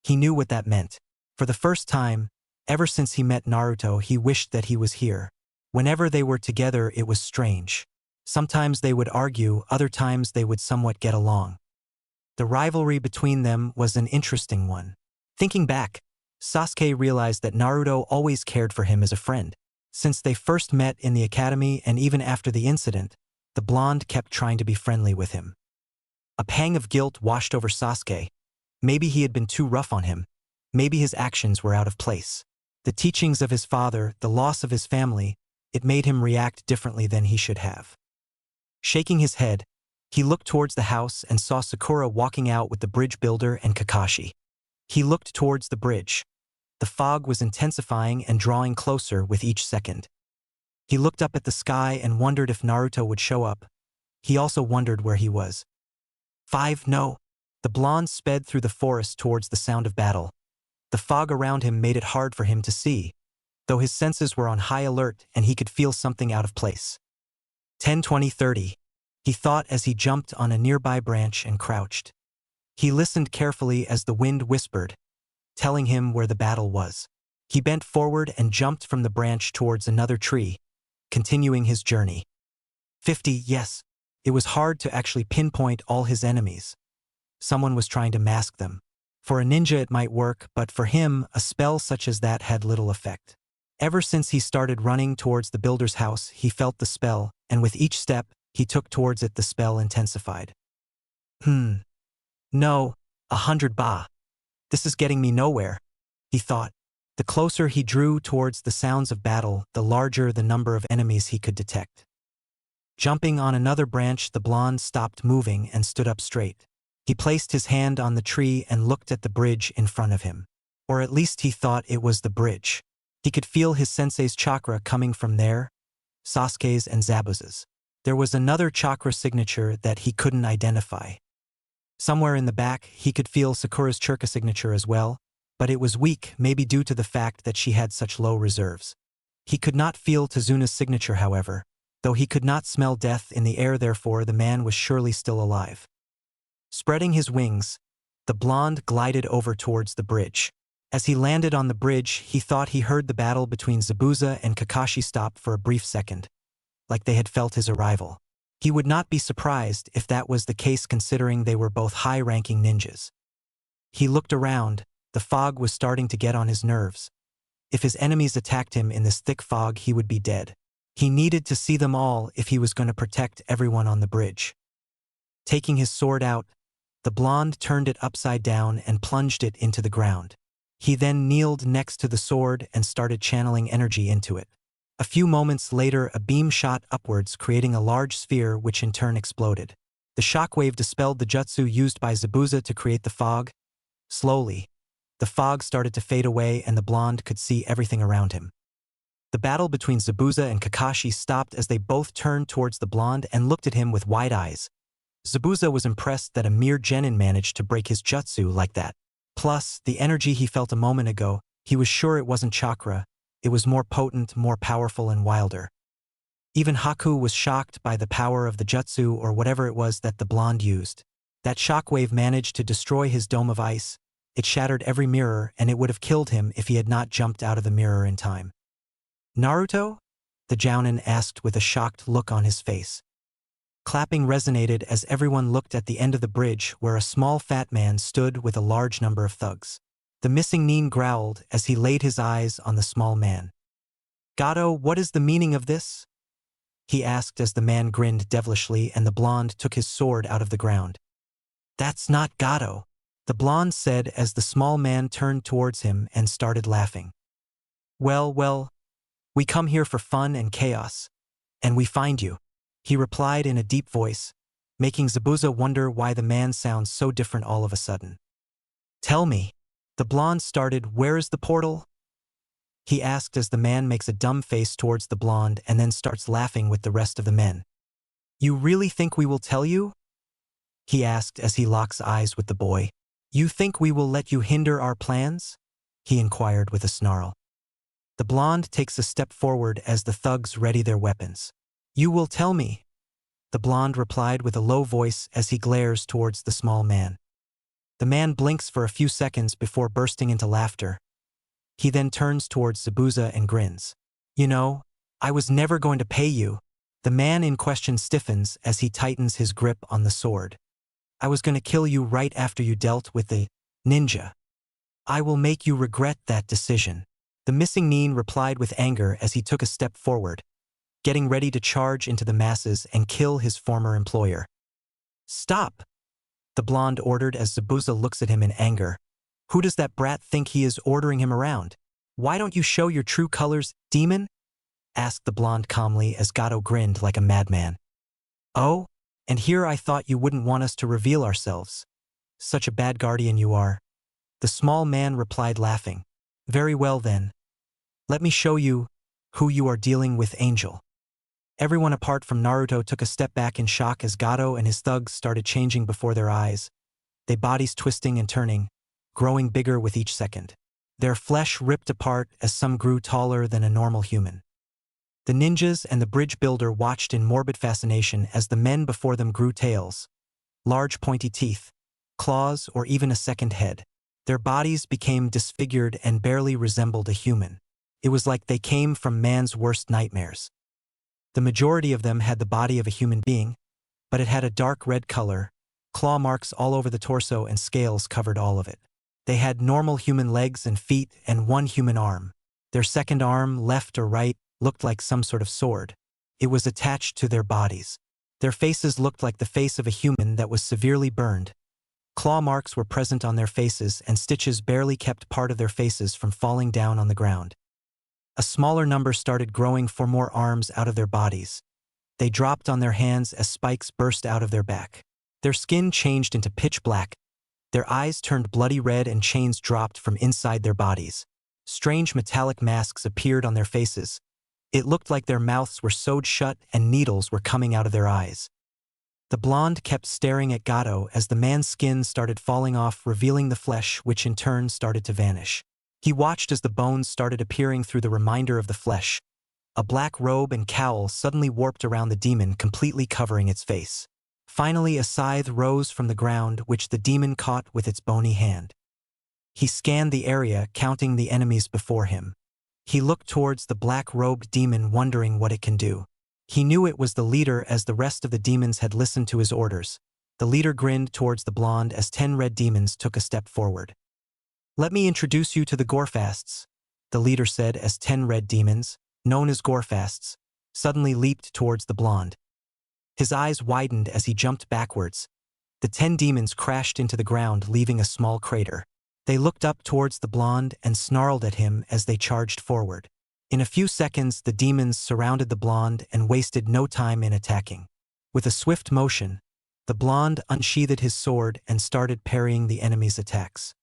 He knew what that meant. For the first time, ever since he met Naruto, he wished that he was here. Whenever they were together, it was strange. Sometimes they would argue, other times they would somewhat get along. The rivalry between them was an interesting one. Thinking back, Sasuke realized that Naruto always cared for him as a friend. Since they first met in the academy and even after the incident, the blonde kept trying to be friendly with him. A pang of guilt washed over Sasuke. Maybe he had been too rough on him. Maybe his actions were out of place. The teachings of his father, the loss of his family, it made him react differently than he should have. Shaking his head, he looked towards the house and saw Sakura walking out with the bridge builder and Kakashi. He looked towards the bridge. The fog was intensifying and drawing closer with each second. He looked up at the sky and wondered if Naruto would show up. He also wondered where he was. 5 No. The blonde sped through the forest towards the sound of battle. The fog around him made it hard for him to see, though his senses were on high alert and he could feel something out of place. 10, 20, 30. He thought as he jumped on a nearby branch and crouched. He listened carefully as the wind whispered, telling him where the battle was. He bent forward and jumped from the branch towards another tree, continuing his journey. 50, yes. It was hard to actually pinpoint all his enemies. Someone was trying to mask them. For a ninja it might work, but for him, a spell such as that had little effect. Ever since he started running towards the builder's house, he felt the spell, and with each step he took towards it the spell intensified. No, 100 ba. This is getting me nowhere, he thought. The closer he drew towards the sounds of battle, the larger the number of enemies he could detect. Jumping on another branch, the blonde stopped moving and stood up straight. He placed his hand on the tree and looked at the bridge in front of him. Or at least he thought it was the bridge. He could feel his sensei's chakra coming from there, Sasuke's and Zabuza's. There was another chakra signature that he couldn't identify. Somewhere in the back, he could feel Sakura's chakra signature as well, but it was weak, maybe due to the fact that she had such low reserves. He could not feel Tezuna's signature, however, though he could not smell death in the air, therefore the man was surely still alive. Spreading his wings, the blonde glided over towards the bridge. As he landed on the bridge, he thought he heard the battle between Zabuza and Kakashi stop for a brief second, like they had felt his arrival. He would not be surprised if that was the case considering they were both high-ranking ninjas. He looked around. The fog was starting to get on his nerves. If his enemies attacked him in this thick fog, he would be dead. He needed to see them all if he was going to protect everyone on the bridge. Taking his sword out, the blonde turned it upside down and plunged it into the ground. He then kneeled next to the sword and started channeling energy into it. A few moments later, a beam shot upwards, creating a large sphere which in turn exploded. The shockwave dispelled the jutsu used by Zabuza to create the fog. Slowly, the fog started to fade away and the blonde could see everything around him. The battle between Zabuza and Kakashi stopped as they both turned towards the blonde and looked at him with wide eyes. Zabuza was impressed that a mere genin managed to break his jutsu like that. Plus, the energy he felt a moment ago, he was sure it wasn't chakra. It was more potent, more powerful, and wilder. Even Haku was shocked by the power of the jutsu or whatever it was that the blonde used. That shockwave managed to destroy his dome of ice. It shattered every mirror, and it would have killed him if he had not jumped out of the mirror in time. Naruto? The jounin asked with a shocked look on his face. Clapping resonated as everyone looked at the end of the bridge where a small fat man stood with a large number of thugs. The missing nin growled as he laid his eyes on the small man. "Gato, what is the meaning of this?" he asked as the man grinned devilishly and the blonde took his sword out of the ground. "That's not Gato," the blonde said as the small man turned towards him and started laughing. Well, we come here for fun and chaos, and we find you," he replied in a deep voice, making Zabuza wonder why the man sounds so different all of a sudden. "Tell me." The blonde started, "Where is the portal?" he asked as the man makes a dumb face towards the blonde and then starts laughing with the rest of the men. "You really think we will tell you?" he asked as he locks eyes with the boy. "You think we will let you hinder our plans?" he inquired with a snarl. The blonde takes a step forward as the thugs ready their weapons. "You will tell me," the blonde replied with a low voice as he glares towards the small man. The man blinks for a few seconds before bursting into laughter. He then turns towards Zabuza and grins. "You know, I was never going to pay you." The man in question stiffens as he tightens his grip on the sword. "I was going to kill you right after you dealt with the ninja. I will make you regret that decision." The missing nin replied with anger as he took a step forward, getting ready to charge into the masses and kill his former employer. "Stop!" the blonde ordered as Zabuza looks at him in anger. "Who does that brat think he is ordering him around? Why don't you show your true colors, demon?" asked the blonde calmly as Gato grinned like a madman. "Oh, and here I thought you wouldn't want us to reveal ourselves. Such a bad guardian you are," the small man replied laughing. "Very well then. Let me show you who you are dealing with, Angel." Everyone apart from Naruto took a step back in shock as Gato and his thugs started changing before their eyes, their bodies twisting and turning, growing bigger with each second. Their flesh ripped apart as some grew taller than a normal human. The ninjas and the bridge builder watched in morbid fascination as the men before them grew tails, large pointy teeth, claws, or even a second head. Their bodies became disfigured and barely resembled a human. It was like they came from man's worst nightmares. The majority of them had the body of a human being, but it had a dark red color, claw marks all over the torso and scales covered all of it. They had normal human legs and feet and one human arm. Their second arm, left or right, looked like some sort of sword. It was attached to their bodies. Their faces looked like the face of a human that was severely burned. Claw marks were present on their faces and stitches barely kept part of their faces from falling down on the ground. A smaller number started growing 4 more arms out of their bodies. They dropped on their hands as spikes burst out of their back. Their skin changed into pitch black. Their eyes turned bloody red and chains dropped from inside their bodies. Strange metallic masks appeared on their faces. It looked like their mouths were sewed shut and needles were coming out of their eyes. The blonde kept staring at Gato as the man's skin started falling off, revealing the flesh, which in turn started to vanish. He watched as the bones started appearing through the remainder of the flesh. A black robe and cowl suddenly warped around the demon, completely covering its face. Finally, a scythe rose from the ground, which the demon caught with its bony hand. He scanned the area, counting the enemies before him. He looked towards the black-robed demon, wondering what it can do. He knew it was the leader, as the rest of the demons had listened to his orders. The leader grinned towards the blonde as 10 red demons took a step forward. "Let me introduce you to the Gorefasts," the leader said as 10 red demons, known as Gorefasts, suddenly leaped towards the blonde. His eyes widened as he jumped backwards. The 10 demons crashed into the ground, leaving a small crater. They looked up towards the blonde and snarled at him as they charged forward. In a few seconds, the demons surrounded the blonde and wasted no time in attacking. With a swift motion, the blonde unsheathed his sword and started parrying the enemy's attacks.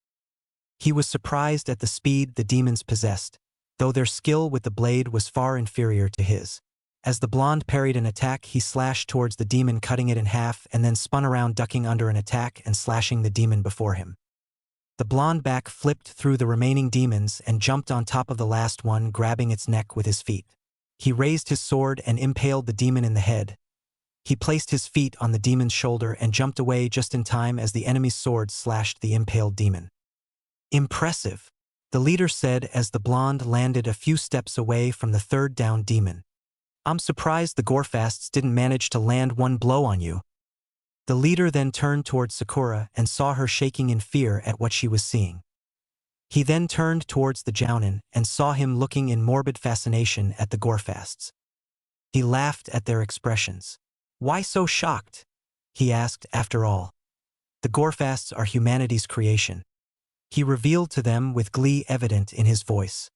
He was surprised at the speed the demons possessed, though their skill with the blade was far inferior to his. As the blonde parried an attack, he slashed towards the demon, cutting it in half, and then spun around, ducking under an attack and slashing the demon before him. The blonde back flipped through the remaining demons and jumped on top of the last one, grabbing its neck with his feet. He raised his sword and impaled the demon in the head. He placed his feet on the demon's shoulder and jumped away just in time as the enemy's sword slashed the impaled demon. "Impressive," the leader said as the blonde landed a few steps away from the 3rd down demon. "I'm surprised the Gorefasts didn't manage to land one blow on you." The leader then turned towards Sakura and saw her shaking in fear at what she was seeing. He then turned towards the Jounin and saw him looking in morbid fascination at the Gorefasts. He laughed at their expressions. "Why so shocked?" he asked. "After all, the Gorefasts are humanity's creation," he revealed to them with glee evident in his voice.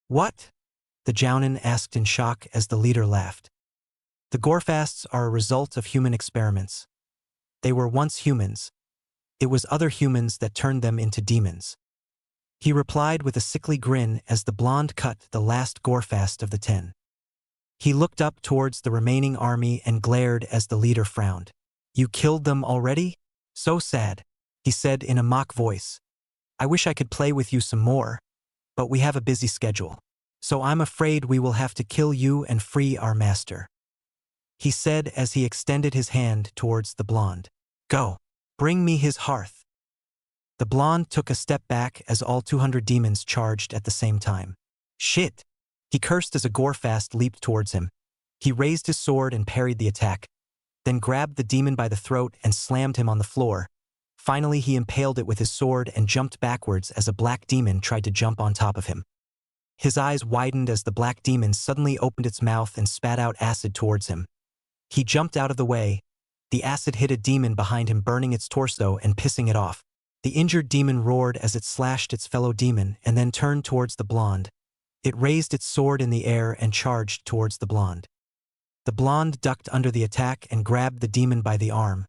"What?" the Jounin asked in shock as the leader laughed. "The Gorefasts are a result of human experiments. They were once humans. It was other humans that turned them into demons," he replied with a sickly grin as the blonde cut the last Gorefast of the 10. He looked up towards the remaining army and glared as the leader frowned. "You killed them already? So sad," he said in a mock voice. "I wish I could play with you some more, but we have a busy schedule. So I'm afraid we will have to kill you and free our master," he said as he extended his hand towards the blonde. "Go, bring me his hearth." The blonde took a step back as all 200 demons charged at the same time. "Shit," he cursed as a Gorefast leaped towards him. He raised his sword and parried the attack, then grabbed the demon by the throat and slammed him on the floor. Finally, he impaled it with his sword and jumped backwards as a black demon tried to jump on top of him. His eyes widened as the black demon suddenly opened its mouth and spat out acid towards him. He jumped out of the way. The acid hit a demon behind him, burning its torso and pissing it off. The injured demon roared as it slashed its fellow demon and then turned towards the blonde. It raised its sword in the air and charged towards the blonde. The blonde ducked under the attack and grabbed the demon by the arm.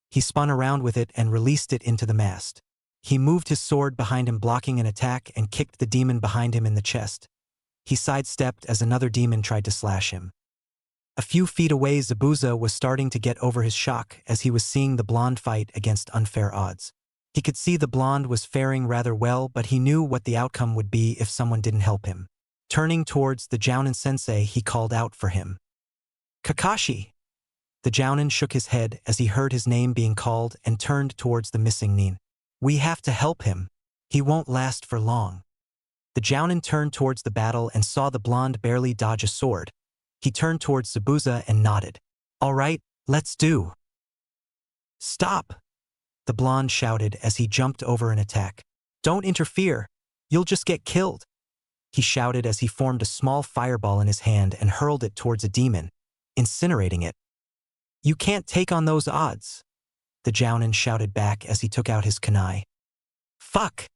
He spun around with it and released it into the mast. He moved his sword behind him, blocking an attack, and kicked the demon behind him in the chest. He sidestepped as another demon tried to slash him. A few feet away, Zabuza was starting to get over his shock as he was seeing the blonde fight against unfair odds. He could see the blonde was faring rather well, but he knew what the outcome would be if someone didn't help him. Turning towards the Jounin sensei, he called out for him. Kakashi! The Jounin shook his head as he heard his name being called and turned towards the missing nin. We have to help him. He won't last for long. The Jounin turned towards the battle and saw the blonde barely dodge a sword. He turned towards Zabuza and nodded. All right, let's do. Stop! The blonde shouted as he jumped over an attack. Don't interfere. You'll just get killed. He shouted as he formed a small fireball in his hand and hurled it towards a demon, incinerating it. You can't take on those odds. The Jounin shouted back as he took out his kunai. Fuck!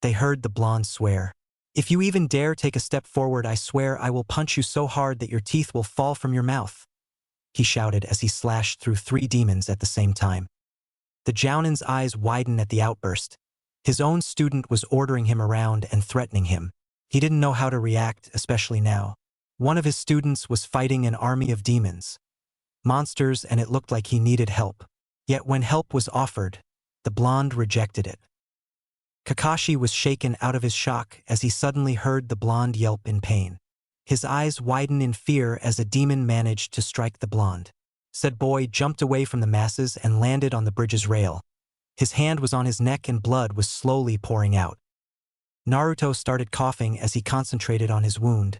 They heard the blonde swear. If you even dare take a step forward, I swear I will punch you so hard that your teeth will fall from your mouth. He shouted as he slashed through 3 demons at the same time. The Jounin's eyes widened at the outburst. His own student was ordering him around and threatening him. He didn't know how to react, especially now. One of his students was fighting an army of demons. Monsters, and it looked like he needed help. Yet when help was offered, the blonde rejected it. Kakashi was shaken out of his shock as he suddenly heard the blonde yelp in pain. His eyes widened in fear as a demon managed to strike the blonde. Said boy jumped away from the masses and landed on the bridge's rail. His hand was on his neck and blood was slowly pouring out. Naruto started coughing as he concentrated on his wound.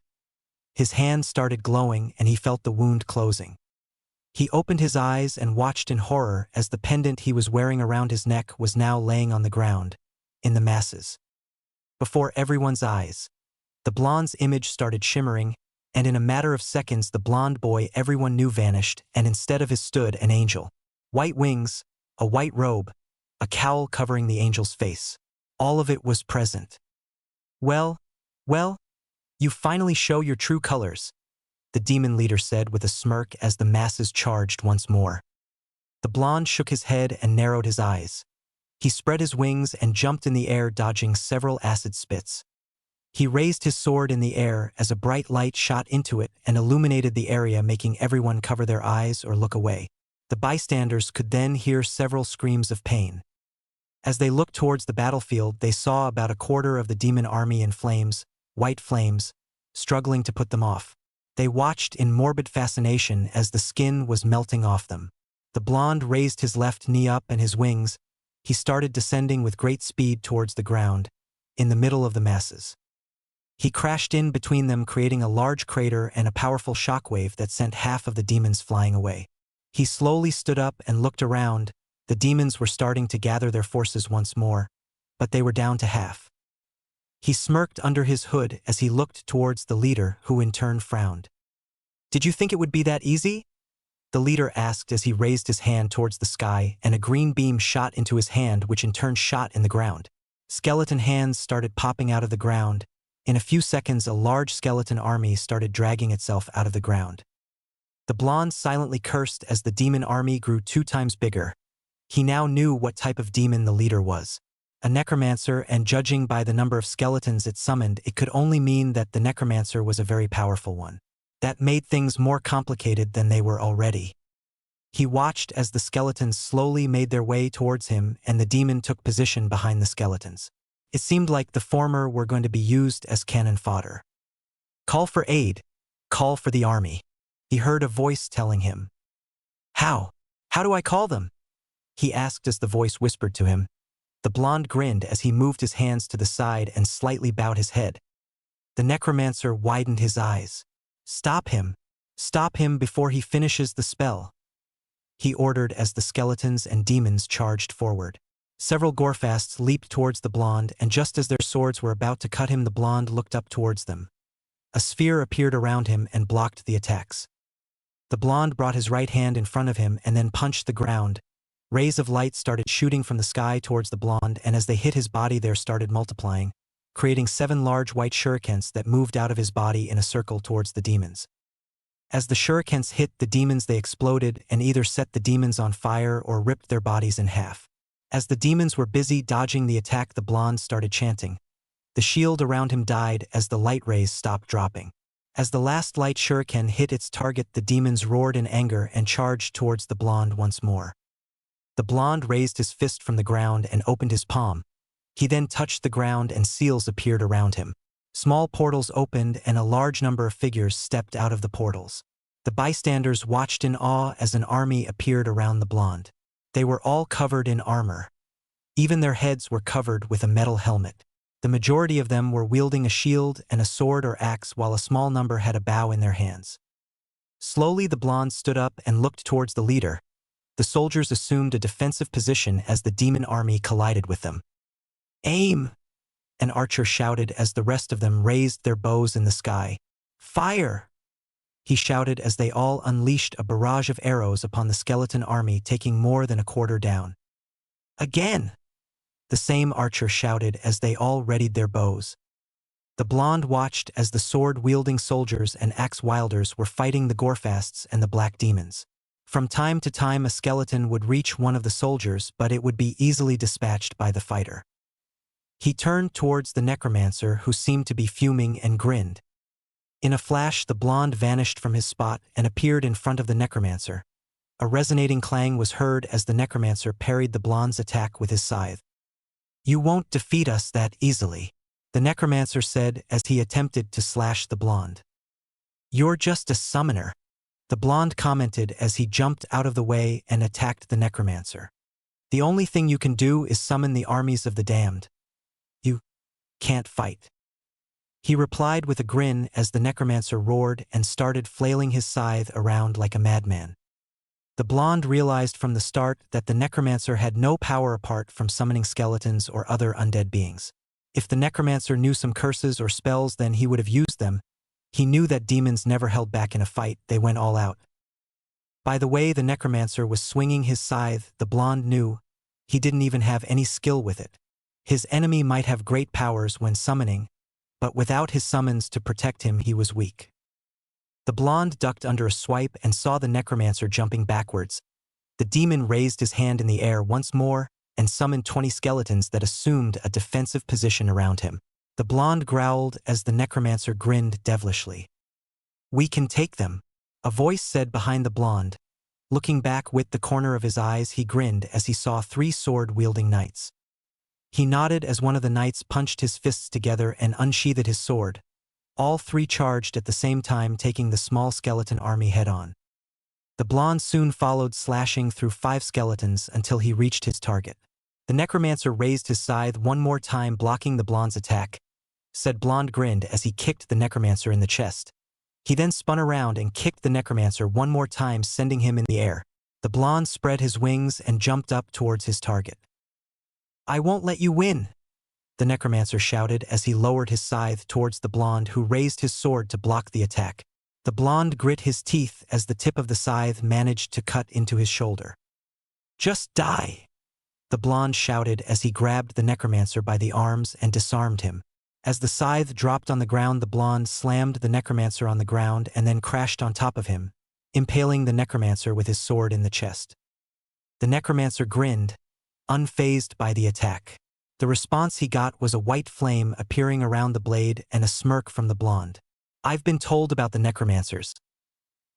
His hand started glowing and he felt the wound closing. He opened his eyes and watched in horror as the pendant he was wearing around his neck was now laying on the ground, in the masses. Before everyone's eyes, the blonde's image started shimmering, and in a matter of seconds the blonde boy everyone knew vanished, and instead of his stood an angel. White wings, a white robe, a cowl covering the angel's face. All of it was present. Well, you finally show your true colors, the demon leader said with a smirk as the masses charged once more. The blonde shook his head and narrowed his eyes. He spread his wings and jumped in the air, dodging several acid spits. He raised his sword in the air as a bright light shot into it and illuminated the area, making everyone cover their eyes or look away. The bystanders could then hear several screams of pain. As they looked towards the battlefield, they saw about a quarter of the demon army in flames, white flames, struggling to put them off. They watched in morbid fascination as the skin was melting off them. The blonde raised his left knee up and his wings. He started descending with great speed towards the ground, in the middle of the masses. He crashed in between them, creating a large crater and a powerful shockwave that sent half of the demons flying away. He slowly stood up and looked around. The demons were starting to gather their forces once more, but they were down to half. He smirked under his hood as he looked towards the leader, who in turn frowned. Did you think it would be that easy? The leader asked as he raised his hand towards the sky, and a green beam shot into his hand, which in turn shot in the ground. Skeleton hands started popping out of the ground. In a few seconds, a large skeleton army started dragging itself out of the ground. The blonde silently cursed as the demon army grew 2 times bigger. He now knew what type of demon the leader was. A necromancer, and judging by the number of skeletons it summoned, it could only mean that the necromancer was a very powerful one. That made things more complicated than they were already. He watched as the skeletons slowly made their way towards him and the demon took position behind the skeletons. It seemed like the former were going to be used as cannon fodder. Call for aid. Call for the army. He heard a voice telling him. How? How do I call them? He asked as the voice whispered to him. The blonde grinned as he moved his hands to the side and slightly bowed his head. The necromancer widened his eyes. Stop him. Stop him before he finishes the spell. He ordered as the skeletons and demons charged forward. Several Gorfasts leaped towards the blonde, and just as their swords were about to cut him, the blonde looked up towards them. A sphere appeared around him and blocked the attacks. The blonde brought his right hand in front of him and then punched the ground. Rays of light started shooting from the sky towards the blonde, and as they hit his body, they started multiplying, creating 7 large white shurikens that moved out of his body in a circle towards the demons. As the shurikens hit the demons, they exploded and either set the demons on fire or ripped their bodies in half. As the demons were busy dodging the attack, the blonde started chanting. The shield around him died as the light rays stopped dropping. As the last light shuriken hit its target, the demons roared in anger and charged towards the blonde once more. The blonde raised his fist from the ground and opened his palm. He then touched the ground and seals appeared around him. Small portals opened and a large number of figures stepped out of the portals. The bystanders watched in awe as an army appeared around the blonde. They were all covered in armor. Even their heads were covered with a metal helmet. The majority of them were wielding a shield and a sword or axe while a small number had a bow in their hands. Slowly the blonde stood up and looked towards the leader. The soldiers assumed a defensive position as the demon army collided with them. "Aim!" an archer shouted as the rest of them raised their bows in the sky. "Fire!" he shouted as they all unleashed a barrage of arrows upon the skeleton army, taking more than a quarter down. "Again!" the same archer shouted as they all readied their bows. The blonde watched as the sword-wielding soldiers and axe-wielders were fighting the Gorefasts and the black demons. From time to time a skeleton would reach one of the soldiers, but it would be easily dispatched by the fighter. He turned towards the necromancer, who seemed to be fuming, and grinned. In a flash the blonde vanished from his spot and appeared in front of the necromancer. A resonating clang was heard as the necromancer parried the blonde's attack with his scythe. "You won't defeat us that easily," the necromancer said as he attempted to slash the blonde. "You're just a summoner," the blonde commented as he jumped out of the way and attacked the necromancer. "The only thing you can do is summon the armies of the damned. You can't fight." He replied with a grin as the necromancer roared and started flailing his scythe around like a madman. The blonde realized from the start that the necromancer had no power apart from summoning skeletons or other undead beings. If the necromancer knew some curses or spells, then he would have used them. He knew that demons never held back in a fight, they went all out. By the way the necromancer was swinging his scythe, the blonde knew he didn't even have any skill with it. His enemy might have great powers when summoning, but without his summons to protect him he was weak. The blonde ducked under a swipe and saw the necromancer jumping backwards. The demon raised his hand in the air once more and summoned 20 skeletons that assumed a defensive position around him. The blonde growled as the necromancer grinned devilishly. "We can take them," a voice said behind the blonde. Looking back with the corner of his eyes, he grinned as he saw 3 sword-wielding knights. He nodded as one of the knights punched his fists together and unsheathed his sword. All 3 charged at the same time, taking the small skeleton army head-on. The blonde soon followed, slashing through 5 skeletons until he reached his target. The necromancer raised his scythe one more time, blocking the blonde's attack. Said blonde grinned as he kicked the necromancer in the chest. He then spun around and kicked the necromancer one more time, sending him in the air. The blonde spread his wings and jumped up towards his target. "I won't let you win," the necromancer shouted as he lowered his scythe towards the blonde, who raised his sword to block the attack. The blonde grit his teeth as the tip of the scythe managed to cut into his shoulder. "Just die," the blonde shouted as he grabbed the necromancer by the arms and disarmed him. As the scythe dropped on the ground, the blonde slammed the necromancer on the ground and then crashed on top of him, impaling the necromancer with his sword in the chest. The necromancer grinned, unfazed by the attack. The response he got was a white flame appearing around the blade and a smirk from the blonde. "I've been told about the necromancers.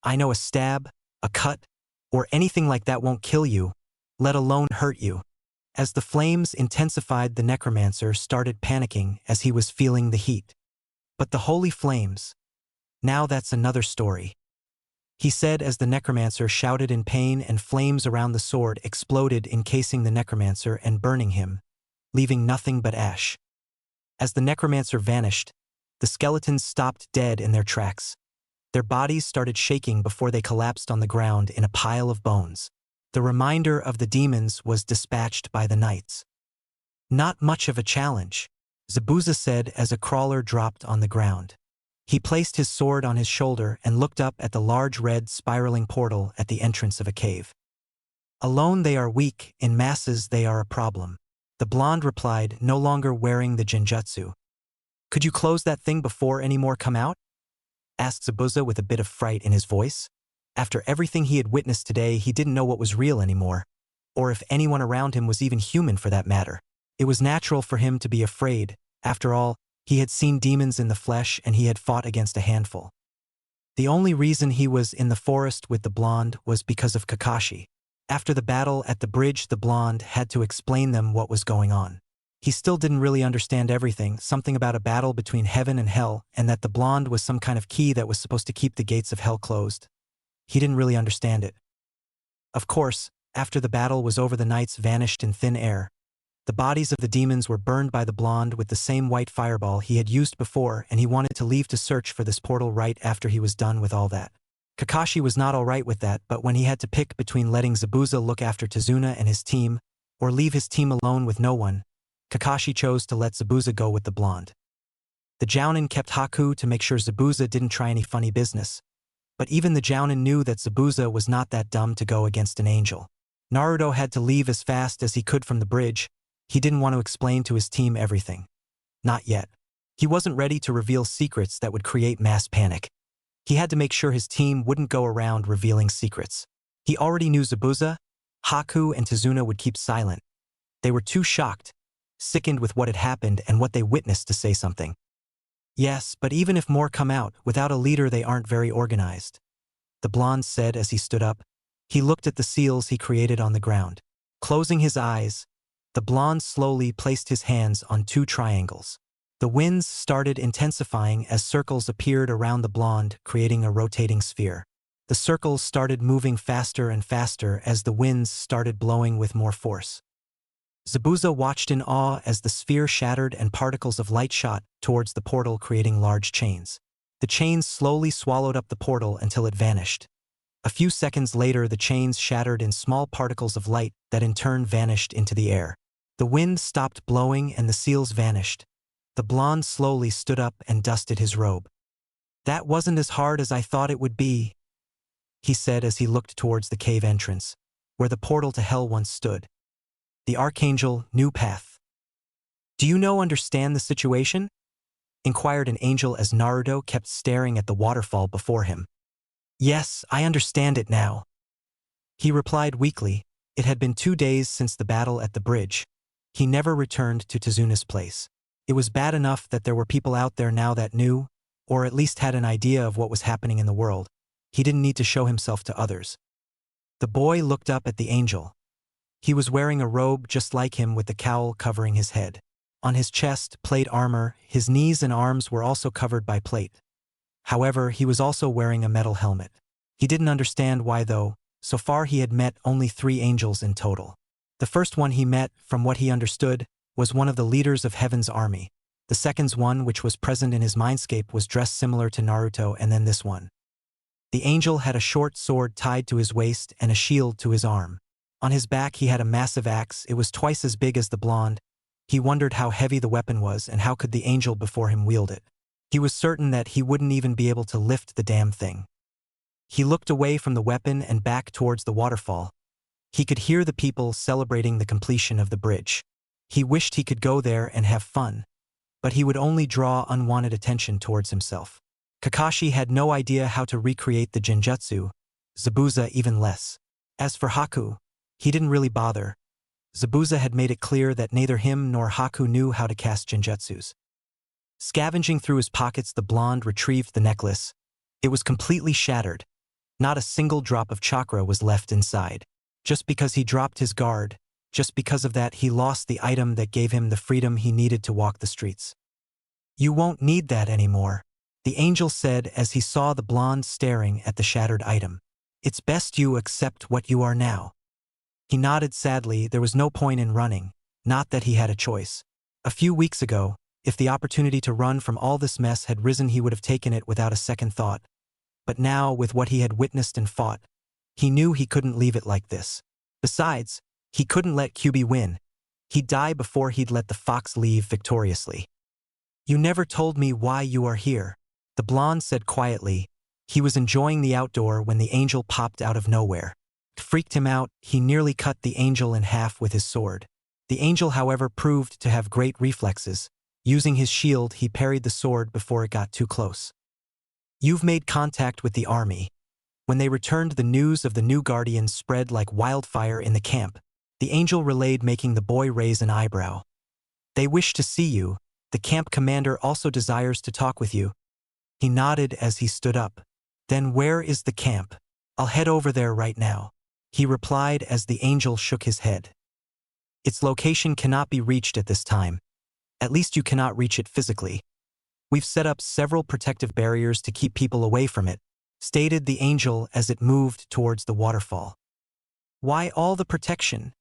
I know a stab, a cut, or anything like that won't kill you, let alone hurt you." As the flames intensified, the necromancer started panicking as he was feeling the heat. "But the holy flames, now that's another story," he said as the necromancer shouted in pain, and flames around the sword exploded, encasing the necromancer and burning him, leaving nothing but ash. As the necromancer vanished, the skeletons stopped dead in their tracks. Their bodies started shaking before they collapsed on the ground in a pile of bones. The reminder of the demons was dispatched by the knights. "Not much of a challenge," Zabuza said as a crawler dropped on the ground. He placed his sword on his shoulder and looked up at the large red spiraling portal at the entrance of a cave. "Alone they are weak, in masses they are a problem," the blonde replied, no longer wearing the genjutsu. "Could you close that thing before any more come out?" asked Zabuza with a bit of fright in his voice. After everything he had witnessed today, he didn't know what was real anymore, or if anyone around him was even human for that matter. It was natural for him to be afraid. After all, he had seen demons in the flesh and he had fought against a handful. The only reason he was in the forest with the blonde was because of Kakashi. After the battle at the bridge, the blonde had to explain them what was going on. He still didn't really understand everything, something about a battle between heaven and hell, and that the blonde was some kind of key that was supposed to keep the gates of hell closed. He didn't really understand it. Of course, after the battle was over, the knights vanished in thin air. The bodies of the demons were burned by the blonde with the same white fireball he had used before, and he wanted to leave to search for this portal right after he was done with all that. Kakashi was not alright with that, but when he had to pick between letting Zabuza look after Tazuna and his team, or leave his team alone with no one, Kakashi chose to let Zabuza go with the blonde. The Jounin kept Haku to make sure Zabuza didn't try any funny business. But even the Jounin knew that Zabuza was not that dumb to go against an angel. Naruto had to leave as fast as he could from the bridge. He didn't want to explain to his team everything. Not yet. He wasn't ready to reveal secrets that would create mass panic. He had to make sure his team wouldn't go around revealing secrets. He already knew Zabuza, Haku, and Tazuna would keep silent. They were too shocked, sickened with what had happened and what they witnessed to say something. Yes, but even if more come out, without a leader they aren't very organized. The blonde said as he stood up. He looked at the seals he created on the ground. Closing his eyes, the blonde slowly placed his hands on two triangles. The winds started intensifying as circles appeared around the blonde, creating a rotating sphere. The circles started moving faster and faster as the winds started blowing with more force. Zabuza watched in awe as the sphere shattered and particles of light shot towards the portal, creating large chains. The chains slowly swallowed up the portal until it vanished. A few seconds later, the chains shattered in small particles of light that in turn vanished into the air. The wind stopped blowing and the seals vanished. The blonde slowly stood up and dusted his robe. "That wasn't as hard as I thought it would be," he said as he looked towards the cave entrance, where the portal to hell once stood. The Archangel, new path. "Do you understand the situation?" inquired an angel as Naruto kept staring at the waterfall before him. "Yes, I understand it now," he replied weakly. It had been 2 days since the battle at the bridge. He never returned to Tazuna's place. It was bad enough that there were people out there now that knew, or at least had an idea of what was happening in the world. He didn't need to show himself to others. The boy looked up at the angel. He was wearing a robe just like him with the cowl covering his head. On his chest, plate armor, his knees and arms were also covered by plate. However, he was also wearing a metal helmet. He didn't understand why though. So far he had met only 3 angels in total. The first one he met, from what he understood, was one of the leaders of Heaven's army. The second one, which was present in his mindscape, was dressed similar to Naruto, and then this one. The angel had a short sword tied to his waist and a shield to his arm. On his back he had a massive axe. It was twice as big as the blonde. He wondered how heavy the weapon was and how could the angel before him wield it. He was certain that he wouldn't even be able to lift the damn thing. He looked away from the weapon and back towards the waterfall. He could hear the people celebrating the completion of the bridge. He wished he could go there and have fun, but he would only draw unwanted attention towards himself. Kakashi had no idea how to recreate the genjutsu, Zabuza even less. As for Haku, he didn't really bother. Zabuza had made it clear that neither him nor Haku knew how to cast genjutsus. Scavenging through his pockets, the blonde retrieved the necklace. It was completely shattered. Not a single drop of chakra was left inside. Just because he dropped his guard, just because of that he lost the item that gave him the freedom he needed to walk the streets. "You won't need that anymore," the angel said as he saw the blonde staring at the shattered item. "It's best you accept what you are now." He nodded sadly. There was no point in running, not that he had a choice. A few weeks ago, if the opportunity to run from all this mess had risen, he would have taken it without a second thought. But now, with what he had witnessed and fought, he knew he couldn't leave it like this. Besides, he couldn't let QB win. He'd die before he'd let the fox leave victoriously. "You never told me why you are here," the blonde said quietly. He was enjoying the outdoor when the angel popped out of nowhere. It freaked him out. He nearly cut the angel in half with his sword. The angel, however, proved to have great reflexes. Using his shield, he parried the sword before it got too close. "You've made contact with the army." When they returned, the news of the new guardians spread like wildfire in the camp. The angel relayed, making the boy raise an eyebrow. "They wish to see you. The camp commander also desires to talk with you." He nodded as he stood up. "Then where is the camp? I'll head over there right now." he replied as the angel shook his head. Its location cannot be reached at this time. At least you cannot reach it physically. We've set up several protective barriers to keep people away from it, stated the angel as it moved towards the waterfall. Why all the protection?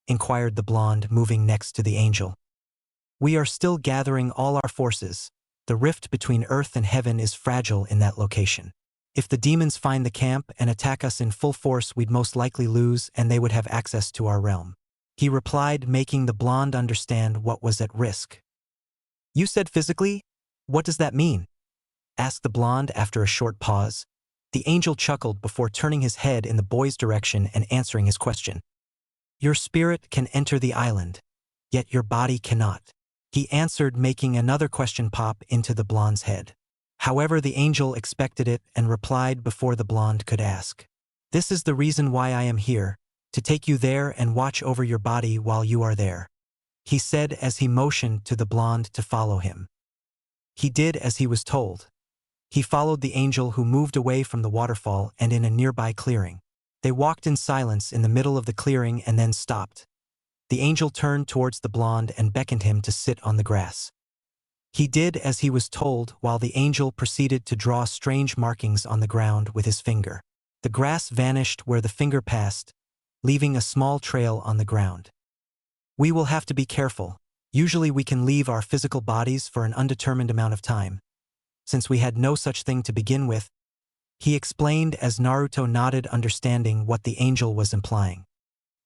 Inquired the blonde, moving next to the angel. We are still gathering all our forces. The rift between earth and heaven is fragile in that location. If the demons find the camp and attack us in full force, we'd most likely lose and they would have access to our realm. He replied, making the blonde understand what was at risk. You said physically? What does that mean? Asked the blonde after a short pause. The angel chuckled before turning his head in the boy's direction and answering his question. Your spirit can enter the island, yet your body cannot. He answered, making another question pop into the blonde's head. However, the angel expected it and replied before the blonde could ask. This is the reason why I am here, to take you there and watch over your body while you are there, he said as he motioned to the blonde to follow him. He did as he was told. He followed the angel, who moved away from the waterfall and in a nearby clearing. They walked in silence in the middle of the clearing and then stopped. The angel turned towards the blonde and beckoned him to sit on the grass. He did as he was told, while the angel proceeded to draw strange markings on the ground with his finger. The grass vanished where the finger passed, leaving a small trail on the ground. We will have to be careful. Usually we can leave our physical bodies for an undetermined amount of time. Since we had no such thing to begin with, he explained as Naruto nodded, understanding what the angel was implying.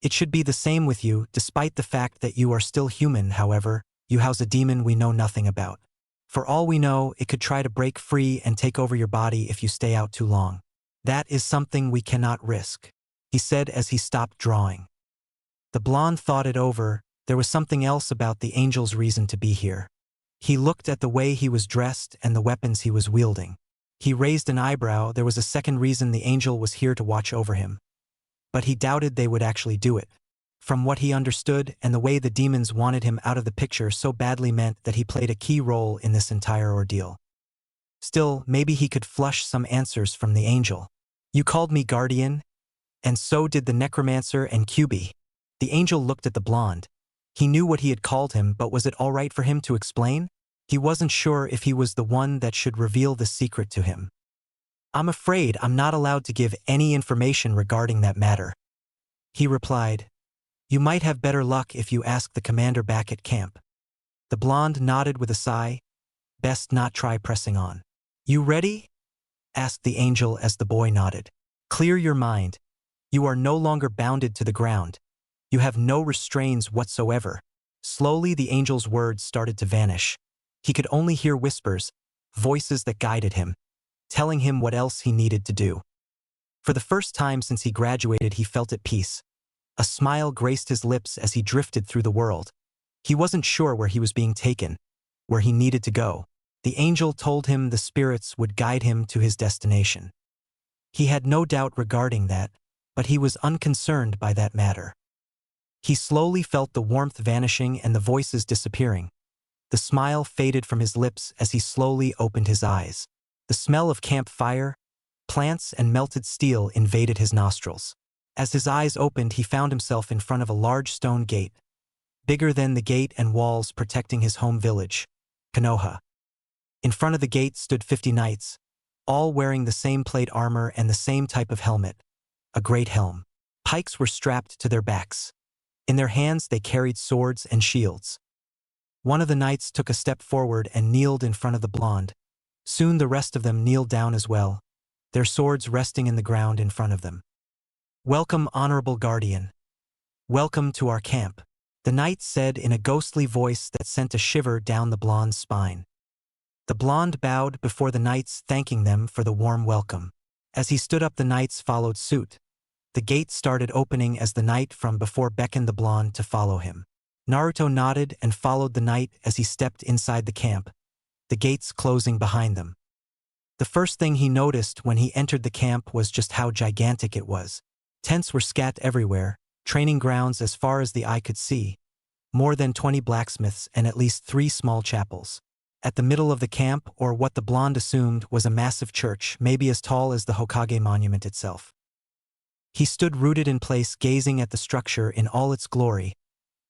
It should be the same with you, despite the fact that you are still human. However, you house a demon we know nothing about. For all we know, it could try to break free and take over your body if you stay out too long. That is something we cannot risk, he said as he stopped drawing. The blonde thought it over. There was something else about the angel's reason to be here. He looked at the way he was dressed and the weapons he was wielding. He raised an eyebrow. There was a second reason the angel was here to watch over him. But he doubted they would actually do it. From what he understood, and the way the demons wanted him out of the picture so badly meant that he played a key role in this entire ordeal. Still, maybe he could flush some answers from the angel. You called me guardian? And so did the necromancer and QB. The angel looked at the blonde. He knew what he had called him, but was it all right for him to explain? He wasn't sure if he was the one that should reveal the secret to him. I'm afraid I'm not allowed to give any information regarding that matter, he replied. You might have better luck if you ask the commander back at camp. The blonde nodded with a sigh. Best not try pressing on. You ready? Asked the angel as the boy nodded. Clear your mind. You are no longer bounded to the ground. You have no restraints whatsoever. Slowly the angel's words started to vanish. He could only hear whispers, voices that guided him, telling him what else he needed to do. For the first time since he graduated, he felt at peace. A smile graced his lips as he drifted through the world. He wasn't sure where he was being taken, where he needed to go. The angel told him the spirits would guide him to his destination. He had no doubt regarding that, but he was unconcerned by that matter. He slowly felt the warmth vanishing and the voices disappearing. The smile faded from his lips as he slowly opened his eyes. The smell of campfire, plants, and melted steel invaded his nostrils. As his eyes opened, he found himself in front of a large stone gate, bigger than the gate and walls protecting his home village, Konoha. In front of the gate stood 50 knights, all wearing the same plate armor and the same type of helmet, a great helm. Pikes were strapped to their backs. In their hands they carried swords and shields. One of the knights took a step forward and kneeled in front of the blonde. Soon the rest of them kneeled down as well, their swords resting in the ground in front of them. Welcome, honorable guardian. Welcome to our camp, the knight said in a ghostly voice that sent a shiver down the blonde's spine. The blonde bowed before the knights, thanking them for the warm welcome. As he stood up, the knights followed suit. The gate started opening as the knight from before beckoned the blonde to follow him. Naruto nodded and followed the knight as he stepped inside the camp, the gates closing behind them. The first thing he noticed when he entered the camp was just how gigantic it was. Tents were scattered everywhere, training grounds as far as the eye could see, more than 20 blacksmiths and at least 3 small chapels. At the middle of the camp, or what the blonde assumed was a massive church, maybe as tall as the Hokage monument itself. He stood rooted in place, gazing at the structure in all its glory.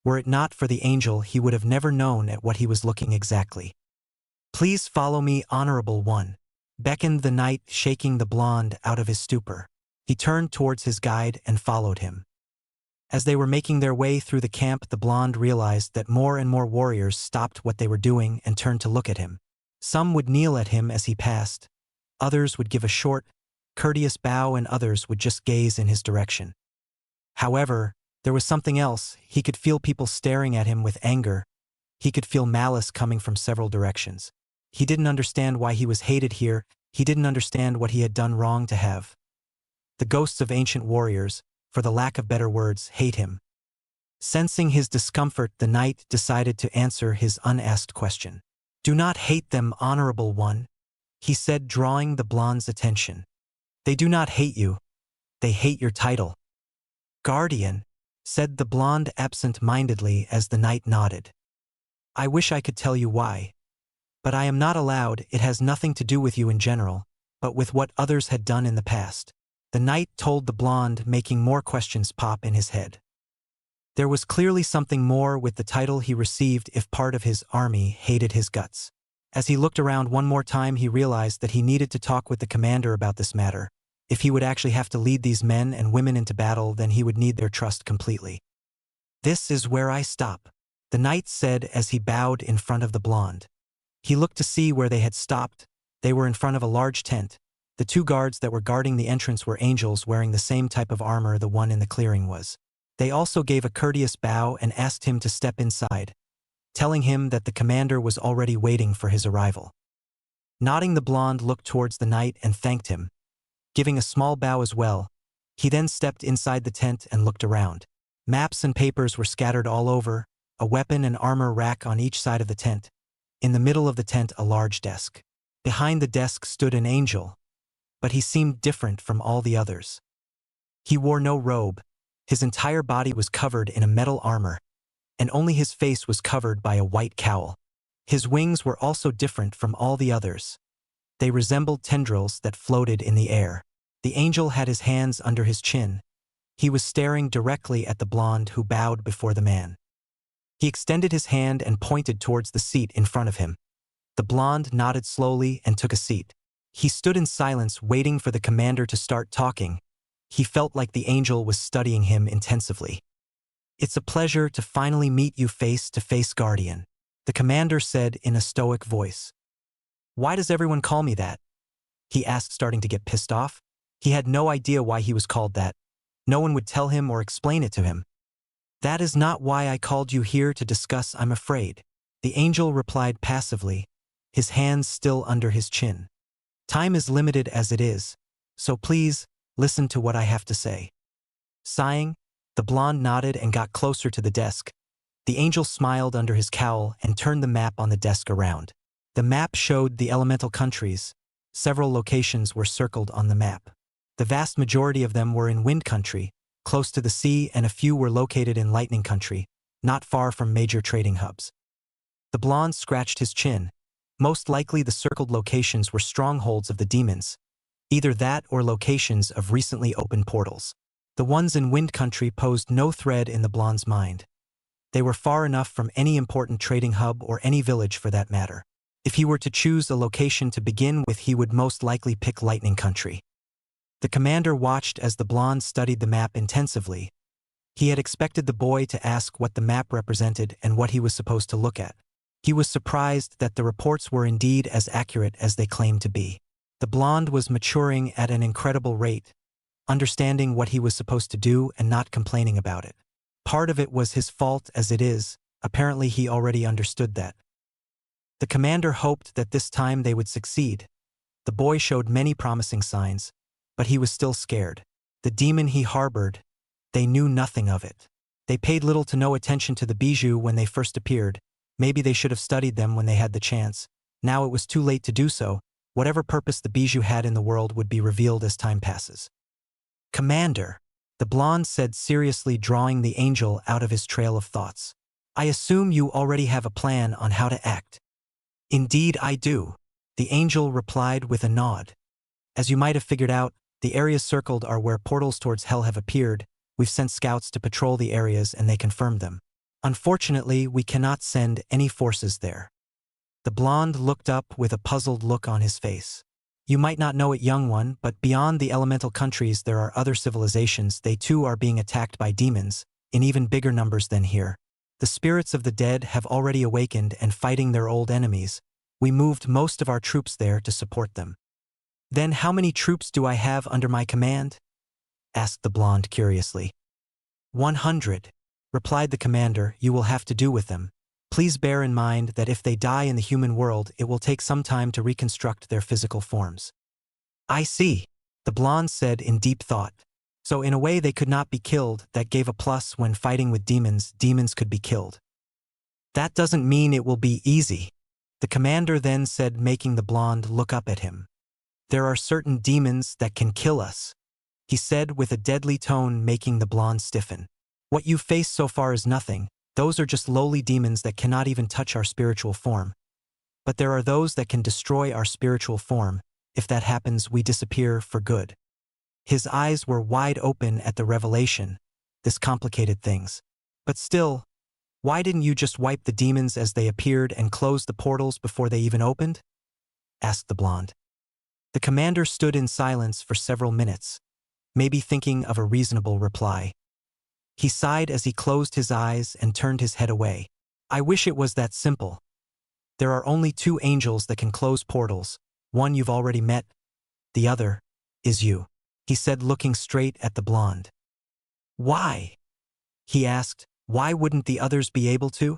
Were it not for the angel, he would have never known at what he was looking exactly. "Please follow me, Honorable One," beckoned the knight, shaking the blonde out of his stupor. He turned towards his guide and followed him. As they were making their way through the camp, the blonde realized that more and more warriors stopped what they were doing and turned to look at him. Some would kneel at him as he passed. Others would give a short, courteous bow, and others would just gaze in his direction. However, there was something else. He could feel people staring at him with anger. He could feel malice coming from several directions. He didn't understand why he was hated here. He didn't understand what he had done wrong to have. The ghosts of ancient warriors, for the lack of better words, hate him. Sensing his discomfort, the knight decided to answer his unasked question. "Do not hate them, Honorable One," he said, drawing the blonde's attention. "They do not hate you. They hate your title." "Guardian," said the blonde absent-mindedly as the knight nodded. "I wish I could tell you why. But I am not allowed. It has nothing to do with you in general, but with what others had done in the past." The knight told the blonde, making more questions pop in his head. There was clearly something more with the title he received if part of his army hated his guts. As he looked around one more time, he realized that he needed to talk with the commander about this matter. If he would actually have to lead these men and women into battle, then he would need their trust completely. "This is where I stop," the knight said as he bowed in front of the blonde. He looked to see where they had stopped. They were in front of a large tent. The two guards that were guarding the entrance were angels wearing the same type of armor the one in the clearing was. They also gave a courteous bow and asked him to step inside, telling him that the commander was already waiting for his arrival. Nodding, the blonde looked towards the knight and thanked him, giving a small bow as well. He then stepped inside the tent and looked around. Maps and papers were scattered all over, a weapon and armor rack on each side of the tent. In the middle of the tent, a large desk. Behind the desk stood an angel, but he seemed different from all the others. He wore no robe. His entire body was covered in a metal armor, and only his face was covered by a white cowl. His wings were also different from all the others. They resembled tendrils that floated in the air. The angel had his hands under his chin. He was staring directly at the blonde, who bowed before the man. He extended his hand and pointed towards the seat in front of him. The blonde nodded slowly and took a seat. He stood in silence, waiting for the commander to start talking. He felt like the angel was studying him intensively. "It's a pleasure to finally meet you face to face, Guardian," the commander said in a stoic voice. "Why does everyone call me that?" he asked, starting to get pissed off. He had no idea why he was called that. No one would tell him or explain it to him. "That is not why I called you here to discuss, I'm afraid," the angel replied passively, his hands still under his chin. "Time is limited as it is, so please, listen to what I have to say." Sighing, the blonde nodded and got closer to the desk. The angel smiled under his cowl and turned the map on the desk around. The map showed the elemental countries. Several locations were circled on the map. The vast majority of them were in wind country, close to the sea, and a few were located in lightning country, not far from major trading hubs. The blonde scratched his chin. Most likely the circled locations were strongholds of the demons. Either that or locations of recently opened portals. The ones in wind country posed no threat in the blonde's mind. They were far enough from any important trading hub or any village for that matter. If he were to choose a location to begin with, he would most likely pick lightning country. The commander watched as the blonde studied the map intensively. He had expected the boy to ask what the map represented and what he was supposed to look at. He was surprised that the reports were indeed as accurate as they claimed to be. The blonde was maturing at an incredible rate, understanding what he was supposed to do and not complaining about it. Part of it was his fault as it is. Apparently he already understood that. The commander hoped that this time they would succeed. The boy showed many promising signs, but he was still scared. The demon he harbored, they knew nothing of it. They paid little to no attention to the bijou when they first appeared. Maybe they should have studied them when they had the chance. Now it was too late to do so. Whatever purpose the bijou had in the world would be revealed as time passes. "Commander," the blonde said seriously, drawing the angel out of his trail of thoughts. "I assume you already have a plan on how to act." "Indeed I do," the angel replied with a nod. "As you might have figured out, The areas circled are where portals towards hell have appeared. We've sent scouts to patrol the areas and they confirmed them. Unfortunately, we cannot send any forces there. The blonde looked up with a puzzled look on his face. You might not know it, young one, but beyond the elemental countries there are other civilizations. They too are being attacked by demons, in even bigger numbers than here. The spirits of the dead have already awakened and fighting their old enemies. We moved most of our troops there to support them. Then how many troops do I have under my command? Asked the blonde curiously. 100, replied the commander. You will have to do with them. Please bear in mind that if they die in the human world, it will take some time to reconstruct their physical forms. I see, the blonde said in deep thought. So in a way they could not be killed. That gave a plus when fighting with demons. Demons could be killed. That doesn't mean it will be easy, the commander then said, making the blonde look up at him. There are certain demons that can kill us, he said with a deadly tone, making the blonde stiffen. What you've faced so far is nothing. Those are just lowly demons that cannot even touch our spiritual form. But there are those that can destroy our spiritual form. If that happens, we disappear for good. His eyes were wide open at the revelation. This complicated things. But still, why didn't you just wipe the demons as they appeared and close the portals before they even opened? Asked the blonde. The commander stood in silence for several minutes, maybe thinking of a reasonable reply. He sighed as he closed his eyes and turned his head away. I wish it was that simple. There are only 2 angels that can close portals. One you've already met. The other is you, he said, looking straight at the blonde. Why? He asked. Why wouldn't the others be able to?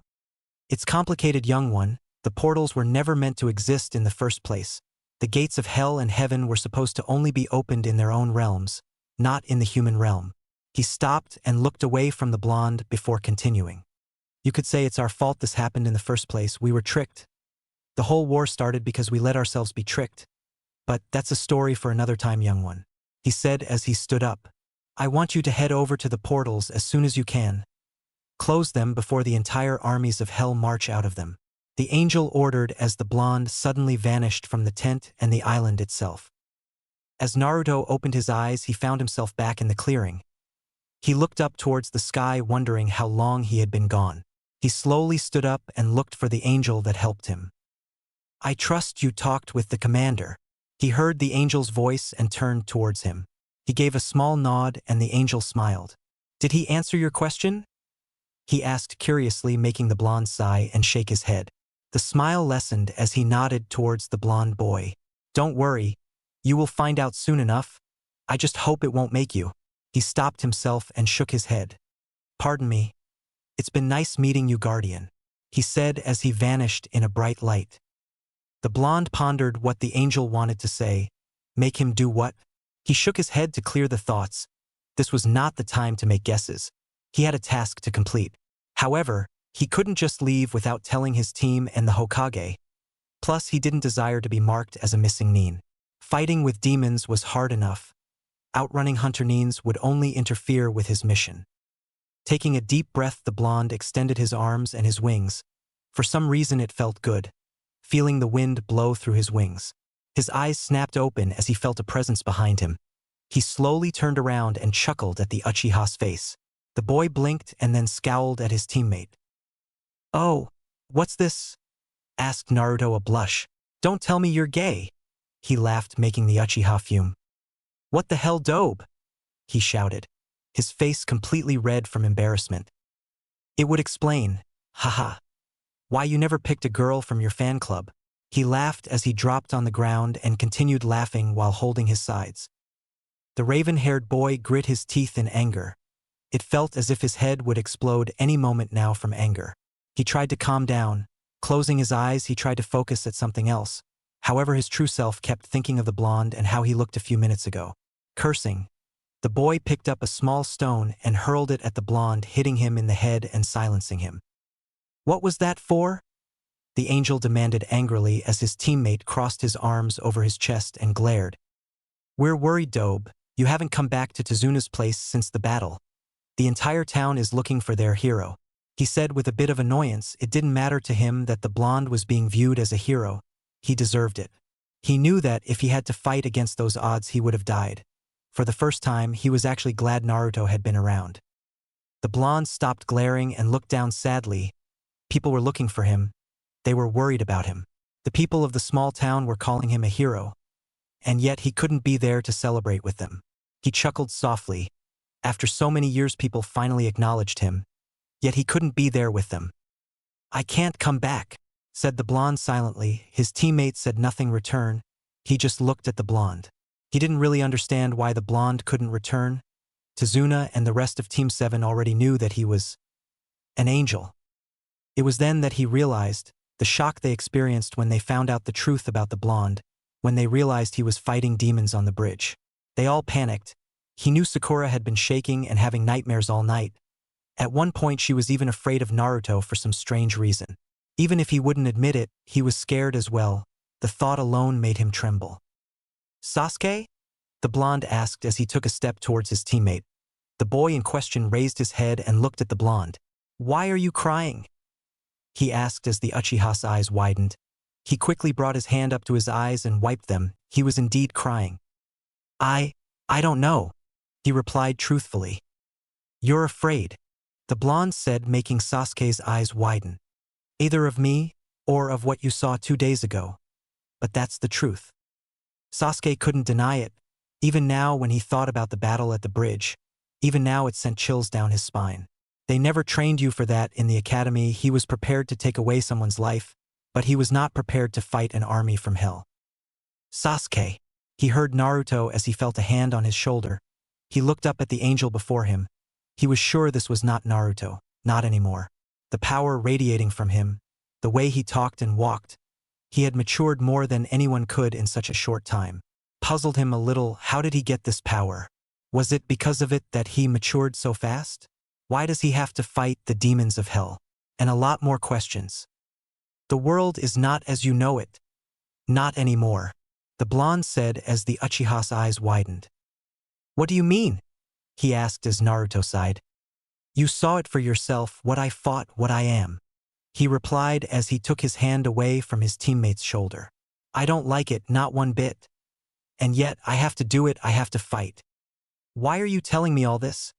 It's complicated, young one. The portals were never meant to exist in the first place. The gates of hell and heaven were supposed to only be opened in their own realms, not in the human realm. He stopped and looked away from the blonde before continuing. You could say it's our fault this happened in the first place. We were tricked. The whole war started because we let ourselves be tricked. But that's a story for another time, young one, he said as he stood up. I want you to head over to the portals as soon as you can. Close them before the entire armies of hell march out of them. The angel ordered as the blonde suddenly vanished from the tent and the island itself. As Naruto opened his eyes, he found himself back in the clearing. He looked up towards the sky, wondering how long he had been gone. He slowly stood up and looked for the angel that helped him. I trust you talked with the commander. He heard the angel's voice and turned towards him. He gave a small nod and the angel smiled. Did he answer your question? He asked curiously, making the blonde sigh and shake his head. The smile lessened as he nodded towards the blonde boy. Don't worry. You will find out soon enough. I just hope it won't make you. He stopped himself and shook his head. Pardon me. It's been nice meeting you, guardian, he said as he vanished in a bright light. The blonde pondered what the angel wanted to say. Make him do what? He shook his head to clear the thoughts. This was not the time to make guesses. He had a task to complete. However, he couldn't just leave without telling his team and the Hokage. Plus, he didn't desire to be marked as a missing nin. Fighting with demons was hard enough. Outrunning hunter nins would only interfere with his mission. Taking a deep breath, the blonde extended his arms and his wings. For some reason it felt good, feeling the wind blow through his wings. His eyes snapped open as he felt a presence behind him. He slowly turned around and chuckled at the Uchiha's face. The boy blinked and then scowled at his teammate. Oh, what's this? Asked Naruto, a blush. Don't tell me you're gay. He laughed, making the Uchiha fume. What the hell, dope? He shouted, his face completely red from embarrassment. It would explain, haha, why you never picked a girl from your fan club. He laughed as he dropped on the ground and continued laughing while holding his sides. The raven-haired boy grit his teeth in anger. It felt as if his head would explode any moment now from anger. He tried to calm down. Closing his eyes, he tried to focus at something else. However, his true self kept thinking of the blonde and how he looked a few minutes ago. Cursing, the boy picked up a small stone and hurled it at the blonde, hitting him in the head and silencing him. What was that for? The angel demanded angrily as his teammate crossed his arms over his chest and glared. We're worried, Dobe. You haven't come back to Tezuna's place since the battle. The entire town is looking for their hero. He said with a bit of annoyance. It didn't matter to him that the blonde was being viewed as a hero. He deserved it. He knew that if he had to fight against those odds, he would have died. For the first time, he was actually glad Naruto had been around. The blonde stopped glaring and looked down sadly. People were looking for him. They were worried about him. The people of the small town were calling him a hero. And yet he couldn't be there to celebrate with them. He chuckled softly. After so many years, people finally acknowledged him. Yet he couldn't be there with them. "I can't come back," said the blonde silently. His teammate said nothing return. He just looked at the blonde. He didn't really understand why the blonde couldn't return. Tazuna and the rest of Team 7 already knew that he was an angel. It was then that he realized the shock they experienced when they found out the truth about the blonde, when they realized he was fighting demons on the bridge. They all panicked. He knew Sakura had been shaking and having nightmares all night. At one point, she was even afraid of Naruto for some strange reason. Even if he wouldn't admit it, he was scared as well. The thought alone made him tremble. "Sasuke?" the blonde asked as he took a step towards his teammate. The boy in question raised his head and looked at the blonde. "Why are you crying?" he asked as the Uchiha's eyes widened. He quickly brought his hand up to his eyes and wiped them. He was indeed crying. I don't know," he replied truthfully. "You're afraid," the blonde said, making Sasuke's eyes widen. "Either of me, or of what you saw 2 days ago. But that's the truth." Sasuke couldn't deny it. Even now, when he thought about the battle at the bridge, even now it sent chills down his spine. They never trained you for that in the academy. He was prepared to take away someone's life, but he was not prepared to fight an army from hell. "Sasuke," he heard Naruto as he felt a hand on his shoulder. He looked up at the angel before him. He was sure this was not Naruto, not anymore. The power radiating from him, the way he talked and walked. He had matured more than anyone could in such a short time. Puzzled him a little, how did he get this power? Was it because of it that he matured so fast? Why does he have to fight the demons of hell? And a lot more questions. "The world is not as you know it. Not anymore," the blonde said as the Uchiha's eyes widened. "What do you mean?" he asked as Naruto sighed. "You saw it for yourself, what I fought, what I am," he replied as he took his hand away from his teammate's shoulder. "I don't like it, not one bit. And yet, I have to do it, I have to fight." "Why are you telling me all this?"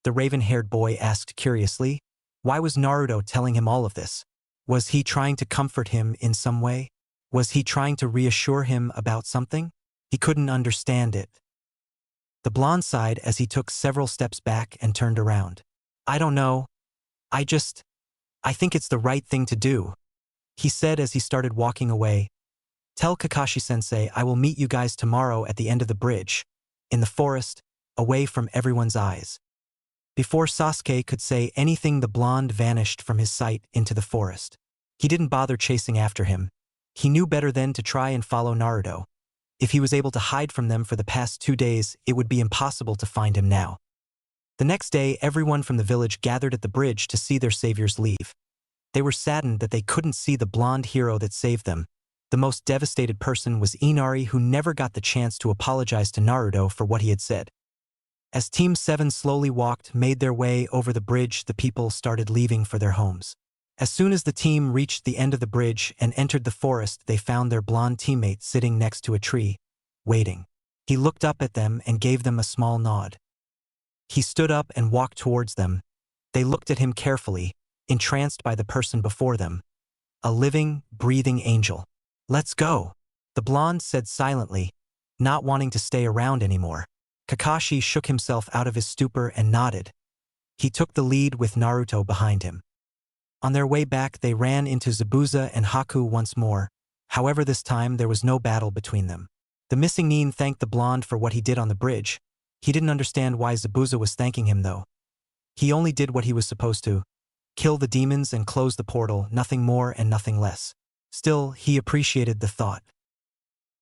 the raven-haired boy asked curiously. Why was Naruto telling him all of this? Was he trying to comfort him in some way? Was he trying to reassure him about something? He couldn't understand it. The blonde sighed as he took several steps back and turned around. "I don't know. I think it's the right thing to do," he said as he started walking away. "Tell Kakashi-sensei I will meet you guys tomorrow at the end of the bridge, in the forest, away from everyone's eyes." Before Sasuke could say anything, the blonde vanished from his sight into the forest. He didn't bother chasing after him. He knew better than to try and follow Naruto. If he was able to hide from them for the past 2 days, it would be impossible to find him now. The next day, everyone from the village gathered at the bridge to see their saviors leave. They were saddened that they couldn't see the blonde hero that saved them. The most devastated person was Inari, who never got the chance to apologize to Naruto for what he had said. As Team 7 slowly made their way over the bridge, the people started leaving for their homes. As soon as the team reached the end of the bridge and entered the forest, they found their blonde teammate sitting next to a tree, waiting. He looked up at them and gave them a small nod. He stood up and walked towards them. They looked at him carefully, entranced by the person before them. A living, breathing angel. "Let's go," the blonde said silently, not wanting to stay around anymore. Kakashi shook himself out of his stupor and nodded. He took the lead with Naruto behind him. On their way back, they ran into Zabuza and Haku once more. However, this time there was no battle between them. The missing Nin thanked the blonde for what he did on the bridge. He didn't understand why Zabuza was thanking him though. He only did what he was supposed to. Kill the demons and close the portal, nothing more and nothing less. Still, he appreciated the thought.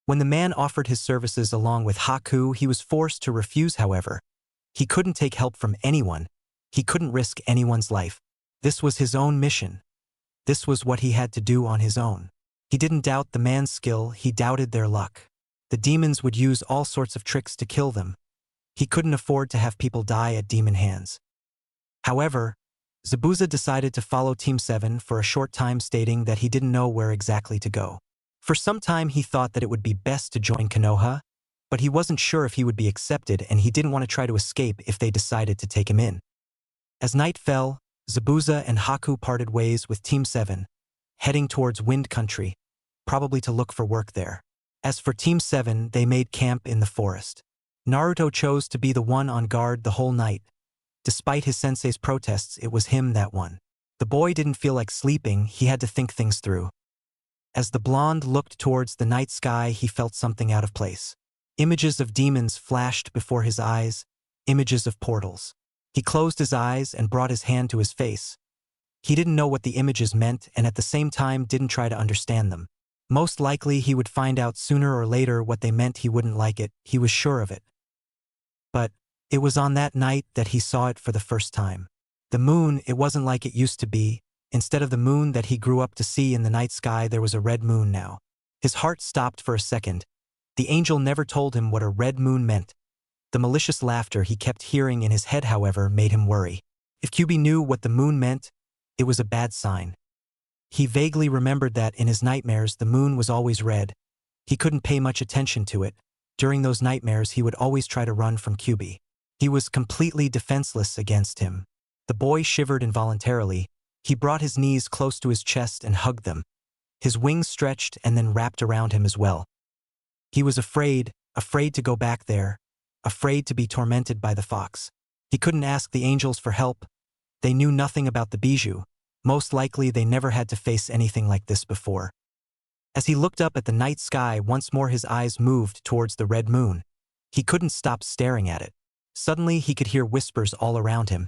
When the man offered his services along with Haku, he was forced to refuse, however. He couldn't take help from anyone. He couldn't risk anyone's life. This was his own mission. This was what he had to do on his own. He didn't doubt the man's skill, he doubted their luck. The demons would use all sorts of tricks to kill them. He couldn't afford to have people die at demon hands. However, Zabuza decided to follow Team 7 for a short time, stating that he didn't know where exactly to go. For some time he thought that it would be best to join Konoha. But he wasn't sure if he would be accepted, and he didn't want to try to escape if they decided to take him in. As night fell, Zabuza and Haku parted ways with Team 7, heading towards Wind Country, probably to look for work there. As for Team 7, they made camp in the forest. Naruto chose to be the one on guard the whole night. Despite his sensei's protests, it was him that won. The boy didn't feel like sleeping, he had to think things through. As the blonde looked towards the night sky, he felt something out of place. Images of demons flashed before his eyes, images of portals. He closed his eyes and brought his hand to his face. He didn't know what the images meant and at the same time didn't try to understand them. Most likely he would find out sooner or later what they meant. He wouldn't like it, he was sure of it. But it was on that night that he saw it for the first time. The moon, it wasn't like it used to be. Instead of the moon that he grew up to see in the night sky, there was a red moon now. His heart stopped for a second. The angel never told him what a red moon meant. The malicious laughter he kept hearing in his head, however, made him worry. If Kyubi knew what the moon meant, it was a bad sign. He vaguely remembered that in his nightmares the moon was always red. He couldn't pay much attention to it. During those nightmares he would always try to run from Kyubi. He was completely defenseless against him. The boy shivered involuntarily. He brought his knees close to his chest and hugged them. His wings stretched and then wrapped around him as well. He was afraid to go back there, afraid to be tormented by the fox. He couldn't ask the angels for help. They knew nothing about the bijou. Most likely they never had to face anything like this before. As he looked up at the night sky, once more his eyes moved towards the red moon. He couldn't stop staring at it. Suddenly he could hear whispers all around him.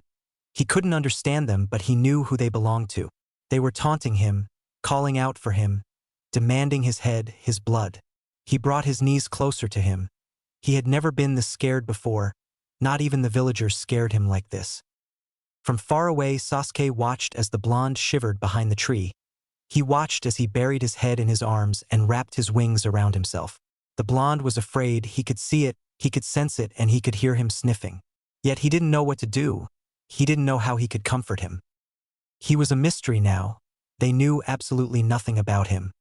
He couldn't understand them, but he knew who they belonged to. They were taunting him, calling out for him, demanding his head, his blood. He brought his knees closer to him. He had never been this scared before. Not even the villagers scared him like this. From far away, Sasuke watched as the blonde shivered behind the tree. He watched as he buried his head in his arms and wrapped his wings around himself. The blonde was afraid. He could see it, he could sense it, and he could hear him sniffing. Yet he didn't know what to do. He didn't know how he could comfort him. He was a mystery now. They knew absolutely nothing about him.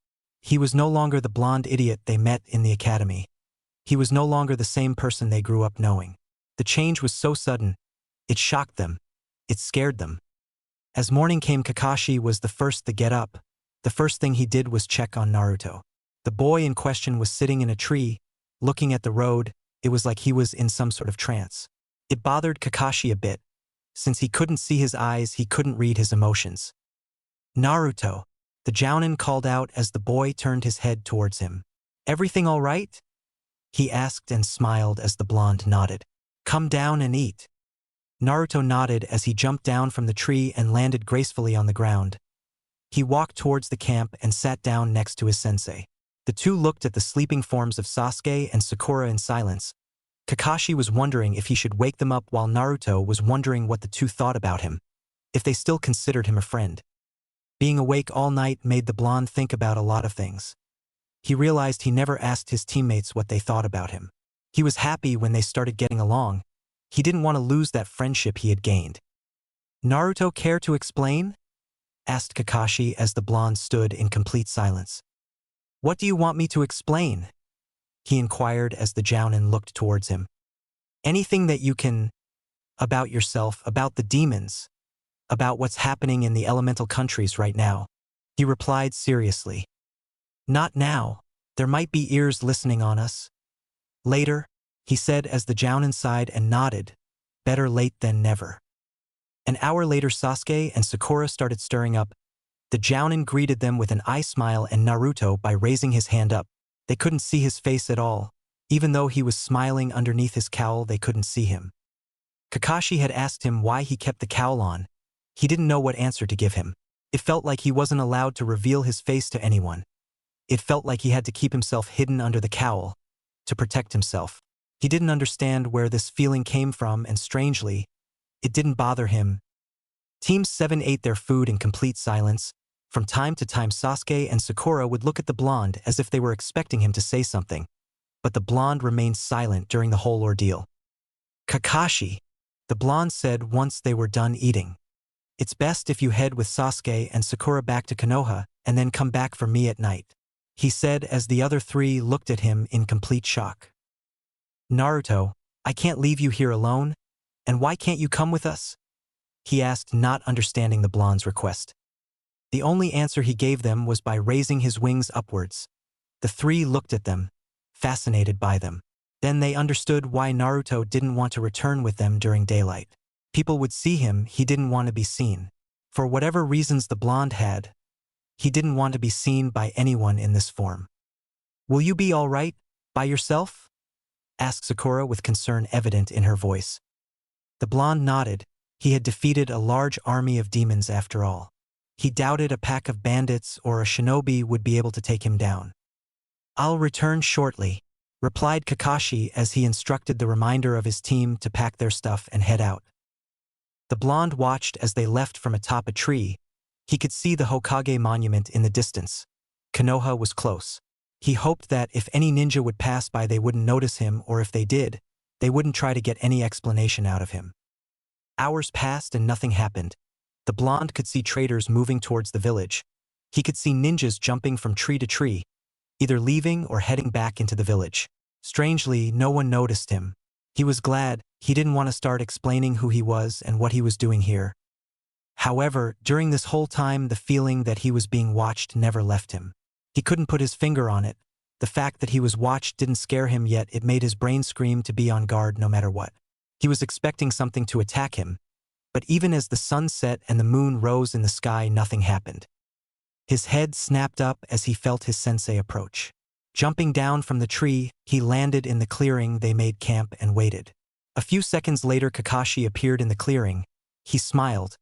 He was no longer the blonde idiot they met in the academy. He was no longer the same person they grew up knowing. The change was so sudden. It shocked them. It scared them. As morning came, Kakashi was the first to get up. The first thing he did was check on Naruto. The boy in question was sitting in a tree, looking at the road. It was like he was in some sort of trance. It bothered Kakashi a bit. Since he couldn't see his eyes, he couldn't read his emotions. "Naruto," the jounin called out as the boy turned his head towards him. "Everything all right?" he asked and smiled as the blonde nodded. "Come down and eat." Naruto nodded as he jumped down from the tree and landed gracefully on the ground. He walked towards the camp and sat down next to his sensei. The two looked at the sleeping forms of Sasuke and Sakura in silence. Kakashi was wondering if he should wake them up, while Naruto was wondering what the two thought about him, if they still considered him a friend. Being awake all night made the blonde think about a lot of things. He realized he never asked his teammates what they thought about him. He was happy when they started getting along. He didn't want to lose that friendship he had gained. "Naruto, care to explain?" asked Kakashi as the blonde stood in complete silence. "What do you want me to explain?" he inquired as the jounin looked towards him. "Anything that you can. About yourself, about the demons, about what's happening in the elemental countries right now," he replied seriously. "Not now. There might be ears listening on us. Later," he said as the jounin sighed and nodded. "Better late than never." An hour later, Sasuke and Sakura started stirring up. The jounin greeted them with an eye smile and Naruto by raising his hand up. They couldn't see his face at all. Even though he was smiling underneath his cowl, they couldn't see him. Kakashi had asked him why he kept the cowl on. He didn't know what answer to give him. It felt like he wasn't allowed to reveal his face to anyone. It felt like he had to keep himself hidden under the cowl, to protect himself. He didn't understand where this feeling came from, and strangely, it didn't bother him. Team 7 ate their food in complete silence. From time to time, Sasuke and Sakura would look at the blonde as if they were expecting him to say something. But the blonde remained silent during the whole ordeal. "Kakashi," the blonde said once they were done eating. "It's best if you head with Sasuke and Sakura back to Konoha and then come back for me at night," he said as the other three looked at him in complete shock. Naruto, I can't leave you here alone, and why can't you come with us? He asked, not understanding the blonde's request. The only answer he gave them was by raising his wings upwards. The three looked at them, fascinated by them. Then they understood why Naruto didn't want to return with them during daylight. People would see him, he didn't want to be seen. For whatever reasons the blonde had, he didn't want to be seen by anyone in this form. Will you be all right, by yourself? Asked Sakura with concern evident in her voice. The blonde nodded. He had defeated a large army of demons after all. He doubted a pack of bandits or a shinobi would be able to take him down. I'll return shortly, replied Kakashi as he instructed the remainder of his team to pack their stuff and head out. The blonde watched as they left from atop a tree. He could see the Hokage monument in the distance. Konoha was close. He hoped that if any ninja would pass by they wouldn't notice him, or if they did, they wouldn't try to get any explanation out of him. Hours passed and nothing happened. The blonde could see traders moving towards the village. He could see ninjas jumping from tree to tree, either leaving or heading back into the village. Strangely, no one noticed him. He was glad. He didn't want to start explaining who he was and what he was doing here. However, during this whole time the feeling that he was being watched never left him. He couldn't put his finger on it. The fact that he was watched didn't scare him, yet it made his brain scream to be on guard no matter what. He was expecting something to attack him, but even as the sun set and the moon rose in the sky, nothing happened. His head snapped up as he felt his sensei approach. Jumping down from the tree, he landed in the clearing. They made camp and waited. A few seconds later Kakashi appeared in the clearing. He smiled,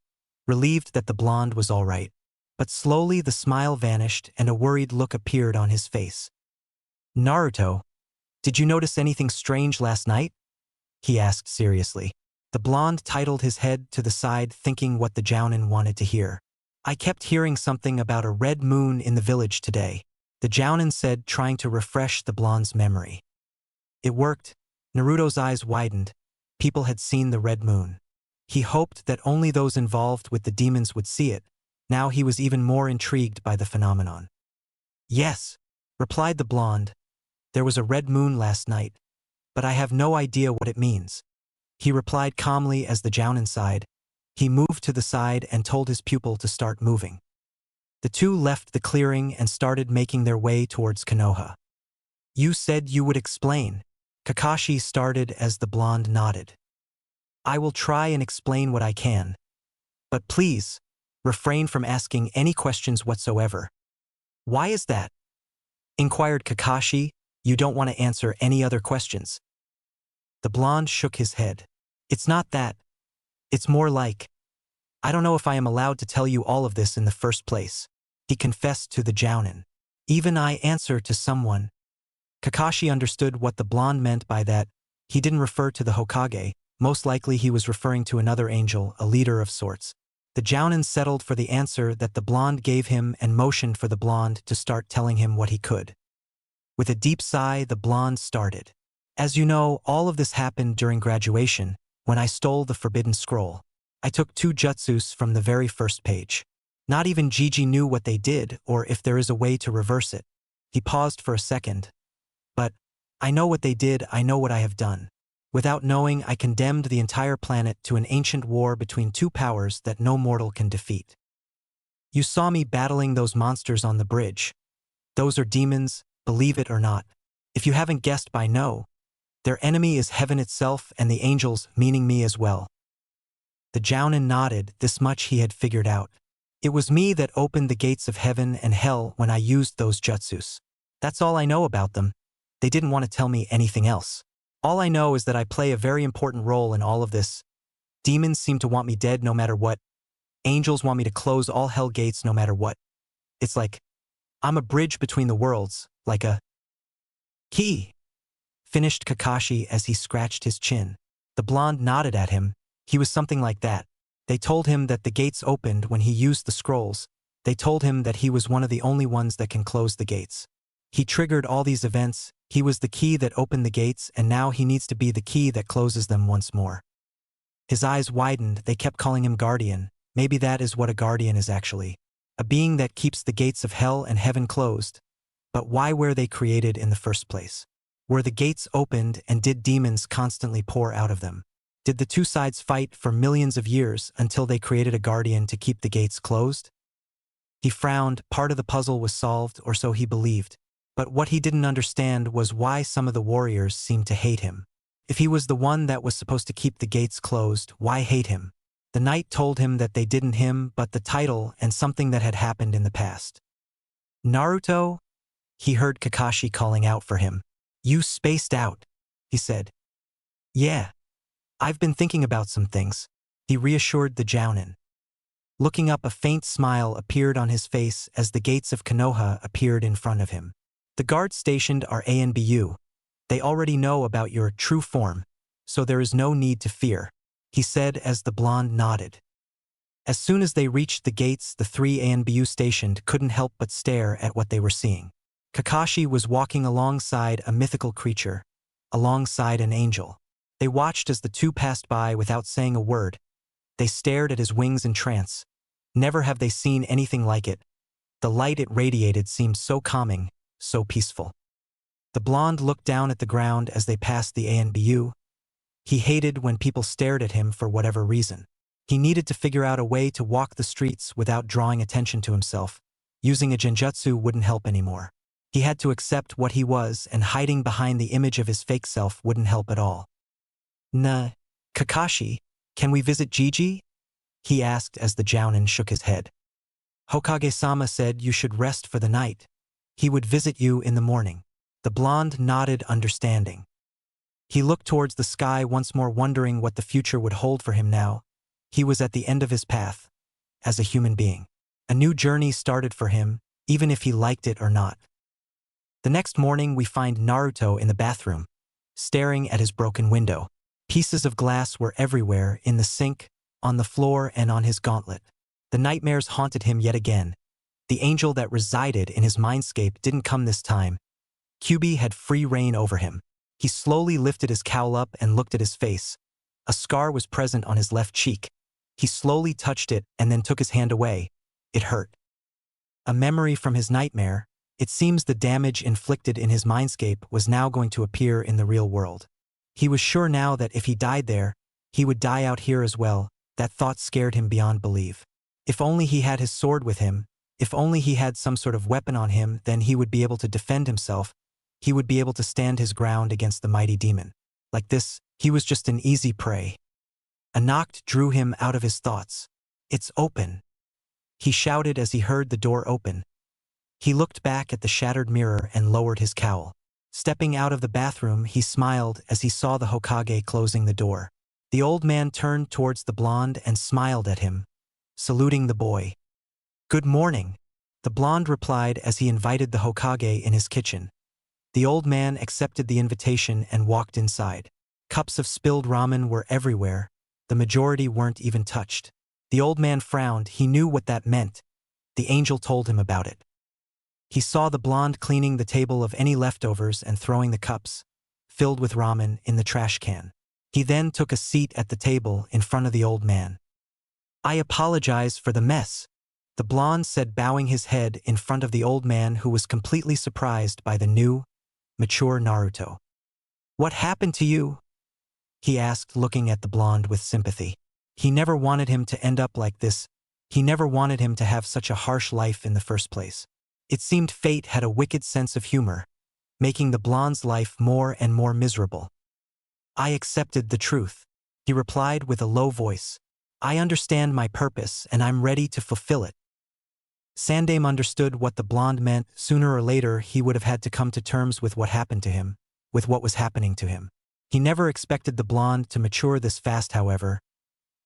relieved that the blonde was all right. But slowly the smile vanished and a worried look appeared on his face. Naruto, did you notice anything strange last night? He asked seriously. The blonde tilted his head to the side, thinking what the Jounin wanted to hear. I kept hearing something about a red moon in the village today, the Jounin said, trying to refresh the blonde's memory. It worked. Naruto's eyes widened. People had seen the red moon. He hoped that only those involved with the demons would see it. Now he was even more intrigued by the phenomenon. Yes, replied the blonde. There was a red moon last night, but I have no idea what it means. He replied calmly as the Jounin sighed. He moved to the side and told his pupil to start moving. The two left the clearing and started making their way towards Konoha. You said you would explain. Kakashi started as the blonde nodded. I will try and explain what I can. But please, refrain from asking any questions whatsoever. Why is that? Inquired Kakashi. You don't want to answer any other questions. The blonde shook his head. It's not that. It's more like, I don't know if I am allowed to tell you all of this in the first place. He confessed to the Jounin. Even I answer to someone. Kakashi understood what the blonde meant by that. He didn't refer to the Hokage. Most likely he was referring to another angel, a leader of sorts. The Jounin settled for the answer that the blonde gave him and motioned for the blonde to start telling him what he could. With a deep sigh, the blonde started. As you know, all of this happened during graduation, when I stole the forbidden scroll. I took 2 jutsus from the very first page. Not even Gigi knew what they did or if there is a way to reverse it. He paused for a second. But I know what they did, I know what I have done. Without knowing, I condemned the entire planet to an ancient war between 2 powers that no mortal can defeat. You saw me battling those monsters on the bridge. Those are demons, believe it or not. If you haven't guessed by now, their enemy is heaven itself and the angels, meaning me as well. The Jounin nodded. This much he had figured out. It was me that opened the gates of heaven and hell when I used those jutsus. That's all I know about them. They didn't want to tell me anything else. All I know is that I play a very important role in all of this. Demons seem to want me dead no matter what. Angels want me to close all hell gates no matter what. It's like I'm a bridge between the worlds, like a key. Finished Kakashi as he scratched his chin. The blonde nodded at him. He was something like that. They told him that the gates opened when he used the scrolls. They told him that he was one of the only ones that can close the gates. He triggered all these events. He was the key that opened the gates, and now he needs to be the key that closes them once more. His eyes widened. They kept calling him guardian. Maybe that is what a guardian is actually. A being that keeps the gates of hell and heaven closed. But why were they created in the first place? Were the gates opened and did demons constantly pour out of them? Did the two sides fight for millions of years until they created a guardian to keep the gates closed? He frowned. Part of the puzzle was solved, or so he believed. But what he didn't understand was why some of the warriors seemed to hate him. If he was the one that was supposed to keep the gates closed, why hate him? The knight told him that they didn't him, but the title and something that had happened in the past. Naruto? He heard Kakashi calling out for him. You spaced out, he said. Yeah. I've been thinking about some things, he reassured the Jounin. Looking up, a faint smile appeared on his face as the gates of Konoha appeared in front of him. The guards stationed are ANBU. They already know about your true form, so there is no need to fear, he said as the blonde nodded. As soon as they reached the gates, the three ANBU stationed couldn't help but stare at what they were seeing. Kakashi was walking alongside a mythical creature, alongside an angel. They watched as the two passed by without saying a word. They stared at his wings in trance. Never have they seen anything like it. The light it radiated seemed so calming, so peaceful. The blonde looked down at the ground as they passed the ANBU. He hated when people stared at him for whatever reason. He needed to figure out a way to walk the streets without drawing attention to himself. Using a genjutsu wouldn't help anymore. He had to accept what he was, and hiding behind the image of his fake self wouldn't help at all. Kakashi, can we visit Gigi? He asked as the Jounin shook his head. Hokage-sama said you should rest for the night. He would visit you in the morning. The blonde nodded, understanding. He looked towards the sky once more, wondering what the future would hold for him now. He was at the end of his path, as a human being. A new journey started for him, even if he liked it or not. The next morning we find Naruto in the bathroom, staring at his broken window. Pieces of glass were everywhere, in the sink, on the floor, and on his gauntlet. The nightmares haunted him yet again. The angel that resided in his mindscape didn't come this time. Kyubi had free reign over him. He slowly lifted his cowl up and looked at his face. A scar was present on his left cheek. He slowly touched it and then took his hand away. It hurt. A memory from his nightmare. It seems the damage inflicted in his mindscape was now going to appear in the real world. He was sure now that if he died there, he would die out here as well. That thought scared him beyond belief. If only he had his sword with him, if only he had some sort of weapon on him, then he would be able to defend himself. He would be able to stand his ground against the mighty demon. Like this, he was just an easy prey. A knock drew him out of his thoughts. It's open, he shouted as he heard the door open. He looked back at the shattered mirror and lowered his cowl. Stepping out of the bathroom, he smiled as he saw the Hokage closing the door. The old man turned towards the blonde and smiled at him, saluting the boy. Good morning, the blonde replied as he invited the Hokage in his kitchen. The old man accepted the invitation and walked inside. Cups of spilled ramen were everywhere. The majority weren't even touched. The old man frowned. He knew what that meant. The angel told him about it. He saw the blonde cleaning the table of any leftovers and throwing the cups, filled with ramen, in the trash can. He then took a seat at the table in front of the old man. I apologize for the mess, the blonde said, bowing his head in front of the old man, who was completely surprised by the new, mature Naruto. What happened to you? He asked, looking at the blonde with sympathy. He never wanted him to end up like this. He never wanted him to have such a harsh life in the first place. It seemed fate had a wicked sense of humor, making the blonde's life more and more miserable. I accepted the truth, he replied with a low voice. I understand my purpose and I'm ready to fulfill it. Sandaime understood what the blonde meant. Sooner or later he would have had to come to terms with what happened to him, with what was happening to him. He never expected the blonde to mature this fast, however.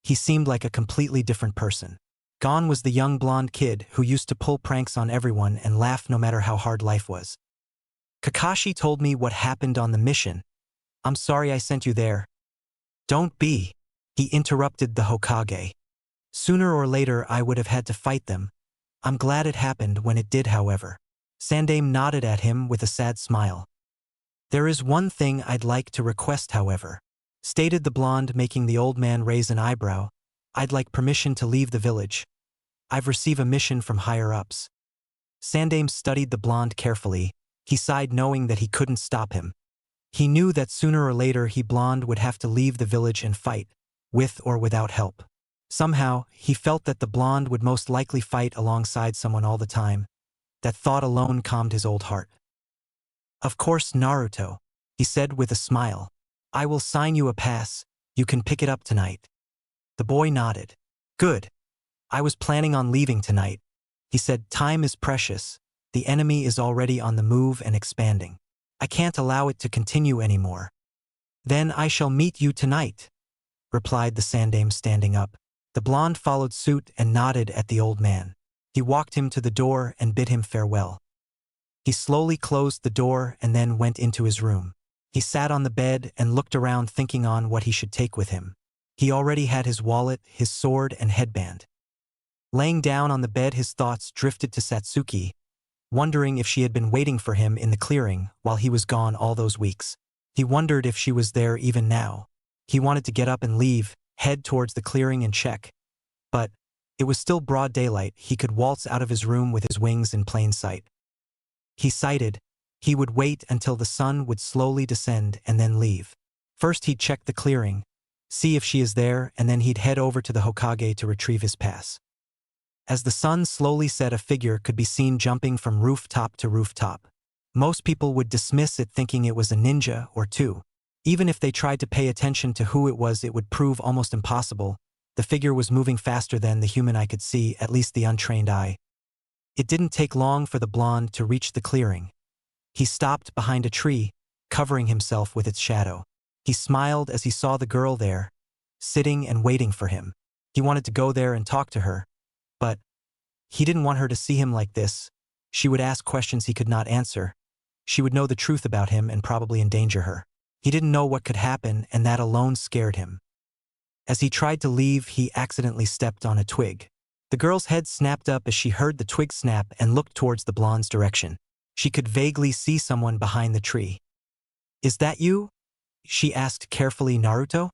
He seemed like a completely different person. Gone was the young blonde kid who used to pull pranks on everyone and laugh no matter how hard life was. Kakashi told me what happened on the mission. I'm sorry I sent you there. Don't be, he interrupted the Hokage. Sooner or later I would have had to fight them. I'm glad it happened when it did, however. Sandaime nodded at him with a sad smile. There is one thing I'd like to request, however, stated the blonde, making the old man raise an eyebrow. I'd like permission to leave the village. I've received a mission from higher-ups. Sandaime studied the blonde carefully. He sighed, knowing that he couldn't stop him. He knew that sooner or later he blonde would have to leave the village and fight, with or without help. Somehow, he felt that the blonde would most likely fight alongside someone all the time. That thought alone calmed his old heart. "Of course, Naruto," he said with a smile. "I will sign you a pass, you can pick it up tonight." The boy nodded. "Good. I was planning on leaving tonight." He said, "Time is precious. The enemy is already on the move and expanding. I can't allow it to continue anymore." "Then I shall meet you tonight," replied the Sandame, standing up. The blonde followed suit and nodded at the old man. He walked him to the door and bid him farewell. He slowly closed the door and then went into his room. He sat on the bed and looked around, thinking on what he should take with him. He already had his wallet, his sword, and headband. Laying down on the bed, his thoughts drifted to Satsuki, wondering if she had been waiting for him in the clearing while he was gone all those weeks. He wondered if she was there even now. He wanted to get up and leave, head towards the clearing and check. But it was still broad daylight. He could waltz out of his room with his wings in plain sight. He decided he would wait until the sun would slowly descend and then leave. First he'd check the clearing, see if she is there, and then he'd head over to the Hokage to retrieve his pass. As the sun slowly set, a figure could be seen jumping from rooftop to rooftop. Most people would dismiss it, thinking it was a ninja or two. Even if they tried to pay attention to who it was, it would prove almost impossible. The figure was moving faster than the human eye could see, at least the untrained eye. It didn't take long for the blonde to reach the clearing. He stopped behind a tree, covering himself with its shadow. He smiled as he saw the girl there, sitting and waiting for him. He wanted to go there and talk to her, but he didn't want her to see him like this. She would ask questions he could not answer. She would know the truth about him and probably endanger her. He didn't know what could happen, and that alone scared him. As he tried to leave, he accidentally stepped on a twig. The girl's head snapped up as she heard the twig snap and looked towards the blonde's direction. She could vaguely see someone behind the tree. "Is that you?" she asked carefully. "Naruto?"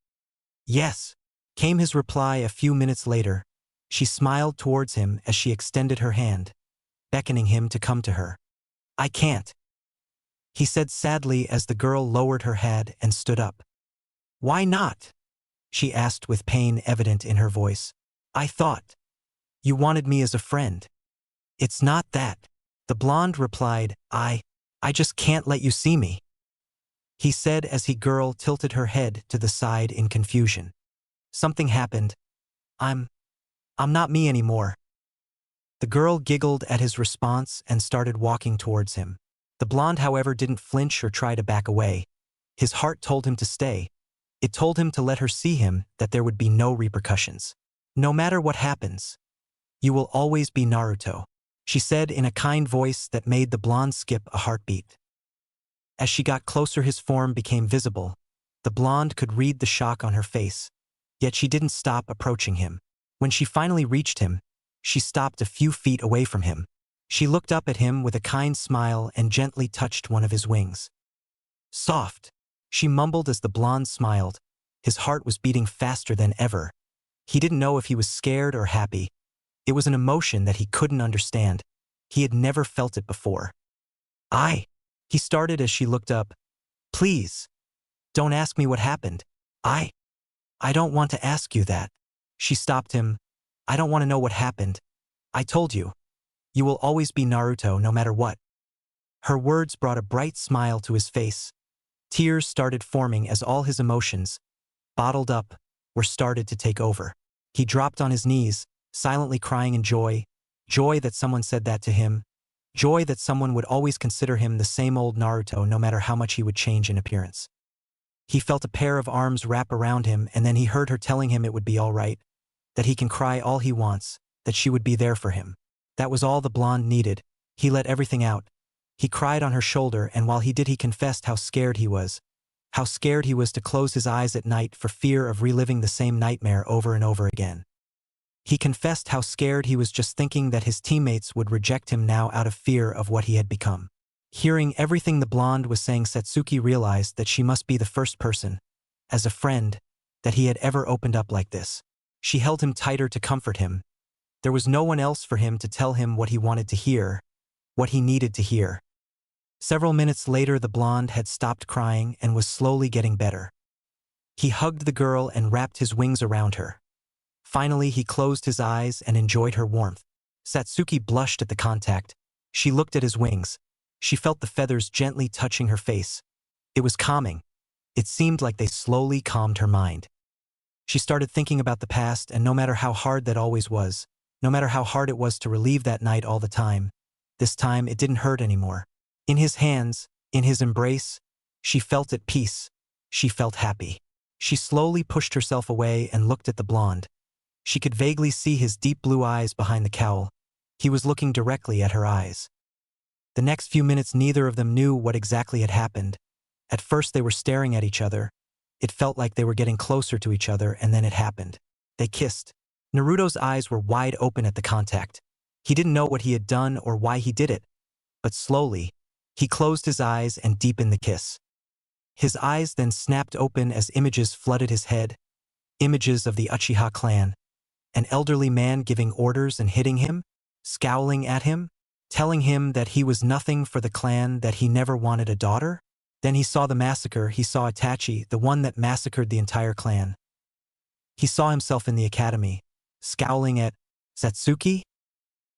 "Yes," came his reply a few minutes later. She smiled towards him as she extended her hand, beckoning him to come to her. "I can't," he said sadly as the girl lowered her head and stood up. "Why not?" she asked with pain evident in her voice. "I thought you wanted me as a friend." "It's not that," the blonde replied. I just can't let you see me," he said as the girl tilted her head to the side in confusion. "Something happened. I'm not me anymore." The girl giggled at his response and started walking towards him. The blonde, however, didn't flinch or try to back away. His heart told him to stay. It told him to let her see him, that there would be no repercussions. "No matter what happens, you will always be Naruto," she said in a kind voice that made the blonde skip a heartbeat. As she got closer, his form became visible. The blonde could read the shock on her face, yet she didn't stop approaching him. When she finally reached him, she stopped a few feet away from him. She looked up at him with a kind smile and gently touched one of his wings. "Soft," she mumbled as the blonde smiled. His heart was beating faster than ever. He didn't know if he was scared or happy. It was an emotion that he couldn't understand. He had never felt it before. He started as she looked up. "Please, don't ask me what happened. I don't want to ask you that." She stopped him. "I don't want to know what happened. I told you. You will always be Naruto no matter what." Her words brought a bright smile to his face. Tears started forming as all his emotions, bottled up, were started to take over. He dropped on his knees, silently crying in joy. Joy that someone said that to him. Joy that someone would always consider him the same old Naruto no matter how much he would change in appearance. He felt a pair of arms wrap around him, and then he heard her telling him it would be all right, that he can cry all he wants, that she would be there for him. That was all the blonde needed. He let everything out. He cried on her shoulder, and while he did, he confessed how scared he was. How scared he was to close his eyes at night for fear of reliving the same nightmare over and over again. He confessed how scared he was just thinking that his teammates would reject him now out of fear of what he had become. Hearing everything the blonde was saying, Satsuki realized that she must be the first person, as a friend, that he had ever opened up like this. She held him tighter to comfort him. There was no one else for him to tell him what he wanted to hear, what he needed to hear. Several minutes later, the blonde had stopped crying and was slowly getting better. He hugged the girl and wrapped his wings around her. Finally, he closed his eyes and enjoyed her warmth. Satsuki blushed at the contact. She looked at his wings. She felt the feathers gently touching her face. It was calming. It seemed like they slowly calmed her mind. She started thinking about the past, and no matter how hard that always was, no matter how hard it was to relieve that night all the time, this time it didn't hurt anymore. In his hands, in his embrace, she felt at peace. She felt happy. She slowly pushed herself away and looked at the blonde. She could vaguely see his deep blue eyes behind the cowl. He was looking directly at her eyes. The next few minutes, neither of them knew what exactly had happened. At first they were staring at each other. It felt like they were getting closer to each other, and then it happened. They kissed. Naruto's eyes were wide open at the contact. He didn't know what he had done or why he did it. But slowly, he closed his eyes and deepened the kiss. His eyes then snapped open as images flooded his head. Images of the Uchiha clan. An elderly man giving orders and hitting him, scowling at him, telling him that he was nothing for the clan, that he never wanted a daughter. Then he saw the massacre. He saw Itachi, the one that massacred the entire clan. He saw himself in the academy, scowling at Satsuki.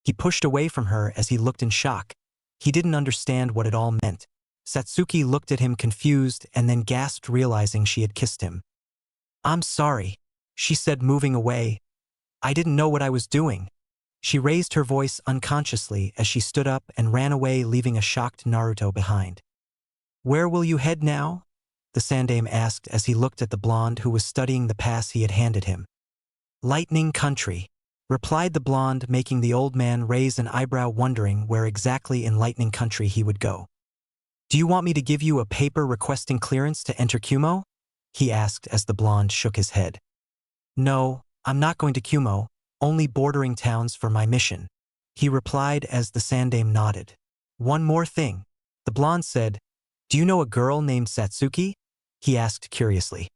He pushed away from her as he looked in shock. He didn't understand what it all meant. Satsuki looked at him confused and then gasped, realizing she had kissed him. "I'm sorry," she said, moving away. "I didn't know what I was doing." She raised her voice unconsciously as she stood up and ran away, leaving a shocked Naruto behind. "Where will you head now?" the Sandaime asked as he looked at the blonde who was studying the pass he had handed him. "Lightning Country," replied the blonde, making the old man raise an eyebrow, wondering where exactly in Lightning Country he would go. "Do you want me to give you a paper requesting clearance to enter Kumo?" he asked as the blonde shook his head. "No, I'm not going to Kumo, only bordering towns for my mission," he replied as the Sandaime nodded. "One more thing," the blonde said. "Do you know a girl named Satsuki?" he asked curiously.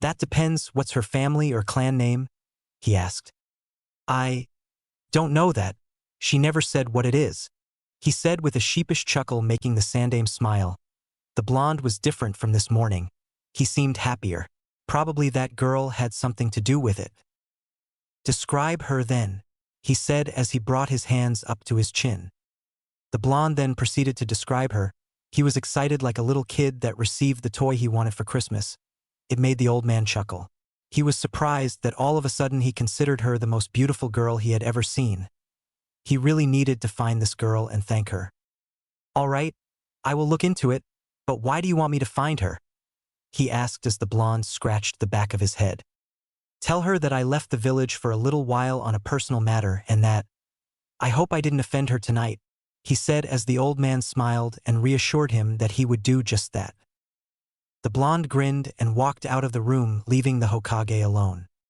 "That depends. What's her family or clan name?" he asked. "I don't know that. She never said what it is," he said with a sheepish chuckle, making the Sandaime smile. The blonde was different from this morning. He seemed happier. Probably that girl had something to do with it. "Describe her then," he said as he brought his hands up to his chin. The blonde then proceeded to describe her. He was excited like a little kid that received the toy he wanted for Christmas. It made the old man chuckle. He was surprised that all of a sudden he considered her the most beautiful girl he had ever seen. He really needed to find this girl and thank her. "All right, I will look into it, but why do you want me to find her?" he asked as the blonde scratched the back of his head. "Tell her that I left the village for a little while on a personal matter and that I hope I didn't offend her tonight," he said as the old man smiled and reassured him that he would do just that. The blonde grinned and walked out of the room, leaving the Hokage alone.